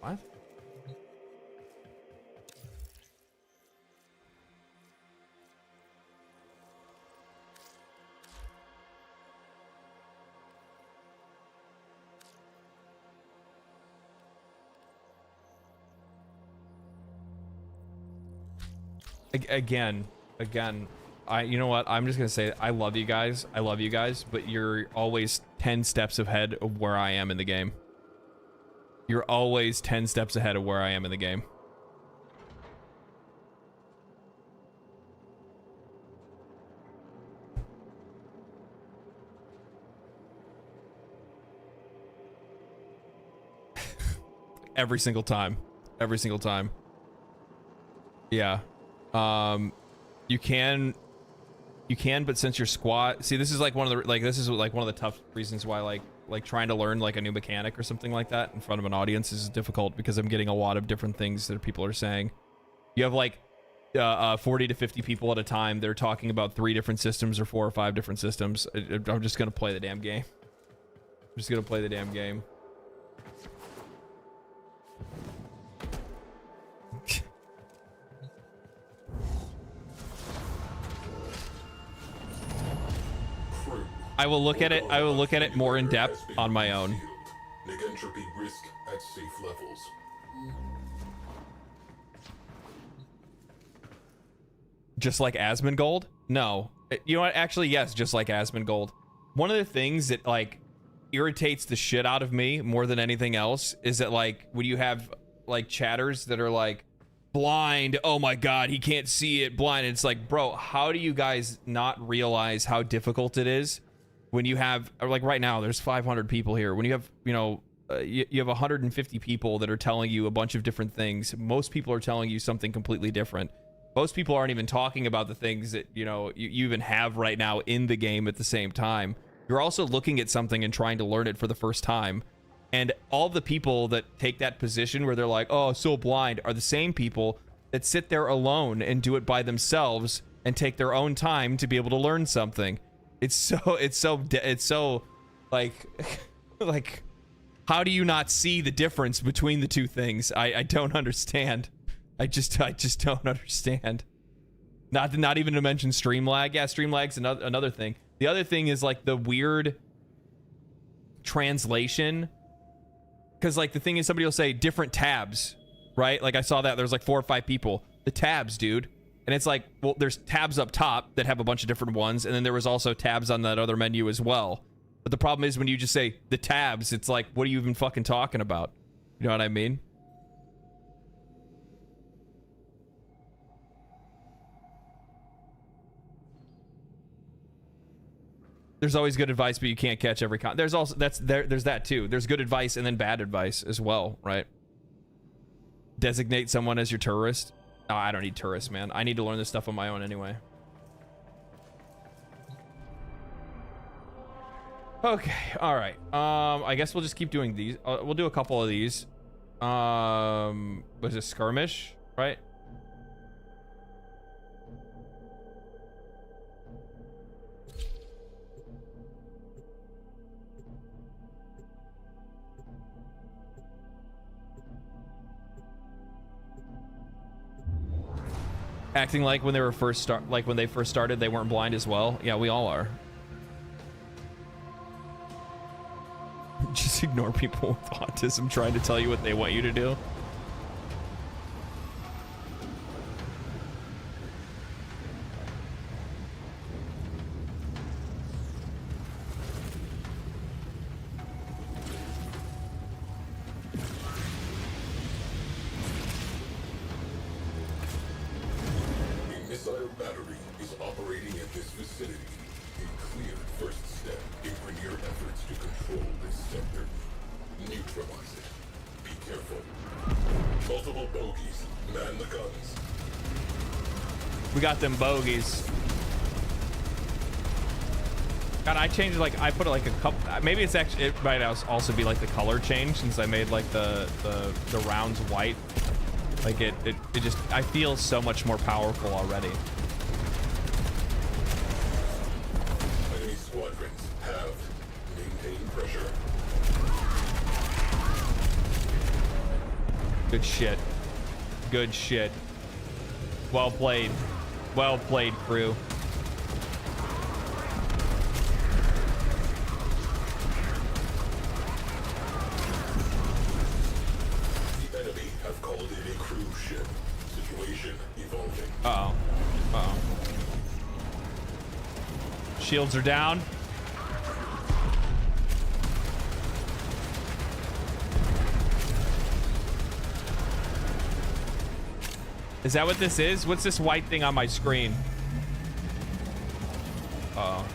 What? Again, you know what? I'm just gonna say I love you guys. I love you guys, but you're always 10 steps ahead of where I am in the game. You're always 10 steps ahead of where I am in the game. Every single time. Every single time. Yeah. You can, but since your squad, see, this is like one of the tough reasons why like trying to learn like a new mechanic or something like that in front of an audience is difficult, because I'm getting a lot of different things that people are saying. You have like 40 to 50 people at a time. They're talking about 3 different systems or 4 or 5 different systems. I'm just gonna play the damn game. I'm just gonna play the damn game. I will look at it more in depth on my own. Neg entropy risk at safe levels. Just like Asmongold? No. You know what? Actually, yes, just like Asmongold. One of the things that like irritates the shit out of me more than anything else is that like when you have like chatters that are like blind, oh my god, he can't see it, blind. And it's like, bro, how do you guys not realize how difficult it is when you have, like right now, there's 500 people here. When you have, you know, you have 150 people that are telling you a bunch of different things. Most people are telling you something completely different. Most people aren't even talking about the things that, you know, you even have right now in the game at the same time. You're also looking at something and trying to learn it for the first time. And all the people that take that position where they're like, oh, so blind, are the same people that sit there alone and do it by themselves and take their own time to be able to learn something. It's so like, like, how do you not see the difference between the two things? I don't understand. I just don't understand. Not even to mention stream lag. Yeah, stream lag's another thing. The other thing is like the weird translation. Because like the thing is, somebody will say different tabs, right? Like I saw that there's like 4 or 5 people. The tabs, dude. And it's like, well, there's tabs up top that have a bunch of different ones, and then there was also tabs on that other menu as well. But the problem is when you just say the tabs, it's like, what are you even fucking talking about? You know what I mean? There's always good advice, but you can't catch every there's also there's that too. There's good advice and then bad advice as well, right? Designate someone as your tourist. Oh, I don't need tourists, man. I need to learn this stuff on my own anyway. Okay, all right. I guess we'll just keep doing these. We'll do a couple of these. Was it skirmish, right? Acting like when they were first started, they weren't blind as well. Yeah, we all are. Just ignore people with autism trying to tell you what they want you to do. battery is operating in this vicinity. A clear first step in Rainier efforts to control this sector. Neutralize it. Be careful. Multiple bogies. Man the guns. We got them bogeys. God, I changed like I put like a couple. Maybe it's actually it might also be like the color change since I made like the rounds white. Like it just I feel so much more powerful already. Enemy squadrons have maintained pressure. Good shit. Good shit. Well played. Well played, crew. Uh-oh. Uh-oh. Shields are down. Is that what this is? What's this white thing on my screen? Uh-oh.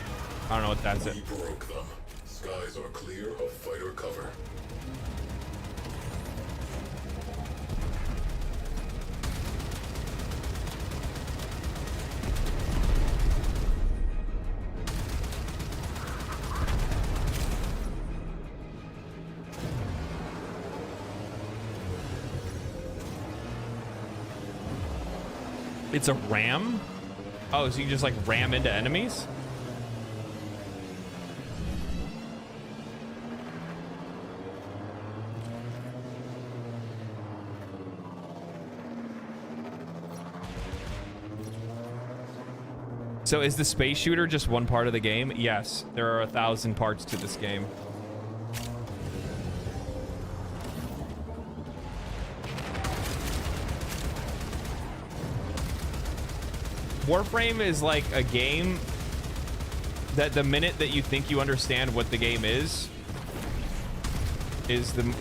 I don't know what that's. We broke them. Skies are clear of fighter cover. It's a ram? Oh, so you can just like ram into enemies? So is the space shooter just one part of the game? Yes, there are 1,000 parts to this game. Warframe is like a game that the minute that you think you understand what the game is the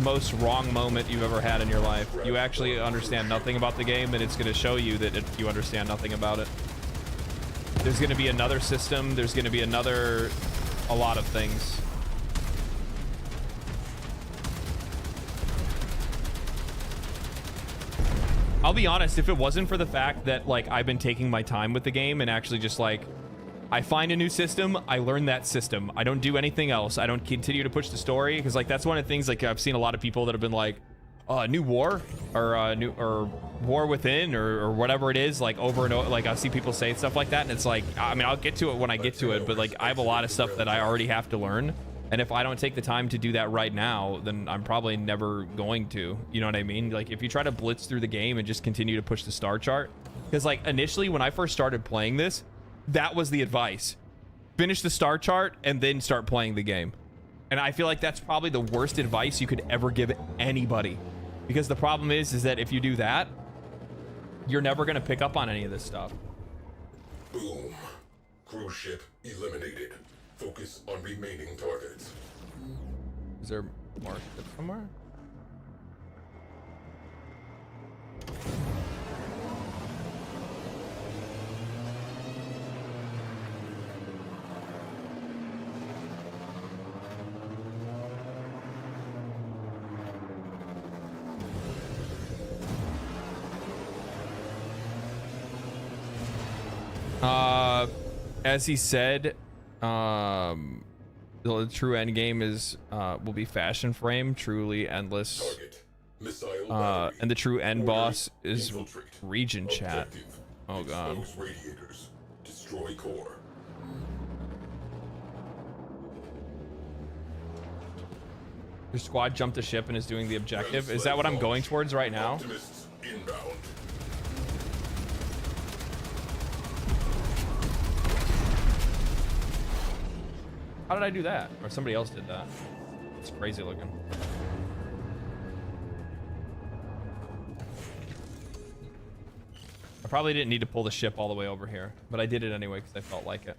most wrong moment you've ever had in your life. You actually understand nothing about the game, and it's going to show you that you understand nothing about it. There's going to be another system. There's going to be a lot of things. I'll be honest, if it wasn't for the fact that like I've been taking my time with the game and actually just like I find a new system, I learn that system. I don't do anything else. I don't continue to push the story because like that's one of the things like I've seen a lot of people that have been like new war or war within or whatever it is, like over and over. Like I see people say stuff like that, and it's like, I mean, I'll get to it when I get to it, but like I have a lot of stuff that I already have to learn. And if I don't take the time to do that right now, then I'm probably never going to. You know what I mean? Like if you try to blitz through the game and just continue to push the star chart, because like initially when I first started playing this, that was the advice. Finish the star chart and then start playing the game. And I feel like that's probably the worst advice you could ever give anybody. Because the problem is that if you do that, you're never going to pick up on any of this stuff. Boom. Cruise ship eliminated. Focus on remaining targets. Is there more ship somewhere? As he said, the true end game is will be fashion frame, truly endless, and the true end boss is region chat. Oh god. Radiators. Destroy core. Your squad jumped the ship and is doing the objective. Is that what I'm going towards right now? Optimists inbound. How did I do that? Or somebody else did that. It's crazy looking. I probably didn't need to pull the ship all the way over here, but I did it anyway because I felt like it.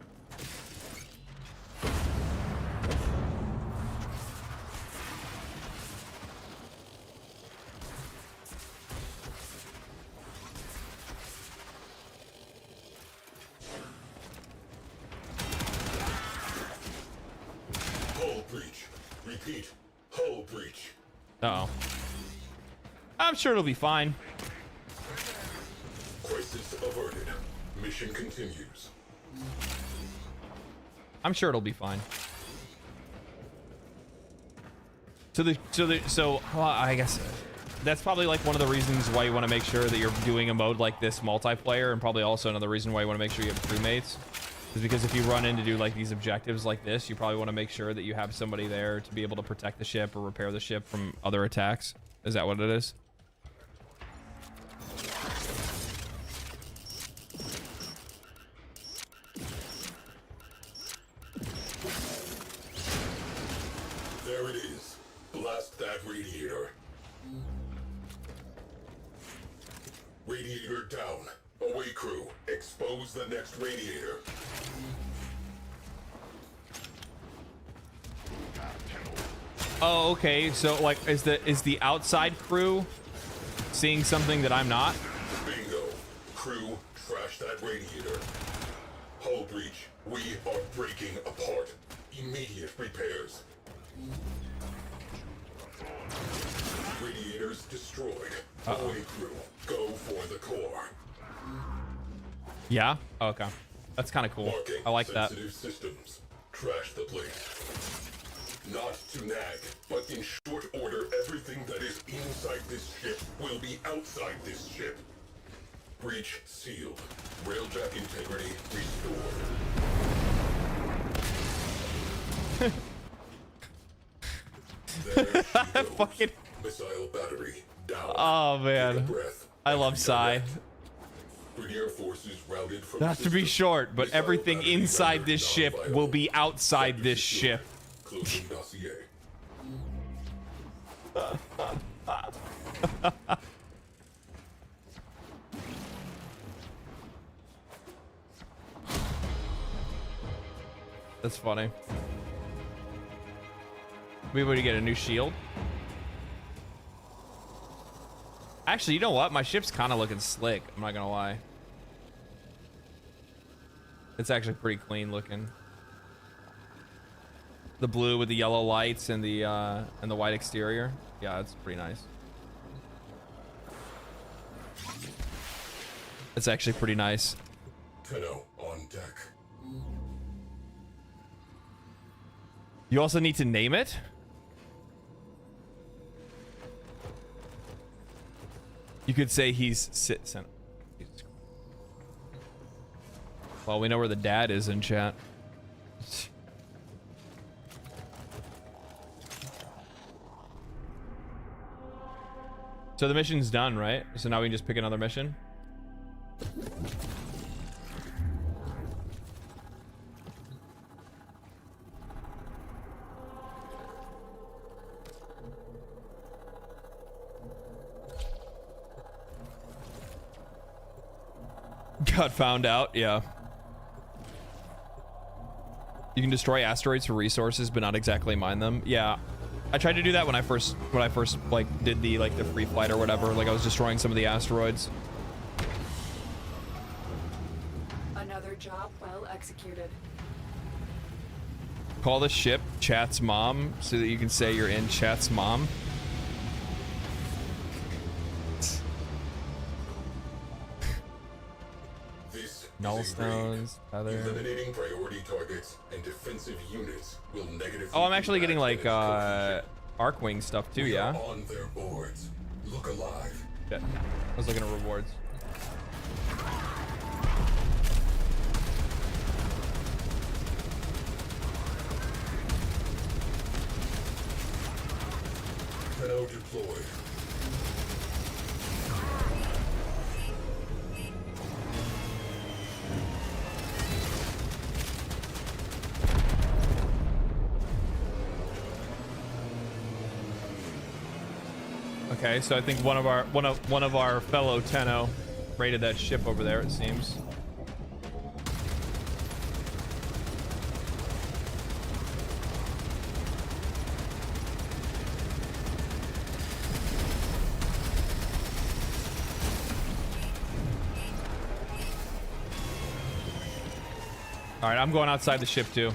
breach. Repeat, hull breach. Uh-oh. I'm sure it'll be fine. Crisis averted. Mission continues. I'm sure it'll be fine. So I guess that's probably like one of the reasons why you want to make sure that you're doing a mode like this multiplayer, and probably also another reason why you want to make sure you have crewmates, is because if you run in to do like these objectives like this, you probably want to make sure that you have somebody there to be able to protect the ship or repair the ship from other attacks. Is that what it is? There it is. Blast that radiator. Radiator down. Away crew. Expose the next radiator. Oh, okay. So like, is the outside crew seeing something that I'm not? Bingo. Crew, trash that radiator. Hull breach. We are breaking apart. Immediate repairs. Radiators destroyed. Away crew. Go for the core. Yeah. Oh, okay. That's kind of cool. Marking I like that. sensitive systems. Trash the place. Not to nag, but in short order, everything that is inside this ship will be outside this ship. Breach sealed. Railjack integrity restored. There she goes. Fucking missile battery down. Oh man, Take a breath. I love Psy. Brigadier forces routed from Not to be short, but everything inside this ship will be outside this ship. closing dossier. That's funny. We would get a new shield. Actually, you know what? My ship's kind of looking slick. I'm not gonna lie. It's actually pretty clean looking. The blue with the yellow lights and the white exterior. Yeah, it's pretty nice. It's actually pretty nice. Tenno on deck. You also need to name it. You could say he's well, we know where the dad is in chat. So the mission's done, right? So now we can just pick another mission. Got found out, yeah. You can destroy asteroids for resources, but not exactly mine them. Yeah, I tried to do that when I first like did the free flight or whatever. Like I was destroying some of the asteroids. Another job well executed. Call the ship Chat's mom so that you can say you're in Chat's mom. Nullstones, feather. Eliminating priority targets and defensive units will negatively. Oh, I'm actually getting like Arcwing stuff too, yeah. On their boards. Look alive. Yeah. I was looking at rewards. Tenno deployed. Okay, so I think one of our fellow Tenno raided that ship over there, it seems. All right, I'm going outside the ship too.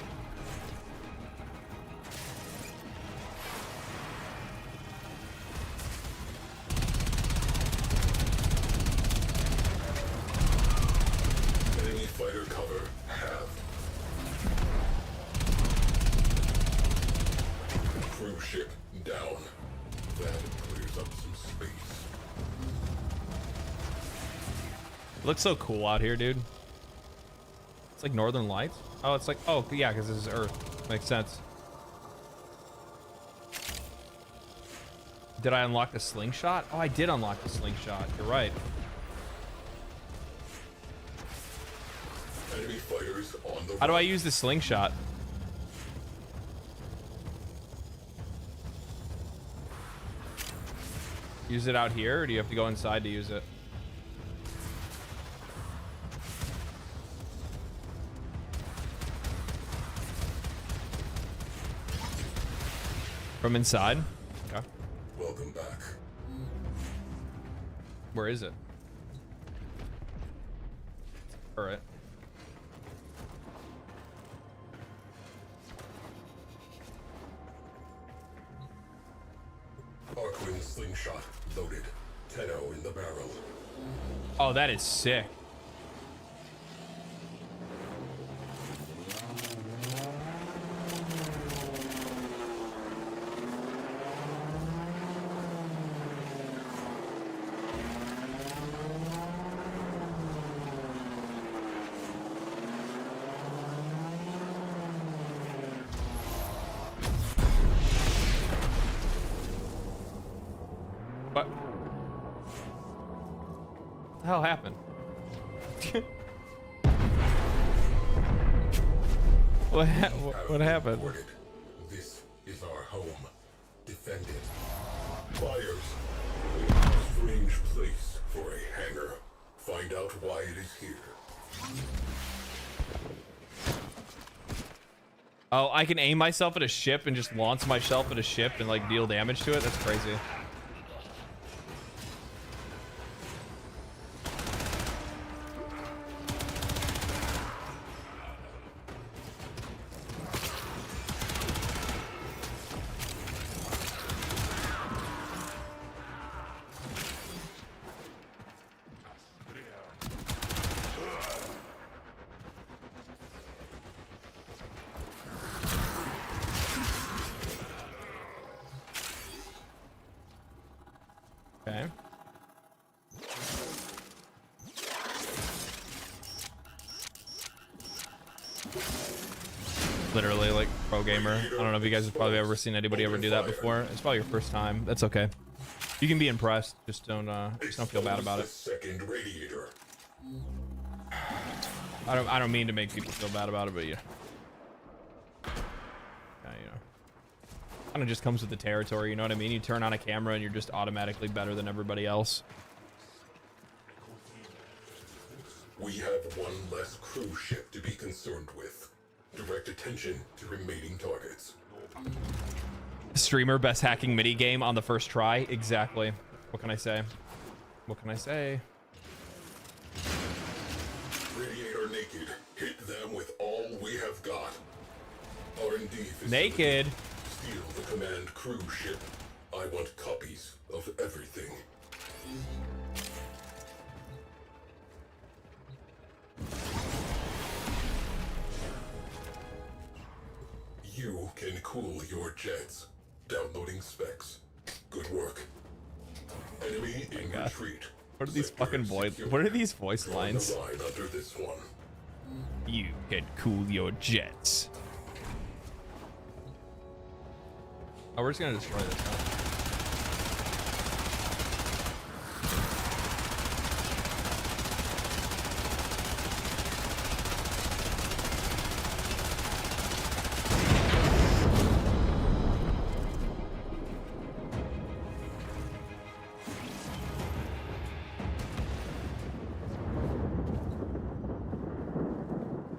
ship down. That clears up some space. It looks so cool out here, dude. It's like Northern Lights. Oh, it's like, oh yeah, because this is Earth. Makes sense. Did I unlock the slingshot? Oh, I did unlock the slingshot. You're right. Enemy fighters on the How do I use the slingshot? Use it out here, or do you have to go inside to use it? From inside? Okay. Welcome back. Where is it? All right. Arquin slingshot loaded. 10-0 in the barrel. Oh, that is sick. What? What the hell happened? what happened? This is our home. Defend it. Fires. Strange place for a hangar. Find out why it is here. Oh, I can aim myself at a ship and just launch myself at a ship and like deal damage to it? That's crazy. Okay. Literally like pro gamer. I don't know if you guys have probably ever seen anybody ever do that before. It's probably your first time. That's okay. You can be impressed. Just don't feel bad about it. Second radiator. I don't mean to make people feel bad about it, but yeah. Yeah, you know. Kind of just comes with the territory, you know what I mean? You turn on a camera and you're just automatically better than everybody else. We have one less cruise ship to be concerned with. Direct attention to remaining targets. Streamer best hacking mini game on the first try. Exactly. What can I say? What can I say? Radiator naked. Hit them with all we have got. R&D facility. Naked. Steal the command cruise ship. I want copies of everything. You can cool your jets. Downloading specs. Good work. Enemy in retreat. What are these fucking voice? What are these voice lines? The line under this one. You can cool your jets. Oh, we're just gonna destroy this. Huh?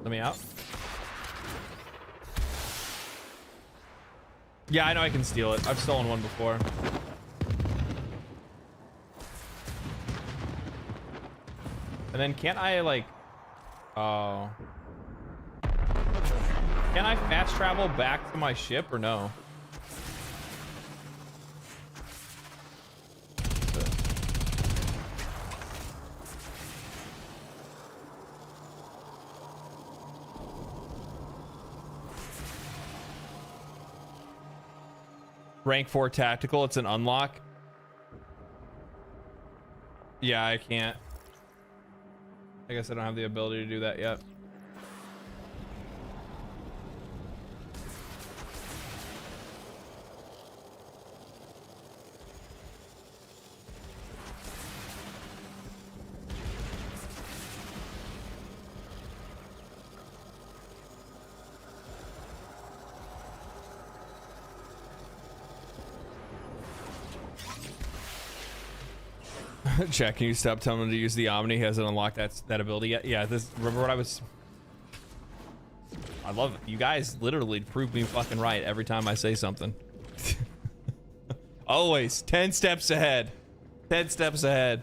Let me out. Yeah, I know I can steal it. I've stolen one before. And then can't I like... Oh. Can I fast travel back to my ship or no? Rank 4 tactical. It's an unlock. Yeah, I can't. I guess I don't have the ability to do that yet. Jack, can you stop telling him to use the Omni? He hasn't unlocked that ability yet. Yeah, this. Remember what I was. I love it. You guys literally prove me fucking right every time I say something. Always 10 steps ahead. 10 steps ahead.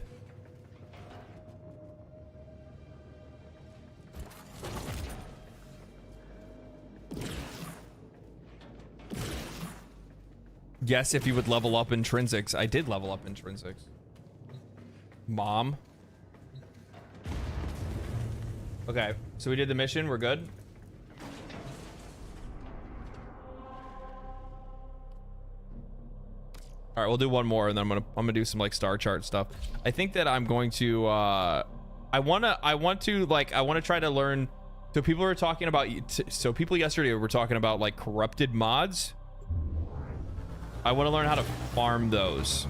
Yes, if you would level up intrinsics. I did level up intrinsics. Mom. Okay, so we did the mission. We're good. All right, we'll do one more, and then I'm gonna do some like star chart stuff. I think that I'm going to. I want to try to learn. So people were talking about. So people yesterday were talking about like corrupted mods. I want to learn how to farm those.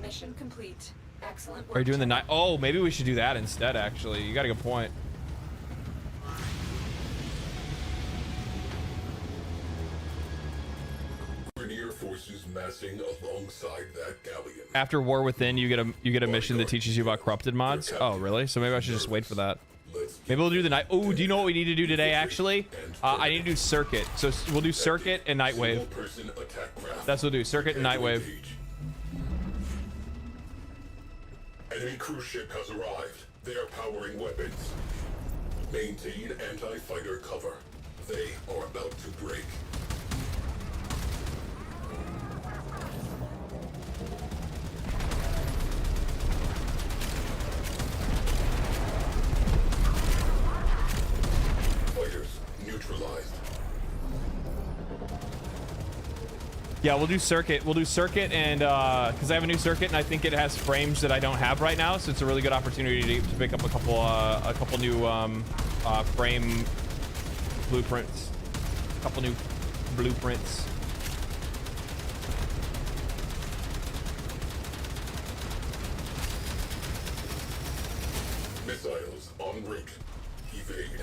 Mission complete. Excellent work. Are you doing the night? Oh, maybe we should do that instead. Actually, you got a good point. Vernier forces massing alongside that galleon. After War Within, you get a mission that teaches you about corrupted mods. Oh, really? So maybe I should just wait for that. Maybe we'll do the night. Oh, do you know what we need to do today? Actually, I need to do circuit. So we'll do circuit and Nightwave. That's what we'll do. Circuit and Nightwave. Enemy cruise ship has arrived. They are powering weapons. Maintain anti-fighter cover. They are about to break. Fighters neutralized. Yeah, we'll do circuit. We'll do circuit, and because I have a new circuit, and I think it has frames that I don't have right now, so it's a really good opportunity to pick up a couple new frame blueprints. A couple new blueprints. Missiles en route. Evade.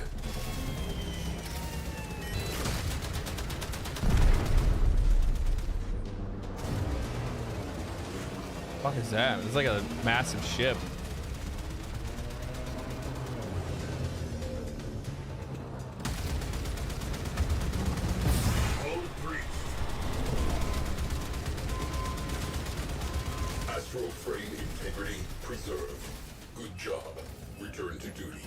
What the fuck is that? It's like a massive ship. Astral frame integrity preserved. Good job. Return to duty.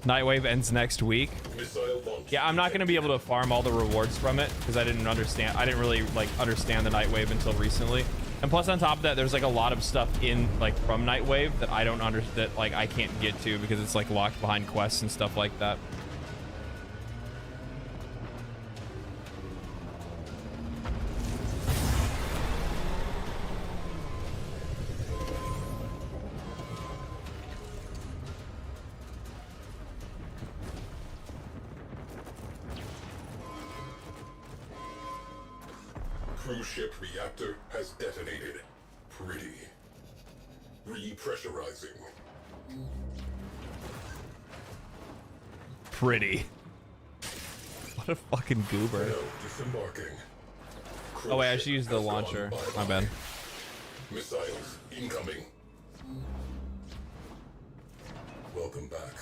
Nightwave ends next week. Yeah, I'm not going to be able to farm all the rewards from it because I didn't really like understand the Nightwave until recently. And plus on top of that, there's like a lot of stuff in like from Nightwave that I don't understand, that like I can't get to because it's like locked behind quests and stuff like that. Cruise ship reactor has detonated. Pretty. Repressurizing. Pretty. What a fucking goober. No disembarking. Oh wait, I should use the launcher. My bad. Missiles incoming. Welcome back.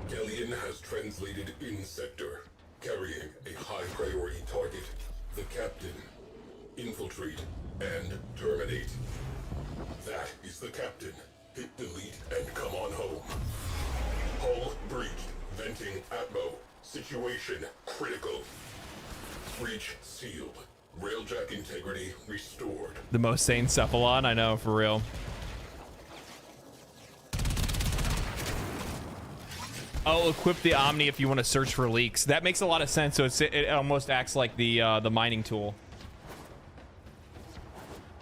Galleon has translated in sector, carrying a high priority target. The captain. Infiltrate and terminate. That is the captain. Hit delete and come on home. Situation critical. Breach sealed. Railjack integrity restored. The most sane Cephalon, I know, for real. Oh, equip the Omni if you want to search for leaks. That makes a lot of sense. So it almost acts like the mining tool.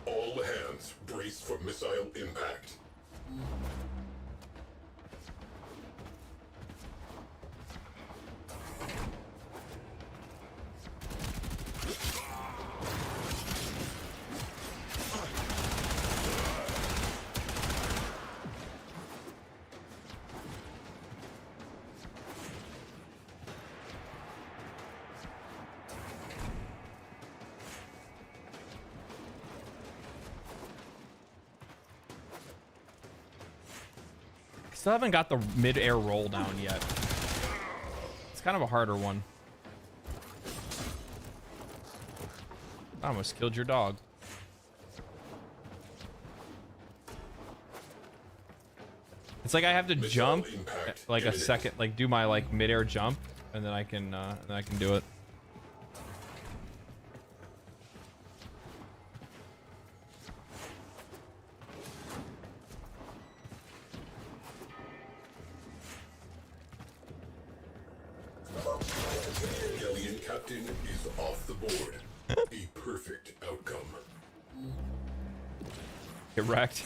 All hands brace for missile impact. Still haven't got the mid-air roll down yet. It's kind of a harder one. I almost killed your dog. It's like I have to jump like a second, like do my like mid-air jump, and then I can do it. Alien captain is off the board. A perfect outcome. Get wrecked.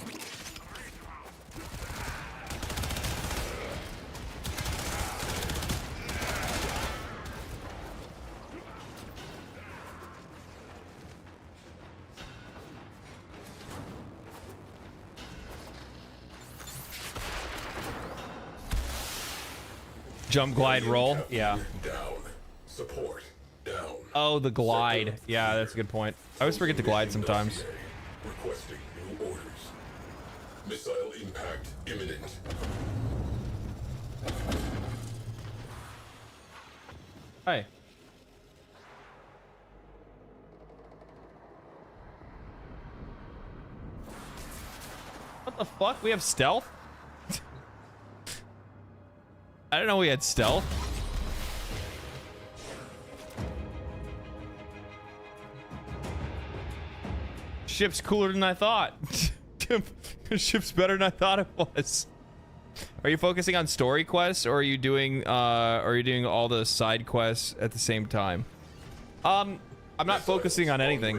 Jump, glide, roll. Yeah. Down. Support. Down. Oh, the glide. Yeah, that's a good point. I always forget to glide sometimes. Requesting new orders. Missile impact imminent. Hi. What the fuck? We have stealth? I didn't know we had stealth. Ship's cooler than I thought. Ship's better than I thought it was. Are you focusing on story quests, or are you doing all the side quests at the same time? I'm not focusing on anything,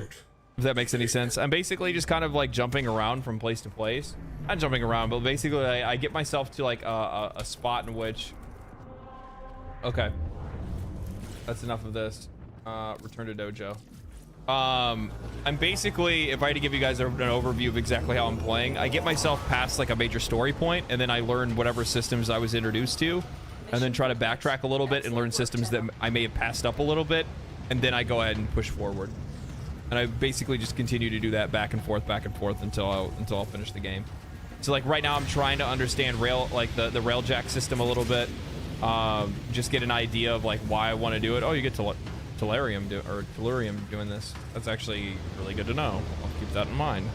if that makes any sense. I'm basically just kind of like jumping around from place to place. Not jumping around, but basically I get myself to like a spot in which... Okay. That's enough of this. Return to dojo. I'm basically, if I had to give you guys an overview of exactly how I'm playing, I get myself past like a major story point, and then I learn whatever systems I was introduced to, and then try to backtrack a little bit and learn systems that I may have passed up a little bit, and then I go ahead and push forward. And I basically just continue to do that back and forth until I'll finish the game. So like right now I'm trying to understand the railjack system a little bit. Just get an idea of like why I want to do it. Oh, you get Tellurium doing this. That's actually really good to know. I'll keep that in mind.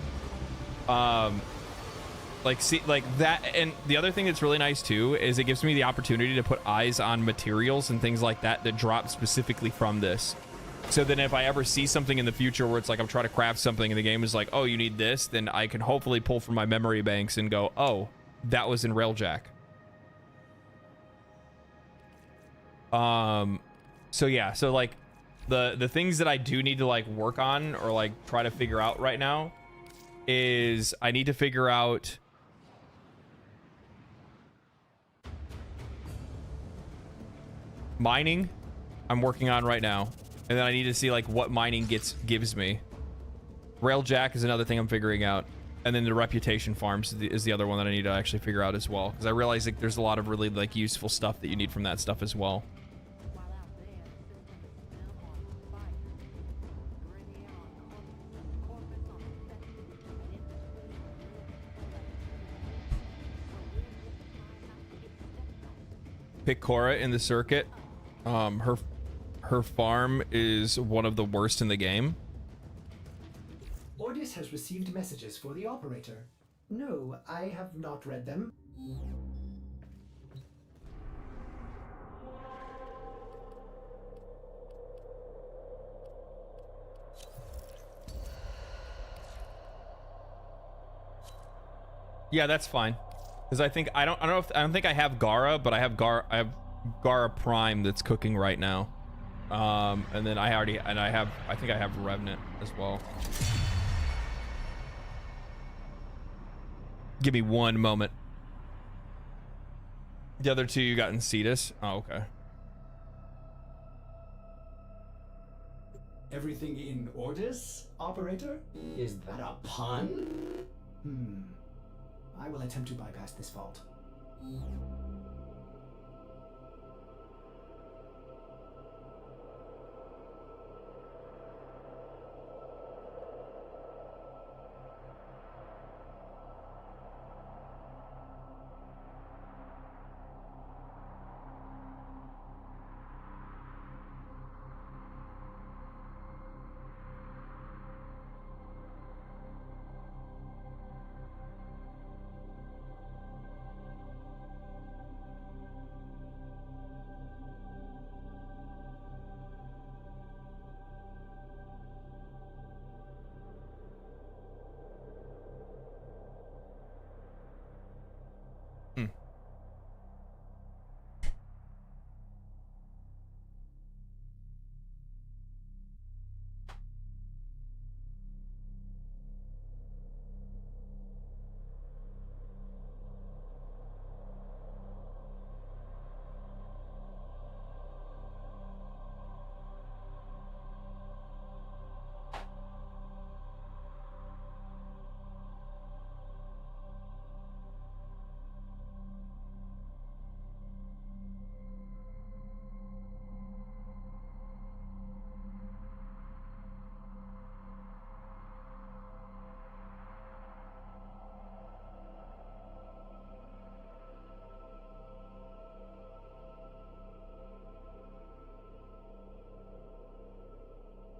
Like that, and the other thing that's really nice too is it gives me the opportunity to put eyes on materials and things like that that drop specifically from this. So then if I ever see something in the future where it's like I'm trying to craft something and the game is like, oh, you need this, then I can hopefully pull from my memory banks and go, oh, that was in Railjack. So yeah, so like the things that I do need to like work on or like try to figure out right now is I need to figure out mining. I'm working on right now. And then I need to see like what mining gives me. Railjack is another thing I'm figuring out. And then the reputation farms is the other one that I need to actually figure out as well. Because I realize like there's a lot of really like useful stuff that you need from that stuff as well. Pick Cora in the circuit. Her farm is one of the worst in the game. Ordis has received messages for the operator. No, I have not read them. Yeah, that's fine. Because I don't think I have Gara, but I have Gara Prime that's cooking right now. And then I think I have Revenant as well. Give me one moment. The other two you got in Cetus. Oh, okay. Everything in orders, operator? Is that a pun? I will attempt to bypass this fault.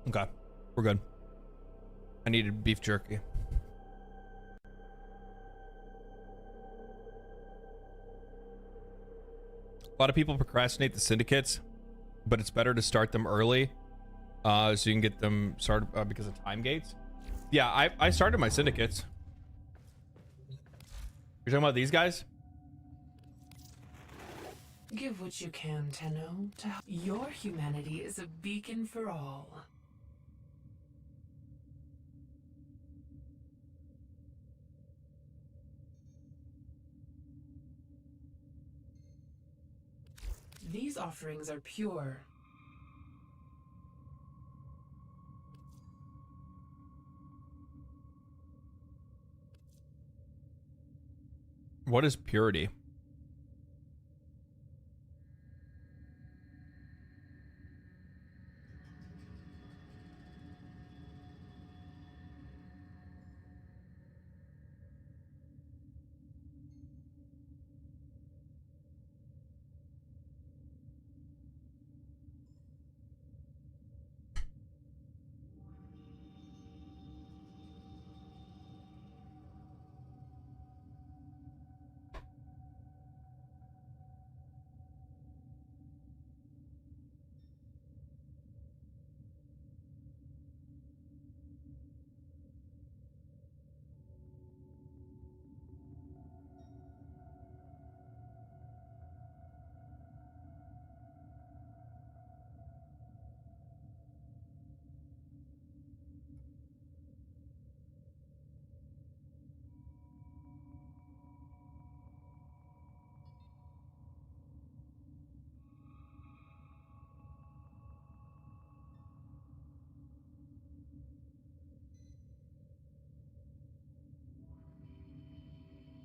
Okay, we're good. I needed beef jerky. A lot of people procrastinate the syndicates, but it's better to start them early, so you can get them started because of time gates. Yeah, I started my syndicates. You're talking about these guys? Give what you can, Tenno. Your humanity is a beacon for all. These offerings are pure. What is purity?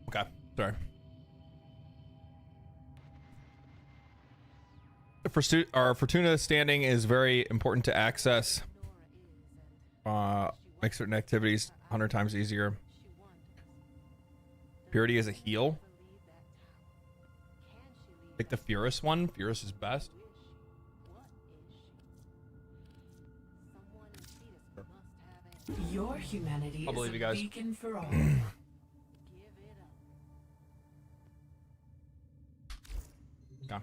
Okay, sorry. Our Fortuna standing is very important to access. Make certain activities 100 times easier. Purity is a heal. Pick the Furus one. Furus is best. Your humanity I'll believe is you a guys. beacon for all. Okay.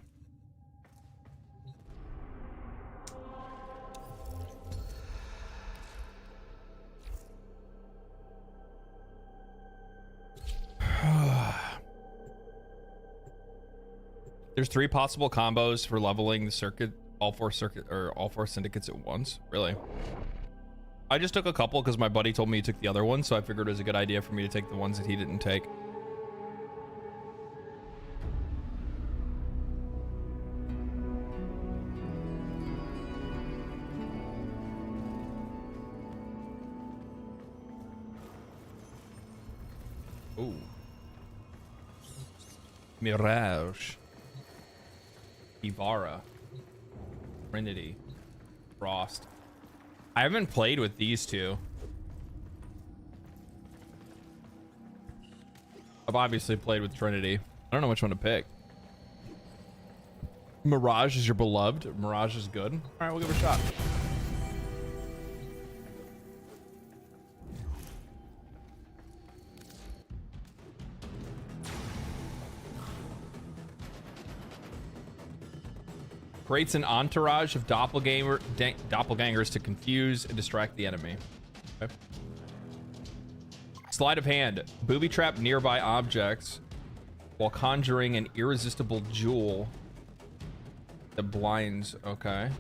There's 3 possible combos for leveling the circuit, all four syndicates at once. Really? I just took a couple because my buddy told me he took the other one, so I figured it was a good idea for me to take the ones that he didn't take. Ooh. Mirage. Ivara. Trinity. Frost. I haven't played with these two. I've obviously played with Trinity. I don't know which one to pick. Mirage is your beloved. Mirage is good. All right, we'll give it a shot. Creates an entourage of doppelgangers to confuse and distract the enemy. Okay. Sleight of hand. Booby trap nearby objects while conjuring an irresistible jewel that blinds. Okay.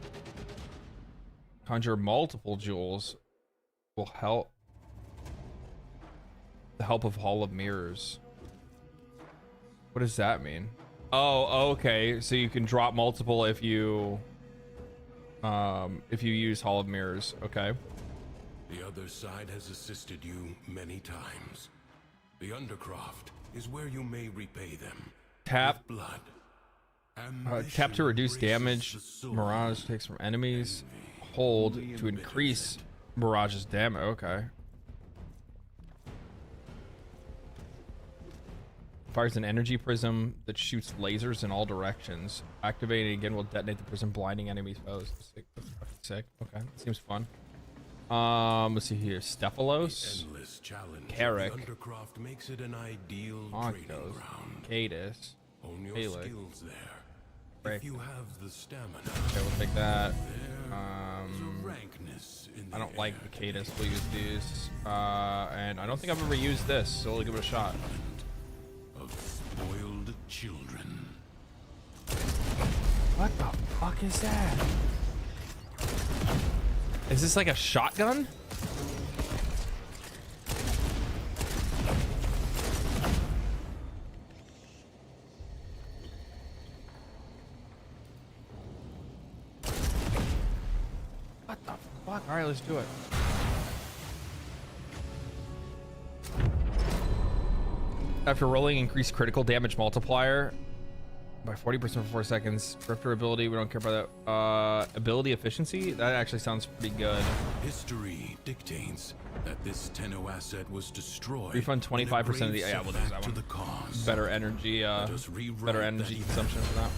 Conjure multiple jewels will help. The help of Hall of Mirrors. What does that mean? Oh, okay. So you can drop multiple if you use Hall of Mirrors. Okay. The other side has assisted you many times. The Undercroft is where you may repay them. Tap. With blood. Tap to reduce damage Mirage takes from enemies. Hold to increase Mirage's damage. Okay. Fires an energy prism that shoots lasers in all directions. Activating again will detonate the prism, blinding enemies' foes. Sick. That's fucking sick. Okay, that seems fun. Let's see here. Stephalos, Carrick, Onkos, Cadus, Halix. If you have the stamina. Okay, we'll take that. I don't like the Cadus. We'll use these. And I don't think I've ever used this, so we'll give it a shot. Of spoiled children. What the fuck is that? Is this like a shotgun? What the fuck? All right, let's do it. After rolling, increase critical damage multiplier by 40% for 4 seconds. Drifter ability, we don't care about that. Ability efficiency, that actually sounds pretty good. History dictates that this Tenno asset was destroyed. Refund 25% of the, yeah, we'll do that one. Better energy, better energy consumption for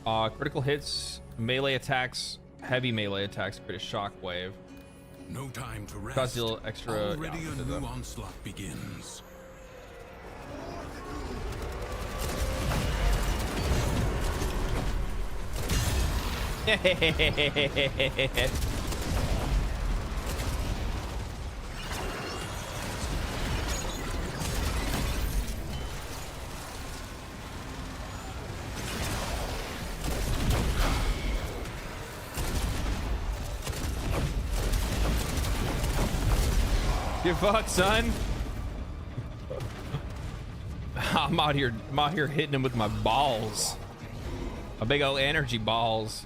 that. Critical hits, melee attacks, heavy melee attacks create a shockwave. No time to rest. Cost deal extra. Already a new onslaught begins. Get fucked, son. I'm out here hitting him with my balls. My big old energy balls.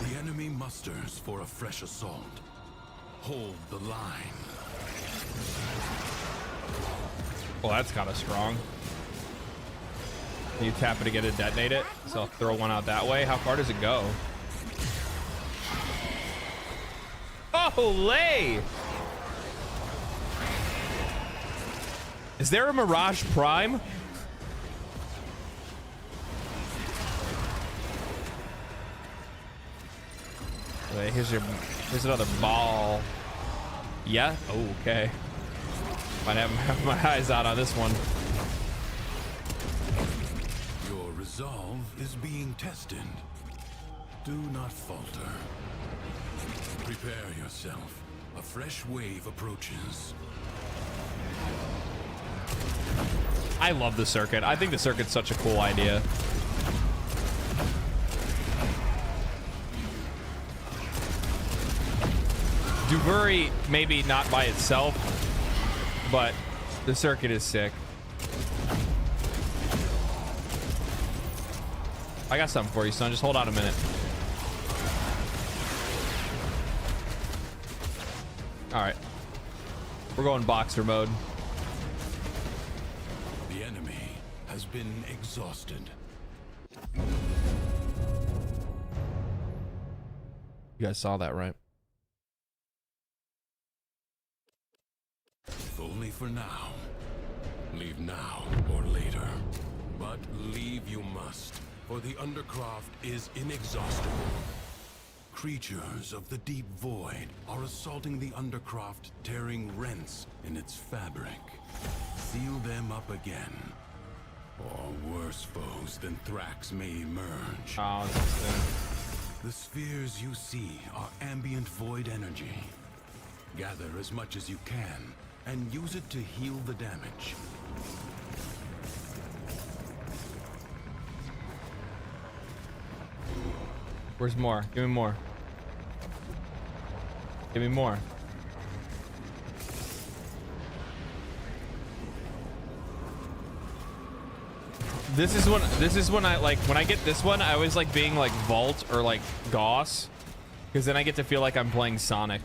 The enemy musters for a fresh assault. Hold the line. Well, that's kind of strong. You tap it to get it, detonate it. So I'll throw one out that way. How far does it go? Holy! Is there a Mirage Prime? Wait, here's another ball. Yeah? Oh, okay. Might have my eyes out on this one. Your resolve is being tested. Do not falter. Prepare yourself. A fresh wave approaches. I love the circuit. I think the circuit's such a cool idea. Duvuri, maybe not by itself, but the circuit is sick. I got something for you, son. Just hold on a minute. All right. We're going boxer mode. The enemy has been exhausted. You guys saw that, right? If only for now. Leave now or later. But leave you must, for the Undercroft is inexhaustible. Creatures of the deep void are assaulting the Undercroft, tearing rents in its fabric. Seal them up again. Or worse foes than Thrax may emerge. Oh, the spheres you see are ambient void energy. Gather as much as you can and use it to heal the damage. Where's more? Give me more. Give me more. This is when I like, when I get this one, I always like being like Vault or like Gauss, because then I get to feel like I'm playing Sonic.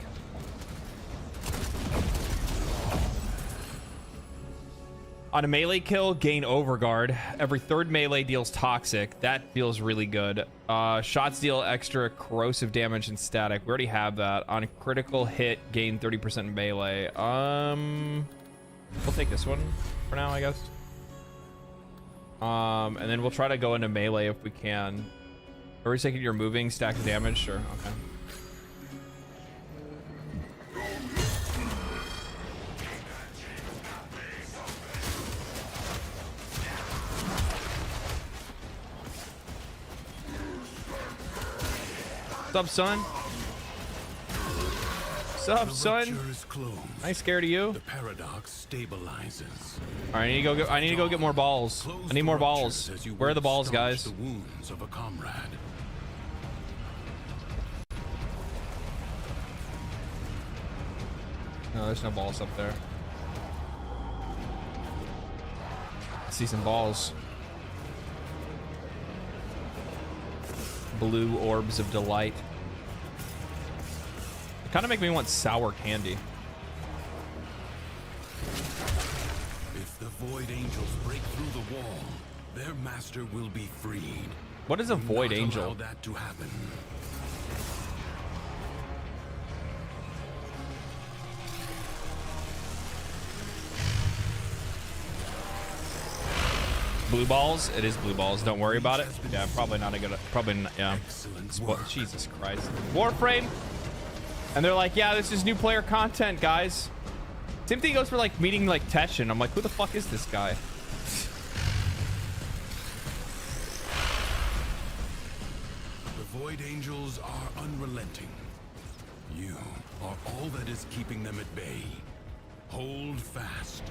On a melee kill, gain Overguard. Every third melee deals toxic. That feels really good. Shots deal extra corrosive damage and static. We already have that. On a critical hit, gain 30% melee. We'll take this one for now, I guess. And then we'll try to go into melee if we can. Are we taking your moving stack of damage? Sure. Okay. What's up, son? What's up, son? I ain't scared of you. The paradox stabilizes. All right, I need to go get more balls. I need more balls. Where are the balls, guys? The wounds of a comrade. No, there's no balls up there. I see some balls. Blue orbs of delight. They kind of make me want sour candy. If the Void Angels break through the wall, their master will be freed. What is a Void Angel? Allow that to happen. Blue balls? It is blue balls. Don't worry about it. Yeah, probably not a good. Probably not, yeah. Jesus Christ. Warframe. And they're like, yeah, this is new player content, guys. Same thing goes for like meeting like Teshin. I'm like, who the fuck is this guy? The Void Angels are unrelenting. You are all that is keeping them at bay. Hold fast.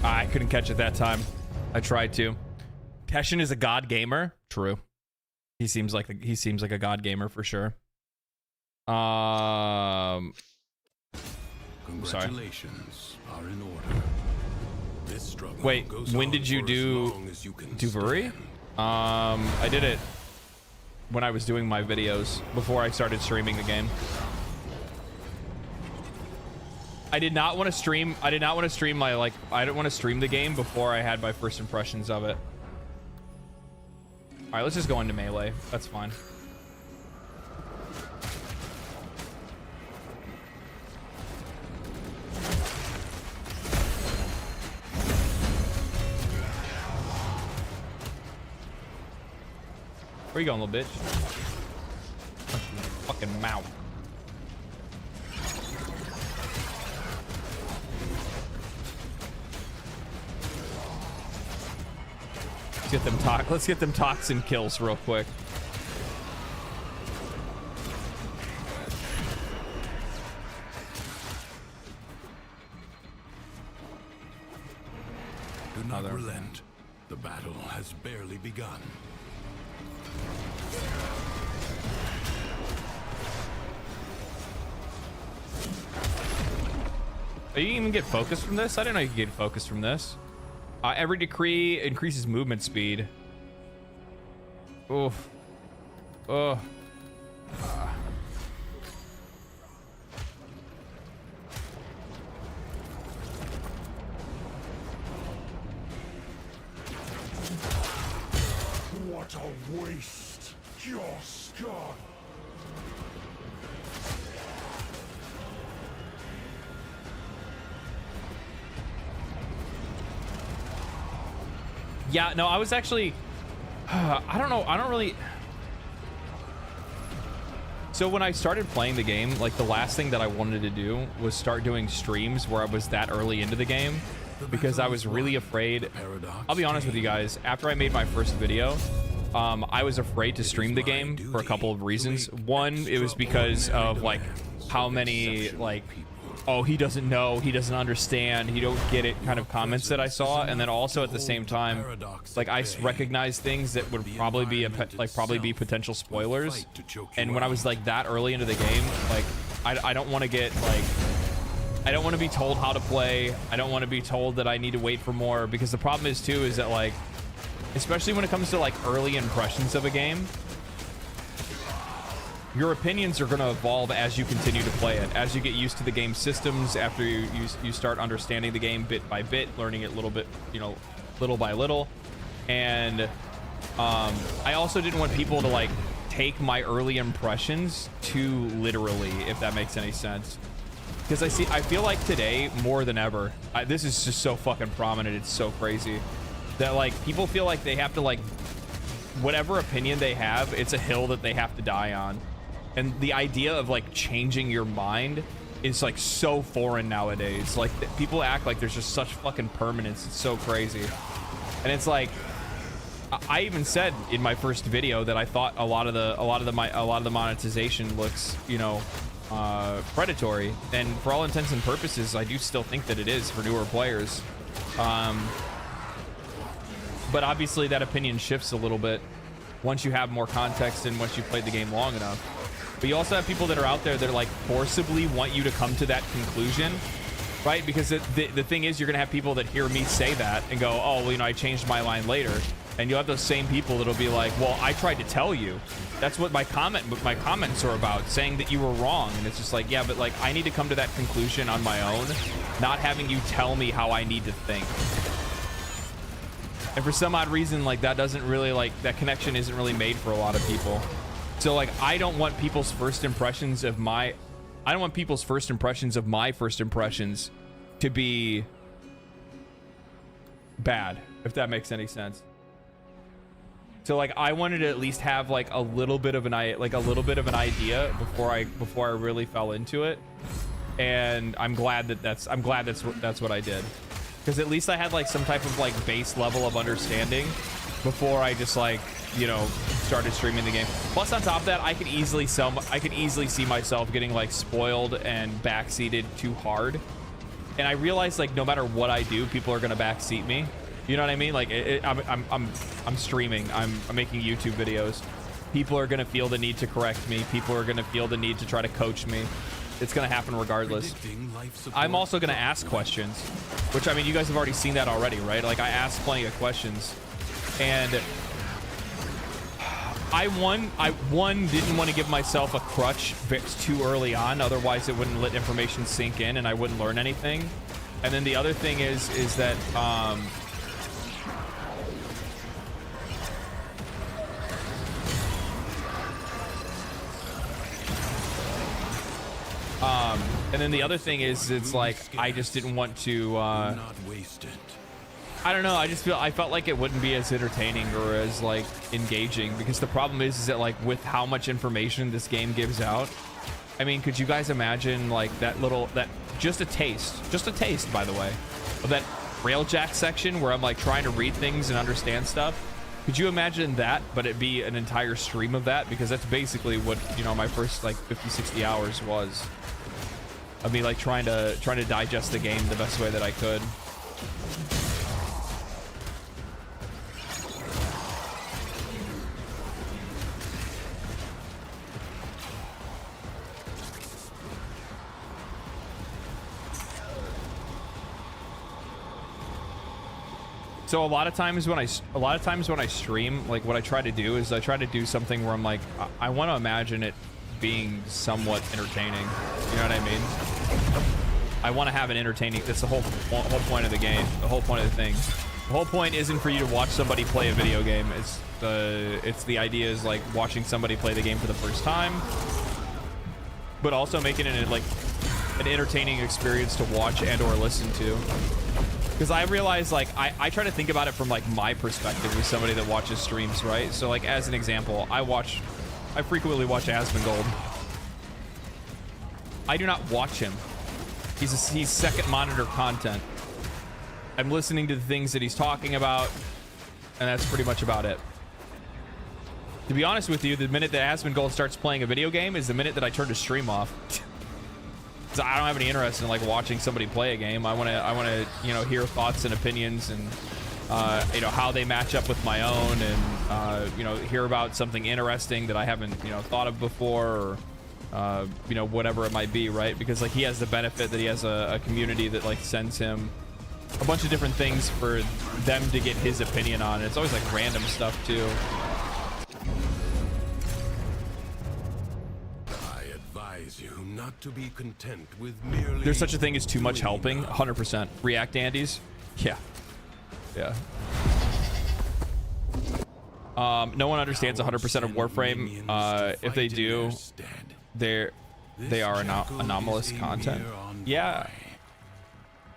I couldn't catch it that time. I tried to. Teshin is a god gamer. True. He seems like a god gamer for sure. Congratulations are in order. This struggle Wait, goes when on did you for do as long as you can Duvuri? stand. I did it when I was doing my videos before I started streaming the game. I did not want to stream. I did not want to stream my like. I didn't want to stream the game before I had my first impressions of it. All right, let's just go into melee. That's fine. Where you going, little bitch? Fucking mouth. Let's get them toxin kills real quick. Do not relent. The battle has barely begun. Oh, you can even get focus from this? I didn't know you could get focus from this. Every decree increases movement speed. Oof. Ugh. What a waste! Just gone. Yeah, no, I was actually, I don't know, I don't really. So when I started playing the game, like the last thing that I wanted to do was start doing streams where I was that early into the game, because I was really afraid. I'll be honest with you guys, after I made my first video, I was afraid to stream the game for a couple of reasons. One, it was because of like how many like, oh, he doesn't know, he doesn't understand, he don't get it kind of comments that I saw. And then also at the same time, like I recognized things that would probably be potential spoilers. And when I was like that early into the game, like I don't want to get like, I don't want to be told how to play. I don't want to be told that I need to wait for more, because the problem is too is that like, especially when it comes to like early impressions of a game, your opinions are going to evolve as you continue to play it, as you get used to the game systems, after you start understanding the game bit by bit, learning it little bit, you know, little by little. And I also didn't want people to like take my early impressions too literally, if that makes any sense. Because I feel like today more than ever, this is just so fucking prominent, it's so crazy, that like people feel like they have to like, whatever opinion they have, it's a hill that they have to die on. And the idea of like changing your mind is like so foreign nowadays. Like people act like there's just such fucking permanence. It's so crazy. And it's like, I even said in my first video that I thought a lot of the monetization looks, you know, predatory. And for all intents and purposes, I do still think that it is for newer players. But obviously that opinion shifts a little bit once you have more context and once you've played the game long enough. But you also have people that are out there that like forcibly want you to come to that conclusion, right? Because the thing is, you're gonna have people that hear me say that and go, oh, well, you know, I changed my line later. And you'll have those same people that'll be like, well, I tried to tell you. That's what my comments are about, saying that you were wrong. And it's just like, yeah, but like I need to come to that conclusion on my own, not having you tell me how I need to think. And for some odd reason, like that doesn't really, like that connection isn't really made for a lot of people. So like I don't want people's first impressions of my first impressions to be bad, if that makes any sense. So like I wanted to at least have like a little bit of an idea before I really fell into it. And I'm glad that's what I did. Because at least I had like some type of like base level of understanding before I just like, you know, started streaming the game. Plus on top of that, I could easily see myself getting like spoiled and backseated too hard. And I realized like no matter what I do, people are gonna backseat me. You know what I mean? Like I'm streaming, I'm making YouTube videos. People are gonna feel the need to correct me. People are gonna feel the need to try to coach me. It's gonna happen regardless. I'm also gonna ask questions, which I mean, you guys have already seen that already, right? Like I asked plenty of questions, and I didn't want to give myself a crutch too early on, otherwise it wouldn't let information sink in and I wouldn't learn anything. And then the other thing is that and then the other thing is it's like I just didn't want to I don't know, I felt like it wouldn't be as entertaining or as like engaging, because the problem is that like with how much information this game gives out, I mean, could you guys imagine like just a taste by the way of that railjack section where I'm like trying to read things and understand stuff? Could you imagine that, but it be an entire stream of that? Because that's basically what, you know, my first like 50-60 hours was of me like trying to digest the game the best way that I could. So a lot of times when I stream, like what I try to do is I try to do something where I'm like, I want to imagine it being somewhat entertaining. You know what I mean? I want to have an entertaining. That's the whole point of the game. The whole point of the thing. The whole point isn't for you to watch somebody play a video game. It's the idea is like watching somebody play the game for the first time, but also making it like an entertaining experience to watch and or listen to. Because I realize, like, I try to think about it from, like, my perspective as somebody that watches streams, right? So, like, as an example, I frequently watch Asmongold. I do not watch him. He's second monitor content. I'm listening to the things that he's talking about, and that's pretty much about it. To be honest with you, the minute that Asmongold starts playing a video game is the minute that I turn his stream off. I don't have any interest in like watching somebody play a game. I want to you know, hear thoughts and opinions and you know, how they match up with my own, and you know, hear about something interesting that I haven't, you know, thought of before, or you know, whatever it might be, right? Because like he has the benefit that he has a community that like sends him a bunch of different things for them to get his opinion on. It's always like random stuff too. Not to be content with merely There's such a thing as too much helping. 100%. React Andes. Yeah. Yeah. No one understands 100% of Warframe. If they do, they are anomalous content. Yeah.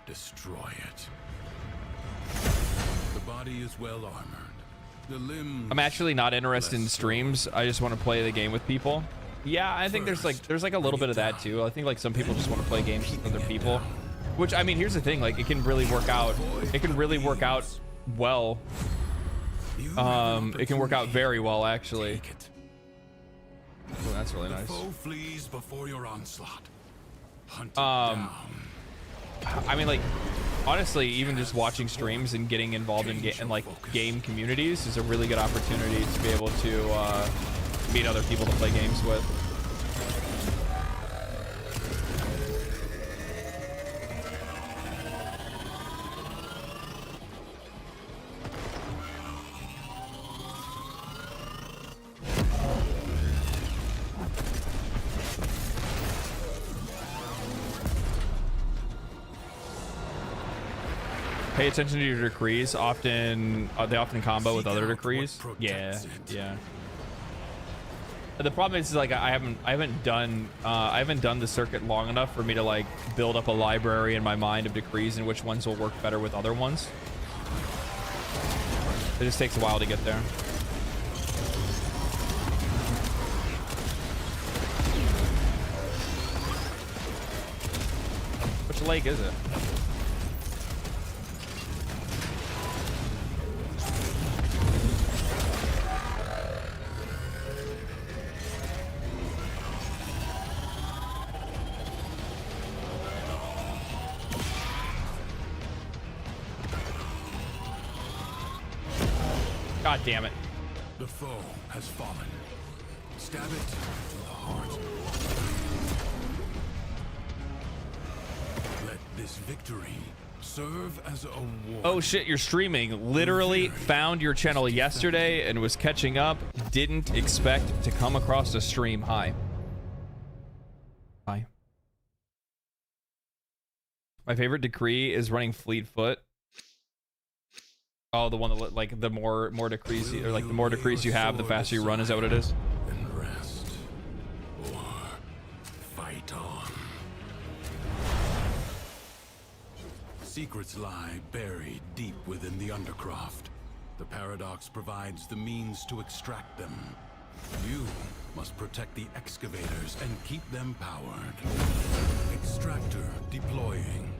Destroy it. The body is well armored. The limbs. I'm actually not interested in streams. I just want to play the game with people. Yeah, I think there's like a little bit of that too. I think like some people just want to play games with other people, which, I mean, here's the thing, like it can really work out. It can really work out well. It can work out very well, actually. Oh, that's really nice. Foe flees before your onslaught. I mean, like, honestly, even just watching streams and getting involved in like game communities is a really good opportunity to be able to meet other people to play games with. Pay attention to your decrees. They often combo with other decrees. Yeah, yeah. The problem is like I haven't done the circuit long enough for me to like build up a library in my mind of decrees and which ones will work better with other ones. It just takes a while to get there. Which lake is it? God damn it. The foe has fallen. Stab it to the heart. Let this victory Serve as a ward. Oh shit, you're streaming. Literally found your channel yesterday and was catching up. Didn't expect to come across a stream. Hi. Hi. My favorite decree is running Fleetfoot. Oh, the one that like the more decrees or like the more decrees you have, the faster you run. Is that what it is? And rest or fight on. Secrets lie buried deep within the Undercroft. The Paradox provides the means to extract them. You must protect the excavators and keep them powered. Extractor deploying.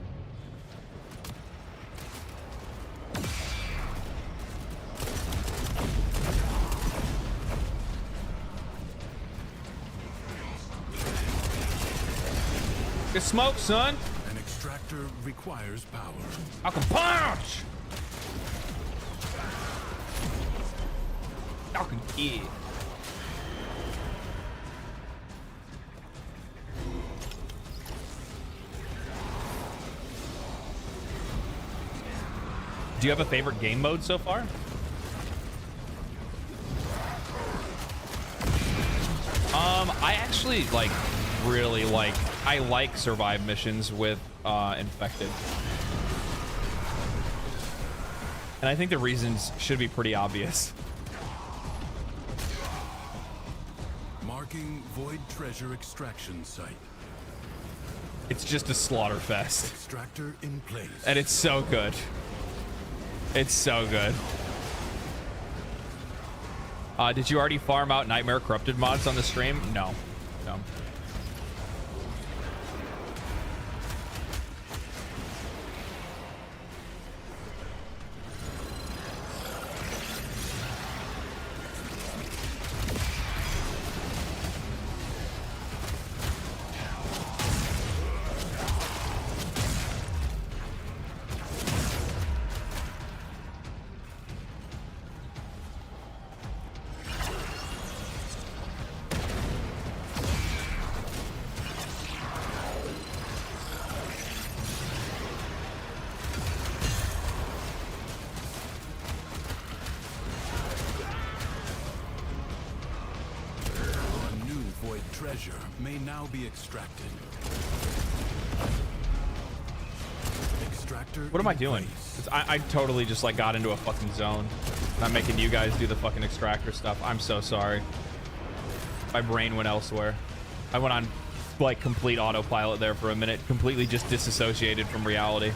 Good smoke, son. An extractor requires power. I can punch. I can kill. Do you have a favorite game mode so far? I actually really like. I like survive missions with infected, and I think the reasons should be pretty obvious. Marking void treasure extraction site. It's just a slaughter fest. Extractor in place. And it's so good. It's so good. Did you already farm out Nightmare Corrupted mods on the stream? No. No. Treasure may now be extracted. Extractor. What am I doing? I totally just like got into a fucking zone. I'm making you guys do the fucking extractor stuff. I'm so sorry. My brain went elsewhere. I went on like complete autopilot there for a minute, completely just disassociated from reality.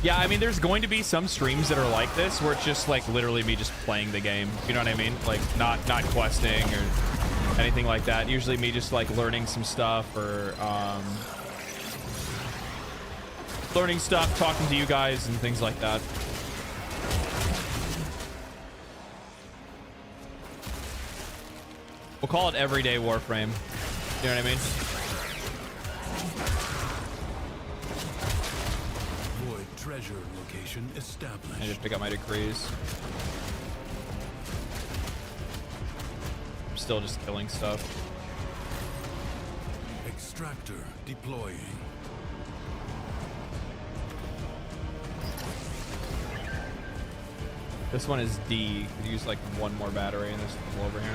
Yeah, I mean, there's going to be some streams that are like this, where it's just like literally me just playing the game. You know what I mean? Like not questing or anything like that. Usually me just like learning some stuff or learning stuff, talking to you guys and things like that. We'll call it everyday Warframe. You know what I mean? Treasure location established. I just pick up my decrees. I'm still just killing stuff. Extractor deploying. This one is D. Use like one more battery in this one over here.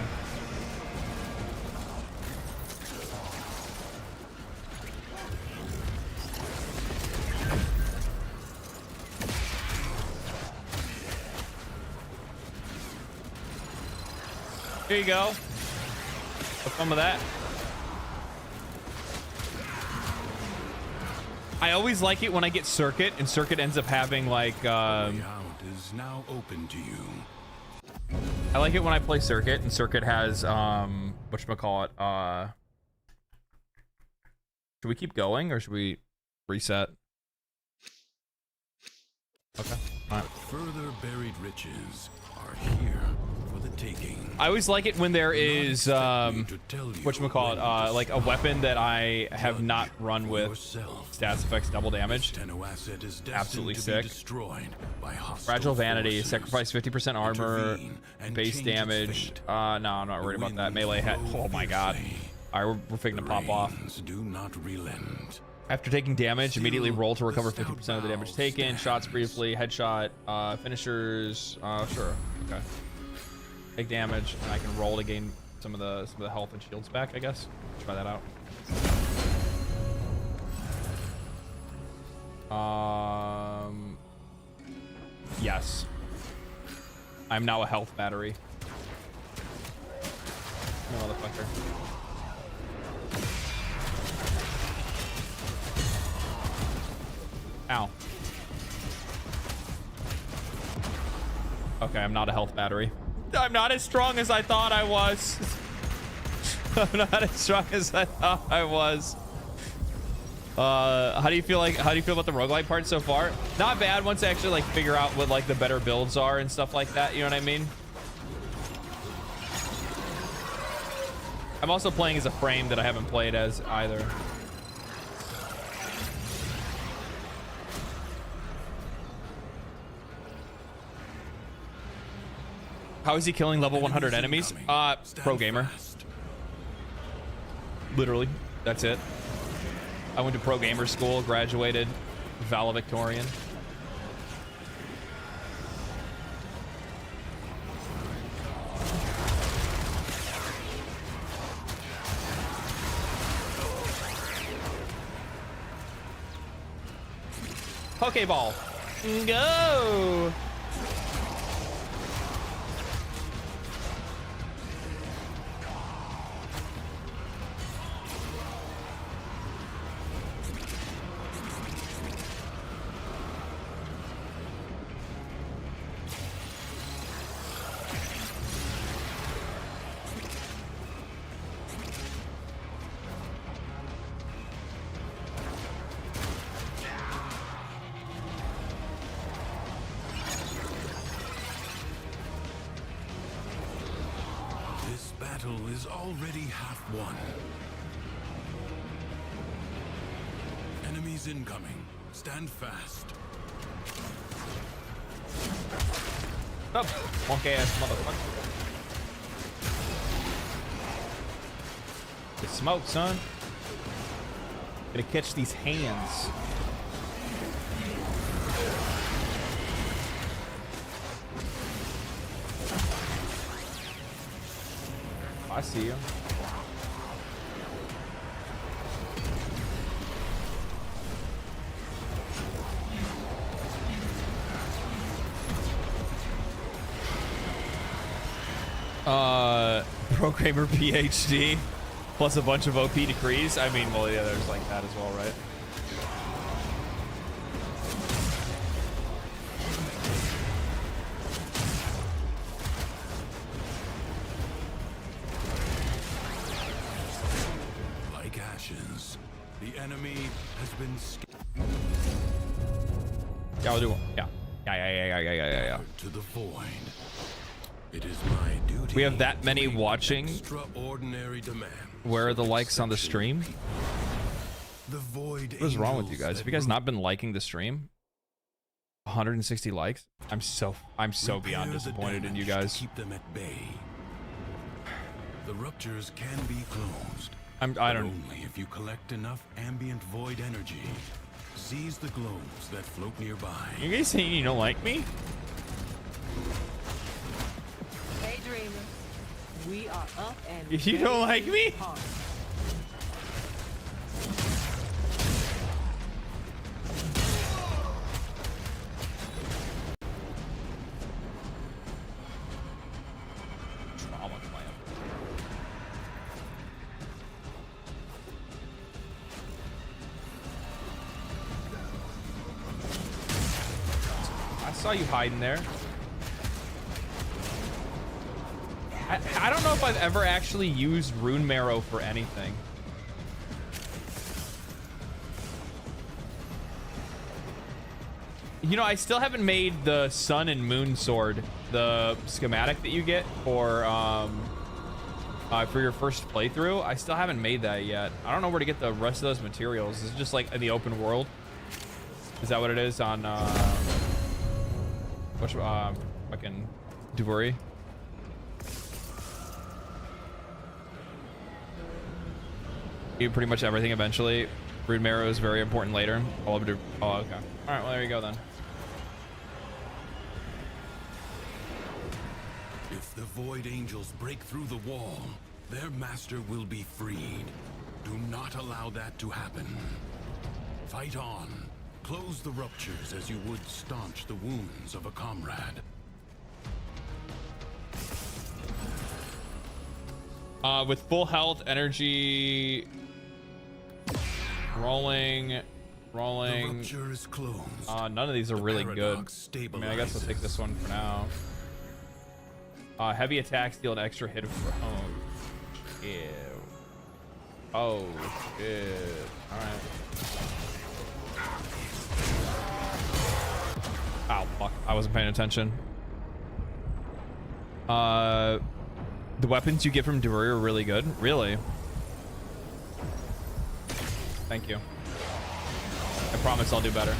Here you go. Have fun with that. I always like it when I get Circuit, and Circuit ends up having like. Is now open to you. I like it when I play Circuit, and Circuit has whatchamacallit. Should we keep going or should we reset? Okay. All right. Further buried riches are here for the I always like it when there is whatchamacallit, like a weapon that I have not run with stats effects double damage. Absolutely sick. Fragile Vanity, sacrifice 50% armor, base damage. No, I'm not worried about that. Melee hit. Oh my god. Alright, we're fixing to pop off. After taking damage, immediately roll to recover 50% of the damage taken. Shots briefly, headshot, finishers. Sure. Okay. Take damage, and I can roll to gain some of the health and shields back, I guess. Try that out. Yes. I'm now a health battery. No motherfucker. Ow. Okay, I'm not a health battery. I'm not as strong as I thought I was. I'm not as strong as I thought I was. How do you feel about the roguelite part so far? Not bad once I actually like figure out what like the better builds are and stuff like that, you know what I mean? I'm also playing as a frame that I haven't played as either. How is he killing level 100 enemies? Pro gamer. Literally, that's it. I went to pro gamer school, graduated, valedictorian. Pokeball. Go! Is already half won. Enemies incoming. Stand fast. Up, punk ass motherfucker. The smoke, son. Gonna catch these hands. I see you. Programmer PhD plus a bunch of OP decrees. I mean, well, yeah, there's like that as well, right? Yeah, I'll do one. Yeah. Yeah. To the void. It is my duty. We have that many watching. Extraordinary demand. Where are the likes on the stream? The void. What is wrong with you guys? Have you guys not been liking the stream? 160 likes. I'm so beyond disappointed in you guys. Keep them at bay. The ruptures can be closed. I don't. Only if you collect enough ambient void energy. Seize the globes that float nearby. You guys saying you don't like me? Hey dreamers, we are up and you don't like me? Hard. I saw you hiding there. I don't know if I've ever actually used Rune Marrow for anything. You know, I still haven't made the Sun and Moon sword the schematic that you get for your first playthrough. I still haven't made that yet. I don't know where to get the rest of those materials. Is it just like in the open world? Is that what it is on what's fucking Duvori? You pretty much everything eventually. Brood Marrow is very important later. Oh, okay. All right, well there you go then. If the Void Angels break through the wall, their master will be freed. Do not allow that to happen. Fight on. Close the ruptures as you would staunch the wounds of a comrade. With full health, energy, rolling. The rupture is closed. None of these are really good. I mean, I guess I'll take this one for now. Heavy attacks deal an extra hit for home. Ew. Oh, shit. Alright. Ow, fuck. I wasn't paying attention. The weapons you get from Duri are really good. Really? Thank you. I promise I'll do better.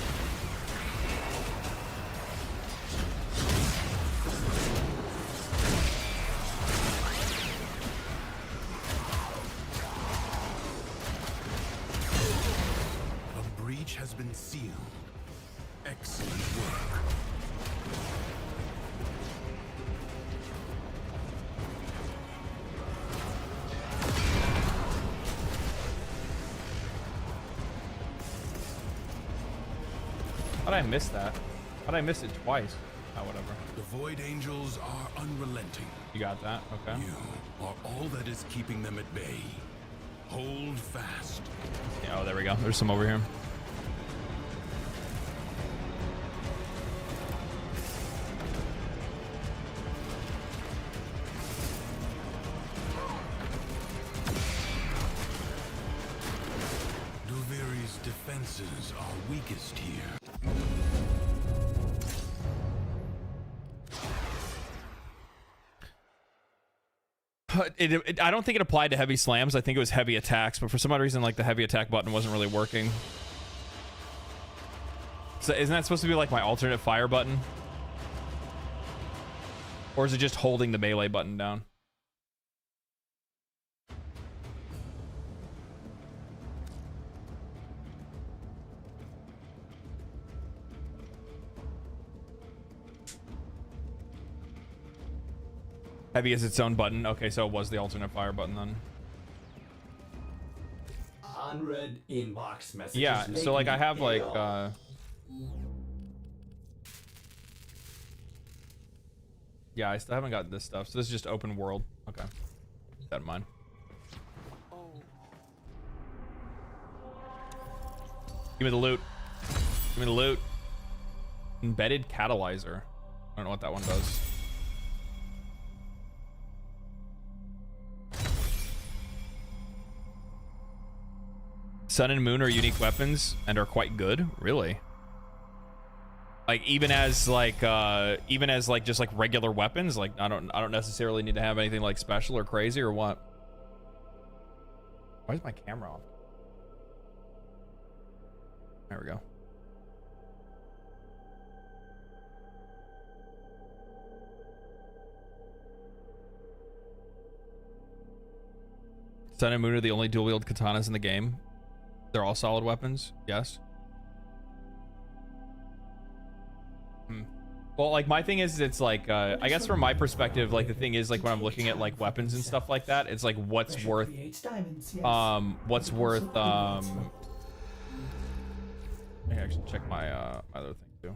A breach has been sealed. Excellent work. How'd I miss that? How'd I miss it twice? Oh, whatever. The Void Angels are unrelenting. You got that? Okay. You are all that is keeping them at bay. Hold fast. Yeah, oh, there we go. There's some over here. Duviri's defenses are weakest here. I don't think it applied to heavy slams. I think it was heavy attacks, but for some odd reason, like the heavy attack button wasn't really working. So isn't that supposed to be like my alternate fire button? Or is it just holding the melee button down? Heavy is its own button. Okay, so it was the alternate fire button then. Unread inbox messages. Yeah, so like I have like yeah, I still haven't got this stuff. So this is just open world. Okay. Keep that in mind. Give me the loot. Give me the loot. Embedded catalyzer. I don't know what that one does. Sun and Moon are unique weapons and are quite good. Really? Like even as like just like regular weapons, like I don't necessarily need to have anything like special or crazy or what. Why is my camera off? There we go. Sun and Moon are the only dual wield katanas in the game. They're all solid weapons, yes. Well, like my thing is, it's like I guess from my perspective, like the thing is, like when I'm looking at like weapons and stuff like that, it's like what's worth I can actually check my other thing too.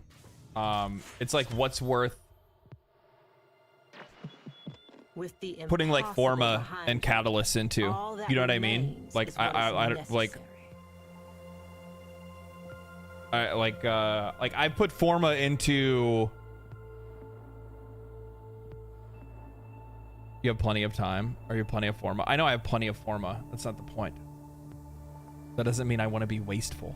It's like what's worth With the putting like Forma and Catalyst into, you know what I mean? Like I like I put Forma into. You have plenty of time, or you have plenty of Forma. I know I have plenty of Forma. That's not the point. That doesn't mean I want to be wasteful.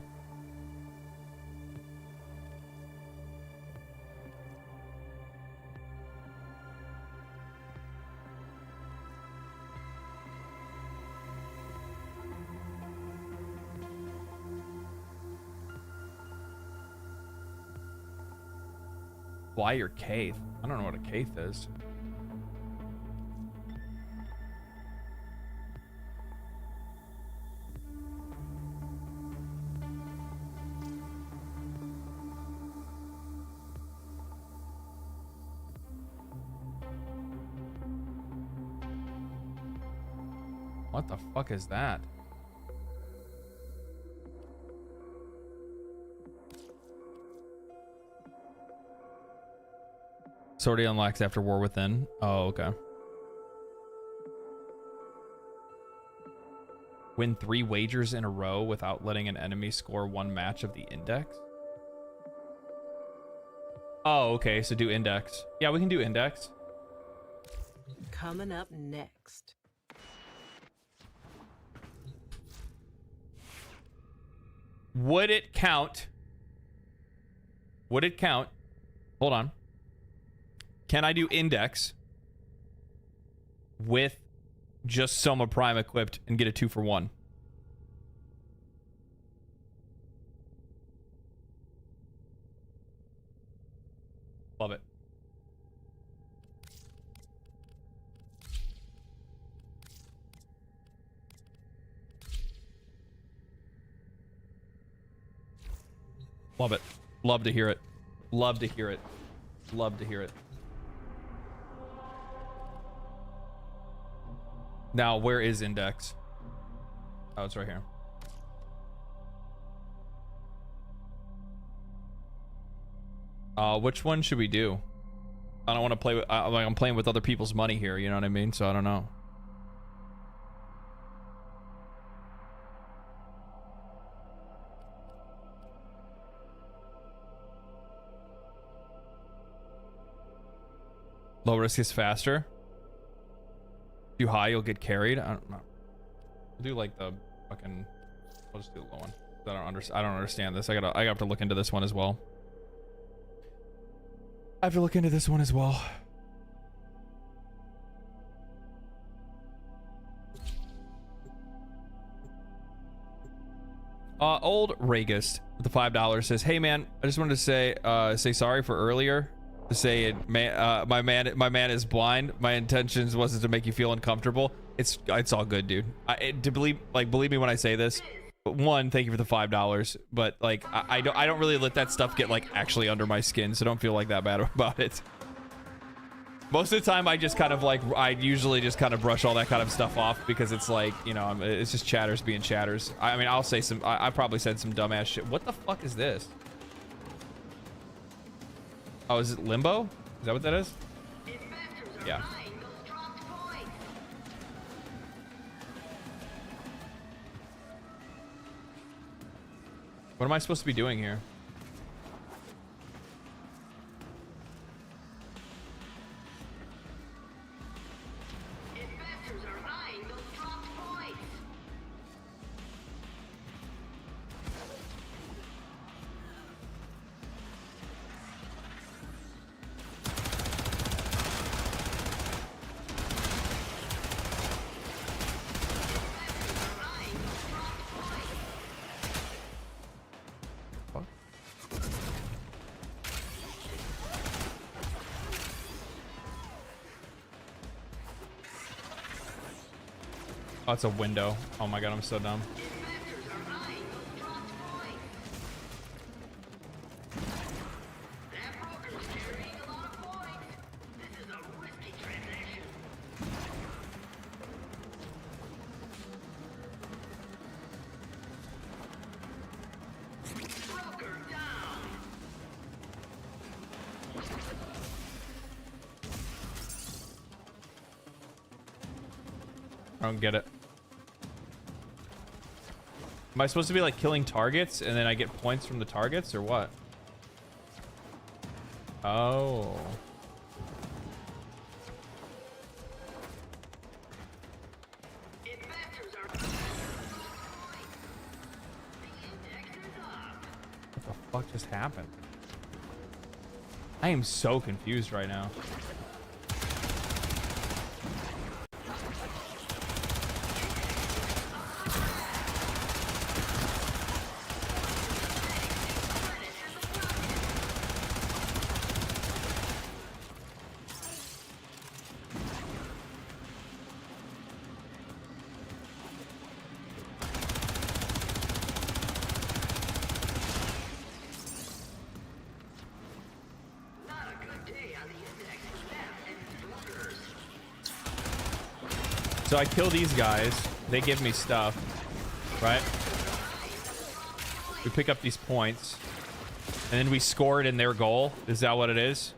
Y or Kaith? I don't know what a Kaith is. What the fuck is that? Sortie unlocks after War Within. Oh, okay. Win 3 wagers in a row without letting an enemy score 1 match of the index. Oh, okay. So do index. Yeah, we can do index. Coming up next. Would it count? Would it count? Hold on. Can I do index with just Soma Prime equipped and get a 2-for-1? Love it. Love it. Love to hear it. Love to hear it. Love to hear it. Now, where is index? Oh, it's right here. Which one should we do? I don't want to play with, like, I'm playing with other people's money here, you know what I mean? So I don't know. Low risk is faster. Too high, you'll get carried. I don't know. We'll do like the fucking. I'll just do the low one. I don't understand this. I have to look into this one as well. I have to look into this one as well. Old Regist with the $5 says, "Hey man, I just wanted to say sorry for earlier. To say it, my man is blind. My intentions wasn't to make you feel uncomfortable. It's all good, dude. Believe me when I say this. One, thank you for the $5, but like I don't really let that stuff get like actually under my skin, so don't feel like that bad about it. Most of the time, I just kind of like I usually just kind of brush all that kind of stuff off because it's like, you know, it's just chatters being chatters. I mean, I'll say some. I probably said some dumbass shit. What the fuck is this? Oh, is it Limbo? Is that what that is? Yeah. What am I supposed to be doing here? Oh, it's a window. Oh my god, I'm so dumb. I don't get it. Am I supposed to be like killing targets and then I get points from the targets or what? Oh. What the fuck just happened? I am so confused right now. So I kill these guys. They give me stuff, right? We pick up these points, and then we score it in their goal. Is that what it is?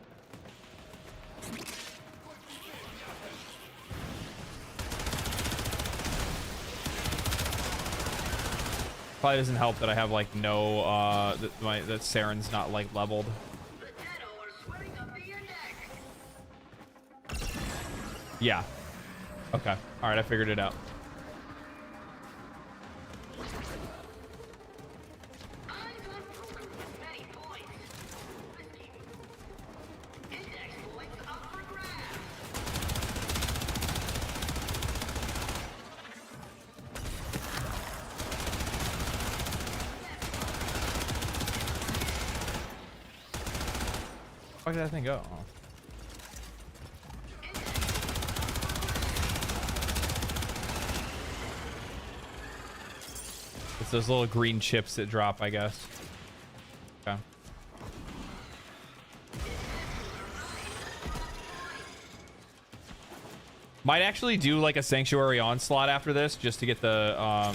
Probably doesn't help that I have like no that Saren's not like leveled. Yeah. Okay. All right, I figured it out. Where did that thing go? Oh. It's those little green chips that drop, I guess. Okay. Might actually do like a Sanctuary Onslaught after this, just to get the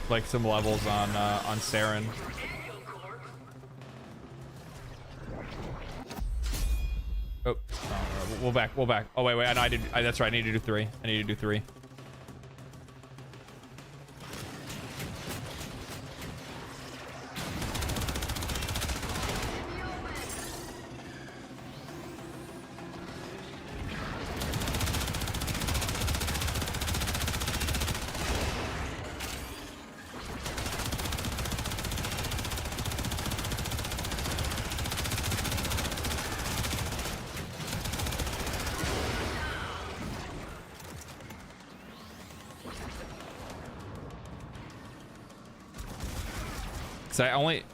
like some levels on Saren. Oh, we'll back. Oh wait, that's right. I need to do 3. I need to do 3.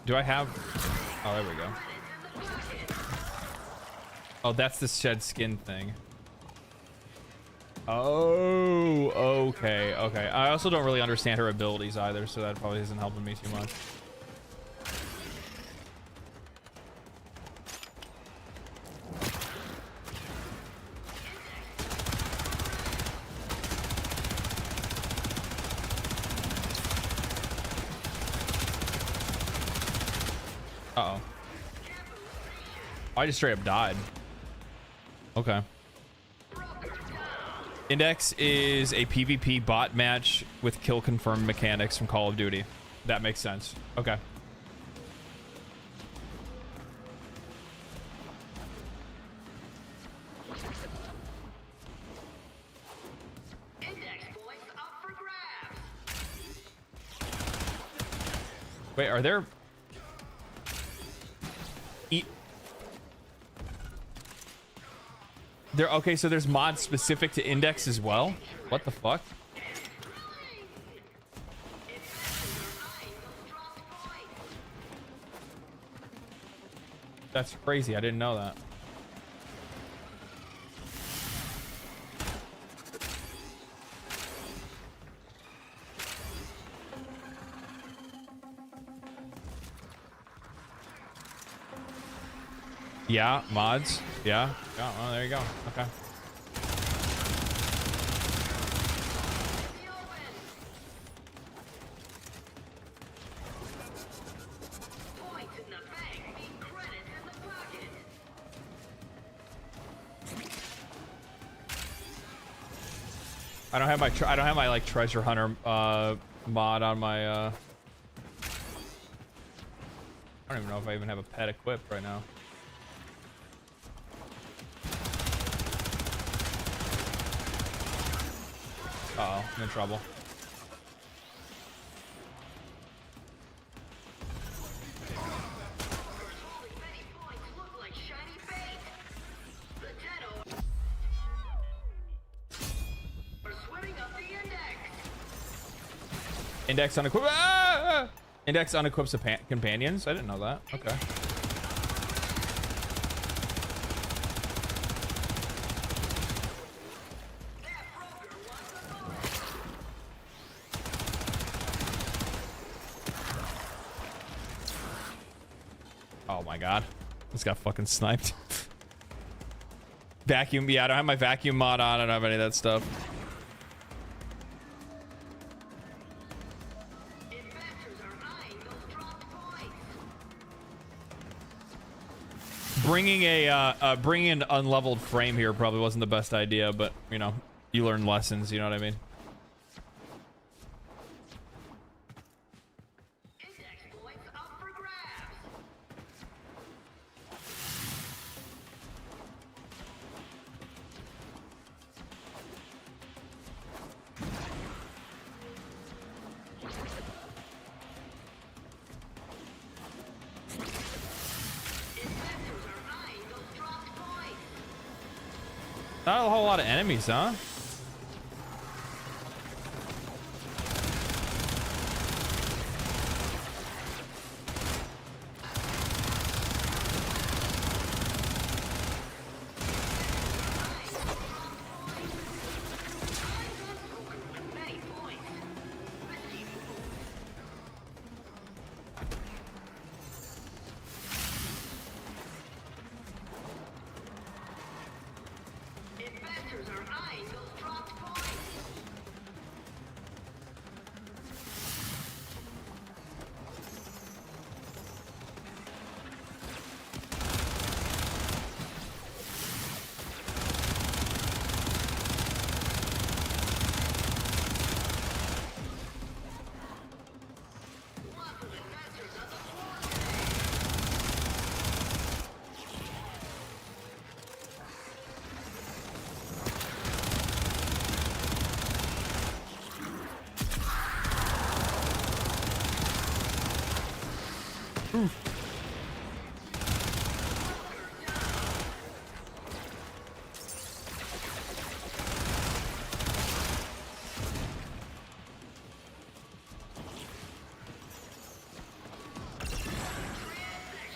Do I have? Oh, there we go. Oh, that's the shed skin thing. Oh, okay. I also don't really understand her abilities either, so that probably isn't helping me too much. Uh-oh. I just straight up died. Okay. Index is a PvP bot match with kill confirmed mechanics from Call of Duty. That makes sense. Okay. Wait, are there... Okay, so there's mods specific to Index as well? What the fuck? That's crazy. I didn't know that. Yeah, mods. Yeah. Oh, well, there you go. Okay. I don't have my like treasure hunter mod on my I don't even know if I even have a pet equipped right now. Uh-oh, I'm in trouble. Index unequip. Ah! Index unequips companions. I didn't know that. Okay. Oh my god. This got fucking sniped. Vacuum. Yeah, I don't have my vacuum mod on. I don't have any of that stuff. Bringing an unleveled frame here probably wasn't the best idea, but you know, you learn lessons. You know what I mean? Not a whole lot of enemies, huh?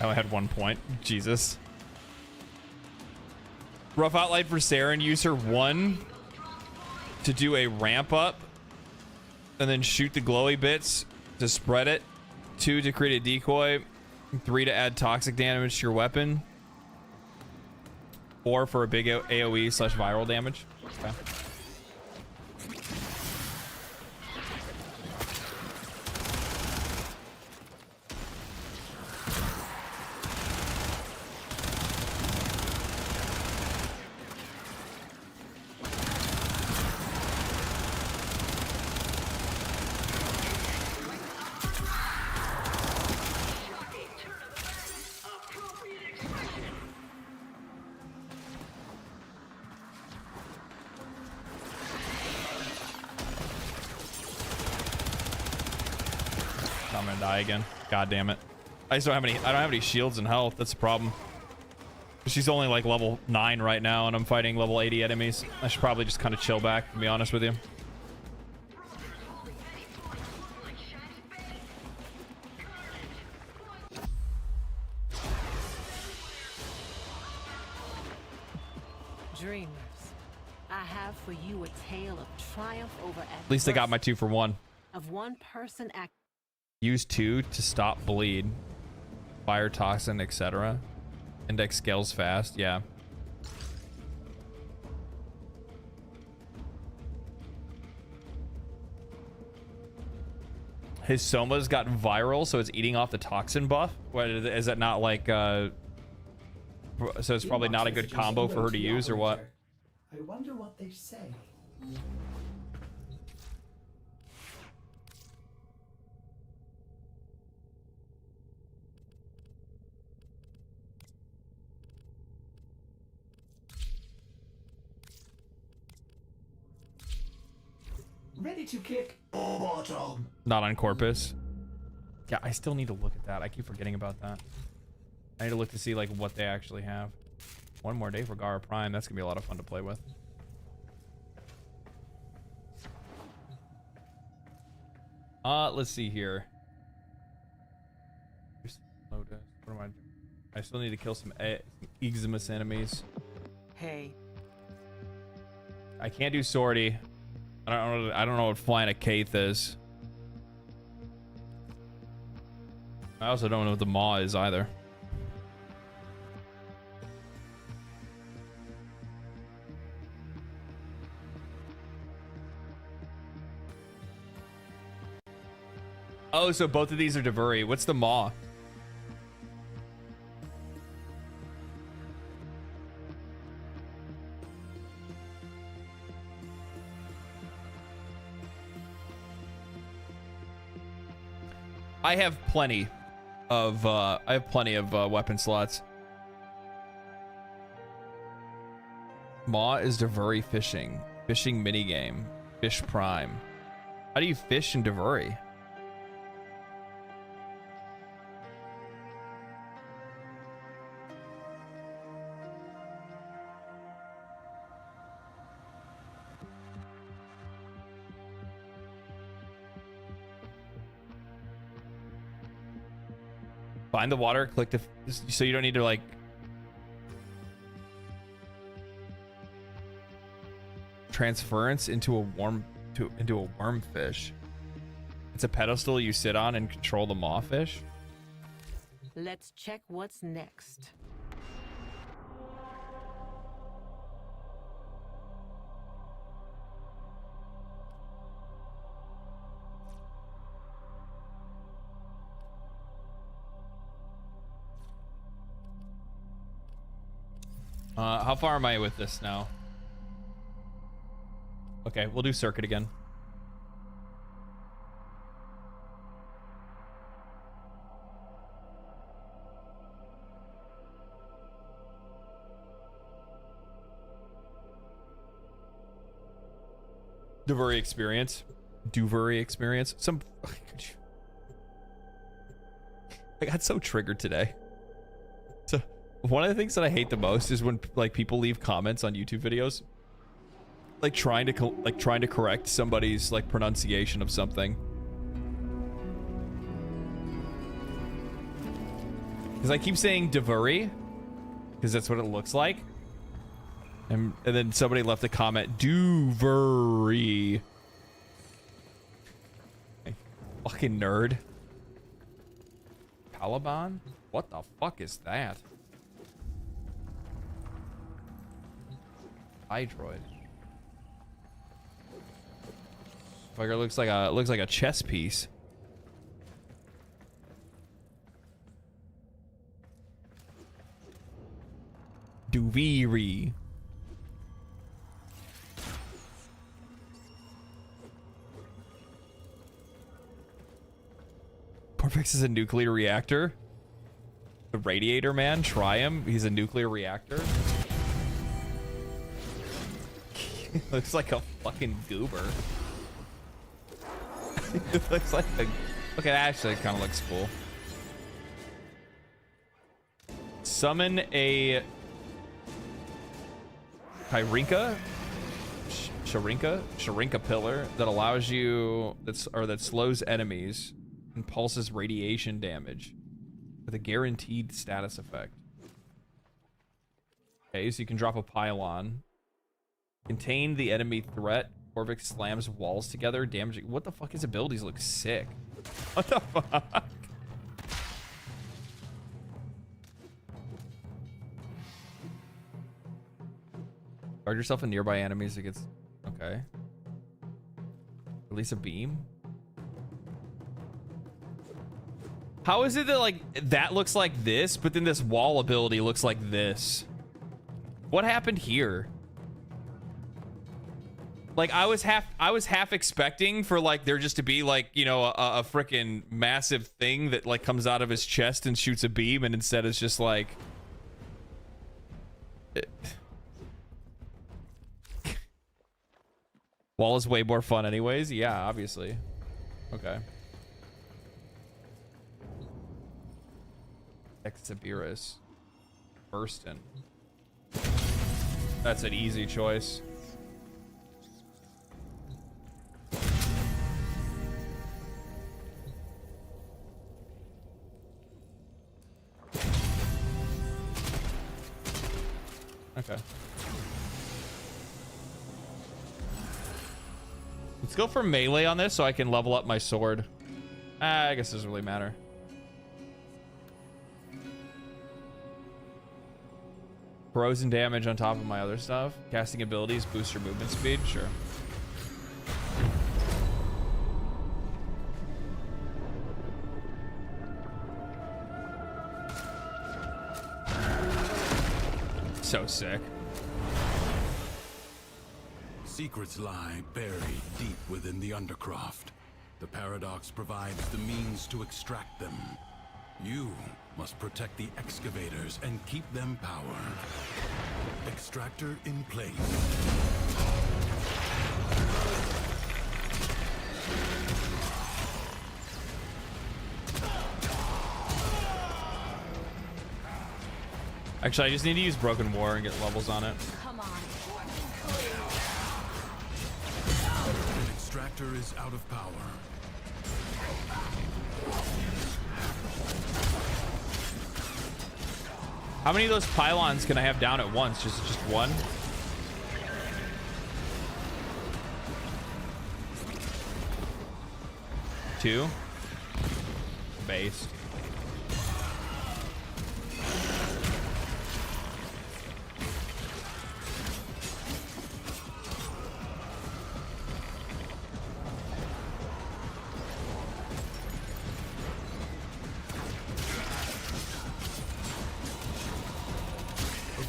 I only had 1 point. Jesus. Rough outline for Saren. Use her 1 to do a ramp up and then shoot the glowy bits to spread it. 2 to create a decoy. 3 to add toxic damage to your weapon. 4 for a big AoE / viral damage. Okay. I'm gonna die again. God damn it. I just don't have any shields and health. That's the problem. She's only like level 9 right now and I'm fighting level 80 enemies. I should probably just kind of chill back, to be honest with you. Dreamers, I have for you a tale of triumph over At least I got my 2 for 1. of one person act. Use 2 to stop bleed. Fire toxin, etc. Index scales fast. Yeah. His Soma's got viral, so it's eating off the toxin buff. What is that not like? So it's probably not a good combo for her to use, or what? I wonder what they say. Ready to kick bottom. Not on Corpus. Yeah, I still need to look at that. I keep forgetting about that. I need to look to see like what they actually have. 1 more day for Gara Prime. That's gonna be a lot of fun to play with. Let's see here. What am I doing? I still need to kill some Exemus enemies. Hey. I can't do Swordy. I don't know what flying a Kaith is. I also don't know what the Maw is either. Oh, so both of these are Devuri. What's the maw? I have plenty of weapon slots. Maw is Devuri fishing minigame. Fish Prime. How do you fish in Devuri? Find the water, click the, so you don't need to like transference into a wormfish. It's a pedestal you sit on and control the mawfish. Let's check what's next. How far am I with this now? Okay, we'll do circuit again. Devuri experience. Some. I got so triggered today. So one of the things that I hate the most is when like people leave comments on YouTube videos, like trying to correct somebody's like pronunciation of something. Because I keep saying Devuri, because that's what it looks like. And then somebody left a comment, Devuri. Hey, fucking nerd. Taliban? What the fuck is that? Hydroid. Fucker looks like a chess piece. Duviri. Porfix is a nuclear reactor. The Radiator Man, try him. He's a nuclear reactor. Looks like a fucking goober. It looks like a... Okay, that actually kind of looks cool. Summon a... Sharinka pillar that allows you... that slows enemies and pulses radiation damage with a guaranteed status effect. Okay, so you can drop a pylon. Contain the enemy threat. Corvix slams walls together, damaging. What the fuck? His abilities look sick. What the fuck? Guard yourself in nearby enemies against. Okay. Release a beam. How is it that like that looks like this, but then this wall ability looks like this? What happened here? Like I was half expecting for like there just to be like, you know, a freaking massive thing that like comes out of his chest and shoots a beam, and instead it's just like wall is way more fun anyways. Yeah, obviously. Okay. Exibirus. Burstin. That's an easy choice. Okay. Let's go for melee on this so I can level up my sword. I guess it doesn't really matter. Corrosion damage on top of my other stuff. Casting abilities boost your movement speed. Sure. so sick. Secrets lie buried deep within the Undercroft. The Paradox provides the means to extract them. You must protect the excavators and keep them powered. Extractor in place. Actually, I just need to use Broken War and get levels on it. Come on. An extractor is out of power. How many of those pylons can I have down at once? Just one? Two? Based.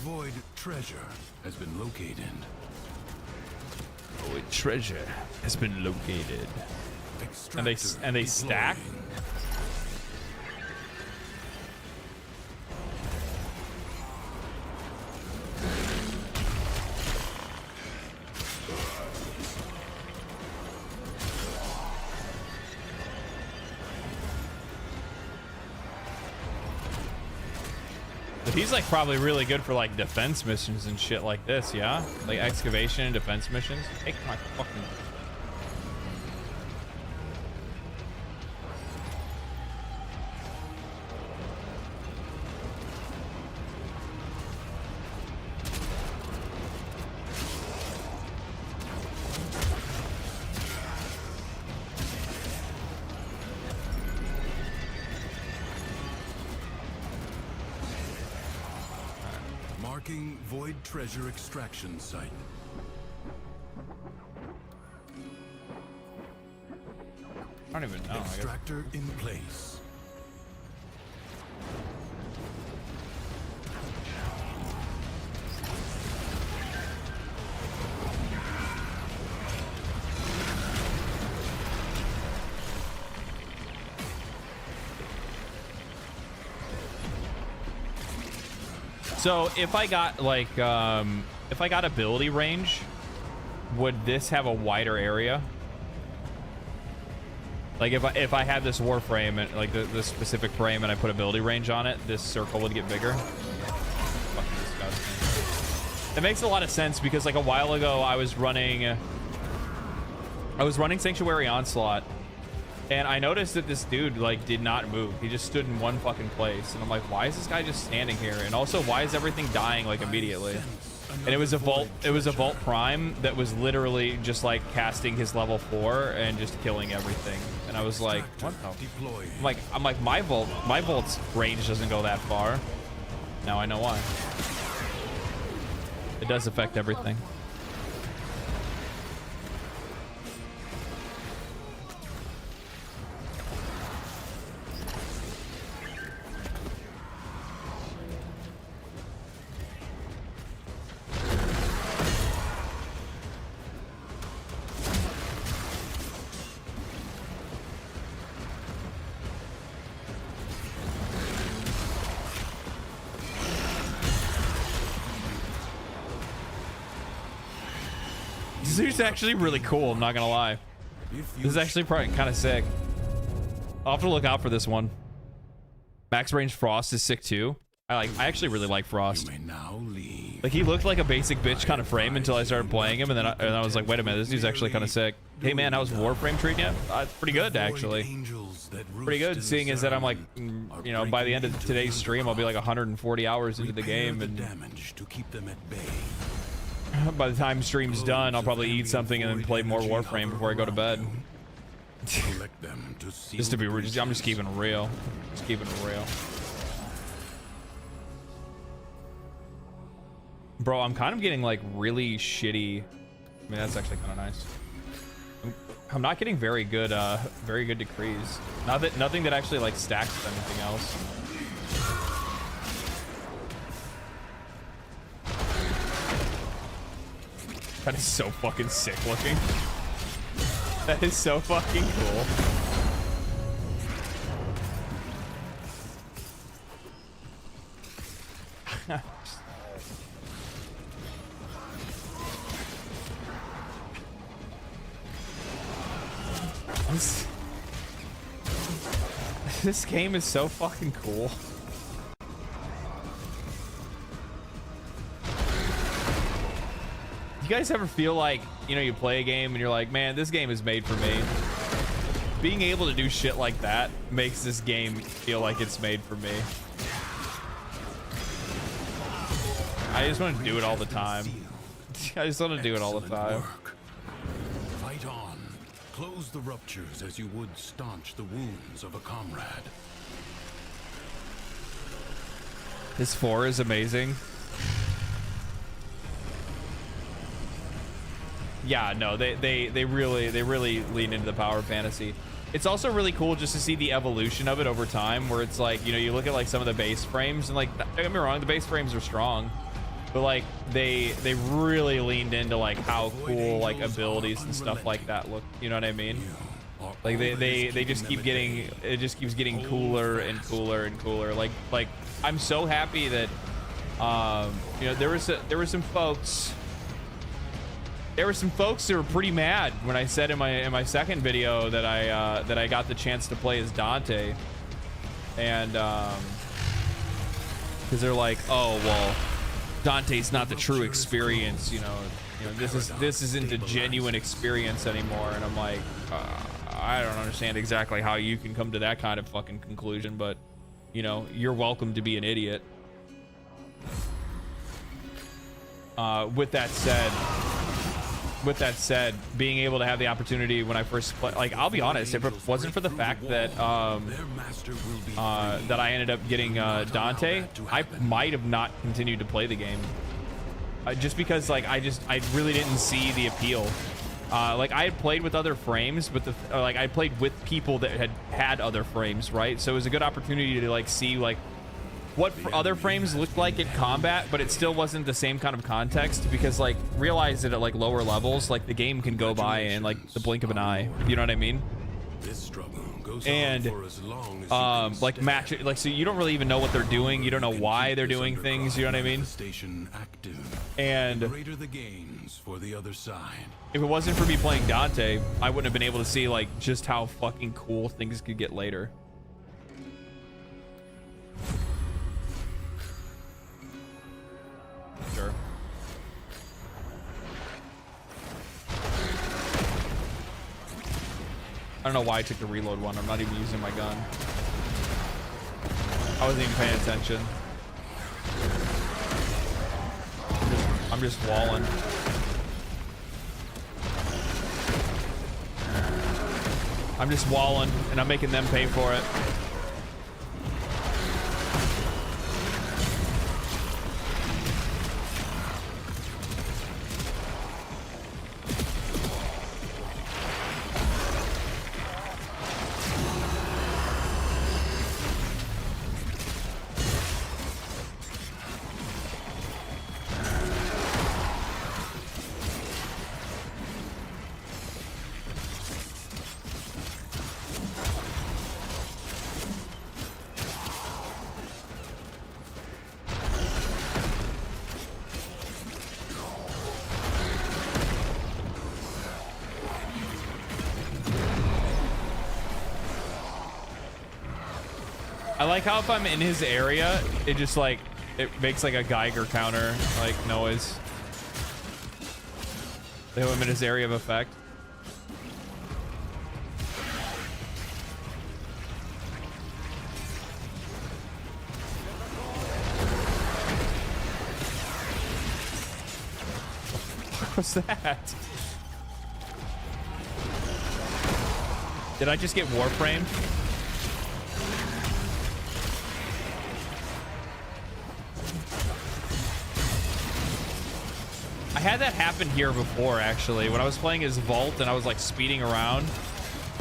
Void treasure has been located. Void treasure has been located. And they stack? But he's like probably really good for like defense missions and shit like this, yeah? Like excavation and defense missions. Take my fucking... Marking void treasure extraction site. I don't even know. Extractor in place. So if I got like if I got ability range, would this have a wider area? Like if I had this Warframe and like the specific frame and I put ability range on it, this circle would get bigger. Fucking disgusting. It makes a lot of sense because like a while ago I was running Sanctuary Onslaught. And I noticed that this dude like did not move. He just stood in one fucking place. And I'm like, why is this guy just standing here? And also, why is everything dying like immediately? And it was a Vault Prime that was literally just like casting his level 4 and just killing everything. And I was like, what the? I'm like my Vault's range doesn't go that far. Now I know why. It does affect everything. This is actually really cool, I'm not gonna lie. This is actually probably kind of sick. I'll have to look out for this one. Max range Frost is sick too. I actually really like Frost. Like he looked like a basic bitch kind of frame until I started playing him, and then I was like, wait a minute, this dude's actually kind of sick. Hey man, how's Warframe treating you? Pretty good actually. Pretty good, seeing as that I'm like, you know, by the end of today's stream, I'll be like 140 hours into the game, and by the time stream's done, I'll probably eat something and then play more Warframe before I go to bed. Just to be real, I'm just keeping it real. Just keeping it real. Bro, I'm kind of getting like really shitty. I mean, that's actually kind of nice. I'm not getting very good decrees. Nothing that actually like stacks with anything else. That is so fucking sick looking. That is so fucking cool. This game is so fucking cool. You guys ever feel like, you know, you play a game and you're like, man, this game is made for me? Being able to do shit like that makes this game feel like it's made for me. I just want to do it all the time. I just want to do it all the time. Fight on. Close the ruptures as you would staunch the wounds of a comrade. This 4 is amazing. Yeah, no, they really lean into the power fantasy. It's also really cool just to see the evolution of it over time, where it's like, you know, you look at like some of the base frames and like, don't get me wrong, the base frames are strong, but like they really leaned into like how cool like abilities and stuff like that look. You know what I mean? Like they just keep getting, it just keeps getting cooler and cooler and cooler. Like I'm so happy that you know, there were some folks who were pretty mad when I said in my second video that I got the chance to play as Dante, and because they're like, oh well, Dante's not the true experience, you know, this isn't a genuine experience anymore. And I'm like, I don't understand exactly how you can come to that kind of fucking conclusion, but you know, you're welcome to be an idiot. With that said, being able to have the opportunity when I first play, like, I'll be honest, if it wasn't for the fact that that I ended up getting Dante, I might have not continued to play the game, just because like I really didn't see the appeal. Like I had played with other frames, but like I played with people that had other frames, right? So it was a good opportunity to like see like what other frames looked like in combat, but it still wasn't the same kind of context, because like realize that at like lower levels, like the game can go by in like the blink of an eye, you know what I mean? This struggle goes and on for as long as like match it, like, so you don't really even know what they're doing, you don't know why they're doing things, you know what I mean? Station active. And Greater the gains for the other side. if it wasn't for me playing Dante, I wouldn't have been able to see like just how fucking cool things could get later. Sure. I don't know why I took the reload one. I'm not even using my gun. I wasn't even paying attention. I'm just walling. I'm just walling, and I'm making them pay for it. I like how if I'm in his area, it just like, it makes like a Geiger counter like noise. If I'm in his area of effect. What was that? Did I just get Warframe? I had that happen here before, actually. When I was playing as Vault and I was like speeding around,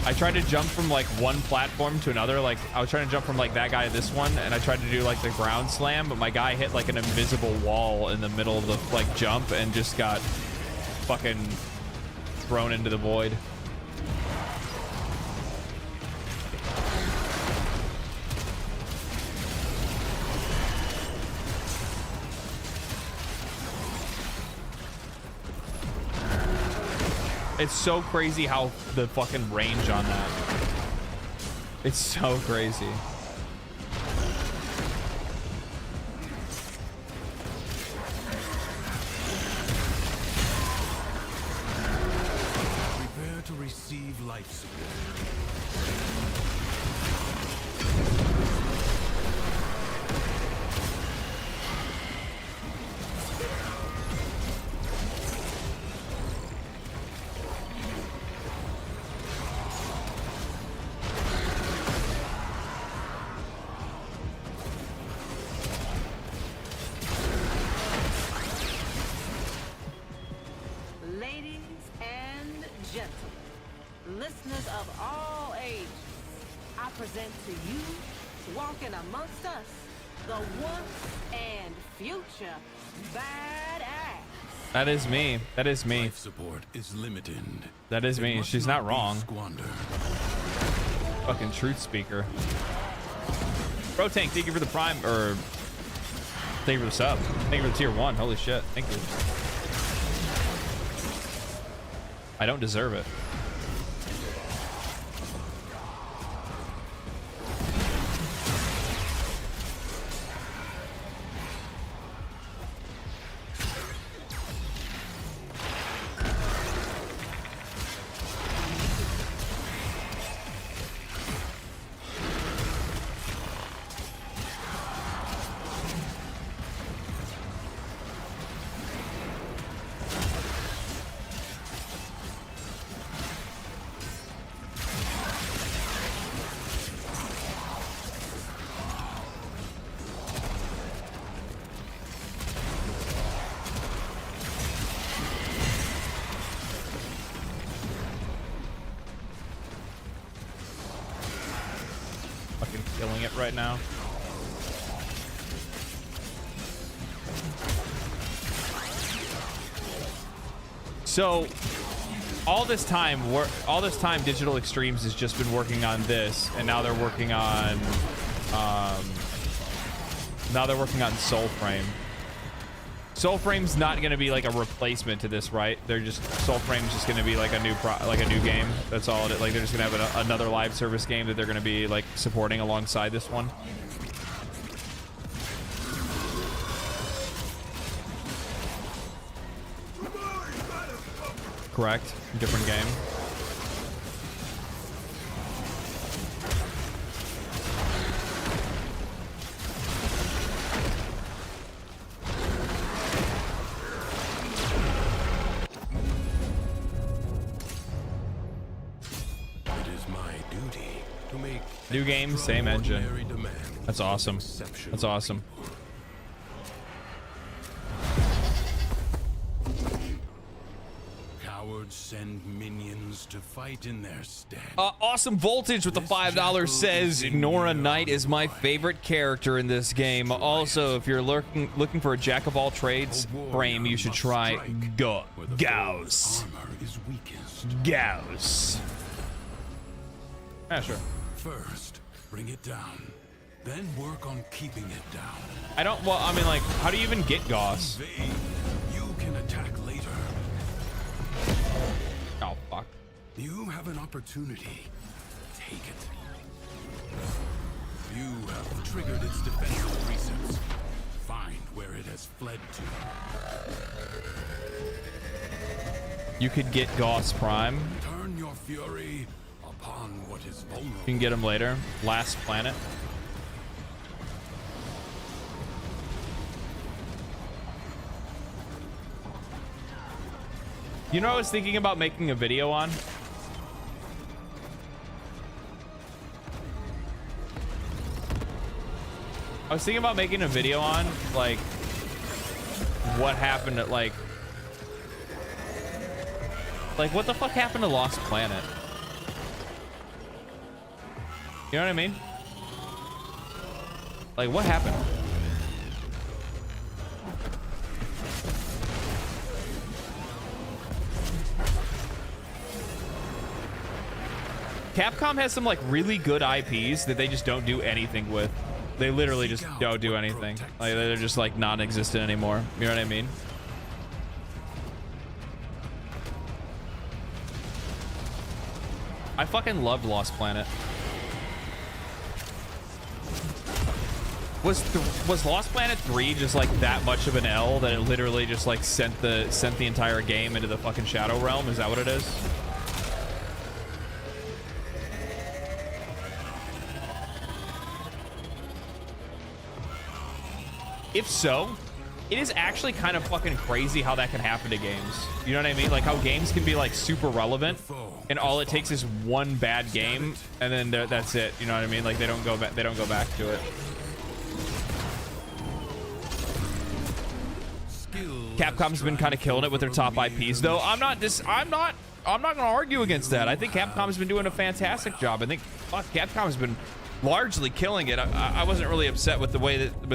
I tried to jump from like one platform to another. Like I was trying to jump from like that guy to this one, and I tried to do like the ground slam, but my guy hit like an invisible wall in the middle of the like jump and just got fucking thrown into the void. It's so crazy how the fucking range on that. It's so crazy. Prepare to receive life support. Ladies and gentlemen, listeners of all ages, I present to you, walking amongst us, the once and future badass. That is me. That is me. Life support is limited. That is me. She's not wrong. Squandered. Fucking truth speaker. Bro Tank, thank you for the prime, or thank you for the sub. Thank you for the tier 1. Holy shit. Thank you. I don't deserve it. Killing it right now. So all this time Digital Extremes has just been working on this, and now they're working on Soulframe. Soulframe's not going to be like a replacement to this, right? Soulframe's just going to be like a new game. That's all it is. Like they're just going to have another live service game that they're going to be like supporting alongside this one. Correct. Different game. New game, same engine. That's awesome. That's awesome. Cowards send minions to fight in their stead. Awesome Voltage with the $5 says Nora Knight is my favorite character in this game. Also, if you're looking for a jack of all trades frame, you should try Gauss. Gauss. Yeah, sure. First, bring it down. Then work on keeping it down. I don't, well, I mean, like, how do you even get Gauss? You can attack later. Oh, fuck. You have an opportunity. Take it. You have triggered its defensive presets. Find where it has fled to. You could get Gauss Prime. Turn your fury upon what is vulnerable. You can get him later. Last planet. You know what I was thinking about making a video on? I was thinking about making a video on, like, what happened at, like, what the fuck happened to Lost Planet? You know what I mean? Like, what happened? Capcom has some like really good IPs that they just don't do anything with. They literally just don't do anything. Like they're just like non-existent anymore. You know what I mean? I fucking loved Lost Planet. Was Lost Planet 3 just like that much of an L that it literally just like sent the entire game into the fucking Shadow Realm? Is that what it is? If so, it is actually kind of fucking crazy how that can happen to games. You know what I mean? Like how games can be like super relevant and all it takes is one bad game and then that's it. You know what I mean? Like they don't go back to it. Capcom's been kind of killing it with their top IPs though. I'm not gonna argue against that. I think Capcom's been doing a fantastic job. I think Capcom's been largely killing it. I wasn't really upset with the way that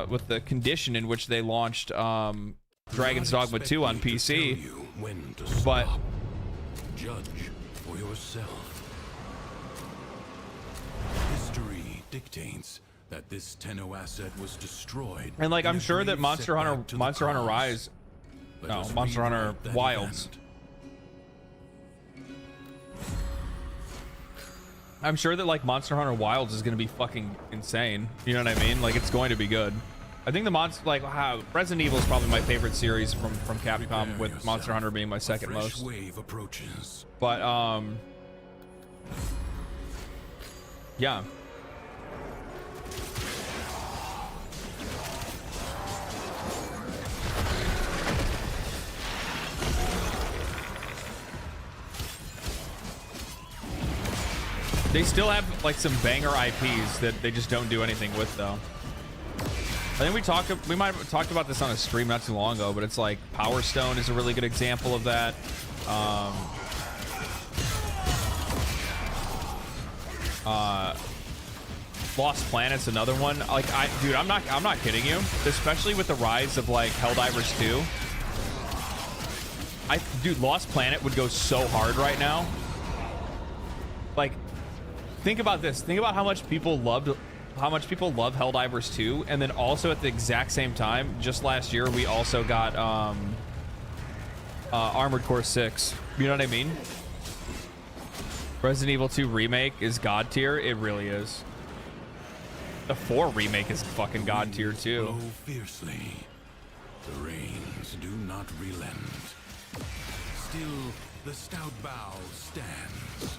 with the condition in which they launched Dragon's Dogma 2 on PC. But judge for yourself. History dictates that this Tenno asset was destroyed. And like I'm sure that Monster Hunter Wilds. I'm sure that like Monster Hunter Wilds is going to be fucking insane. You know what I mean? Like it's going to be good. I think Resident Evil is probably my favorite series from Capcom, with Monster Hunter being my second most. Wave approaches. But yeah. They still have like some banger IPs that they just don't do anything with though. I think we might have talked about this on a stream not too long ago, but it's like Power Stone is a really good example of that. Lost Planet's another one. Like dude, I'm not kidding you. Especially with the rise of like Helldivers 2. Dude, Lost Planet would go so hard right now. Like, think about this. Think about how much people love Helldivers 2, and then also at the exact same time, just last year, we also got Armored Core 6. You know what I mean? Resident Evil 2 Remake is god tier. It really is. The 4 Remake is fucking god tier too. Blow fiercely. The rains do not relent. Still, the stout bow stands.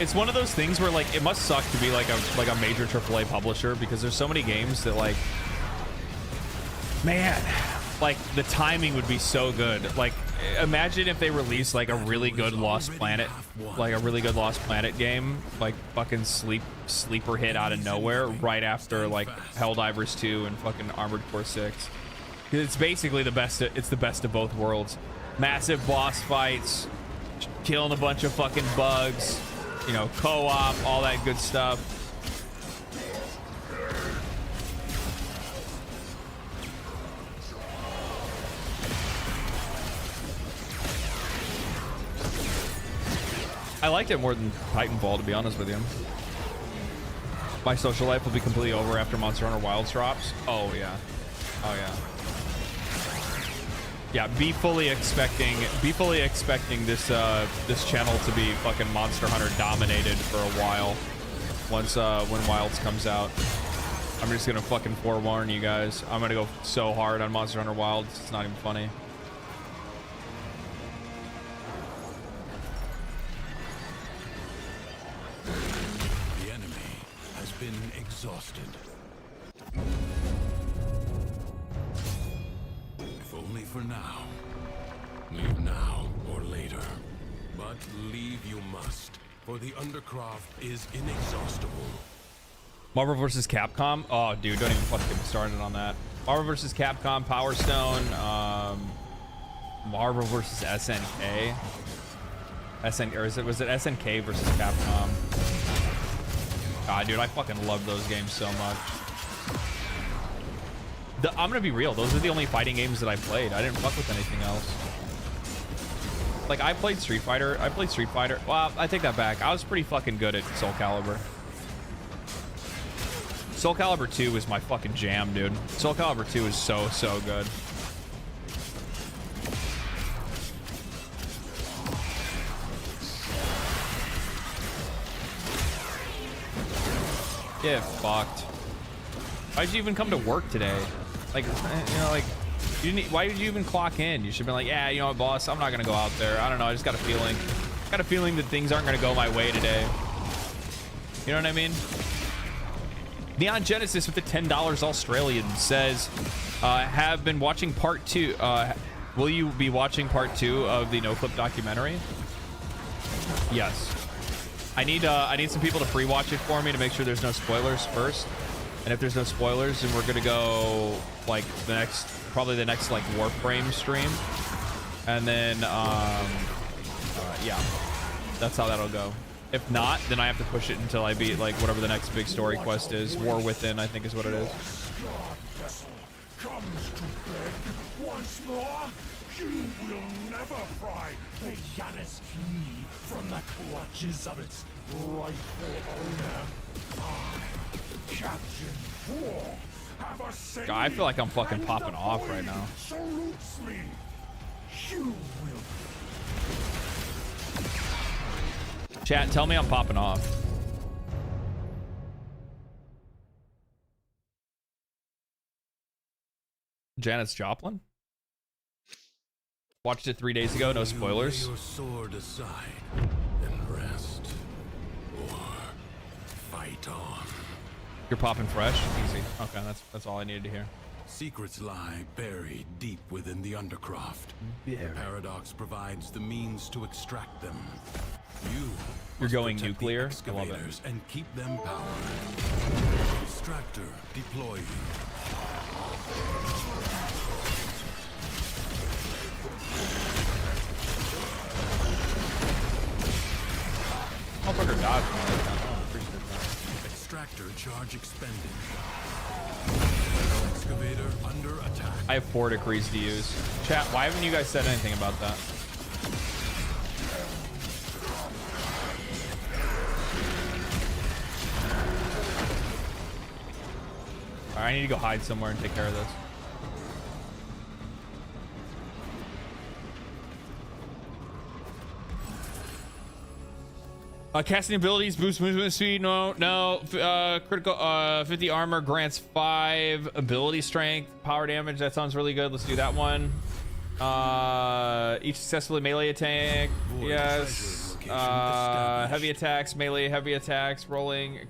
It's one of those things where like it must suck to be like a major AAA publisher, because there's so many games that like, man, like the timing would be so good. Like imagine if they released like a really good Lost Planet game, like fucking sleeper hit out of nowhere right after like Helldivers 2 and fucking Armored Core 6. It's basically the best. It's the best of both worlds. Massive boss fights, killing a bunch of fucking bugs. You know, co-op, all that good stuff. I liked it more than Titanfall, to be honest with you. My social life will be completely over after Monster Hunter Wilds drops. Oh yeah. Oh yeah. Yeah, be fully expecting this this channel to be fucking Monster Hunter dominated for a while. Once when Wilds comes out, I'm just gonna fucking forewarn you guys. I'm gonna go so hard on Monster Hunter Wilds, it's not even funny. The enemy has been exhausted. For the Undercroft is inexhaustible. Marvel vs. Capcom. Oh, dude, don't even fucking get me started on that. Marvel vs. Capcom, Power Stone, Marvel vs. SNK. Was it SNK versus Capcom? God, dude, I fucking love those games so much. I'm gonna be real. Those are the only fighting games that I played. I didn't fuck with anything else. Like, I played Street Fighter. Well, I take that back. I was pretty fucking good at Soul Calibur. Soul Calibur 2 was my fucking jam, dude. Soul Calibur 2 is so good. Get fucked. Why did you even come to work today? Like, you know, like, why did you even clock in? You should have been like, yeah, you know what, boss, I'm not gonna go out there. I don't know, I just got a feeling. Got a feeling that things aren't gonna go my way today. You know what I mean? Neon Genesis with the $10 Australian says, have been watching part 2. Will you be watching part 2 of the No Clip documentary? Yes. I need some people to pre-watch it for me to make sure there's no spoilers first. And if there's no spoilers, then we're gonna go like probably the next like Warframe stream. And then yeah, that's how that'll go. If not, then I have to push it until I beat like whatever the next big story quest is. War Within, I think is what it is. Comes to beg once more. You will never pry the Yanis key from the clutches of its rightful owner. I, Captain War, have a say. God, I feel like I'm fucking popping off right now. Salutes me. You will. Chat, tell me I'm popping off. Janis Joplin? Watched it 3 days ago, no spoilers. Lay your sword aside and rest, or fight on. You're popping fresh? Easy. Okay, that's all I needed to hear. Secrets lie buried deep within the Undercroft. The Paradox provides the means to extract them. You're going nuclear? I love it. And keep them powered. Extractor deploying. Motherfucker dodged me like that. Oh, appreciate that. Extractor charge expended. Excavator under attack. I have 4 decrees to use. Chat, why haven't you guys said anything about that? All right, I need to go hide somewhere and take care of this. Casting abilities boost movement speed. No. Critical 50 armor grants 5 ability strength. Power damage. That sounds really good. Let's do that one. Each successfully melee attack. Yes. Heavy attacks, melee, heavy attacks, rolling,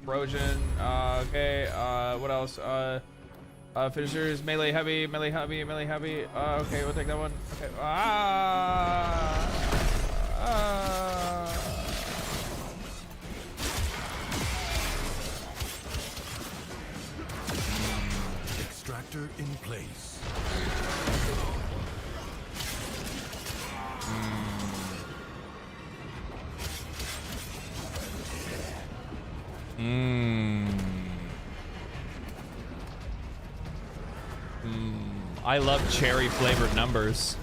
corrosion. Okay. What else? Finishers, melee, heavy, melee, heavy, melee, heavy. Okay, we'll take that one. Okay. Extractor in place. I love cherry flavored numbers.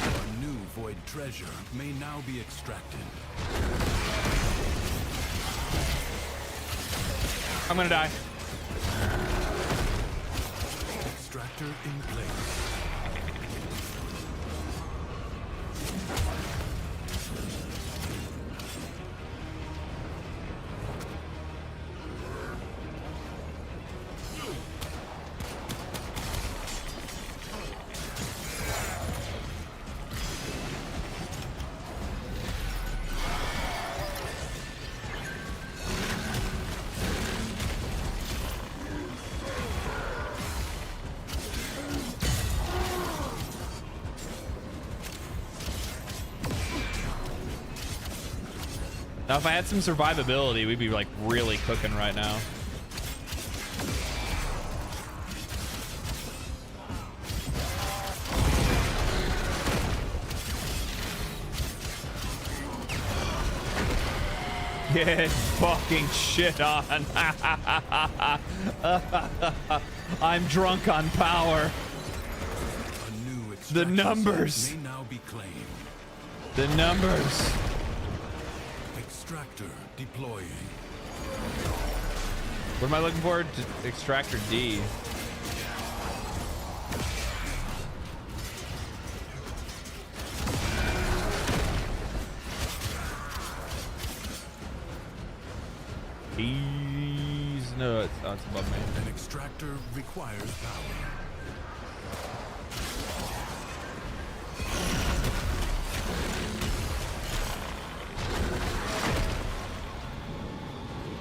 A new void treasure may now be extracted. I'm gonna die. Extractor in place. Now, if I had some survivability, we'd be like really cooking right now. Get fucking shit on. I'm drunk on power. The numbers. May now be claimed. The numbers. Extractor deploying. What am I looking for? Extractor D. He's nuts. Oh, it's above me. An extractor requires power.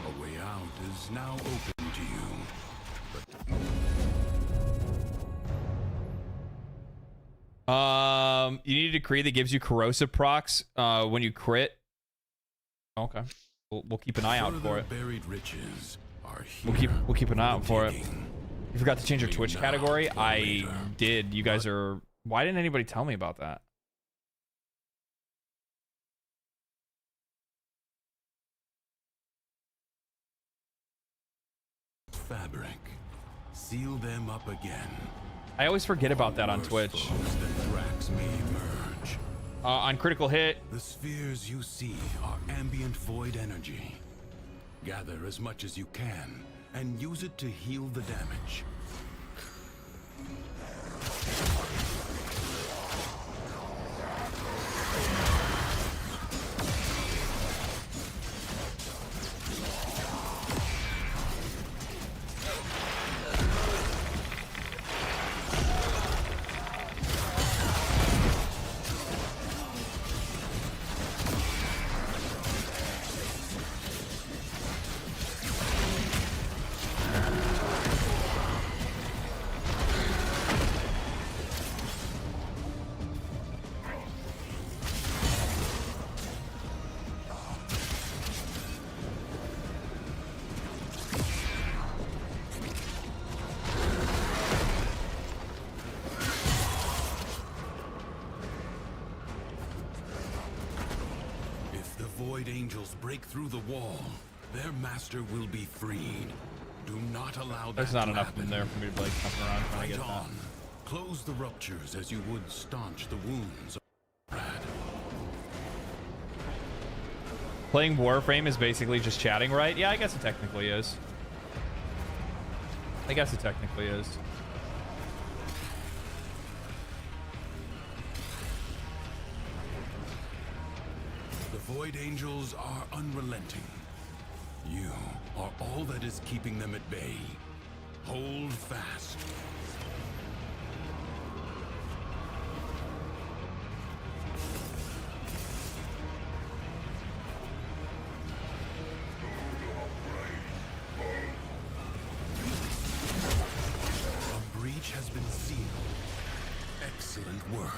A way out is now open to you. You need a decree that gives you corrosive procs when you crit. Okay. We'll keep an eye out for it. Buried riches are We'll keep an eye out for it. You forgot to change your Twitch category? I did. You guys are... Why didn't anybody tell me about that? Fabric. Seal them up again. I always forget about that on Twitch. On Critical Hit. The spheres you see are ambient void energy. Gather as much as you can and use it to heal the damage. Angels break through the wall, their master will be freed. Do not allow that. There's not enough in there for me to like jump around trying to get that. Close the ruptures as you would staunch the wounds. Playing Warframe is basically just chatting, right? Yeah, I guess it technically is. I guess it technically is. Void Angels are unrelenting. You are all that is keeping them at bay. Hold fast. A breach has been sealed. Excellent work.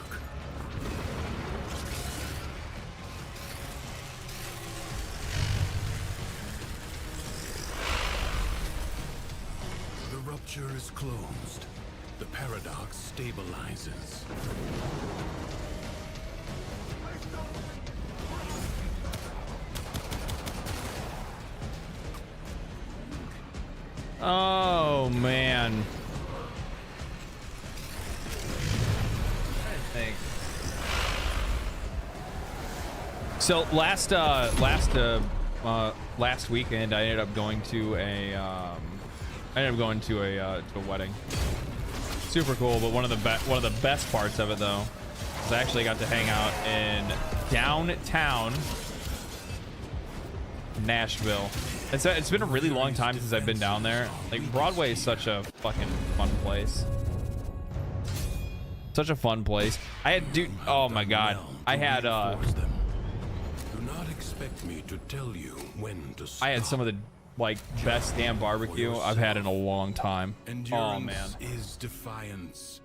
The rupture is closed. The paradox stabilizes. Oh man. I think. So last weekend I ended up going to a wedding. Super cool, but one of the best parts of it though is I actually got to hang out in downtown Nashville. It's been a really long time since I've been down there. Like Broadway is such a fucking fun place. Such a fun place. Oh my god. I had Do not expect me to tell you when to stop. I had some of the like best damn barbecue I've had in a long time. Oh man. Is defiance.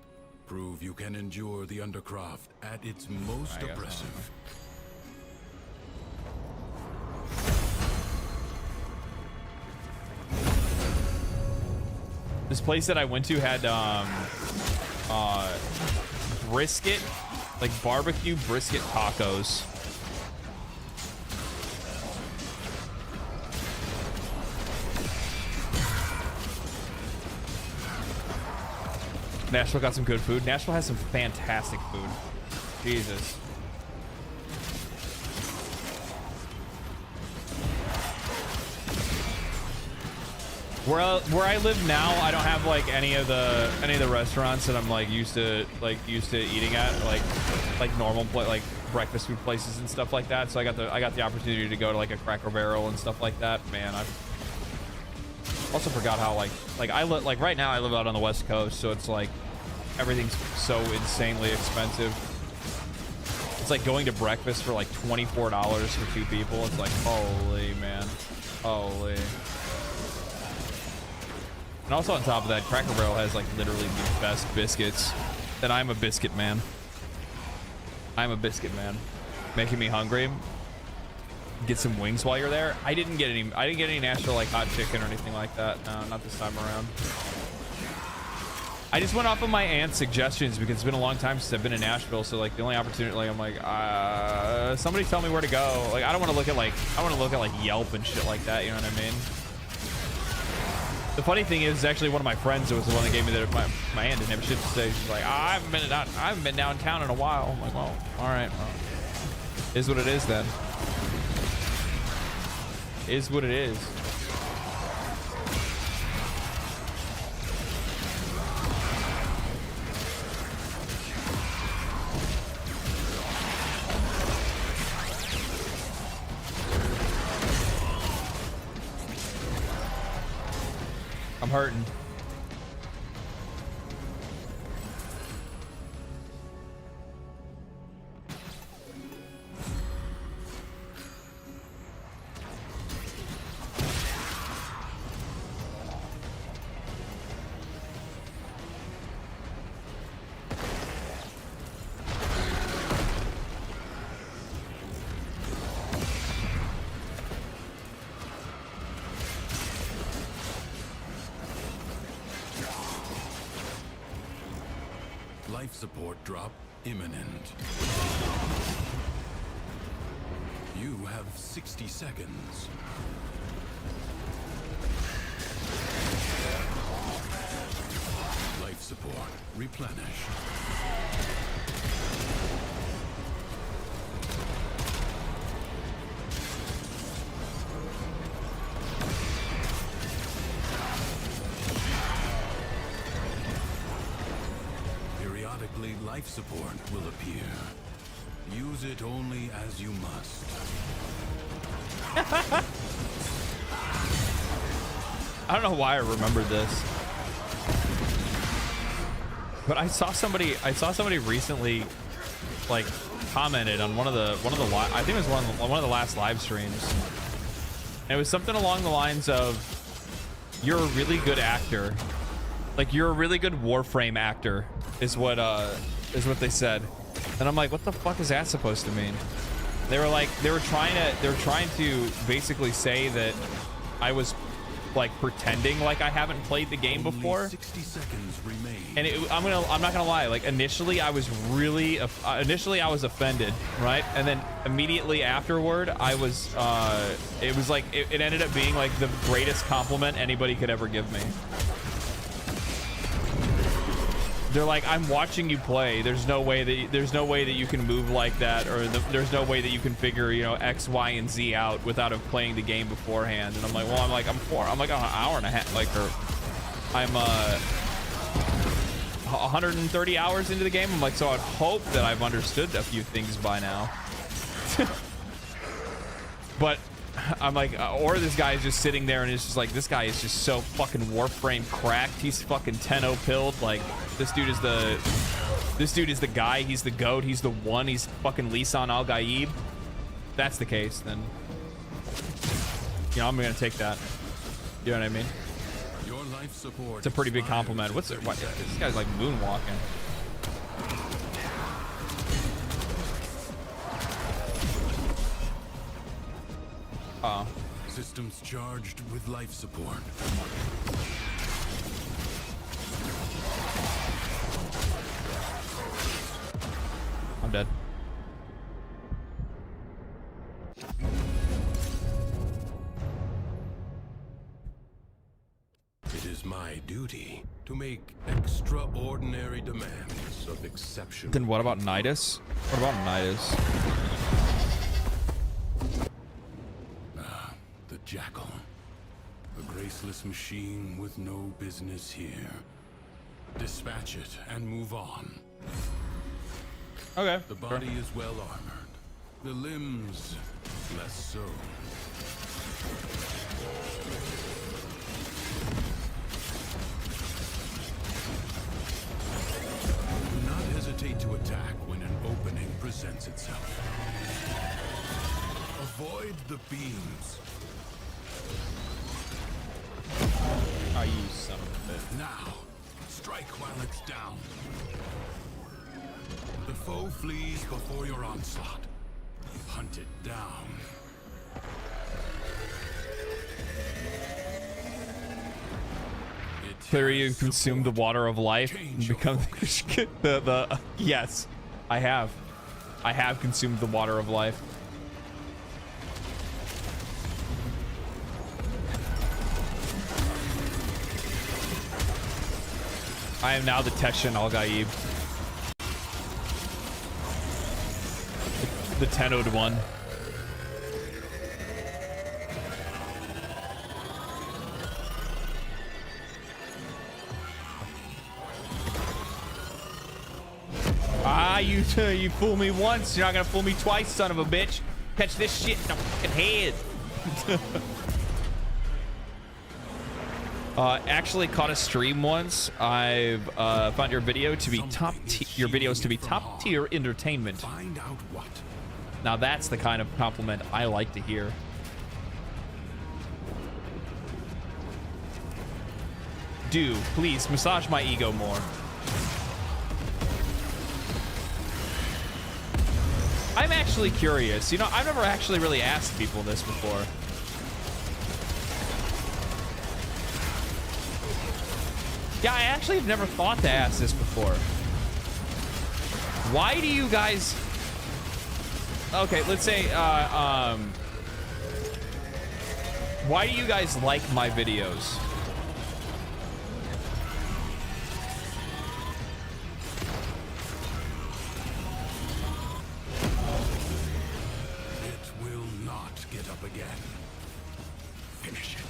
Prove you can endure the undercroft at its most oppressive. This place that I went to had brisket, like barbecue brisket tacos. Nashville got some good food. Nashville has some fantastic food. Jesus. Where I live now, I don't have like any of the restaurants that I'm like used to eating at, like normal like breakfast food places and stuff like that. So I got the opportunity to go to like a Cracker Barrel and stuff like that. Man, I also forgot how like I live like right now I live out on the West Coast, so it's like everything's so insanely expensive. It's like going to breakfast for like $24 for 2 people. It's like holy man, holy. And also on top of that, Cracker Barrel has like literally the best biscuits. And I'm a biscuit man. I'm a biscuit man. Making me hungry. Get some wings while you're there. I didn't get any Nashville like hot chicken or anything like that. No, not this time around. I just went off of my aunt's suggestions because it's been a long time since I've been in Nashville. So like the only opportunity, like I'm like, somebody tell me where to go. Like I don't want to look at like Yelp and shit like that. You know what I mean? The funny thing is, actually, one of my friends was the one that gave me my aunt didn't have shit to say. She's like, I haven't been downtown in a while. I'm like, well, all right, well, is what it is then. Is what it is. I'm hurting. Life support drop imminent. You have 60 seconds. Life support replenish. Life support will appear. Use it only as you must. I don't know why I remembered this, but I saw somebody recently like commented on one of the I think it was one of the last live streams, and it was something along the lines of, "You're a really good actor, like you're a really good Warframe actor," is what they said. And I'm like, what the fuck is that supposed to mean? They were trying to basically say that I was like pretending like I haven't played the game before. 60 seconds remain. And I'm not gonna lie, like initially I was offended, right? And then immediately afterward I was it was like it ended up being like the greatest compliment anybody could ever give me. They're like, I'm watching you play. There's no way that you can move like that, or there's no way that you can figure, you know, X, Y, and Z out without playing the game beforehand. And I'm like, well, I'm like an hour and a half, like, or I'm 130 hours into the game. I'm like, so I'd hope that I've understood a few things by now. But I'm like, or this guy is just sitting there and it's just like, this guy is just so fucking Warframe cracked. He's fucking 10-0 pilled. Like, this dude is the guy. He's the GOAT. He's the one. He's fucking Lisan Al Gaib. If that's the case, then, you know, I'm gonna take that. You know what I mean? Your life support. It's a pretty big compliment. What's it? What? This guy's like moonwalking. Systems charged with life support. I'm dead. It is my duty to make extraordinary demands of exceptional. Then what about Nidus? What about Nidus? The Jackal. A graceless machine with no business here. Dispatch it and move on. Okay. The body is well armored. The limbs, less so. Do not hesitate to attack when an opening presents itself. Avoid the beams. Oh, you son of a bitch. Now, strike while it's down. The foe flees before your onslaught. Hunt it down. Clear, you consume the water of life and become the yes, I have consumed the water of life. I am now the Teshin Al-Gaib. The 10-0'd one. Ah, you fool me once, you're not gonna fool me twice, son of a bitch. Catch this shit in the fucking head. Actually caught a stream once. I've found your video to be your videos to be top tier entertainment. Find out what. Now that's the kind of compliment I like to hear. Do please massage my ego more. I'm actually curious. You know, I've never actually really asked people this before. Yeah, I actually have never thought to ask this before. Why do you guys... Okay, let's say, why do you guys like my videos? It will not get up again. Finish it.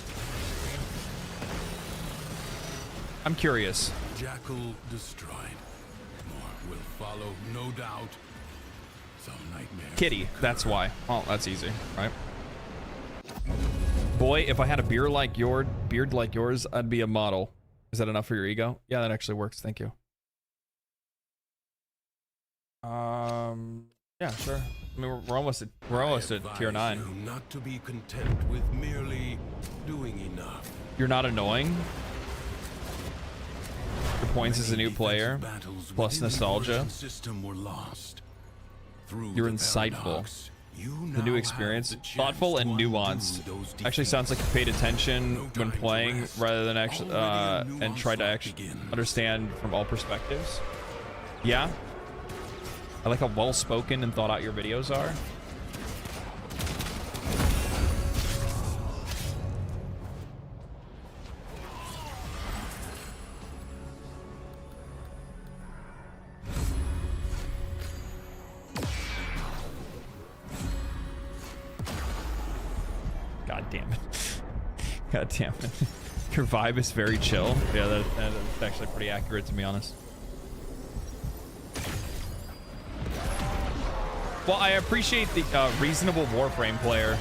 I'm curious. Jackal destroyed. More will follow, no doubt. Some nightmare. Kitty, that's why. Well, that's easy, right? Boy, if I had a beard like yours, I'd be a model. Is that enough for your ego? Yeah, that actually works. Thank you. Yeah, sure. I mean, we're almost at tier 9. You not to be content with merely doing enough. You're not annoying. Your points as a new player, plus nostalgia. System were lost. You're insightful. The new experience, thoughtful and nuanced. Actually sounds like you paid attention when playing rather than actually and tried to actually understand from all perspectives. Yeah. I like how well spoken and thought out your videos are. God damn it. God damn it. Your vibe is very chill. Yeah, that's actually pretty accurate, to be honest. Well, I appreciate the reasonable Warframe player.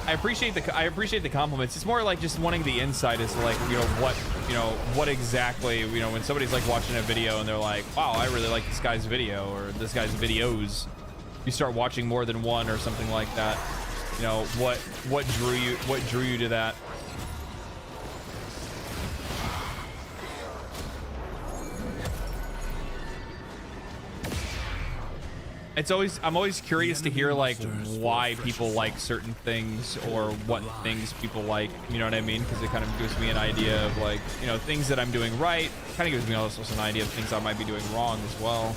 I appreciate the compliments. It's more like just wanting the insight as to, like, what exactly, when somebody's like watching a video and they're like, wow, I really like this guy's video or this guy's videos. You start watching more than one or something like that. You know, what drew you to that? I'm always curious to hear, like, why people like certain things or what things people like, you know what I mean? Because it kind of gives me an idea of, like, things that I'm doing right. Kind of gives me also an idea of things I might be doing wrong as well.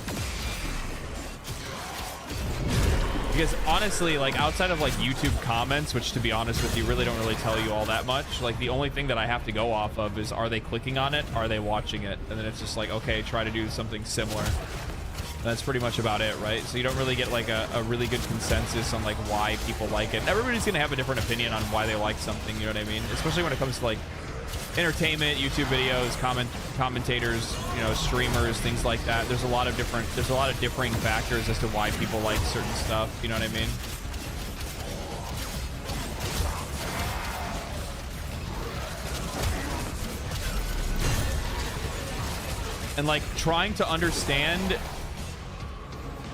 Because honestly, like outside of like YouTube comments, which to be honest with you really don't really tell you all that much, like the only thing that I have to go off of is, are they clicking on it, are they watching it? And then it's just like, okay, try to do something similar. That's pretty much about it, right? So you don't really get like a really good consensus on like why people like it. Everybody's gonna have a different opinion on why they like something, you know what I mean? Especially when it comes to like entertainment, YouTube videos, commentators, you know, streamers, things like that. There's a lot of differing factors as to why people like certain stuff, you know what I mean? And like trying to understand,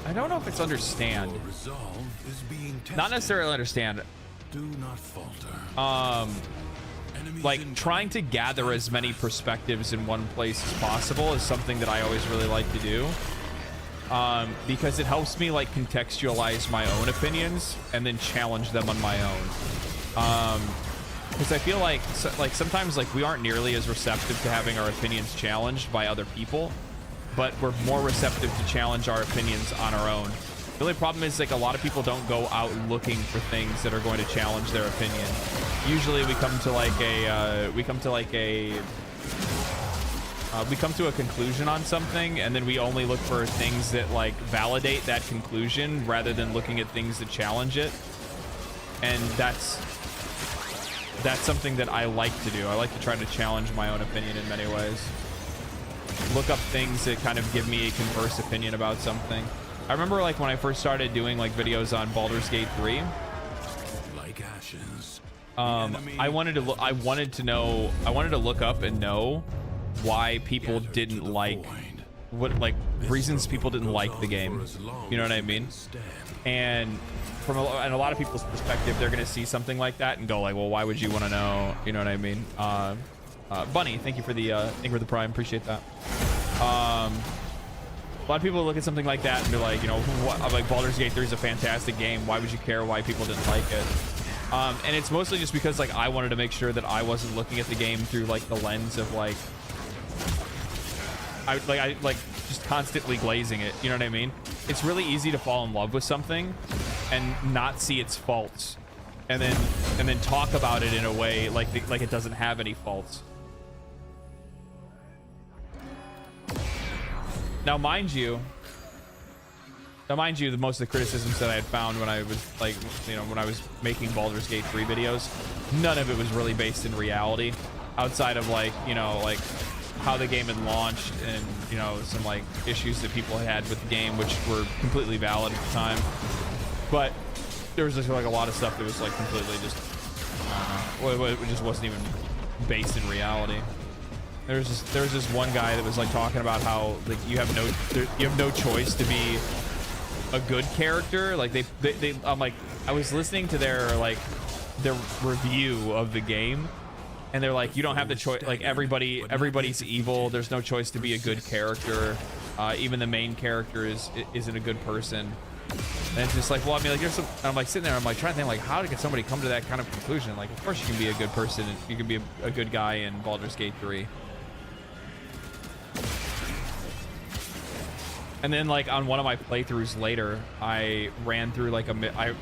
I don't know if it's understand. Not necessarily understand. Do not falter. Like trying to gather as many perspectives in one place as possible is something that I always really like to do, because it helps me like contextualize my own opinions and then challenge them on my own, because I feel like sometimes like we aren't nearly as receptive to having our opinions challenged by other people, but we're more receptive to challenge our opinions on our own. The only problem is like a lot of people don't go out looking for things that are going to challenge their opinion. Usually we come to a conclusion on something, and then we only look for things that like validate that conclusion rather than looking at things that challenge it. And that's something that I like to do. I like to try to challenge my own opinion in many ways. Look up things that kind of give me a converse opinion about something. I remember like when I first started doing like videos on Baldur's Gate 3. Like ashes. I wanted to look up and know why people didn't like reasons people didn't like the game. You know what I mean? And from a lot of people's perspective, they're gonna see something like that and go like, well, why would you want to know? You know what I mean? Bunny, thank you for the prime. Appreciate that. A lot of people look at something like that and be like, you know, like Baldur's Gate 3 is a fantastic game. Why would you care why people didn't like it? And it's mostly just because like I wanted to make sure that I wasn't looking at the game through like the lens of like I just constantly glazing it. You know what I mean? It's really easy to fall in love with something and not see its faults, and then talk about it in a way like it doesn't have any faults. Now, mind you, the most of the criticisms that I had found when I was like, you know, when I was making Baldur's Gate 3 videos, none of it was really based in reality, outside of like, you know, like how the game had launched and, you know, some like issues that people had with the game, which were completely valid at the time. But there was just like a lot of stuff that was like completely just, it just wasn't even based in reality. There was this one guy that was like talking about how like you have no choice to be a good character. Like I was listening to their review of the game, and they're like, you don't have the choice. Like everybody's evil. There's no choice to be a good character. Even the main character isn't a good person. And it's just like, well, I mean, like, I'm like sitting there, I'm like trying to think, like, how did somebody come to that kind of conclusion? Like, of course you can be a good person, and you can be a good guy in Baldur's Gate 3. And then like on one of my playthroughs later, I ran through like I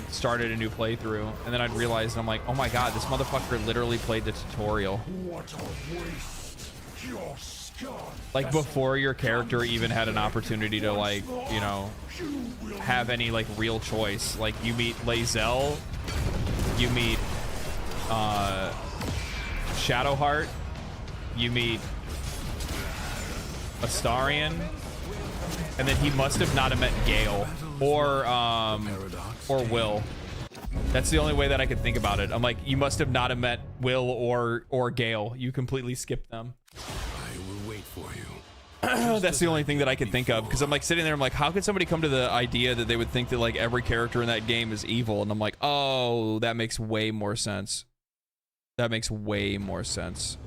started a new playthrough, and then I'd realized, I'm like, oh my god, this motherfucker literally played the tutorial. What a waste. Like before your character even had an opportunity to like, you know, have any like real choice. Like you meet Lae'zel, you meet Shadowheart, you meet Astarion, and then he must have not have met Gale or Will. That's the only way that I could think about it. I'm like, you must have not have met Will or Gale. You completely skipped them. I will wait for you. That's the only thing that I could think of, because I'm like sitting there, I'm like, how could somebody come to the idea that they would think that like every character in that game is evil? And I'm like, oh, that makes way more sense. That makes way more sense.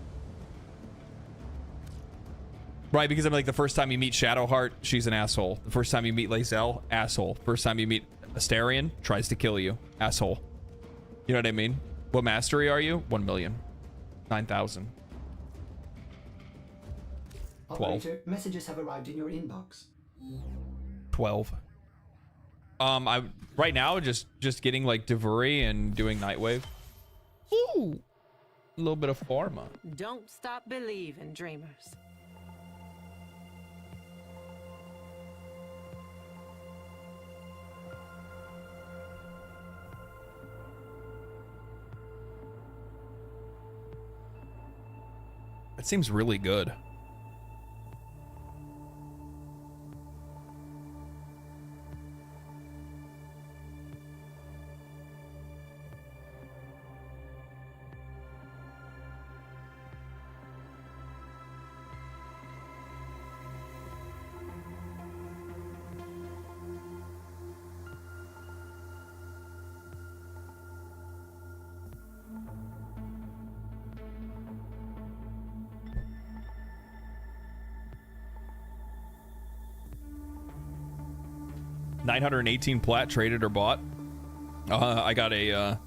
Right, because I'm like, the first time you meet Shadowheart, she's an asshole. The first time you meet Lae'zel, asshole. First time you meet Astarion, tries to kill you, asshole. You know what I mean? What mastery are you? 1,000,000. 9,000. 12. Operator, messages have arrived in your inbox. 12. I right now just getting like Devuri and doing Nightwave. Ooh, a little bit of Pharma. Don't stop believing, dreamers. It seems really good. $918 plat traded or bought. I got a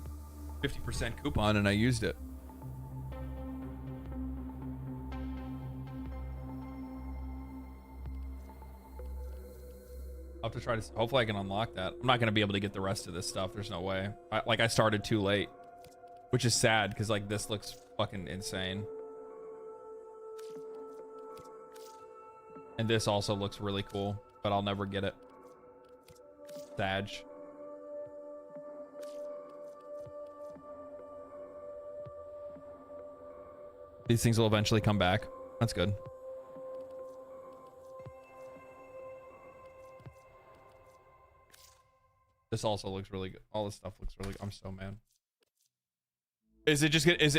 50% coupon and I used it. I'll have to try to. Hopefully, I can unlock that. I'm not gonna be able to get the rest of this stuff. There's no way. I started too late, which is sad because like this looks fucking insane. And this also looks really cool, but I'll never get it. Sag. These things will eventually come back. That's good. This also looks really good. All this stuff looks really good. I'm so mad. Is it just good? Is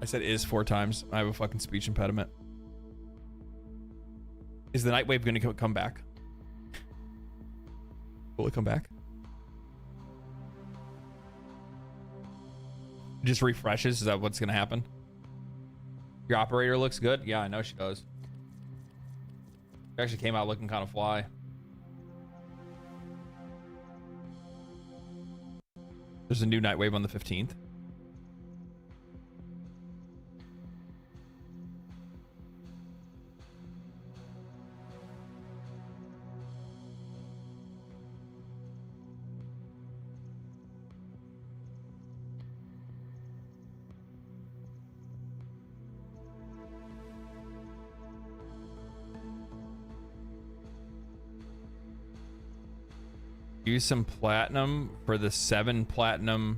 I said is 4 times. I have a fucking speech impediment. Is the Nightwave going to come back? Will it come back? It just refreshes? Is that what's going to happen? Your operator looks good? Yeah, I know she does. She actually came out looking kind of fly. There's a new Nightwave on the 15th. Use some platinum for the 7 platinum.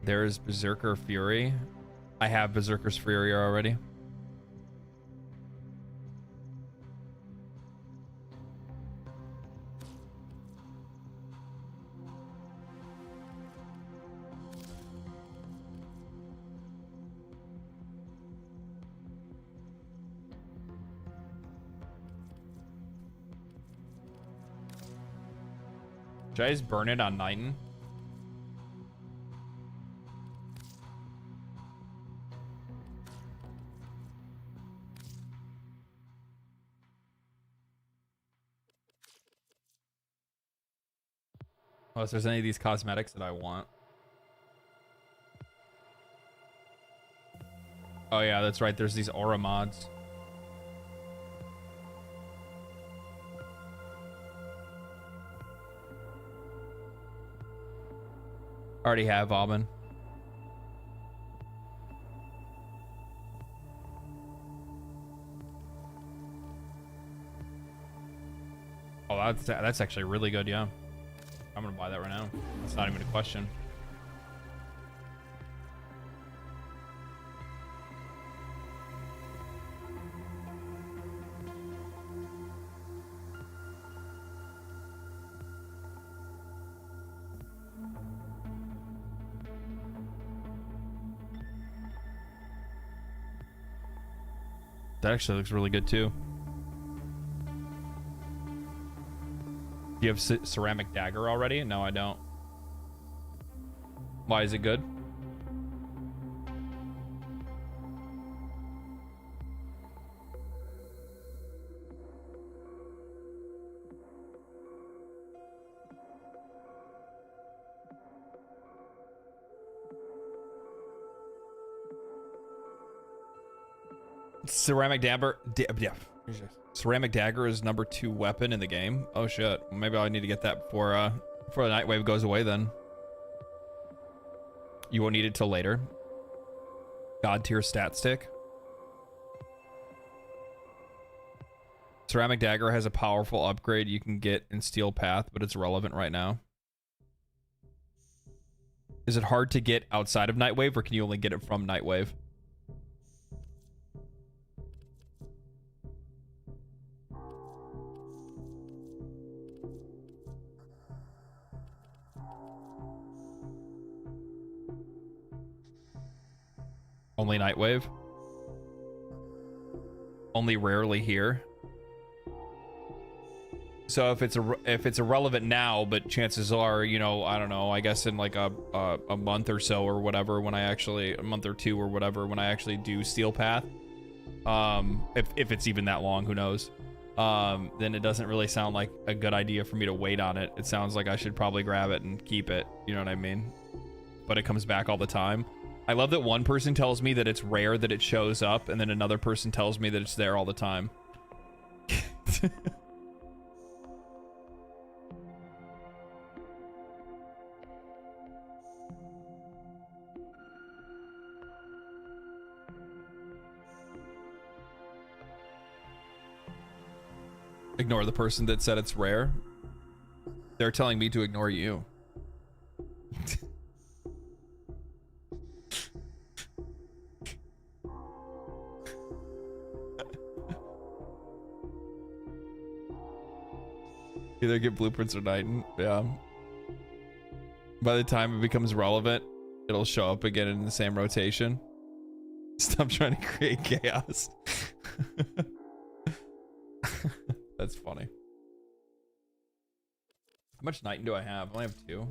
There's Berserker Fury. I have Berserker's Fury already. Should I just burn it on Nighton? Unless there's any of these cosmetics that I want. Oh yeah, that's right. There's these aura mods. Already have Alban. Oh, that's actually really good, yeah. I'm gonna buy that right now. It's not even a question. That actually looks really good too. Do you have ceramic dagger already? No, I don't. Why is it good? Ceramic dagger. Yeah. Ceramic dagger is number 2 weapon in the game. Oh shit. Maybe I need to get that before the night wave goes away then. You won't need it till later. God tier stat stick. Ceramic dagger has a powerful upgrade you can get in Steel Path, but it's relevant right now. Is it hard to get outside of Nightwave, or can you only get it from Nightwave? Only Nightwave? Only rarely here? So if it's irrelevant now, but chances are, you know, I don't know, I guess in like a month or so or whatever, when I actually, a month or 2 or whatever, when I actually do Steel Path, if it's even that long, who knows, then it doesn't really sound like a good idea for me to wait on it. It sounds like I should probably grab it and keep it, you know what I mean? But it comes back all the time. I love that one person tells me that it's rare that it shows up, and then another person tells me that it's there all the time. Ignore the person that said it's rare. They're telling me to ignore you. Either get blueprints or Titan. Yeah. By the time it becomes relevant, it'll show up again in the same rotation. Stop trying to create chaos. That's funny. How much Titan do I have? I only have 2.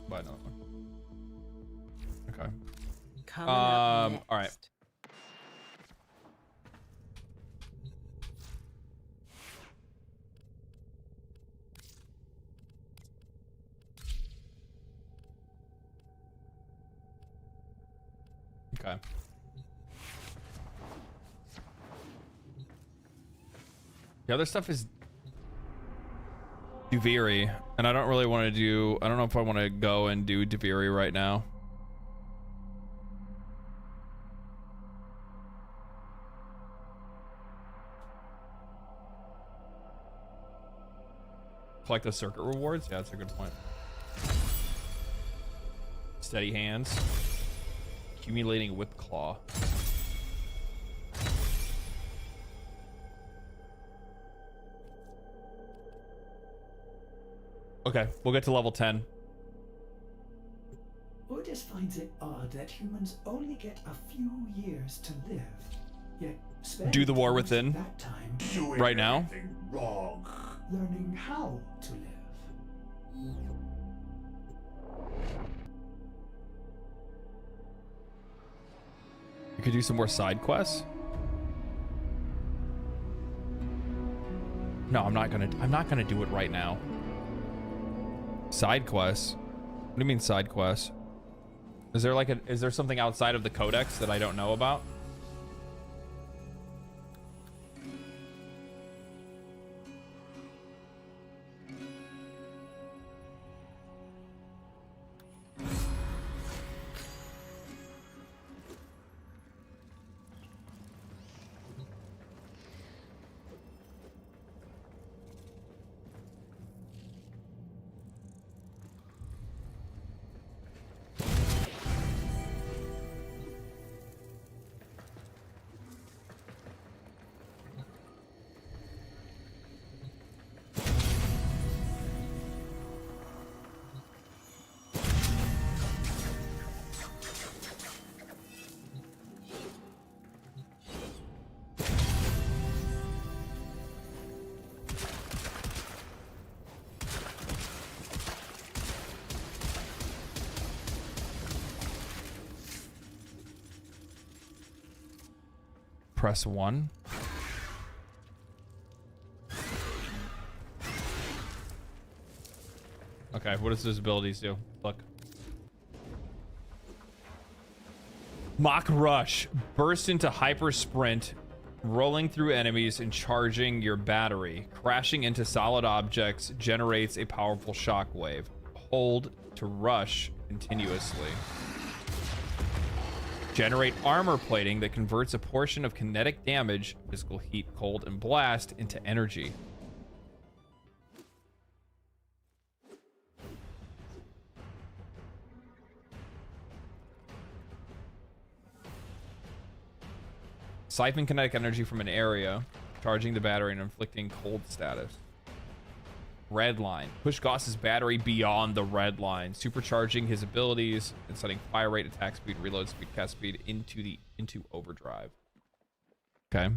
Buy another one. Okay. All right. Okay. The other stuff is Duviri, and I don't really want to do, I don't know if I want to go and do Duviri right now. Collect the circuit rewards? Yeah, that's a good point. Steady hands. Accumulating whip claw. Okay, we'll get to level 10. Otis finds it odd that humans only get a few years to live. Yet Do the War Within that time right now. wrong. Learning how to live. You could do some more side quests. No, I'm not gonna do it right now. Side quests? What do you mean side quests? Is there something outside of the codex that I don't know about? Press 1. Okay, what does those abilities do? Look. Mach Rush. Burst into hyper sprint, rolling through enemies and charging your battery. Crashing into solid objects generates a powerful shockwave. Hold to rush continuously. Generate armor plating that converts a portion of kinetic damage, physical heat, cold, and blast into energy. Siphon kinetic energy from an area, charging the battery and inflicting cold status. Red line. Push Goss's battery beyond the red line, supercharging his abilities and setting fire rate, attack speed, reload speed, cast speed into overdrive. Okay.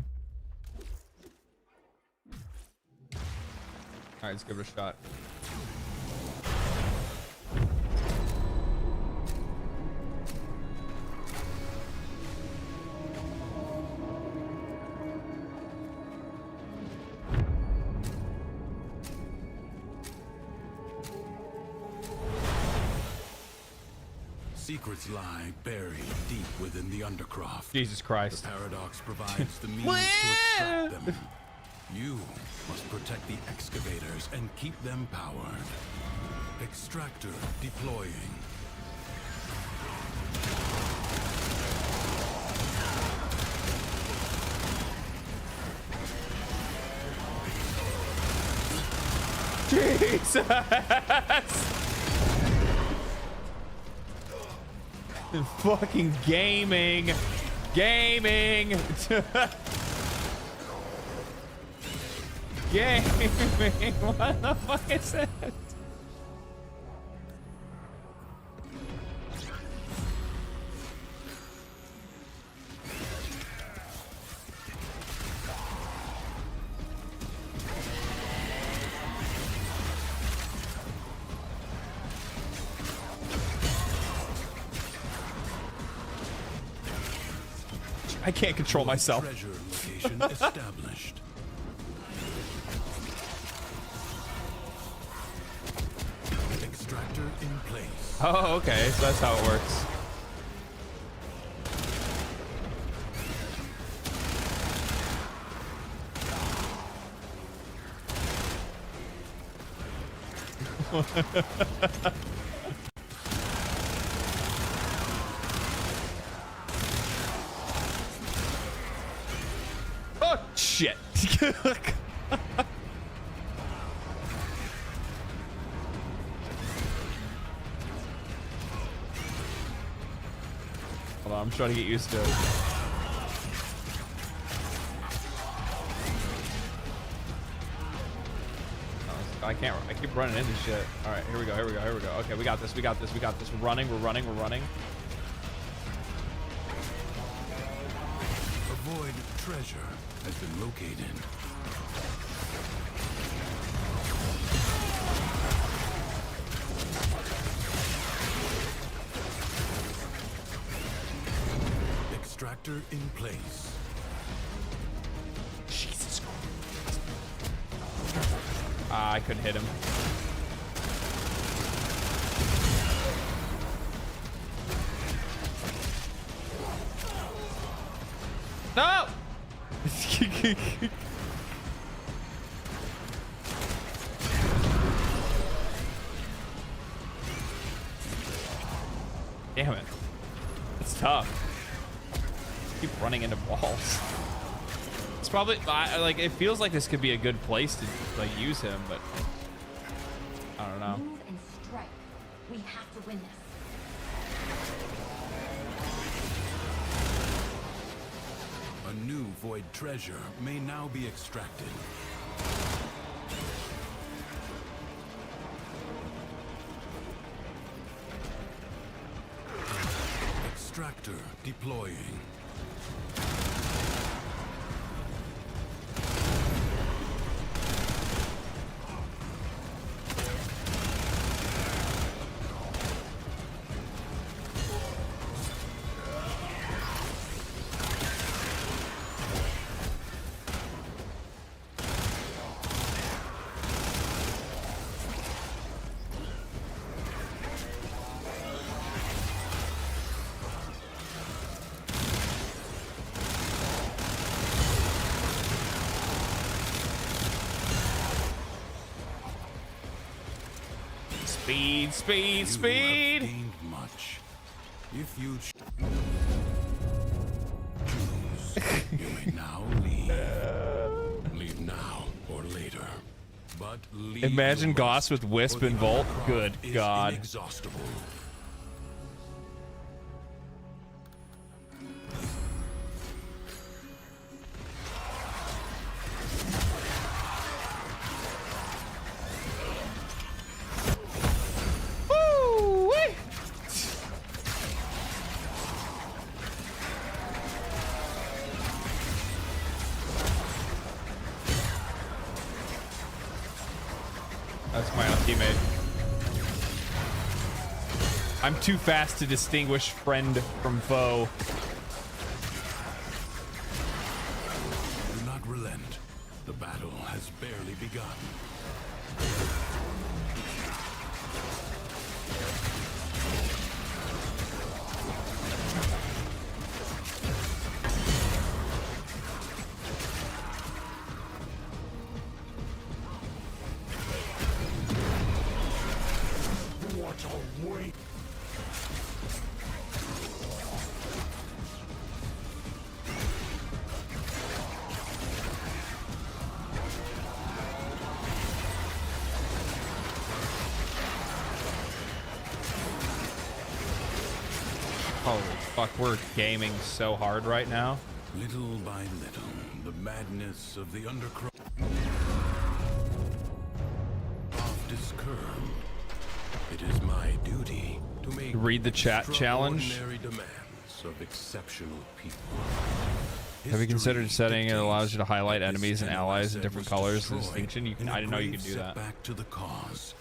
All right, let's give it a shot. Secrets lie buried deep within the undercroft. Jesus Christ. The paradox provides the means to extract them. You must protect the excavators and keep them powered. Extractor deploying. Jesus! Fucking gaming. Gaming. Gaming. What the fuck is it? I can't control myself. Treasure location established. Extractor in place. Oh, okay. So that's how it works. Oh, shit. Hold on, I'm trying to get used to it. I can't. I keep running into shit. All right, here we go. Here we go. Here we go. Okay, we got this. We got this. We got this. We're running. We're running. We're running. A void treasure has been located. Extractor in place. Jesus Christ. I couldn't hit him. No! Damn it. It's tough. Keep running into walls. It's probably like it feels like this could be a good place to like use him, but I don't know. Move and strike. We have to win this. A new void treasure may now be extracted. Extractor deploying. Speed, speed, You speed. have gained much. If you choose, you may now leave. Leave now or later. But leave Imagine you Goss with Wisp and Volt. Good is God. inexhaustible. Woo-wee. That's my own teammate. I'm too fast to distinguish friend from foe. Do not relent. The battle has barely begun. What a weight! Holy fuck, we're gaming so hard right now. Little by little, the madness of the undercroft is curbed. It is my duty to make Read the chat challenge. extraordinary demands of exceptional people. Have you considered setting it allows you to highlight enemies and allies in different colors and distinction? You can. I didn't know you could do that. Back to the cause.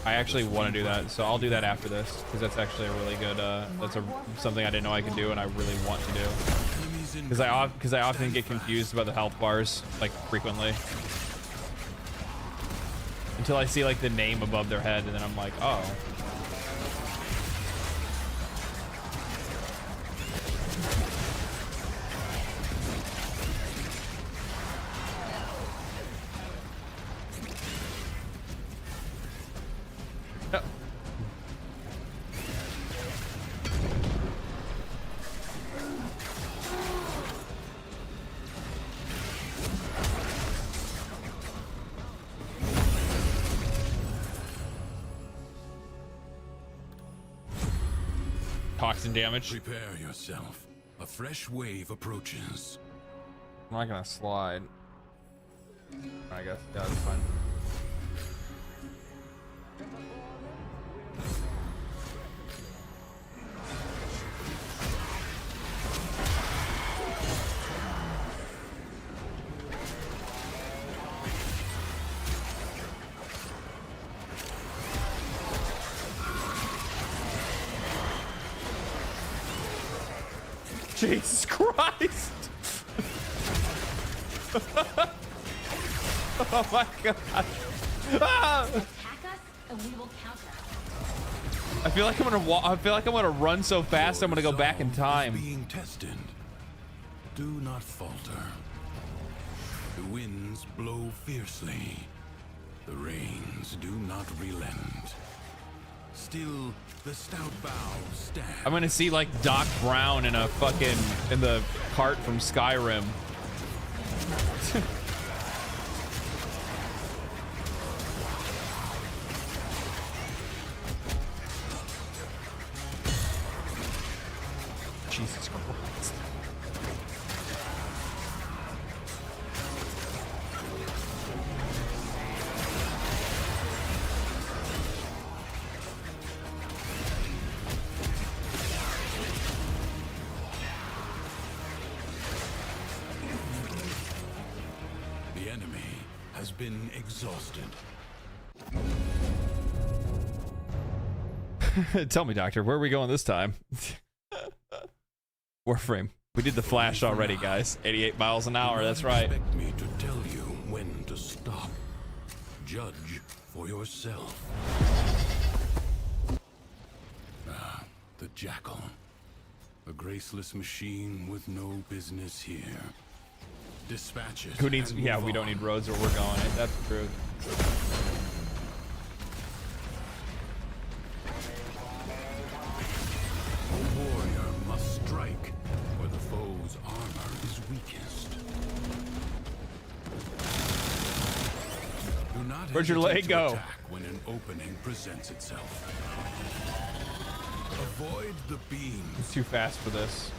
I actually want to do that, so I'll do that after this because that's actually a really good. That's something I didn't know I could do, and I really want to do. Because I often get confused about the health bars like frequently until I see like the name above their head, and then I'm like, oh. Toxin damage. Prepare yourself. A fresh wave approaches. I'm not gonna slide. I guess yeah, that's fine. Jesus Christ! Oh my God! Ah! Attack us, and we will counter. I feel like I'm gonna run so fast. I'm gonna go back in time. Being tested. Do not falter. The winds blow fiercely. The rains do not relent. Still, the stout bough stands. I'm gonna see like Doc Brown in the cart from Skyrim. Jesus Christ. The enemy has been exhausted. Tell me, Doctor, where are we going this time? Warframe. We did the flash already, guys. 88 miles an hour, that's right. Expect me to tell you when to stop. Judge for yourself. Ah, the Jackal. A graceless machine with no business here. Dispatch it. Who needs? and Yeah, move we don't on. need roads where we're going. That's true. Where'd your leg hesitate to go? attack when an opening presents itself. Avoid the beams. It's too fast for this.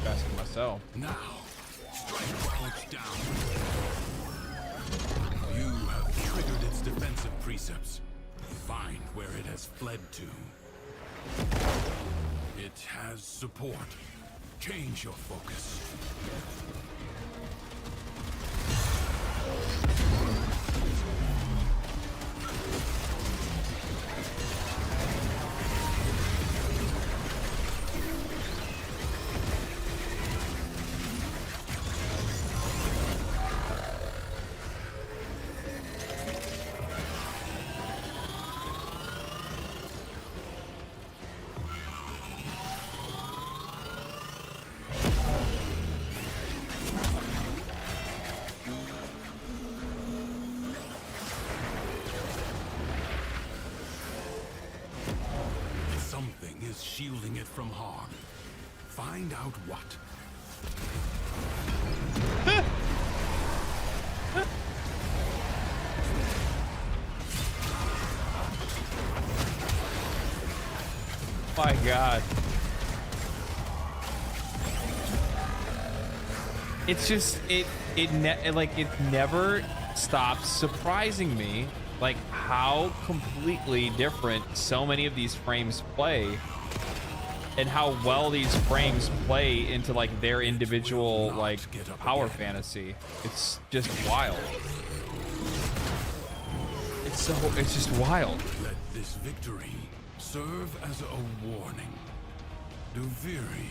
Fast for myself. Now, strike while it's down. You have triggered its defensive precepts. Find where it has fled to. It has support. Change your focus. Something is shielding it from harm. Find out what. My God. It's just it never stops surprising me, like how completely different so many of these frames play, and how well these frames play into like their individual like power fantasy. It's just wild. It's just wild. Let this victory serve as a warning. Duviri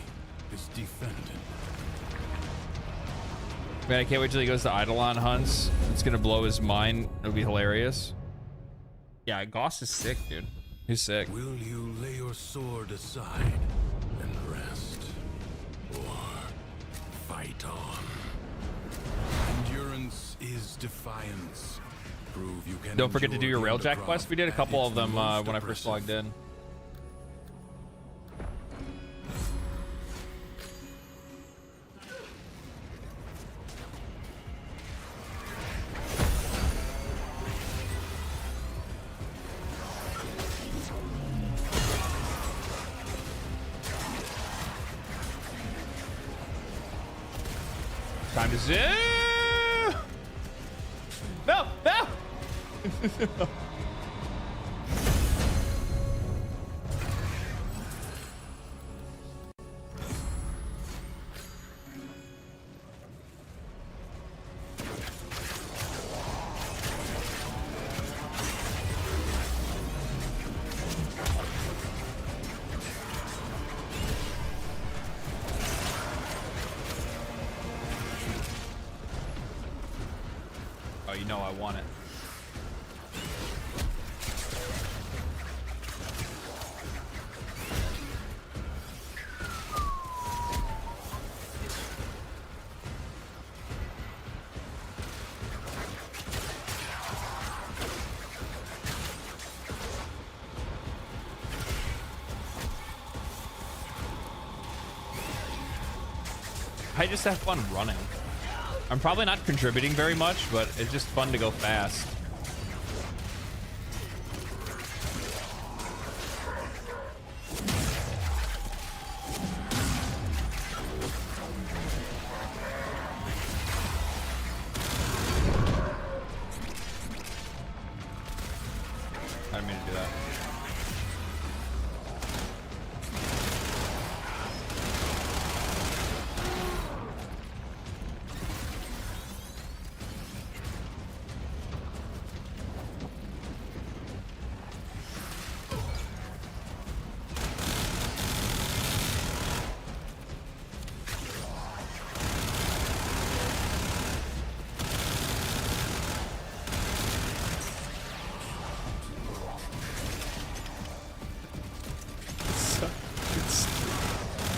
is defended. Man, I can't wait till he goes to Eidolon hunts. It's gonna blow his mind. It'll be hilarious. Yeah, Goss is sick, dude. He's sick. Will you lay your sword aside and rest? Or fight on? Endurance is defiance. Prove you can. Don't forget to do your endure the Railjack quest. We did a couple of them most when I first logged in. Time to zoom. No, no. Oh, you know I want it. I just have fun running. I'm probably not contributing very much, but it's just fun to go fast. I didn't mean to do that.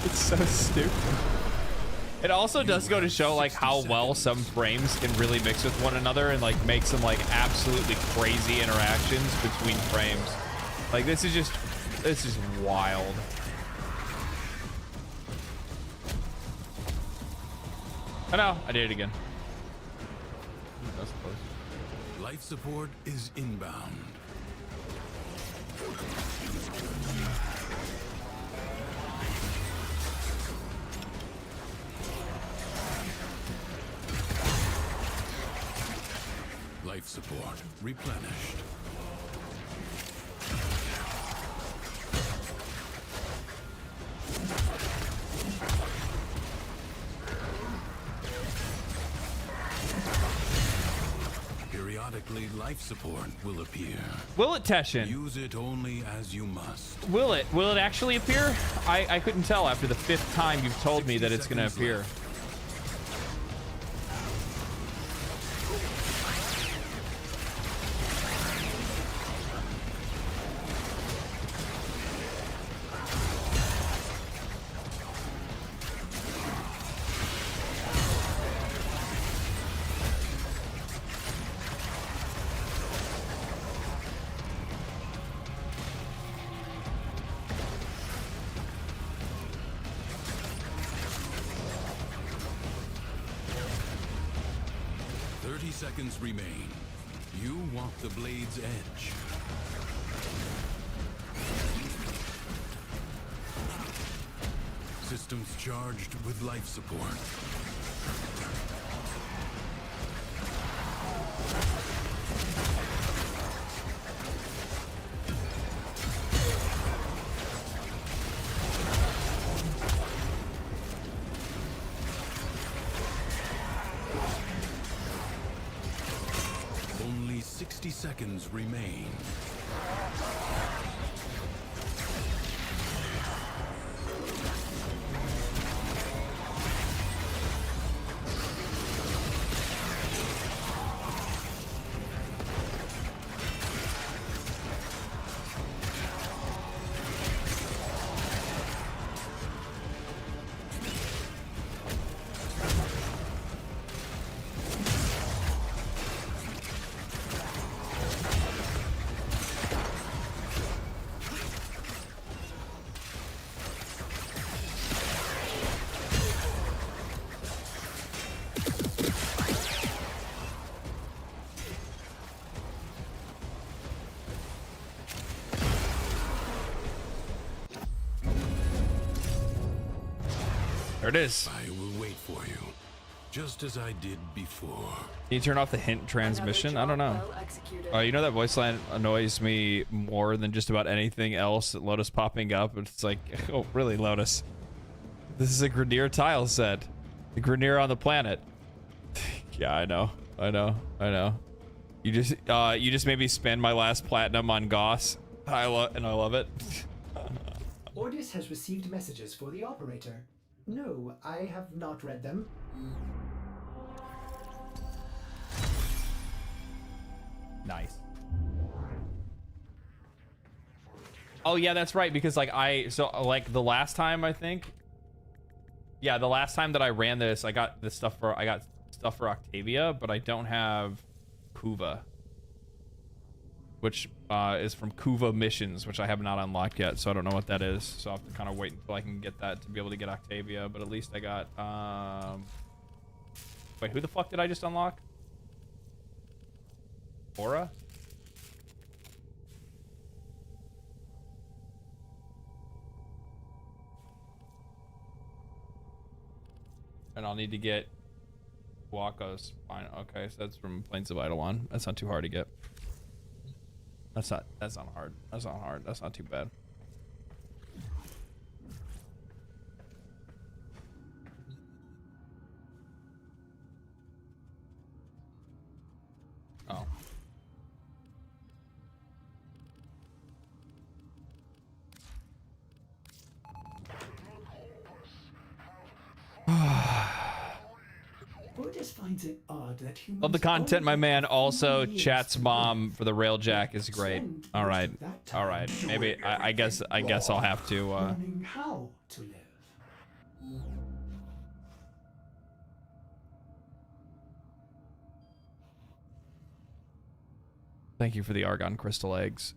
It's so stupid. It also does go to show like how well some frames can really mix with one another and like make some like absolutely crazy interactions between frames. Like this is wild. I know, I did it again. That's close. Life support is inbound. Life support replenished. Periodically, life support will appear. Will it, Teshin? Use it only as you must. Will it? Will it actually appear? I couldn't tell after the 5th time you've told me that it's going to appear. Left. Seconds remain. You walk the blade's edge. Systems charged with life support. Only 60 seconds remain. There it is. I will wait for you, just as I did before. Can you turn off the hint transmission? I don't know. You know that voice line annoys me more than just about anything else. Lotus popping up. It's like, oh, really, Lotus? This is a Grineer tile set. The Grineer on the planet. Yeah, I know. You just made me spend my last platinum on Goss. I love it. Ordis has received messages for the operator. No, I have not read them. Nice. Oh yeah, that's right, because like the last time I think, yeah, the last time that I ran this, I got stuff for Octavia, but I don't have Kuva, which is from Kuva missions, which I have not unlocked yet, so I don't know what that is. So I'll have to kind of wait until I can get that to be able to get Octavia, but at least I got wait, who the fuck did I just unlock? Aura? And I'll need to get Waka's. Fine. Okay, so that's from Plains of Eidolon. That's not too hard to get. That's not hard. That's not hard. That's not too bad. Oh. Ordis finds it odd that humans Love the content, my man. Also, chat's mom for the Railjack is great. All right. Maybe I guess I'll have to. Learning how to live. Thank you for the Argon crystal eggs.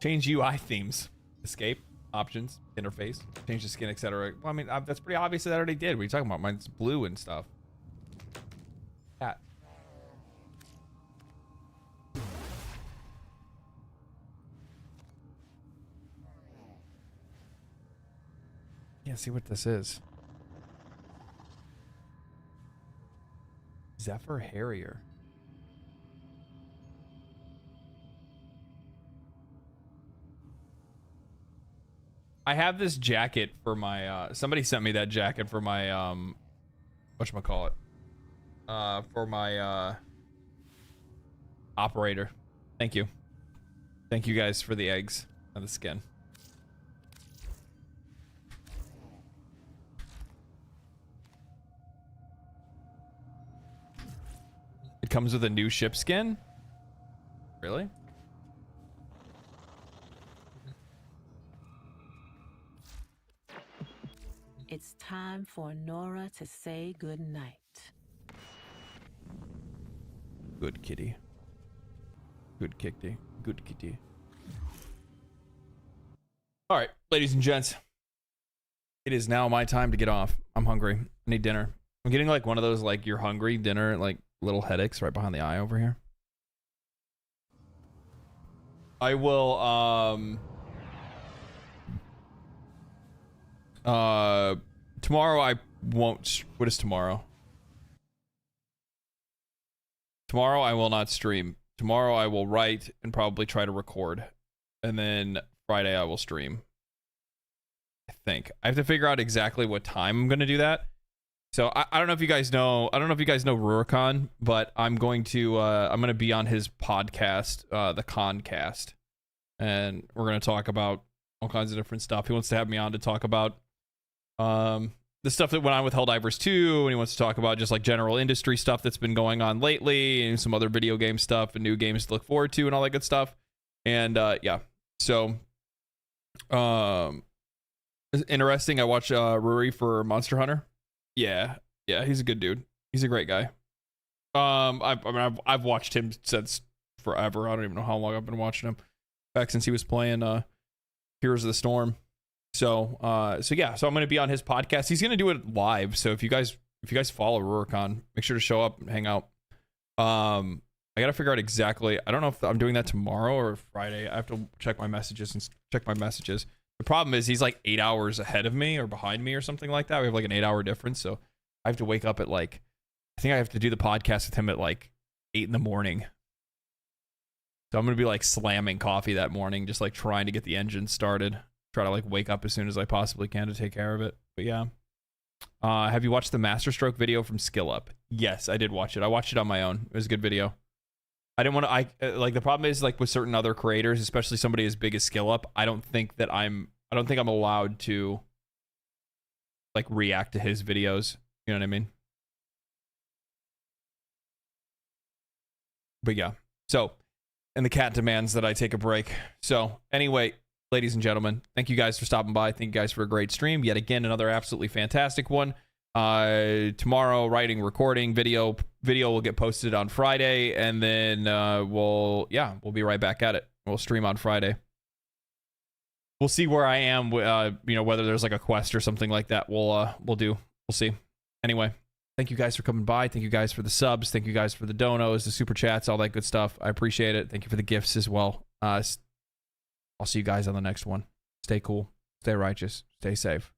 Change UI themes. Escape. Options. Interface. Change the skin, etc. Well, I mean, that's pretty obvious that I already did. What are you talking about? Mine's blue and stuff. Cat. Can't see what this is. Zephyr Harrier. I have this jacket for my somebody sent me that jacket for my whatchamacallit? For my operator. Thank you. Thank you guys for the eggs and the skin. It comes with a new ship skin? Really? It's time for Nora to say goodnight. Good kitty. Good kitty. Good kitty. All right, ladies and gents. It is now my time to get off. I'm hungry. I need dinner. I'm getting like one of those like you're hungry dinner, like little headaches right behind the eye over here. I will tomorrow I won't. What is tomorrow? Tomorrow I will not stream. Tomorrow I will write and probably try to record. And then Friday I will stream. I think. I have to figure out exactly what time I'm going to do that. So I don't know if you guys know. I don't know if you guys know Rurikon, but I'm going to be on his podcast, the Concast, and we're going to talk about all kinds of different stuff. He wants to have me on to talk about the stuff that went on with Helldivers 2, and he wants to talk about just like general industry stuff that's been going on lately, and some other video game stuff and new games to look forward to and all that good stuff. And yeah, so it's interesting. I watched Ruri for Monster Hunter. Yeah, he's a good dude. He's a great guy. I've watched him since forever. I don't even know how long I've been watching him. Back since he was playing Heroes of the Storm. So yeah, so I'm gonna be on his podcast. He's gonna do it live. So if you guys follow Rurikon, make sure to show up and hang out. I gotta figure out exactly. I don't know if I'm doing that tomorrow or Friday. I have to check my messages. The problem is he's like 8 hours ahead of me or behind me or something like that. We have like an 8 hour difference. So I have to wake up at like, I think I have to do the podcast with him at like 8 in the morning. So I'm going to be like slamming coffee that morning, just like trying to get the engine started. Try to like wake up as soon as I possibly can to take care of it. But yeah. Have you watched the Masterstroke video from Skill Up? Yes, I did watch it. I watched it on my own. It was a good video. I didn't want to, like the problem is like with certain other creators, especially somebody as big as Skill Up, I don't think I'm allowed to like react to his videos. You know what I mean? But yeah. So, and the cat demands that I take a break. So anyway, ladies and gentlemen, thank you guys for stopping by. Thank you guys for a great stream. Yet again, another absolutely fantastic one. Tomorrow, writing, recording, video will get posted on Friday, and then we'll be right back at it. We'll stream on Friday. We'll see where I am. Whether there's like a quest or something like that. We'll see. Anyway, thank you guys for coming by. Thank you guys for the subs. Thank you guys for the donos, the super chats, all that good stuff. I appreciate it. Thank you for the gifts as well. I'll see you guys on the next one. Stay cool. Stay righteous. Stay safe.